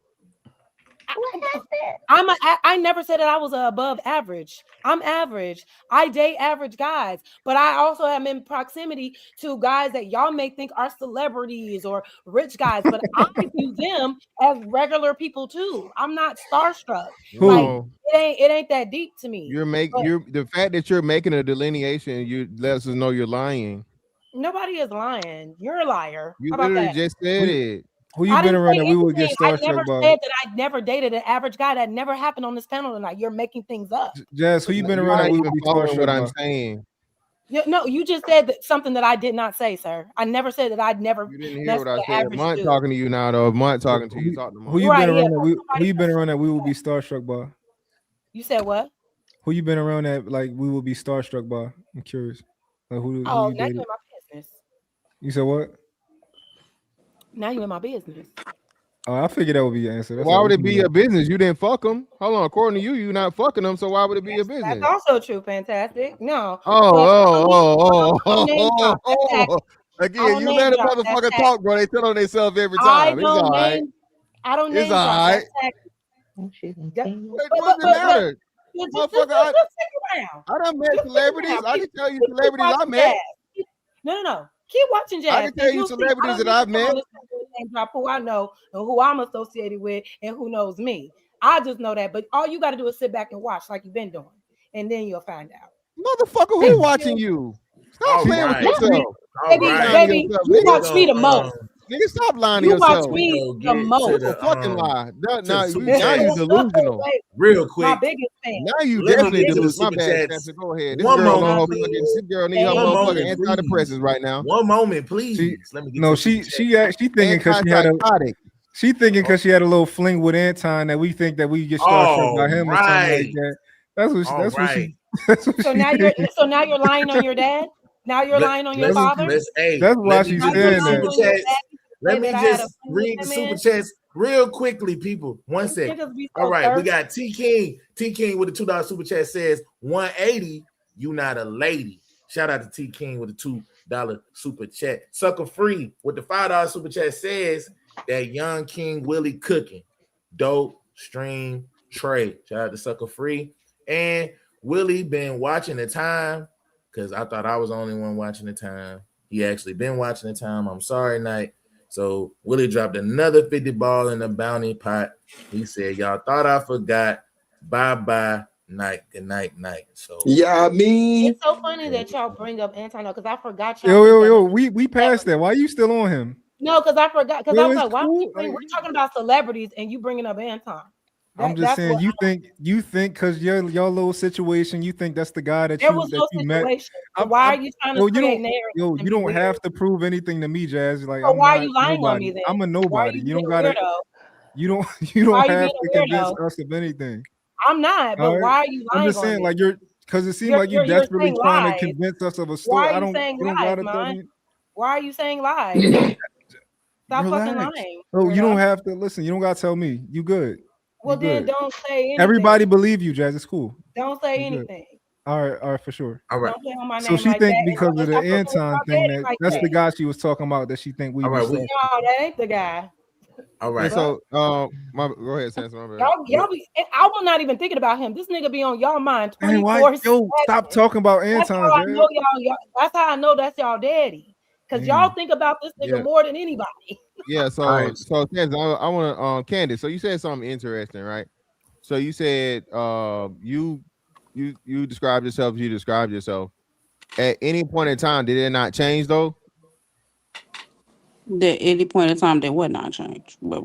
[SPEAKER 11] I never said that I was above average. I'm average. I date average guys, but I also am in proximity to guys that y'all may think are celebrities or rich guys, but I view them as regular people too. I'm not starstruck. Like it ain't that deep to me.
[SPEAKER 13] The fact that you're making a delineation, you lets us know you're lying.
[SPEAKER 11] Nobody is lying. You're a liar.
[SPEAKER 13] You literally just said it.
[SPEAKER 16] Who you been around that we would get starstruck by?
[SPEAKER 11] I never said that I never dated an average guy. That never happened on this panel tonight. You're making things up.
[SPEAKER 16] Jazz, who you been around that we would be starstruck
[SPEAKER 13] what
[SPEAKER 16] by?
[SPEAKER 13] I'm saying.
[SPEAKER 11] No, you just said something that I did not say, sir. I never said that I'd never.
[SPEAKER 13] You didn't hear what I said. Mont talking to you now, though. Mont talking to you.
[SPEAKER 16] Who you been around that who you been around that we would be starstruck by?
[SPEAKER 11] You said what?
[SPEAKER 16] Who you been around that like we would be starstruck by? I'm curious. Like who
[SPEAKER 11] now
[SPEAKER 16] you
[SPEAKER 11] you're in my business.
[SPEAKER 16] You said what?
[SPEAKER 11] Now you in my business.
[SPEAKER 16] Oh, I figured that would be your answer.
[SPEAKER 13] That's why would it be your business? You didn't fuck them. Hold on, according to you, you're not fucking them. So why would it be your business?
[SPEAKER 11] That's also true. Fantastic. No.
[SPEAKER 13] Again, you let a motherfucker talk, bro. They tell on themselves every time. It's all right.
[SPEAKER 11] I don't.
[SPEAKER 13] It's all right. What does it matter? Motherfucker, I done met celebrities. I can tell you celebrities I met.
[SPEAKER 11] No. Keep watching Jazz.
[SPEAKER 13] I can tell you celebrities that I've met.
[SPEAKER 11] Who I know and who I'm associated with and who knows me. I just know that. But all you got to do is sit back and watch like you've been doing. And then you'll find out.
[SPEAKER 13] Motherfucker, who watching you? Stop playing with yourself.
[SPEAKER 11] Baby, you watch me the most.
[SPEAKER 13] Nigga, stop lying to yourself.
[SPEAKER 11] You watch me the most.
[SPEAKER 13] Fucking lie. Now you delusional.
[SPEAKER 4] Real quick.
[SPEAKER 11] My biggest fan.
[SPEAKER 13] Now you definitely delusional. My bad. Go ahead. This girl need her motherfucking antidepressants right now.
[SPEAKER 4] One moment, please.
[SPEAKER 16] She thinking because she had a little fling with Anton that we think that we get starstruck by him or something like that. That's what she.
[SPEAKER 11] So now you're lying on your dad. Now you're lying on your father.
[SPEAKER 16] That's why she's saying that.
[SPEAKER 4] Let me just read the super chats real quickly, people. 1 second. All right, we got T King. T King with a $2 super chat says 180. You not a lady. Shout out to T King with a $2 super chat. Sucker Free with the $5 super chat says that young King Willie cooking. Dope stream Trey. Shout out to Sucker Free. And Willie been watching the time because I thought I was the only one watching the time. He actually been watching the time. I'm sorry, Night. So Willie dropped another 50 ball in the bounty pot. He said, y'all thought I forgot. Bye-bye, night. Good night, night. So
[SPEAKER 6] yeah, I mean.
[SPEAKER 11] It's so funny that y'all bring up Antonio because I forgot y'all.
[SPEAKER 16] Yo, we passed that. Why are you still on him?
[SPEAKER 11] No, because I forgot. Because I was like, why we're talking about celebrities and you bringing up Anton.
[SPEAKER 16] I'm just saying, you think because your little situation, you think that's the guy that you met.
[SPEAKER 11] Why are you trying to create narrative?
[SPEAKER 16] Yo, you don't have to prove anything to me, Jazz. Like,
[SPEAKER 11] so why are you lying on me then?
[SPEAKER 16] I'm a nobody. You don't gotta. You don't have to convince us of anything.
[SPEAKER 11] I'm not. But why are you lying?
[SPEAKER 16] I'm just saying, like Because it seems like you
[SPEAKER 11] You're
[SPEAKER 16] desperately
[SPEAKER 11] saying
[SPEAKER 16] trying to
[SPEAKER 11] lies.
[SPEAKER 16] convince us of a
[SPEAKER 11] Why
[SPEAKER 16] story.
[SPEAKER 11] are
[SPEAKER 16] I
[SPEAKER 11] you
[SPEAKER 16] don't.
[SPEAKER 11] saying
[SPEAKER 16] You don't
[SPEAKER 11] lies,
[SPEAKER 16] gotta tell
[SPEAKER 11] man?
[SPEAKER 16] me.
[SPEAKER 11] Why are you saying lies? Stop fucking
[SPEAKER 16] Relax.
[SPEAKER 11] lying.
[SPEAKER 16] Oh, you
[SPEAKER 11] Weirdo.
[SPEAKER 16] don't have to listen. You don't gotta tell me. You good. You
[SPEAKER 11] Well, then
[SPEAKER 16] good.
[SPEAKER 11] don't say anything.
[SPEAKER 16] Everybody believe you, Jazz. It's cool.
[SPEAKER 11] Don't say
[SPEAKER 16] You good.
[SPEAKER 11] anything.
[SPEAKER 16] All right, for sure.
[SPEAKER 4] All right.
[SPEAKER 11] Don't play on my
[SPEAKER 16] So
[SPEAKER 11] name
[SPEAKER 16] she
[SPEAKER 11] like that.
[SPEAKER 16] think
[SPEAKER 11] And
[SPEAKER 16] because
[SPEAKER 11] don't
[SPEAKER 16] of the
[SPEAKER 11] stop talking about
[SPEAKER 16] Anton thing
[SPEAKER 11] daddy
[SPEAKER 16] that
[SPEAKER 11] like
[SPEAKER 16] that's
[SPEAKER 11] that.
[SPEAKER 16] the guy she was talking about that she think we
[SPEAKER 4] All
[SPEAKER 16] be
[SPEAKER 4] right,
[SPEAKER 16] soft.
[SPEAKER 11] No, that ain't the guy.
[SPEAKER 4] All
[SPEAKER 13] Yeah,
[SPEAKER 4] right.
[SPEAKER 13] so go ahead, Samson. My bad.
[SPEAKER 11] Y'all be. I was not even thinking about him. This nigga be on y'all mind
[SPEAKER 16] Man,
[SPEAKER 11] 24/7.
[SPEAKER 16] why? Yo, stop talking about
[SPEAKER 11] That's
[SPEAKER 16] Anton,
[SPEAKER 11] how I
[SPEAKER 16] Jazz.
[SPEAKER 11] know y'all. That's how I know that's y'all daddy. Cause y'all
[SPEAKER 16] Damn.
[SPEAKER 11] think about this nigga
[SPEAKER 13] Yeah.
[SPEAKER 11] more than anybody.
[SPEAKER 13] Yeah,
[SPEAKER 4] All
[SPEAKER 13] so
[SPEAKER 4] right.
[SPEAKER 13] Samson, I want to Candace. So you said something interesting, right? So you said you described yourself as you described yourself. At any point in time, did it not change though?
[SPEAKER 10] At any point in time, that would not change. But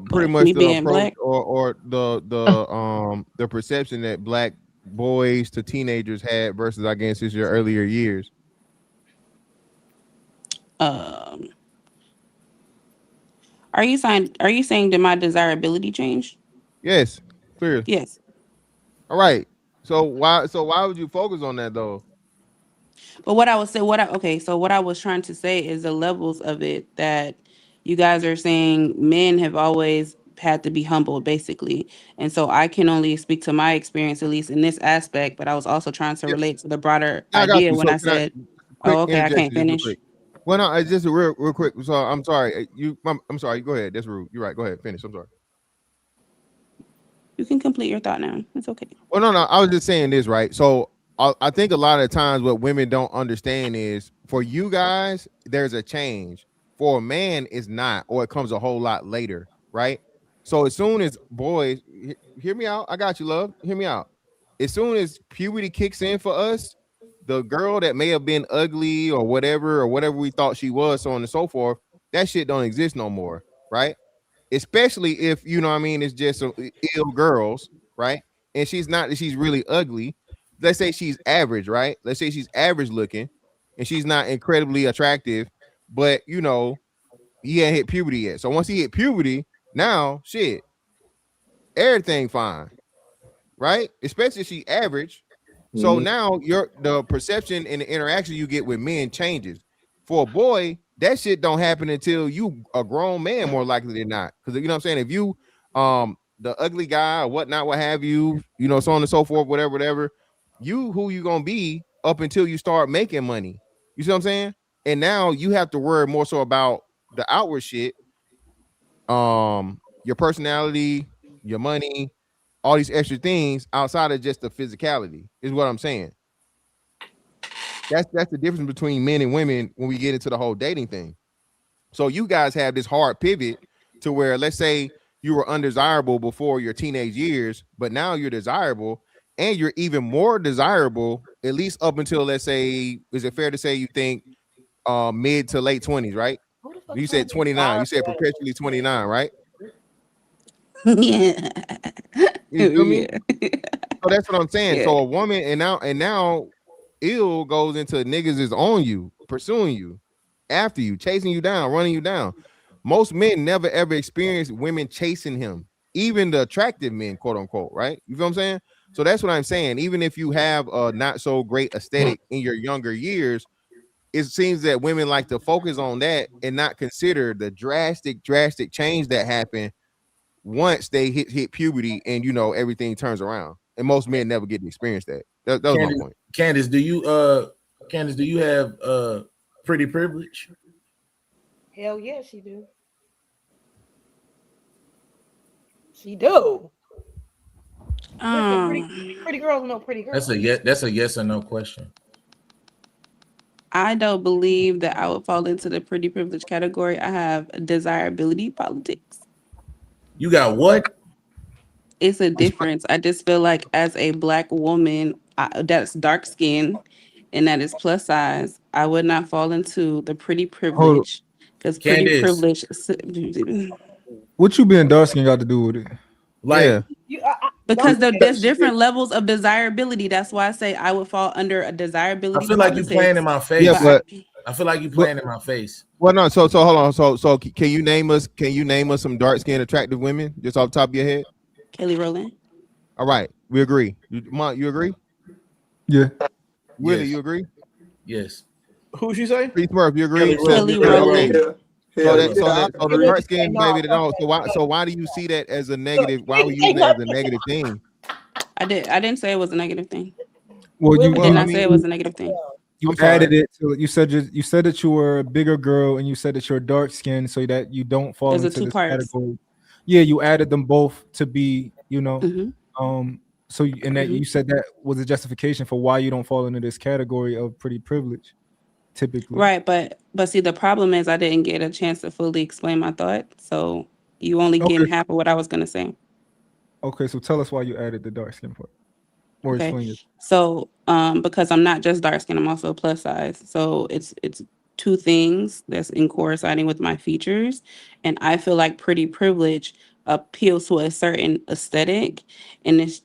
[SPEAKER 13] Pretty much
[SPEAKER 10] me
[SPEAKER 13] the
[SPEAKER 10] being
[SPEAKER 13] approach
[SPEAKER 10] black,
[SPEAKER 13] or the perception that black boys to teenagers had versus I guess it's your earlier years.
[SPEAKER 10] um, are you saying that my desirability changed?
[SPEAKER 13] Yes, clear.
[SPEAKER 10] Yes.
[SPEAKER 13] All right. So why would you focus on that though?
[SPEAKER 10] But what I would say, so what I was trying to say is the levels of it that you guys are saying men have always had to be humble, basically. And so I can only speak to my experience, at least in this aspect, but I was also trying to
[SPEAKER 13] Yeah,
[SPEAKER 10] relate to the broader
[SPEAKER 13] I got
[SPEAKER 10] idea
[SPEAKER 13] you.
[SPEAKER 10] when
[SPEAKER 13] So
[SPEAKER 10] I
[SPEAKER 13] can I
[SPEAKER 10] said, oh,
[SPEAKER 13] quick
[SPEAKER 10] okay, I can't
[SPEAKER 13] interjection just real
[SPEAKER 10] finish.
[SPEAKER 13] quick? Well, no, it's just a real quick. So I'm sorry. I'm sorry. Go ahead. That's rude. You're right. Go ahead. Finish. I'm sorry.
[SPEAKER 10] You can complete your thought now. It's okay.
[SPEAKER 13] Well, no. I was just saying this, right? So I think a lot of times what women don't understand is for you guys, there's a change. For a man, it's not, or it comes a whole lot later, right? So as soon as boys, hear me out. I got you, love. Hear me out. As soon as puberty kicks in for us, the girl that may have been ugly or whatever we thought she was, so on and so forth, that shit don't exist no more, right? Especially if you know what I mean, it's just some ill girls, right? And she's really ugly. Let's say she's average, right? Let's say she's average looking and she's not incredibly attractive, but you know, he ain't hit puberty yet. So once he hit puberty, now shit, everything fine, right? Especially if she average. So now the perception and the interaction you get with men changes. For a boy, that shit don't happen until you a grown man, more likely than not. Because you know what I'm saying? If you the ugly guy or whatnot, what have you, you know, so on and so forth, whatever, you who you gonna be up until you start making money. You see what I'm saying? And now you have to worry more so about the outward shit, your personality, your money, all these extra things outside of just the physicality, is what I'm saying. That's the difference between men and women when we get into the whole dating thing. So you guys have this hard pivot to where, let's say you were undesirable before your teenage years, but now you're desirable and you're even more desirable, at least up until, let's say, is it fair to say you think mid to late 20s, right? You said 29. You said perpetually 29, right?
[SPEAKER 10] Yeah.
[SPEAKER 13] You feel me?
[SPEAKER 10] Yeah.
[SPEAKER 13] So that's what I'm saying.
[SPEAKER 10] Yeah.
[SPEAKER 13] So a woman and now ill goes into niggas is on you, pursuing you, after you, chasing you down, running you down. Most men never ever experience women chasing him, even the attractive men, quote unquote, right? You feel what I'm saying? So that's what I'm saying. Even if you have a not so great aesthetic in your younger years, it seems that women like to focus on that and not consider the drastic change that happened once they hit puberty and you know everything turns around. And most men never get to experience that. That was my point.
[SPEAKER 4] Candace, do you have pretty privilege?
[SPEAKER 11] Hell yeah, she do. She do. Listen, pretty girls know pretty girls.
[SPEAKER 4] That's a yes or no question.
[SPEAKER 10] I don't believe that I would fall into the pretty privilege category. I have desirability politics.
[SPEAKER 4] You got what?
[SPEAKER 10] It's a difference. I just feel like as a black woman that's dark skinned and that is plus size, I would not fall into the pretty privilege because pretty
[SPEAKER 4] Candace,
[SPEAKER 10] privilege.
[SPEAKER 16] What you being dark skin got to do with it?
[SPEAKER 4] Like,
[SPEAKER 10] because there's different levels of desirability. That's why I say I would fall under a desirability.
[SPEAKER 4] I feel like you playing in my face.
[SPEAKER 13] Yeah, but
[SPEAKER 4] I feel like you playing in my face.
[SPEAKER 13] Well, no. So hold on. So can you name us? Can you name us some dark skinned attractive women just off the top of your head?
[SPEAKER 10] Kelly Rowland.
[SPEAKER 13] All right, we agree. You agree?
[SPEAKER 16] Yeah.
[SPEAKER 13] Willie,
[SPEAKER 4] Yes.
[SPEAKER 13] you agree?
[SPEAKER 4] Yes.
[SPEAKER 15] Who she say?
[SPEAKER 13] Free Smurf, you agree?
[SPEAKER 10] Kelly
[SPEAKER 13] Okay.
[SPEAKER 10] Rowland.
[SPEAKER 13] So the dark skin maybe they don't. So why do you see that as a negative? Why are we using that as a negative thing?
[SPEAKER 10] I didn't say it was a negative thing.
[SPEAKER 16] Well,
[SPEAKER 10] I did not say it was a negative thing.
[SPEAKER 16] You
[SPEAKER 13] I'm sorry.
[SPEAKER 16] added it to you said that you were a bigger girl and you said that you're dark skinned so that you don't fall
[SPEAKER 10] There's a
[SPEAKER 16] into
[SPEAKER 10] two
[SPEAKER 16] this
[SPEAKER 10] parts.
[SPEAKER 16] category. Yeah, you added them both to be,
[SPEAKER 10] Mhm.
[SPEAKER 16] So and that you said that was a justification for why you don't fall into this category of pretty privilege, typically.
[SPEAKER 10] Right, but see, the problem is I didn't get a chance to fully explain my thought, so you only getting
[SPEAKER 16] Okay.
[SPEAKER 10] half of what I was gonna say.
[SPEAKER 16] Okay, so tell us why you added the dark skin part. Or
[SPEAKER 10] Okay,
[SPEAKER 16] explain it.
[SPEAKER 10] so because I'm not just dark skin, I'm also plus size, so it's two things that's in coinciding with my features, and I feel like pretty privilege appeals to a certain aesthetic, and it's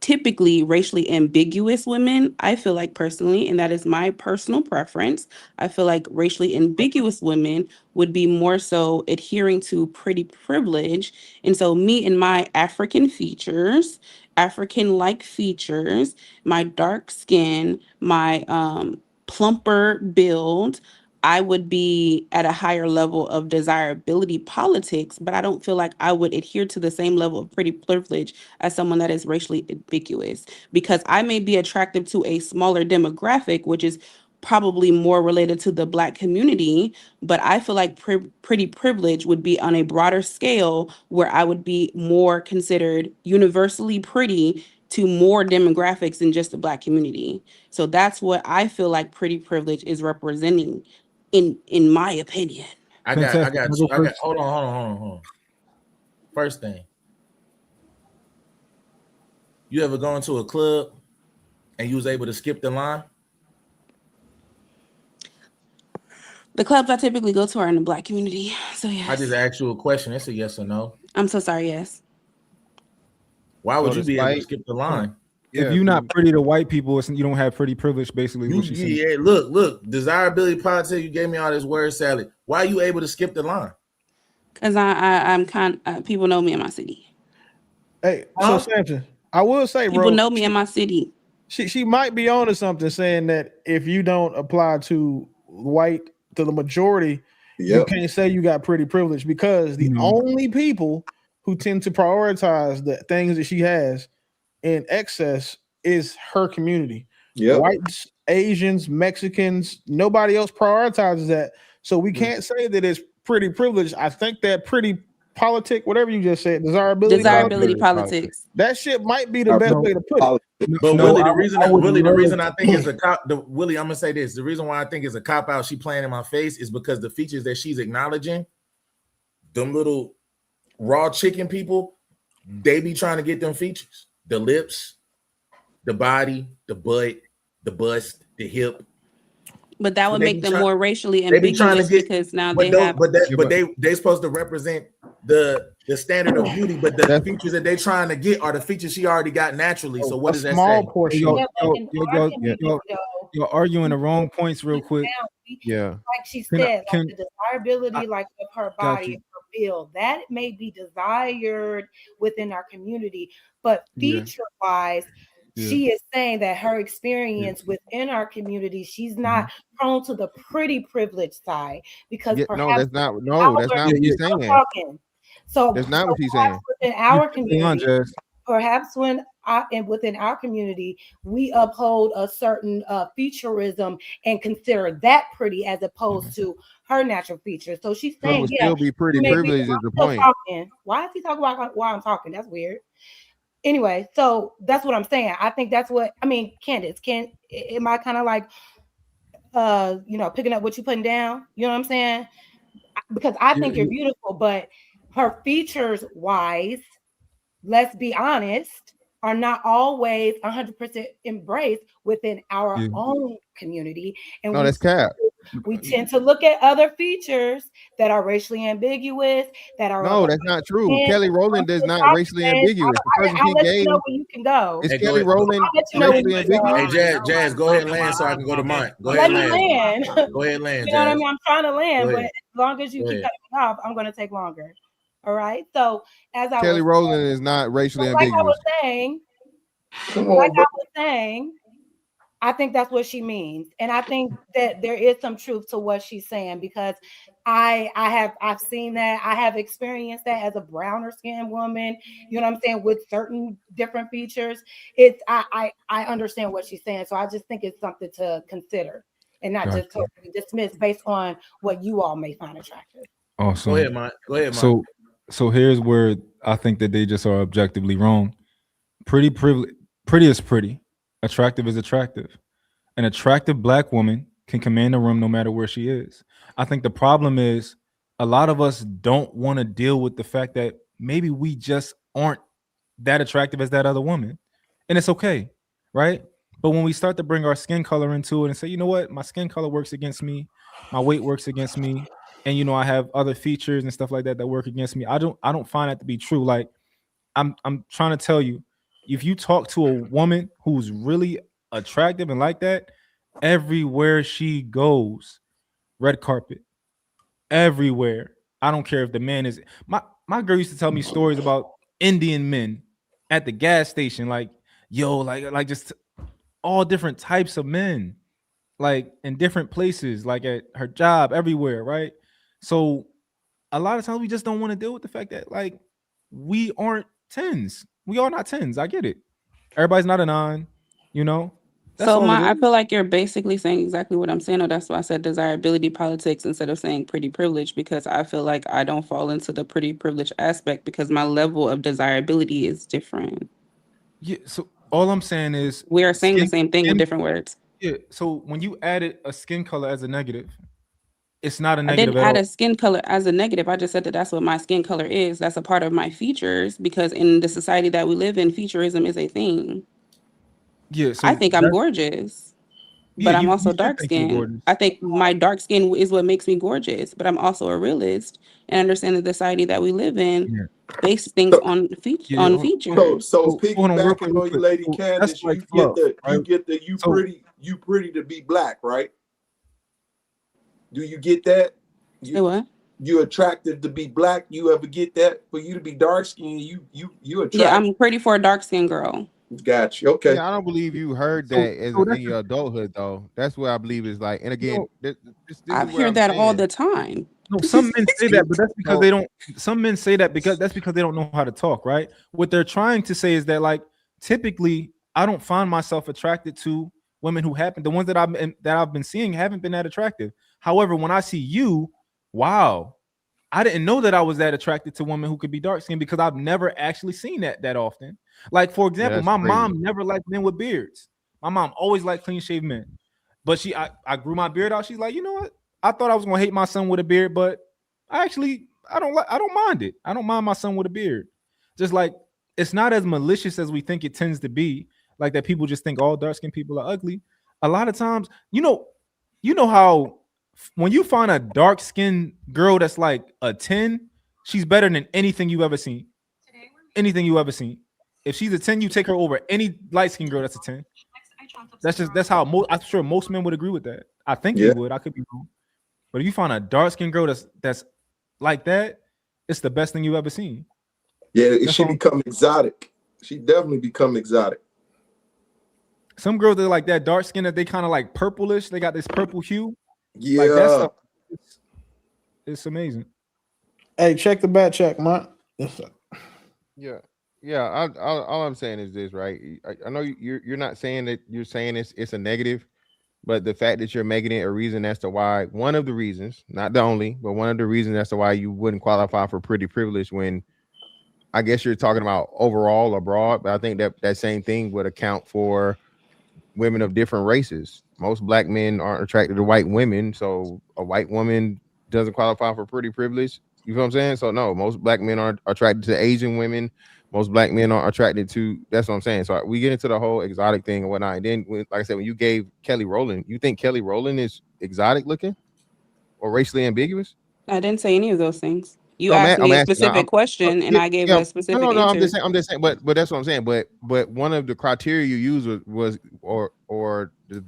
[SPEAKER 10] typically racially ambiguous women. I feel like personally, and that is my personal preference, I feel like racially ambiguous women would be more so adhering to pretty privilege, and so me and my African features, African-like features, my dark skin, my plumper build, I would be at a higher level of desirability politics, but I don't feel like I would adhere to the same level of pretty privilege as someone that is racially ambiguous, because I may be attractive to a smaller demographic, which is probably more related to the Black community, but I feel like pretty privilege would be on a broader scale where I would be more considered universally pretty to more demographics than just the Black community. So that's what I feel like pretty privilege is representing in my opinion.
[SPEAKER 4] I
[SPEAKER 16] Fantastic.
[SPEAKER 4] got
[SPEAKER 16] I'll
[SPEAKER 4] you.
[SPEAKER 16] go first.
[SPEAKER 4] Hold on. First thing, you ever gone to a club and you was able to skip the line?
[SPEAKER 10] The clubs I typically go to are in the Black community. So
[SPEAKER 4] I
[SPEAKER 10] yes.
[SPEAKER 4] just asked you a question. It's a yes or no.
[SPEAKER 10] I'm so sorry, yes.
[SPEAKER 4] Why
[SPEAKER 13] So
[SPEAKER 4] would you be able to
[SPEAKER 13] despite,
[SPEAKER 4] skip the line?
[SPEAKER 16] If
[SPEAKER 13] yeah,
[SPEAKER 16] you're not pretty to white people, you don't have pretty privilege, basically what she's saying.
[SPEAKER 4] Yeah, look, desirability politics, you gave me all this word salad. Why are you able to skip the line?
[SPEAKER 10] Because I'm people know me in my city.
[SPEAKER 15] Hey, so Samson, I will say,
[SPEAKER 10] People
[SPEAKER 15] bro,
[SPEAKER 10] know me in my city.
[SPEAKER 15] She might be onto something, saying that if you don't apply to the majority, you can't say you got pretty privilege, because the only people who tend to prioritize the things that she has in excess is her community. Whites, Asians, Mexicans, nobody else prioritizes that. So we can't say that it's pretty privilege. I think that pretty politic, whatever you just said, desirability
[SPEAKER 10] politics.
[SPEAKER 15] That shit might be the best way to put it.
[SPEAKER 4] But
[SPEAKER 16] No,
[SPEAKER 4] Willie,
[SPEAKER 16] I
[SPEAKER 4] the reason
[SPEAKER 16] love-
[SPEAKER 4] I think it's a cop. Willie, I'm gonna say this. The reason why I think it's a cop out, she playing in my face, is because the features that she's acknowledging, them little raw chicken people, they be trying to get them features. The lips, the body, the butt, the bust, the hip.
[SPEAKER 10] But that
[SPEAKER 4] So
[SPEAKER 10] would
[SPEAKER 4] they
[SPEAKER 10] make
[SPEAKER 4] be
[SPEAKER 10] them
[SPEAKER 4] try-
[SPEAKER 10] more racially
[SPEAKER 4] They be trying to
[SPEAKER 10] ambiguous
[SPEAKER 4] get,
[SPEAKER 10] because now
[SPEAKER 4] but
[SPEAKER 10] they have.
[SPEAKER 4] they supposed to represent the standard of beauty, but the features that they trying to get are the features she already got naturally. So what does that say?
[SPEAKER 15] Portion.
[SPEAKER 16] You're arguing the wrong points real quick.
[SPEAKER 13] Yeah.
[SPEAKER 17] Like she said, like the desirability, like of her body,
[SPEAKER 16] you.
[SPEAKER 17] and her build, that may be desired within our community, but feature wise, she is saying that her experience within our community, she's not prone to the pretty privileged side, because perhaps
[SPEAKER 13] that's not what she's saying.
[SPEAKER 17] talking. So
[SPEAKER 13] that's not what she's
[SPEAKER 17] perhaps
[SPEAKER 13] saying.
[SPEAKER 17] within our community, perhaps within our community, we uphold a certain featureism and consider that pretty as opposed to her natural features. So she's
[SPEAKER 13] So it
[SPEAKER 17] saying,
[SPEAKER 13] would still be pretty privilege is the point.
[SPEAKER 17] Why is he talking about while I'm talking? That's weird. Anyway, so that's what I'm saying. I think that's what I mean. Candace, am I kind of like picking up what you're putting down? You know what I'm saying? Because I think you're beautiful, but her features wise, let's be honest, are not always 100% embraced within our own community. And
[SPEAKER 13] that's cap.
[SPEAKER 17] We tend to look at other features that are racially ambiguous, that are
[SPEAKER 13] that's not true. Kelly Rowland is not racially ambiguous. The person
[SPEAKER 17] I'll
[SPEAKER 13] she
[SPEAKER 17] let
[SPEAKER 13] gave,
[SPEAKER 17] you know where you can go.
[SPEAKER 13] Is Kelly Rowland racially ambiguous?
[SPEAKER 4] Hey, Jazz, go ahead and land so I can go to mine. Go ahead and land. Go ahead and land,
[SPEAKER 17] You know what I
[SPEAKER 4] Jazz.
[SPEAKER 17] mean? I'm trying to land, but as long as you keep cutting me off, I'm going to take longer. All right. So as
[SPEAKER 13] Kelly Rowland is not racially
[SPEAKER 17] like
[SPEAKER 13] ambiguous.
[SPEAKER 17] I was saying, I think that's what she means. And I think that there is some truth to what she's saying, because I've seen that. I have experienced that as a browner skinned woman, you know what I'm saying, with certain different features. I understand what she's saying. So I just think it's something to consider and not just
[SPEAKER 16] Gotcha.
[SPEAKER 17] totally dismiss based on what you all may find attractive.
[SPEAKER 16] Awesome.
[SPEAKER 4] Go ahead, Mike. Go ahead, Mike.
[SPEAKER 16] So here's where I think that they just are objectively wrong. Pretty is pretty. Attractive is attractive. An attractive black woman can command a room no matter where she is. I think the problem is a lot of us don't want to deal with the fact that maybe we just aren't that attractive as that other woman. And it's okay, right? But when we start to bring our skin color into it and say, you know what, my skin color works against me, my weight works against me, and you know, I have other features and stuff like that that work against me. I don't find that to be true. Like I'm trying to tell you, if you talk to a woman who's really attractive and like that, everywhere she goes, red carpet, everywhere. I don't care if the man is my girl used to tell me stories about Indian men at the gas station, like yo, like just all different types of men, like in different places, like at her job, everywhere, right? So a lot of times we just don't want to deal with the fact that like we aren't tens. We are not tens. I get it. Everybody's not a nine, you know? That's
[SPEAKER 10] So
[SPEAKER 16] all it
[SPEAKER 10] I
[SPEAKER 16] is.
[SPEAKER 10] feel like you're basically saying exactly what I'm saying. Or that's why I said desirability politics instead of saying pretty privilege, because I feel like I don't fall into the pretty privilege aspect because my level of desirability is different.
[SPEAKER 16] Yeah. So all I'm saying is
[SPEAKER 10] We are saying the same thing with different words.
[SPEAKER 16] Yeah. So when you added a skin color as a negative, it's not a
[SPEAKER 10] I
[SPEAKER 16] negative
[SPEAKER 10] didn't
[SPEAKER 16] at
[SPEAKER 10] add a
[SPEAKER 16] all.
[SPEAKER 10] skin color as a negative. I just said that that's what my skin color is. That's a part of my features because in the society that we live in, featureism is a thing.
[SPEAKER 16] Yeah.
[SPEAKER 10] I
[SPEAKER 16] So
[SPEAKER 10] think I'm
[SPEAKER 16] that's
[SPEAKER 10] gorgeous,
[SPEAKER 16] yeah.
[SPEAKER 10] but I'm
[SPEAKER 16] You
[SPEAKER 10] also
[SPEAKER 16] should
[SPEAKER 10] dark
[SPEAKER 16] think you're
[SPEAKER 10] skinned.
[SPEAKER 16] gorgeous.
[SPEAKER 10] I think my dark skin is what makes me gorgeous, but I'm also a realist and understand the society that we live in
[SPEAKER 16] Yeah.
[SPEAKER 10] bases things on
[SPEAKER 16] Yeah.
[SPEAKER 10] on
[SPEAKER 16] So,
[SPEAKER 10] features.
[SPEAKER 16] hold on real quick,
[SPEAKER 6] piggybacking
[SPEAKER 16] real
[SPEAKER 6] on you,
[SPEAKER 16] quick.
[SPEAKER 6] Lady
[SPEAKER 16] So that's
[SPEAKER 6] Candace,
[SPEAKER 16] like
[SPEAKER 6] you get
[SPEAKER 16] fluff,
[SPEAKER 6] the
[SPEAKER 16] right? So
[SPEAKER 6] you pretty to be black, right? Do you get that?
[SPEAKER 10] Say what?
[SPEAKER 6] You attractive to be black. You ever get that? For you to be dark skinned, you
[SPEAKER 10] Yeah,
[SPEAKER 6] attract.
[SPEAKER 10] I'm pretty for a dark skinned girl.
[SPEAKER 6] Got you. Okay.
[SPEAKER 13] Yeah, I don't believe you heard
[SPEAKER 16] so
[SPEAKER 13] that as
[SPEAKER 16] so
[SPEAKER 13] in
[SPEAKER 16] that's
[SPEAKER 13] your adulthood though. That's what I believe is like. And again,
[SPEAKER 16] no,
[SPEAKER 13] this
[SPEAKER 10] I
[SPEAKER 13] is where
[SPEAKER 10] hear
[SPEAKER 13] I'm
[SPEAKER 10] that all
[SPEAKER 13] saying.
[SPEAKER 10] the time.
[SPEAKER 16] no. Some men say that, but that's because
[SPEAKER 13] So
[SPEAKER 16] they don't. Some men say that because that's because they don't know how to talk, right? What they're trying to say is that like typically I don't find myself attracted to women who happen the ones that I've been seeing haven't been that attractive. However, when I see you, wow, I didn't know that I was that attracted to women who could be dark skinned because I've never actually seen that often. Like, for
[SPEAKER 13] yeah,
[SPEAKER 16] example,
[SPEAKER 13] that's
[SPEAKER 16] my
[SPEAKER 13] crazy.
[SPEAKER 16] mom never liked men with beards. My mom always liked clean shaved men. But I grew my beard out. She's like, you know what? I thought I was gonna hate my son with a beard, but I don't mind it. I don't mind my son with a beard. Just like it's not as malicious as we think it tends to be. Like that people just think all dark skinned people are ugly. A lot of times, you know how when you find a dark skinned girl that's like a 10, she's better than anything you've ever seen. Anything you ever seen. If she's a 10, you take her over any light skinned girl that's a 10. That's how I'm sure most men would agree with that. I think they
[SPEAKER 6] Yeah.
[SPEAKER 16] would. I could be wrong. But if you find a dark skinned girl that's like that, it's the best thing you've ever seen.
[SPEAKER 6] Yeah.
[SPEAKER 16] That's
[SPEAKER 6] She
[SPEAKER 16] all.
[SPEAKER 6] become exotic. She definitely become exotic.
[SPEAKER 16] Some girls that are like that dark skin that they kind of like purplish. They got this purple hue. Like that
[SPEAKER 6] Yeah.
[SPEAKER 16] stuff. It's amazing.
[SPEAKER 3] Hey, check the back check, man.
[SPEAKER 13] Yeah, yeah. All I'm saying is this, right? I know you're not saying that you're saying it's a negative, but the fact that you're making it a reason as to why one of the reasons, not the only, but one of the reasons as to why you wouldn't qualify for pretty privilege when I guess you're talking about overall abroad, but I think that same thing would account for women of different races. Most black men aren't attracted to white women, so a white woman doesn't qualify for pretty privilege. You know what I'm saying? So no, most black men are attracted to Asian women. Most black men are attracted to. That's what I'm saying. So we get into the whole exotic thing and whatnot. And then, like I said, when you gave Kelly Rowland, you think Kelly Rowland is exotic looking or racially ambiguous?
[SPEAKER 10] I didn't say any of those things. You
[SPEAKER 13] No,
[SPEAKER 10] asked
[SPEAKER 13] I'm
[SPEAKER 10] me a
[SPEAKER 13] asking.
[SPEAKER 10] specific question and
[SPEAKER 13] Yeah,
[SPEAKER 10] I gave
[SPEAKER 13] yeah.
[SPEAKER 10] a
[SPEAKER 13] No,
[SPEAKER 10] specific
[SPEAKER 13] no, no.
[SPEAKER 10] answer.
[SPEAKER 13] I'm just saying. But that's what I'm saying. But one of the criteria you used was or the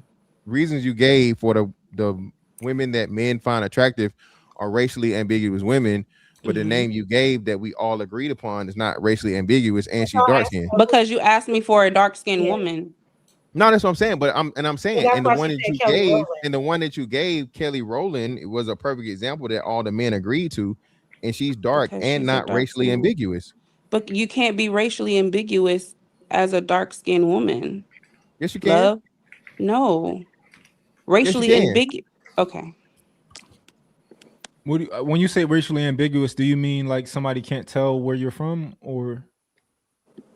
[SPEAKER 13] reasons you gave for the women that men find attractive are racially ambiguous women. But the
[SPEAKER 10] Mhm.
[SPEAKER 13] name you gave that we all agreed upon is not racially ambiguous, and she's dark skinned.
[SPEAKER 10] Because you asked me for a dark skinned
[SPEAKER 17] Yeah.
[SPEAKER 10] woman.
[SPEAKER 13] No, that's what I'm saying. But I'm saying,
[SPEAKER 17] that's
[SPEAKER 13] and the
[SPEAKER 17] why
[SPEAKER 13] one
[SPEAKER 17] she
[SPEAKER 13] that
[SPEAKER 17] said
[SPEAKER 13] you
[SPEAKER 17] Kelly
[SPEAKER 13] gave, Kelly Rowland, it was a perfect example that all the men agreed to, and she's dark
[SPEAKER 10] because
[SPEAKER 13] and
[SPEAKER 10] she's a
[SPEAKER 13] not
[SPEAKER 10] dark
[SPEAKER 13] racially
[SPEAKER 10] skin.
[SPEAKER 13] ambiguous.
[SPEAKER 10] But you can't be racially ambiguous as a dark skinned woman.
[SPEAKER 13] Yes, you can.
[SPEAKER 10] Love? No.
[SPEAKER 13] Yes, you
[SPEAKER 10] Racially
[SPEAKER 13] can.
[SPEAKER 10] ambiguous. Okay.
[SPEAKER 16] When you say racially ambiguous, do you mean like somebody can't tell where you're from, or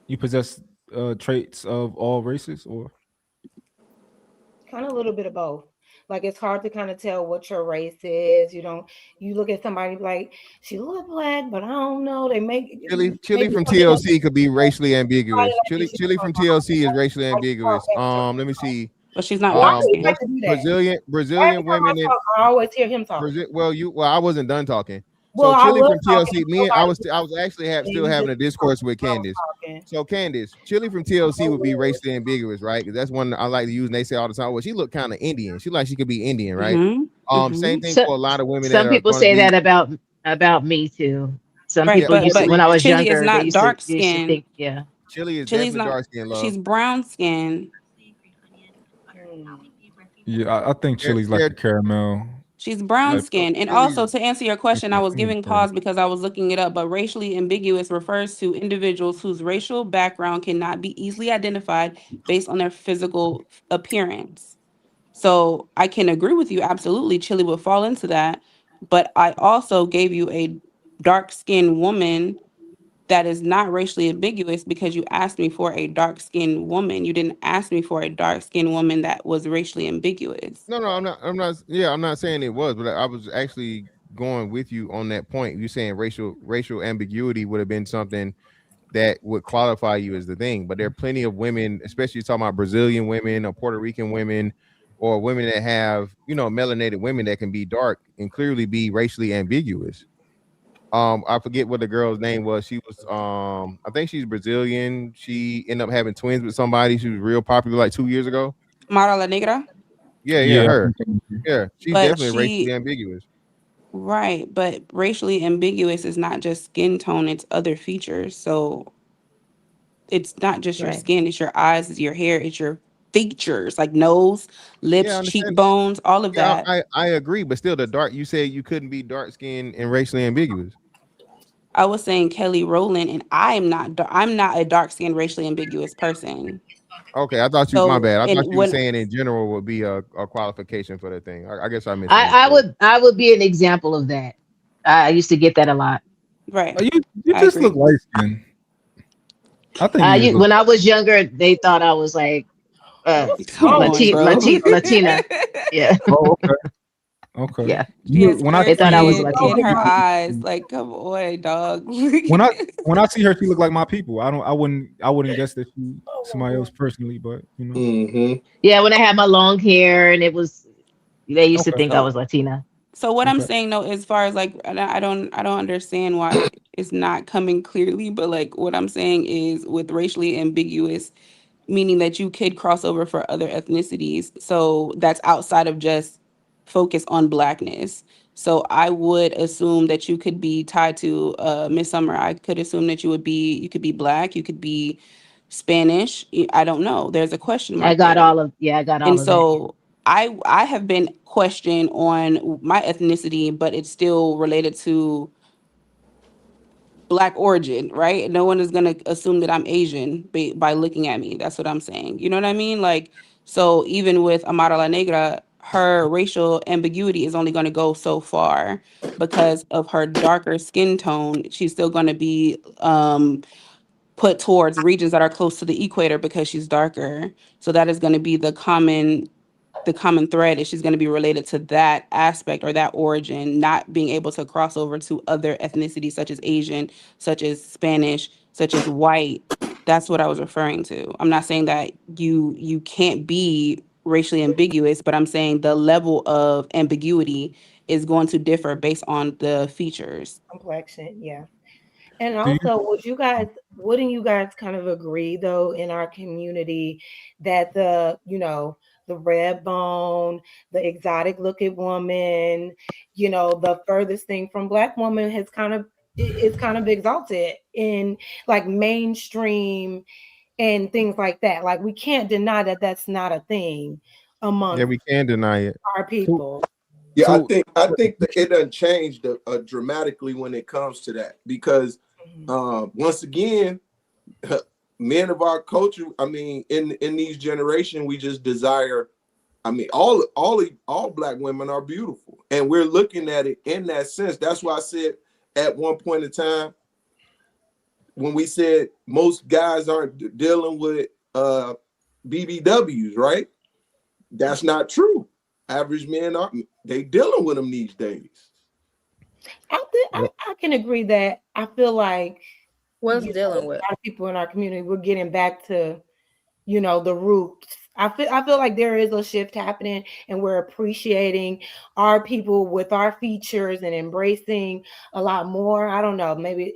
[SPEAKER 16] you possess traits of all races, or
[SPEAKER 17] kind of a little bit of both. Like it's hard to kind of tell what your race is. You look at somebody like she look black, but I don't know. They make
[SPEAKER 13] Chili
[SPEAKER 17] maybe
[SPEAKER 13] from
[SPEAKER 17] something else.
[SPEAKER 13] TLC could be racially ambiguous.
[SPEAKER 17] Somebody like
[SPEAKER 13] Chili from TLC is racially ambiguous. Let me see.
[SPEAKER 10] But she's not
[SPEAKER 17] Well, I
[SPEAKER 10] dark
[SPEAKER 17] always
[SPEAKER 10] skinned.
[SPEAKER 17] like to do that.
[SPEAKER 13] Brazilian
[SPEAKER 17] Every time I
[SPEAKER 13] women in
[SPEAKER 17] talk, I always hear him talk.
[SPEAKER 13] well, I wasn't done talking.
[SPEAKER 17] Well,
[SPEAKER 13] So
[SPEAKER 17] I
[SPEAKER 13] Chili
[SPEAKER 17] was
[SPEAKER 13] from
[SPEAKER 17] talking.
[SPEAKER 13] TLC, I was actually still
[SPEAKER 17] You
[SPEAKER 13] having
[SPEAKER 17] just
[SPEAKER 13] a discourse with
[SPEAKER 17] I was
[SPEAKER 13] Candace.
[SPEAKER 17] talking.
[SPEAKER 13] So Candace, Chili from TLC would be racially ambiguous, right? Because that's one I like to use, and they say all the time, well, she look kind of Indian. She like she could be Indian, right? Same thing
[SPEAKER 12] So,
[SPEAKER 13] for a lot of women that
[SPEAKER 12] some
[SPEAKER 13] are
[SPEAKER 12] people
[SPEAKER 13] going to
[SPEAKER 12] say
[SPEAKER 13] be
[SPEAKER 12] that about me too. Some
[SPEAKER 10] Right,
[SPEAKER 12] people
[SPEAKER 10] but
[SPEAKER 12] used to, when I was
[SPEAKER 10] Chili is
[SPEAKER 12] younger,
[SPEAKER 10] not dark
[SPEAKER 12] they used to
[SPEAKER 10] skinned.
[SPEAKER 12] think, yeah.
[SPEAKER 13] Chili is
[SPEAKER 10] Chili's
[SPEAKER 13] definitely
[SPEAKER 10] not.
[SPEAKER 13] dark skin, love.
[SPEAKER 10] She's brown skinned.
[SPEAKER 16] yeah, I think
[SPEAKER 13] They're,
[SPEAKER 16] Chili's like
[SPEAKER 13] they're,
[SPEAKER 16] a caramel.
[SPEAKER 10] She's brown
[SPEAKER 16] Like
[SPEAKER 10] skinned. And
[SPEAKER 13] Chili's
[SPEAKER 10] also to answer your question, I was giving pause because I was looking it up, but racially ambiguous refers to individuals whose racial background cannot be easily identified based on their physical appearance. So I can agree with you. Absolutely. Chili would fall into that. But I also gave you a dark skinned woman that is not racially ambiguous because you asked me for a dark skinned woman. You didn't ask me for a dark skinned woman that was racially ambiguous.
[SPEAKER 13] no, I'm not saying it was, but I was actually going with you on that point. You saying racial ambiguity would have been something that would qualify you as the thing, but there are plenty of women, especially talking about Brazilian women or Puerto Rican women or women that have, melanated women that can be dark and clearly be racially ambiguous. I forget what the girl's name was. She was I think she's Brazilian. She ended up having twins with somebody. She was real popular like 2 years ago.
[SPEAKER 10] Mara La Negra.
[SPEAKER 13] Yeah,
[SPEAKER 16] Yeah,
[SPEAKER 13] her. Yeah, she's
[SPEAKER 10] But
[SPEAKER 13] definitely racially ambiguous.
[SPEAKER 10] right, but racially ambiguous is not just skin tone, it's other features. So it's not just your
[SPEAKER 12] Right.
[SPEAKER 10] skin, it's your eyes, it's your hair, it's your features like nose,
[SPEAKER 13] Yeah, I
[SPEAKER 10] lips,
[SPEAKER 13] understand.
[SPEAKER 10] cheekbones, all of
[SPEAKER 13] Yeah,
[SPEAKER 10] that.
[SPEAKER 13] I agree, but still, you said you couldn't be dark skinned and racially ambiguous.
[SPEAKER 10] I was saying Kelly Rowland, and I'm not a dark skinned racially ambiguous person.
[SPEAKER 13] Okay, I thought you. My
[SPEAKER 10] So
[SPEAKER 13] bad. I
[SPEAKER 10] and
[SPEAKER 13] thought you were
[SPEAKER 10] when
[SPEAKER 13] saying in general would be a qualification for the thing. I guess I misunderstood.
[SPEAKER 12] I would be an example of that. I used to get that a lot.
[SPEAKER 10] right,
[SPEAKER 16] You
[SPEAKER 10] I
[SPEAKER 16] just
[SPEAKER 10] agree.
[SPEAKER 16] look light skinned. I think you just look.
[SPEAKER 12] When I was younger, they thought I was like
[SPEAKER 17] What's
[SPEAKER 10] Come
[SPEAKER 17] wrong with
[SPEAKER 10] on,
[SPEAKER 17] you?
[SPEAKER 10] bro.
[SPEAKER 12] Latina. Yeah.
[SPEAKER 16] Oh, okay, okay.
[SPEAKER 12] Yeah.
[SPEAKER 10] She has
[SPEAKER 16] When I
[SPEAKER 12] They thought I was
[SPEAKER 10] skin in
[SPEAKER 12] Latina.
[SPEAKER 10] her eyes. Like, come on, dog.
[SPEAKER 16] when I when I see her, she look like my people. I wouldn't guess that she somebody else personally, but
[SPEAKER 6] Mm-hmm.
[SPEAKER 12] Yeah, when I had my long hair and they used to
[SPEAKER 16] Okay,
[SPEAKER 12] think I
[SPEAKER 10] So
[SPEAKER 12] was Latina.
[SPEAKER 10] So what I'm
[SPEAKER 16] okay.
[SPEAKER 10] saying though, as far as like, I don't understand why it's not coming clearly, but like what I'm saying is with racially ambiguous, meaning that you could cross over for other ethnicities. So that's outside of just focus on blackness. So I would assume that you could be tied to Miss Summer. I could assume that you could be black, you could be Spanish. I don't know. There's a question
[SPEAKER 12] I
[SPEAKER 10] mark
[SPEAKER 12] got
[SPEAKER 10] there.
[SPEAKER 12] I got
[SPEAKER 10] And
[SPEAKER 12] all of that.
[SPEAKER 10] so I have been questioned on my ethnicity, but it's still related to black origin, right? No one is gonna assume that I'm Asian by looking at me. That's what I'm saying. You know what I mean? Like, so even with Amara La Negra, her racial ambiguity is only gonna go so far because of her darker skin tone. She's still gonna be put towards regions that are close to the equator because she's darker. So that is going to be the common thread is she's going to be related to that aspect or that origin, not being able to cross over to other ethnicities such as Asian, such as Spanish, such as white. That's what I was referring to. I'm not saying that you can't be racially ambiguous, but I'm saying the level of ambiguity is going to differ based on the features.
[SPEAKER 17] Complexion, yeah. And
[SPEAKER 16] Do you?
[SPEAKER 17] also, wouldn't you guys kind of agree though in our community that the red bone, the exotic looking woman, the furthest thing from black woman has kind of it's kind of exalted in like mainstream and things like that. Like we can't deny that that's not a thing amongst
[SPEAKER 13] we can deny it.
[SPEAKER 17] our people.
[SPEAKER 6] Yeah, I think that it done changed dramatically when it comes to that because once again, men of our culture, I mean, in these generations, we just desire. I mean, all black women are beautiful, and we're looking at it in that sense. That's why I said at one point in time when we said most guys aren't dealing with BBWs, right? That's not true. Average men are they dealing with them these days.
[SPEAKER 17] I can agree that I feel like
[SPEAKER 9] What's
[SPEAKER 17] a
[SPEAKER 9] dealing with?
[SPEAKER 17] lot of people in our community, we're getting back to, the roots. I feel like there is a shift happening, and we're appreciating our people with our features and embracing a lot more. I don't know, maybe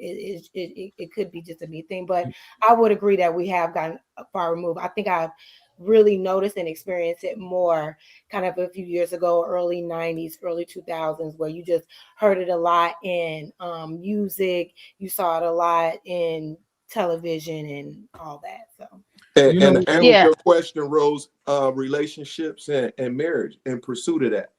[SPEAKER 17] it could be just a me thing, but I would agree that we have gotten far removed. I think I've really noticed and experienced it more kind of a few years ago, early 90s, early 2000s, where you just heard it a lot in music, you saw it a lot in television and all that. So
[SPEAKER 6] And to answer your question, Rose, relationships and marriage in pursuit of that.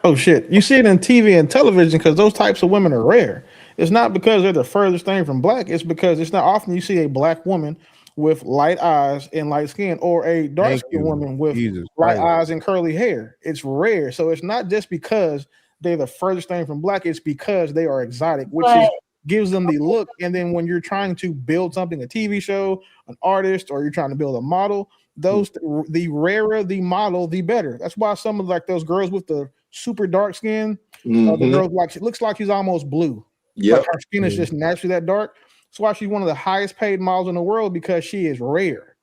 [SPEAKER 15] Oh shit! You see it in TV and television because those types of women are rare. It's not because they're the furthest thing from black. It's because it's not often you see a black woman with light eyes and light skin, or a dark skinned woman with light eyes and curly hair. It's rare. So it's not just because they're the furthest thing from black. It's because they are exotic, which gives them the look. And then when you're trying to build something, a TV show, an artist, or you're trying to build a model, the rarer the model, the better. That's why some of like those girls with the super dark skin, the girl it looks like she's almost blue.
[SPEAKER 6] Yeah,
[SPEAKER 15] like her skin is just naturally that dark. That's why she's one of the highest paid models in the world, because she is rare.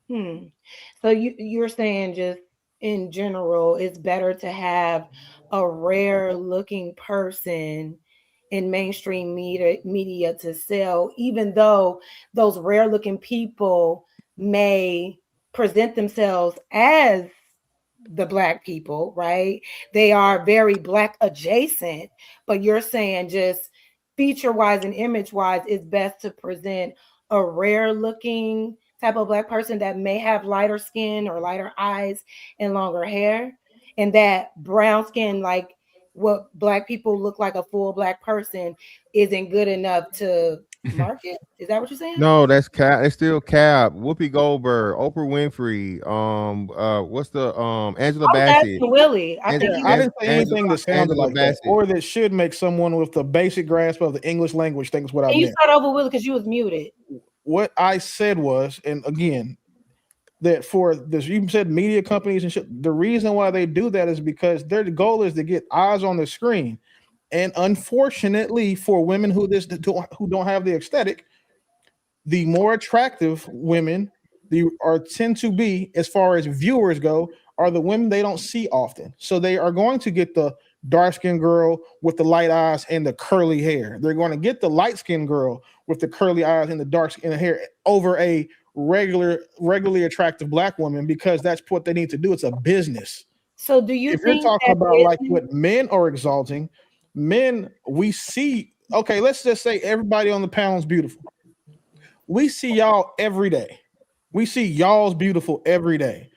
[SPEAKER 17] So you're saying just in general, it's better to have a rare looking person in mainstream media to sell, even though those rare looking people may present themselves as the black people, right? They are very black adjacent, but you're saying just feature wise and image wise, it's best to present a rare looking type of black person that may have lighter skin or lighter eyes and longer hair, and that brown skin, like what black people look like, a full black person, isn't good enough to market. Is that what you're saying?
[SPEAKER 13] No, that's Cap. It's still Cap. Whoopi Goldberg, Oprah Winfrey. What's the Angela
[SPEAKER 17] I was
[SPEAKER 13] Bassett?
[SPEAKER 17] asking Willie. I think
[SPEAKER 15] I didn't say anything that sounded
[SPEAKER 13] Angela
[SPEAKER 15] like that,
[SPEAKER 13] Bassett.
[SPEAKER 15] or that should make someone with the basic grasp of the English language think what I
[SPEAKER 17] Can you
[SPEAKER 15] meant.
[SPEAKER 17] start over, Willie, because you was muted.
[SPEAKER 15] What I said was, and again, that for this, you said media companies and shit. The reason why they do that is because their goal is to get eyes on the screen, and unfortunately, for women who don't have the aesthetic, the more attractive women tend to be, as far as viewers go, are the women they don't see often. So they are going to get the dark-skinned girl with the light eyes and the curly hair. They're going to get the light-skinned girl with the curly eyes and the dark skin hair over a regularly attractive black woman, because that's what they need to do. It's a business.
[SPEAKER 17] So do you
[SPEAKER 15] If you're
[SPEAKER 17] think
[SPEAKER 15] talking
[SPEAKER 17] that
[SPEAKER 15] about like what men are exalting, men we see, okay, let's just say everybody on the panel is beautiful. We see y'all every day. We see y'all's beautiful every day.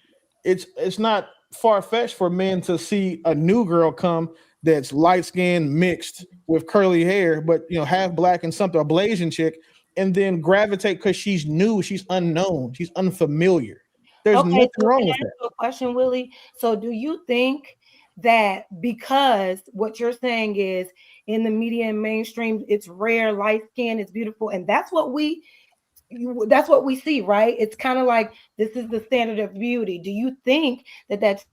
[SPEAKER 15] It's not far-fetched for men to see a new girl come that's light-skinned mixed with curly hair, but half black and something, a Blasian chick, and then gravitate because she's new, she's unknown, she's unfamiliar. There's
[SPEAKER 17] Okay,
[SPEAKER 15] nothing
[SPEAKER 17] so
[SPEAKER 15] wrong
[SPEAKER 17] can I
[SPEAKER 15] with
[SPEAKER 17] ask
[SPEAKER 15] that.
[SPEAKER 17] you a question, Willie? So do you think that because what you're saying is in the media and mainstream, it's rare, light skin, it's beautiful, and that's what we see, right? It's kind of like this is the standard of beauty. Do you think that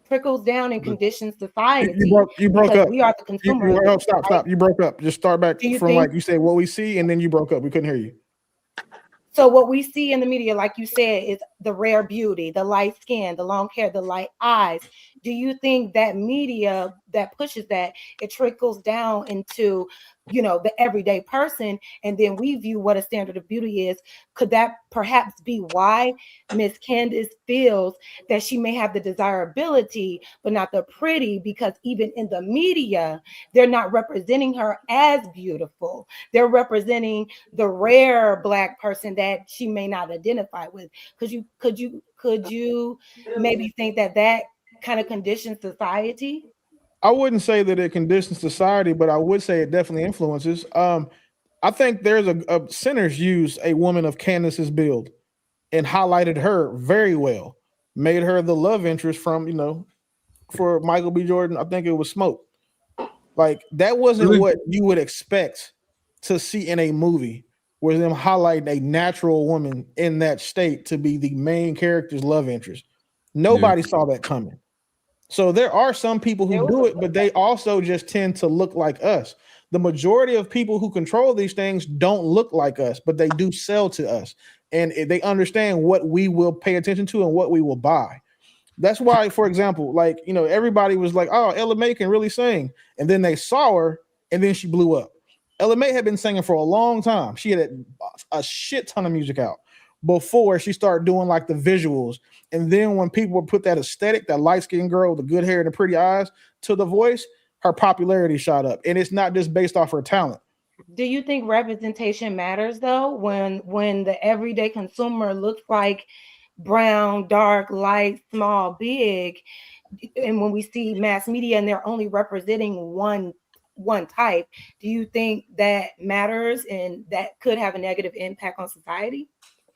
[SPEAKER 17] trickles down in conditioned society?
[SPEAKER 15] You broke
[SPEAKER 17] Because
[SPEAKER 15] up.
[SPEAKER 17] we are the consumer of it,
[SPEAKER 15] Stop.
[SPEAKER 17] right?
[SPEAKER 15] You broke up. Just start back
[SPEAKER 17] Do you
[SPEAKER 15] from
[SPEAKER 17] think
[SPEAKER 15] like you said what we see, and then you broke up. We couldn't hear you.
[SPEAKER 17] so? What we see in the media, like you said, is the rare beauty, the light skin, the long hair, the light eyes. Do you think that media that pushes that, it trickles down into, you know, the everyday person, and then we view what a standard of beauty is. Could that perhaps be why Miss Candace feels that she may have the desirability but not the pretty? Because even in the media, they're not representing her as beautiful. They're representing the rare Black person that she may not identify with. Could you maybe think that that kind of conditions society?
[SPEAKER 15] I wouldn't say that it conditions society, but I would say it definitely influences. I think there's a Sinners used a woman of Candace's build and highlighted her very well, made her the love interest from, you know, for Michael B. Jordan. I think it was Smoke. Like that wasn't
[SPEAKER 16] Really?
[SPEAKER 15] what you would expect to see in a movie, where them highlighting a natural woman in that state to be the main character's love interest.
[SPEAKER 16] Yeah.
[SPEAKER 15] Nobody saw that coming. So there are some people who do it, but they also just tend to look like us. The majority of people who control these things don't look like us, but they do sell to us. And they understand what we will pay attention to and what we will buy. That's why, for example, like, you know, everybody was like, oh, Ella May can really sing. And then they saw her and then she blew up. Ella May had been singing for a long time. She had a shit ton of music out before she started doing like the visuals. And then when people would put that aesthetic, that light skinned girl with the good hair and the pretty eyes to the voice, her popularity shot up. And it's not just based off her talent.
[SPEAKER 17] Do you think representation matters though, when the everyday consumer looks like brown, dark, light, small, big, and when we see mass media and they're only representing one type, do you think that matters and that could have a negative impact on society?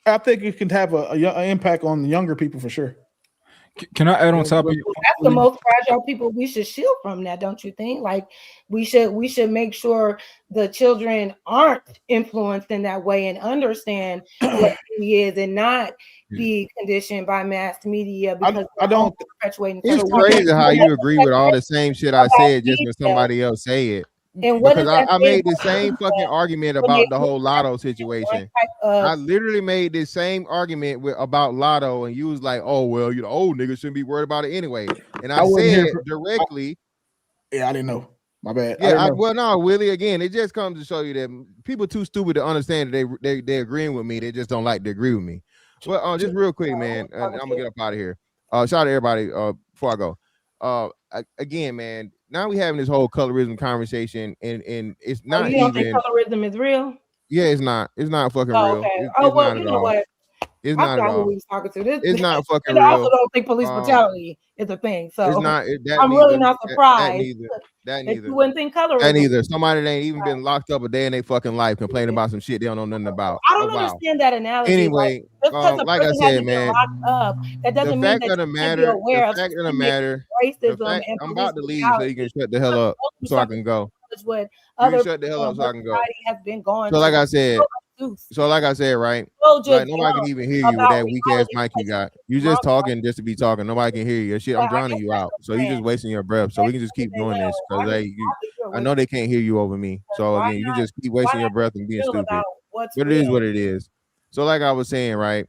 [SPEAKER 15] I think it can have an impact on the younger people for sure.
[SPEAKER 16] Can I add on top of you?
[SPEAKER 17] That's the most fragile people we should shield from that, don't you think? Like we should make sure the children aren't influenced in that way and understand what he is and not be conditioned by mass media because
[SPEAKER 15] I don't
[SPEAKER 17] perpetuating
[SPEAKER 13] It's
[SPEAKER 17] something.
[SPEAKER 13] crazy how you agree with all the same shit I said just when somebody else say it.
[SPEAKER 17] And what
[SPEAKER 13] Because
[SPEAKER 17] does that
[SPEAKER 13] I
[SPEAKER 17] say
[SPEAKER 13] made the
[SPEAKER 17] about
[SPEAKER 13] same
[SPEAKER 17] people
[SPEAKER 13] fucking argument
[SPEAKER 17] when they
[SPEAKER 13] about the whole Lotto situation.
[SPEAKER 17] type of
[SPEAKER 13] I literally made this same argument about Lotto, and you was like, "Oh well, you know, old niggas shouldn't be worried about it anyway." And I
[SPEAKER 15] wasn't here
[SPEAKER 13] said
[SPEAKER 15] for
[SPEAKER 13] directly,
[SPEAKER 15] yeah, I didn't know. My bad. I
[SPEAKER 13] yeah,
[SPEAKER 15] didn't know.
[SPEAKER 13] well, no, Willie. Again, it just comes to show you that people too stupid to understand that they agreeing with me. They just don't like to agree with me. Well, just real quick, man, and I'm gonna get up out of here. Shout out to everybody. Before I go, again, man. Now we having this whole colorism conversation, and it's
[SPEAKER 17] Oh,
[SPEAKER 13] not
[SPEAKER 17] you don't think
[SPEAKER 13] even.
[SPEAKER 17] colorism is real?
[SPEAKER 13] Yeah, it's not. It's not fucking
[SPEAKER 17] Oh,
[SPEAKER 13] real.
[SPEAKER 17] okay. Oh
[SPEAKER 13] It's
[SPEAKER 17] well,
[SPEAKER 13] not
[SPEAKER 17] you
[SPEAKER 13] at
[SPEAKER 17] know
[SPEAKER 13] all.
[SPEAKER 17] what?
[SPEAKER 13] It's
[SPEAKER 17] I
[SPEAKER 13] not at
[SPEAKER 17] forgot who
[SPEAKER 13] all.
[SPEAKER 17] we was talking to. This
[SPEAKER 13] It's not fucking
[SPEAKER 17] and I also
[SPEAKER 13] real.
[SPEAKER 17] don't think police brutality is a thing.
[SPEAKER 13] It's
[SPEAKER 17] So
[SPEAKER 13] not that
[SPEAKER 17] I'm really
[SPEAKER 13] neither.
[SPEAKER 17] not
[SPEAKER 13] That
[SPEAKER 17] surprised
[SPEAKER 13] neither. That
[SPEAKER 17] that
[SPEAKER 13] neither.
[SPEAKER 17] you wouldn't think
[SPEAKER 13] That
[SPEAKER 17] colorism.
[SPEAKER 13] neither. Somebody that ain't even been locked up a day in their fucking life complaining about some shit they don't know nothing about.
[SPEAKER 17] I
[SPEAKER 13] Oh
[SPEAKER 17] don't
[SPEAKER 13] wow.
[SPEAKER 17] understand that analogy. Like
[SPEAKER 13] Anyway,
[SPEAKER 17] just because a
[SPEAKER 13] like I
[SPEAKER 17] person
[SPEAKER 13] said,
[SPEAKER 17] hasn't been
[SPEAKER 13] man,
[SPEAKER 17] locked up, that
[SPEAKER 13] the
[SPEAKER 17] doesn't mean
[SPEAKER 13] fact
[SPEAKER 17] that
[SPEAKER 13] of the
[SPEAKER 17] you can't be
[SPEAKER 13] matter,
[SPEAKER 17] aware of systemic
[SPEAKER 13] the
[SPEAKER 17] racism
[SPEAKER 13] fact
[SPEAKER 17] and
[SPEAKER 13] I'm
[SPEAKER 17] police
[SPEAKER 13] about to leave so you can
[SPEAKER 17] brutality.
[SPEAKER 13] shut the hell up
[SPEAKER 17] You
[SPEAKER 13] so I
[SPEAKER 17] something
[SPEAKER 13] can go.
[SPEAKER 17] what
[SPEAKER 13] You can
[SPEAKER 17] other
[SPEAKER 13] shut the hell
[SPEAKER 17] people
[SPEAKER 13] up
[SPEAKER 17] in
[SPEAKER 13] so
[SPEAKER 17] her
[SPEAKER 13] I can go.
[SPEAKER 17] society has been going
[SPEAKER 13] So like
[SPEAKER 17] through.
[SPEAKER 13] I said,
[SPEAKER 17] So
[SPEAKER 13] so like I said, right?
[SPEAKER 17] so just
[SPEAKER 13] Like nobody can even hear you with
[SPEAKER 17] about
[SPEAKER 13] that weak ass
[SPEAKER 17] reality
[SPEAKER 13] mic you got. You
[SPEAKER 17] my
[SPEAKER 13] just talking just to be talking. Nobody can hear you. Your shit, I'm
[SPEAKER 17] I
[SPEAKER 13] drowning
[SPEAKER 17] guess
[SPEAKER 13] you
[SPEAKER 17] that's
[SPEAKER 13] out.
[SPEAKER 17] the
[SPEAKER 13] So you
[SPEAKER 17] plan.
[SPEAKER 13] just wasting your breath. So we can just keep doing this because I know they can't hear you over me. So
[SPEAKER 17] Why
[SPEAKER 13] again, you can
[SPEAKER 17] not?
[SPEAKER 13] just keep
[SPEAKER 17] Why
[SPEAKER 13] wasting your
[SPEAKER 17] not
[SPEAKER 13] breath and being
[SPEAKER 17] feel about
[SPEAKER 13] stupid.
[SPEAKER 17] what's
[SPEAKER 13] But it
[SPEAKER 17] real?
[SPEAKER 13] is what it is. So like I was saying, right?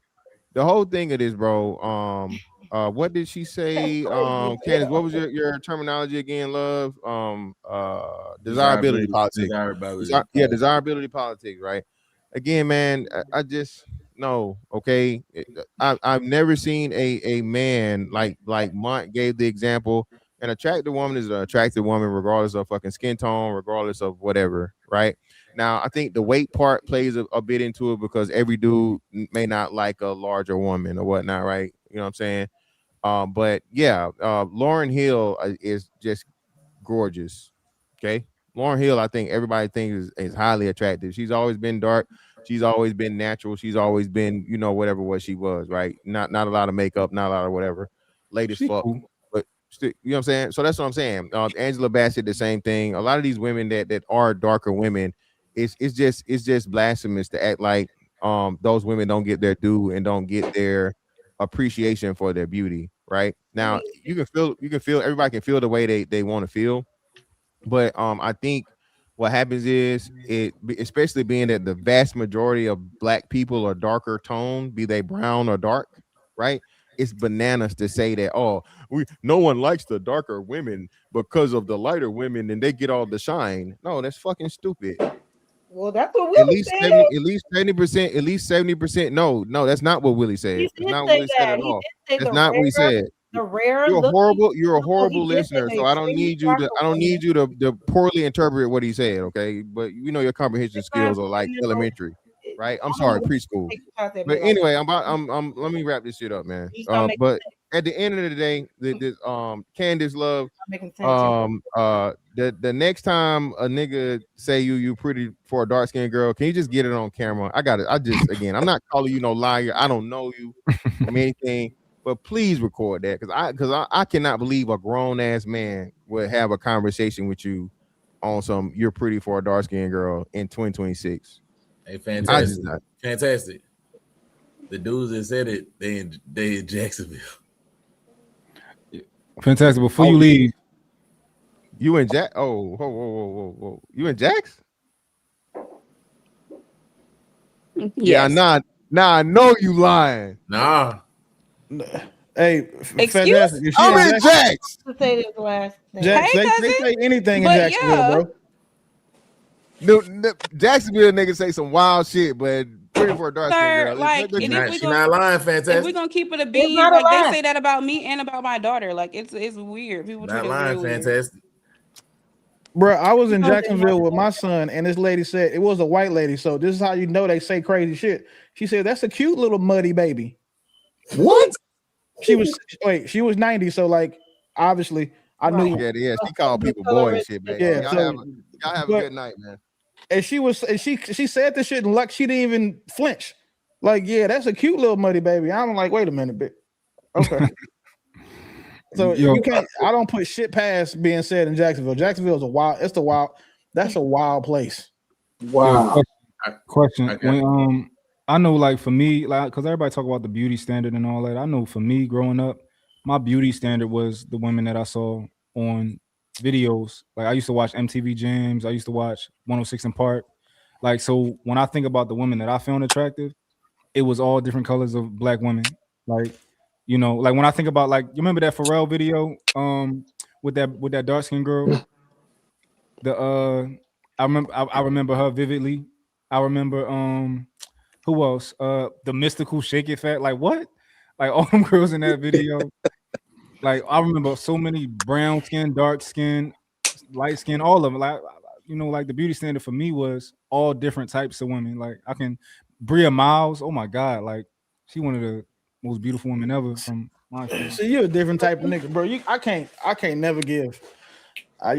[SPEAKER 13] The whole thing of this, bro. What did she say? Candace, what was your terminology again, love? Desirability politics.
[SPEAKER 4] Desirability.
[SPEAKER 13] Yeah, desirability politics, right? Again, man, I just no, okay. I've never seen a man like Mont gave the example. An attractive woman is an attractive woman, regardless of fucking skin tone, regardless of whatever, right? Now, I think the weight part plays a bit into it because every dude may not like a larger woman or whatnot, right? You know what I'm saying? But yeah, Lauren Hill is just gorgeous. Okay. Lauren Hill, I think everybody thinks is highly attractive. She's always been dark. She's always been natural. She's always been, whatever what she was, right? Not a lot of makeup, not a lot of whatever. Late as
[SPEAKER 16] She
[SPEAKER 13] fuck.
[SPEAKER 16] cool.
[SPEAKER 13] But still, you know what I'm saying? So that's what I'm saying. Angela Bassett, the same thing. A lot of these women that are darker women, it's just blasphemous to act like those women don't get their due and don't get their appreciation for their beauty, right? Now you can feel everybody can feel the way they want to feel, but I think what happens is especially being that the vast majority of black people are darker tone, be they brown or dark, right? it's bananas to say that. Oh, no one likes the darker women because of the lighter women, and they get all the shine. No, that's fucking stupid.
[SPEAKER 17] Well, that's what
[SPEAKER 13] At
[SPEAKER 17] Willie
[SPEAKER 13] least
[SPEAKER 17] said.
[SPEAKER 13] 70, at least 70%, at least 70%. No, that's not what Willie said.
[SPEAKER 17] He
[SPEAKER 13] That's
[SPEAKER 17] did
[SPEAKER 13] not what
[SPEAKER 17] say
[SPEAKER 13] Willie said
[SPEAKER 17] that.
[SPEAKER 13] at
[SPEAKER 17] He
[SPEAKER 13] all.
[SPEAKER 17] did say
[SPEAKER 13] That's not what he said.
[SPEAKER 17] the rare
[SPEAKER 13] You're a
[SPEAKER 17] looking.
[SPEAKER 13] horrible
[SPEAKER 17] He did say
[SPEAKER 13] listener.
[SPEAKER 17] the
[SPEAKER 13] So I don't
[SPEAKER 17] extremely
[SPEAKER 13] need you to
[SPEAKER 17] darker
[SPEAKER 13] I don't
[SPEAKER 17] women.
[SPEAKER 13] need you to poorly interpret what he said, okay? But you know your comprehension skills are like elementary, right? I'm sorry, preschool. But anyway, let me wrap this shit up, man. But at the end of the day, Candace Love, the next time a nigga say you pretty for a dark skinned girl, can you just get it on camera? Again, I'm not calling you no liar. I don't know you from anything, but please record that because I cannot believe a grown ass man would have a conversation with you on some you're pretty for a dark skinned girl in 2026.
[SPEAKER 4] Hey, fantastic. Fantastic. The dudes that said it, they in Jacksonville.
[SPEAKER 16] Fantastic. Before you leave,
[SPEAKER 13] you in Jack? Oh, whoa. You in Jacks?
[SPEAKER 10] Yes.
[SPEAKER 13] Yeah, nah, I know you lying.
[SPEAKER 4] Nah.
[SPEAKER 15] Hey,
[SPEAKER 10] excuse?
[SPEAKER 15] fantastic.
[SPEAKER 13] I'm in Jacks.
[SPEAKER 17] To say this last thing.
[SPEAKER 15] Jacks,
[SPEAKER 10] Hey,
[SPEAKER 15] they say anything in
[SPEAKER 10] but
[SPEAKER 15] Jacksonville,
[SPEAKER 10] yeah.
[SPEAKER 15] bro.
[SPEAKER 13] No, Jacksonville niggas say some wild shit, but pretty for a dark skin girl.
[SPEAKER 10] Like, and if
[SPEAKER 4] she not lying, fantastic.
[SPEAKER 10] If we're gonna keep it a bean, like they say that about me and about my daughter. Like it's weird. People
[SPEAKER 4] not
[SPEAKER 10] treat us
[SPEAKER 4] lying,
[SPEAKER 10] very
[SPEAKER 4] fantastic.
[SPEAKER 15] Bro, I was in Jacksonville with my son, and this lady said it was a white lady. So this is how you know they say crazy shit. She said that's a cute little muddy baby.
[SPEAKER 6] What?
[SPEAKER 15] She was 90, so like obviously I knew.
[SPEAKER 13] Yeah, she called people boy and shit, man.
[SPEAKER 15] Yeah,
[SPEAKER 13] y'all have a good night, man.
[SPEAKER 15] And she said this shit and like she didn't even flinch. Like, yeah, that's a cute little muddy baby. I'm like, wait a minute, bitch. Okay. So you can't. I don't put shit past being said in Jacksonville. Jacksonville is that's a wild place.
[SPEAKER 3] Wow.
[SPEAKER 16] Question. When I know, like for me, like because everybody talk about the beauty standard and all that. I know for me, growing up, my beauty standard was the women that I saw on videos. Like I used to watch MTV Jams. I used to watch 106 in Park. Like so, when I think about the women that I found attractive, it was all different colors of black women. Like, you know, like when I think about like, you remember that Pharrell video with that dark skinned girl? I remember her vividly. I remember who else? The mystical Shake It Fat. Like what? Like all them girls in that video. Like I remember so many brown skin, dark skin, light skin, all of them. Like you know, like the beauty standard for me was all different types of women. Like I can Bria Miles, oh my god, like she one of the most beautiful women ever from my show.
[SPEAKER 15] See, you're a different type of nigga, bro. I can't never give. I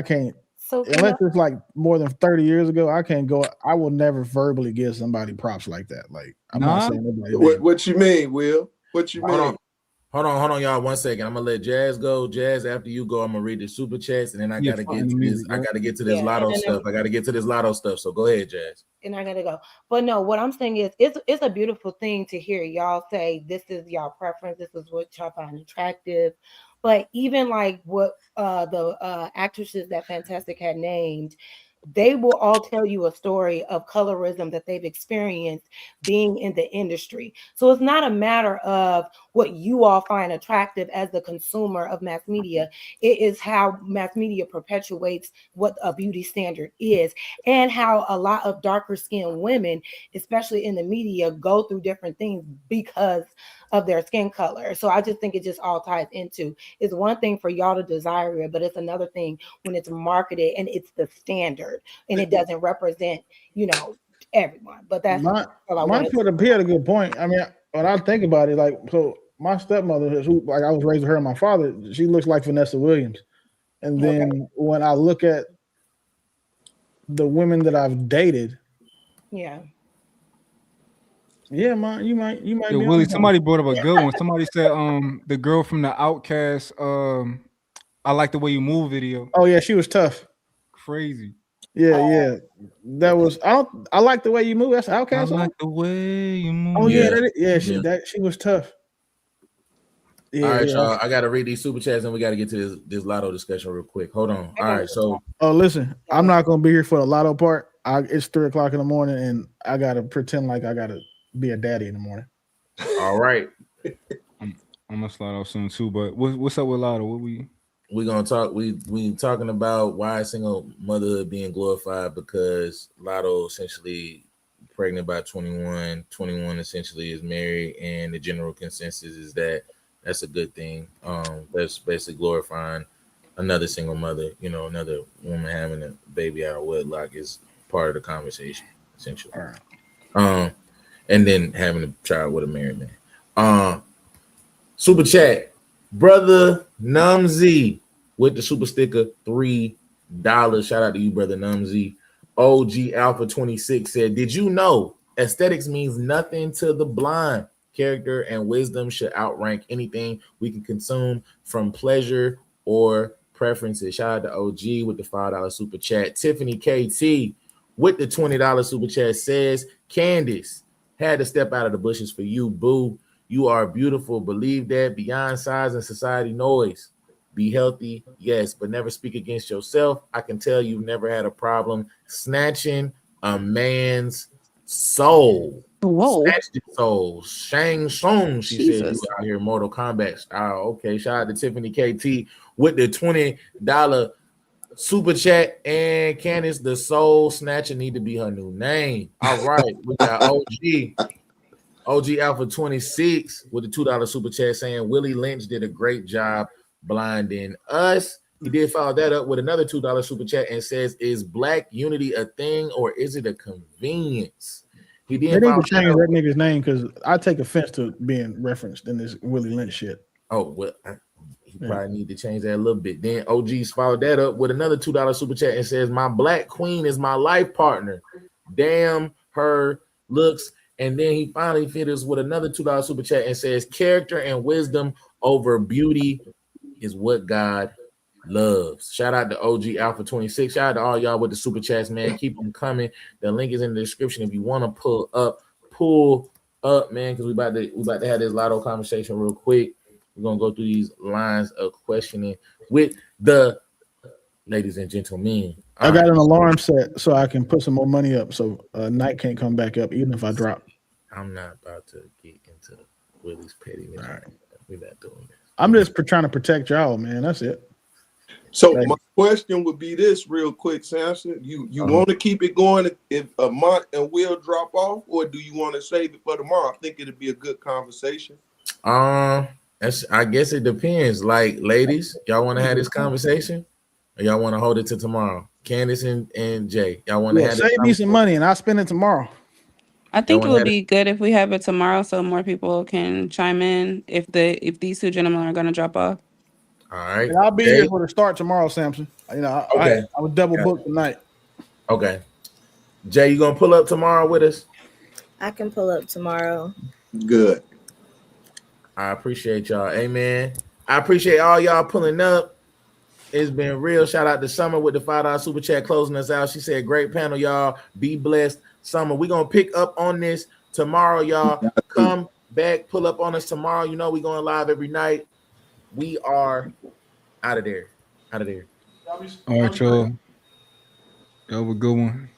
[SPEAKER 15] can't.
[SPEAKER 17] So
[SPEAKER 15] unless it's like more than 30 years ago, I can't go. I will never verbally give somebody props like that. Like I'm not saying nobody.
[SPEAKER 6] What you mean, Will? What you mean?
[SPEAKER 4] Hold on, y'all. 1 second. I'm gonna let Jazz go. Jazz, after you go, I'm gonna read the super chats, and then I gotta get to this. I gotta get to this lotto stuff. I gotta get to this lotto stuff. So go ahead, Jazz.
[SPEAKER 17] And I gotta go. But no, what I'm saying is it's a beautiful thing to hear y'all say this is y'all preference, this is what y'all find attractive. But even like what the actresses that Fantastic had named, they will all tell you a story of colorism that they've experienced being in the industry. So it's not a matter of what you all find attractive as the consumer of mass media. It is how mass media perpetuates what a beauty standard is, and how a lot of darker skinned women, especially in the media, go through different things because of their skin color. So I just think it just all ties into, it's one thing for y'all to desire it, but it's another thing when it's marketed and it's the standard and it doesn't represent, you know, everyone. But that's all I
[SPEAKER 15] my
[SPEAKER 17] wanted.
[SPEAKER 15] Twitter had a good point. I mean, when I think about it, like, so my stepmother, who like I was raised with her and my father, she looks like Vanessa Williams. And then when I look at the women that I've dated, yeah, man, you might
[SPEAKER 16] Yo,
[SPEAKER 15] be
[SPEAKER 16] Willie,
[SPEAKER 15] on
[SPEAKER 16] somebody brought up a good one. Somebody said the girl from the Outcast, I like the way you move video.
[SPEAKER 15] Oh yeah, she was tough.
[SPEAKER 16] Crazy.
[SPEAKER 15] Yeah. That was I like the way you move. That's Outcast.
[SPEAKER 16] I like the way you move.
[SPEAKER 15] Oh yeah, she was tough. Yeah,
[SPEAKER 4] all right, y'all. I gotta read these super chats and we gotta get to this lotto discussion real quick. Hold on. All right, so
[SPEAKER 15] listen, I'm not gonna be here for the lotto part. It's 3:00 in the morning and I gotta pretend like I gotta be a daddy in the morning.
[SPEAKER 4] All right.
[SPEAKER 16] I'm gonna slide off soon too. But what's up with Lotto? What
[SPEAKER 4] we're gonna talk. We talking about why single motherhood being glorified, because Lotto essentially pregnant by 21. 21 essentially is married, and the general consensus is that that's a good thing. That's basically glorifying another single mother. You know, another woman having a baby out of wedlock is part of the conversation essentially.
[SPEAKER 15] All right.
[SPEAKER 4] And then having a child with a married man. Super chat, brother Numsy with the super sticker $3. Shout out to you, brother Numsy. OG Alpha 26 said, "Did you know aesthetics means nothing to the blind? Character and wisdom should outrank anything we can consume from pleasure or preferences." Shout out to OG with the $5 super chat. Tiffany KT with the $20 super chat says, "Candace had to step out of the bushes for you, boo. You are beautiful. Believe that. Beyond size and society noise. Be healthy, yes, but never speak against yourself. I can tell you've never had a problem snatching a man's soul."
[SPEAKER 10] Whoa.
[SPEAKER 4] Snatch the soul. Shang Tsung, she said, "You
[SPEAKER 10] Jesus.
[SPEAKER 4] out here Mortal Kombat style." Okay, shout out to Tiffany KT with the $20 super chat. And Candace, the soul snatcher, need to be her new name. All right, we got OG Alpha 26 with the $2 super chat saying Willie Lynch did a great job blinding us. He did follow that up with another $2 super chat and says, "Is black unity a thing or is it a convenience?" He
[SPEAKER 15] They
[SPEAKER 4] did
[SPEAKER 15] need
[SPEAKER 4] follow
[SPEAKER 15] to
[SPEAKER 4] that
[SPEAKER 15] change
[SPEAKER 4] up.
[SPEAKER 15] that nigga's name because I take offense to being referenced in this Willie Lynch shit.
[SPEAKER 4] Oh, well, he probably need to change that a little bit. Then OG's followed that up with another $2 super chat and says, "My black queen is my life partner. Damn her looks." And then he finally finishes with another $2 super chat and says, "Character and wisdom over beauty is what God loves." Shout out to OG Alpha 26. Shout out to all y'all with the super chats, man. Keep them coming. The link is in the description if you want to pull up, man, because we about to have this lotto conversation real quick. We're gonna go through these lines of questioning with the ladies and gentlemen.
[SPEAKER 15] I got an alarm set so I can put some more money up so Night can't come back up even if I drop.
[SPEAKER 4] I'm not about to get into Willie's pettiness. All right. We're not doing this.
[SPEAKER 15] I'm just trying to protect y'all, man. That's it.
[SPEAKER 6] So my question would be this real quick, Samson. You want to keep it going if a month and we'll drop off, or do you want to save it for tomorrow? I think it'd be a good conversation.
[SPEAKER 4] I guess it depends. Like, ladies, y'all want to have this conversation, or y'all want to hold it to tomorrow? Candace and Jay, y'all want to have
[SPEAKER 15] save me some money and I'll spend it tomorrow.
[SPEAKER 10] I think it would be good if we have it tomorrow so more people can chime in if these two gentlemen are going to drop off.
[SPEAKER 4] All right.
[SPEAKER 15] And I'll be here for the start tomorrow, Samson. You know,
[SPEAKER 4] Okay.
[SPEAKER 15] I was double booked tonight.
[SPEAKER 4] Okay. Jay, you gonna pull up tomorrow with us?
[SPEAKER 14] I can pull up tomorrow.
[SPEAKER 6] Good.
[SPEAKER 4] I appreciate y'all. Amen. I appreciate all y'all pulling up. It's been real. Shout out to Summer with the $5 super chat closing us out. She said, "Great panel, y'all. Be blessed." Summer, we're gonna pick up on this tomorrow, y'all. Come back, pull up on us tomorrow. You know we're going live every night. We are out of there. Out of there.
[SPEAKER 16] All right, y'all. That was a good one.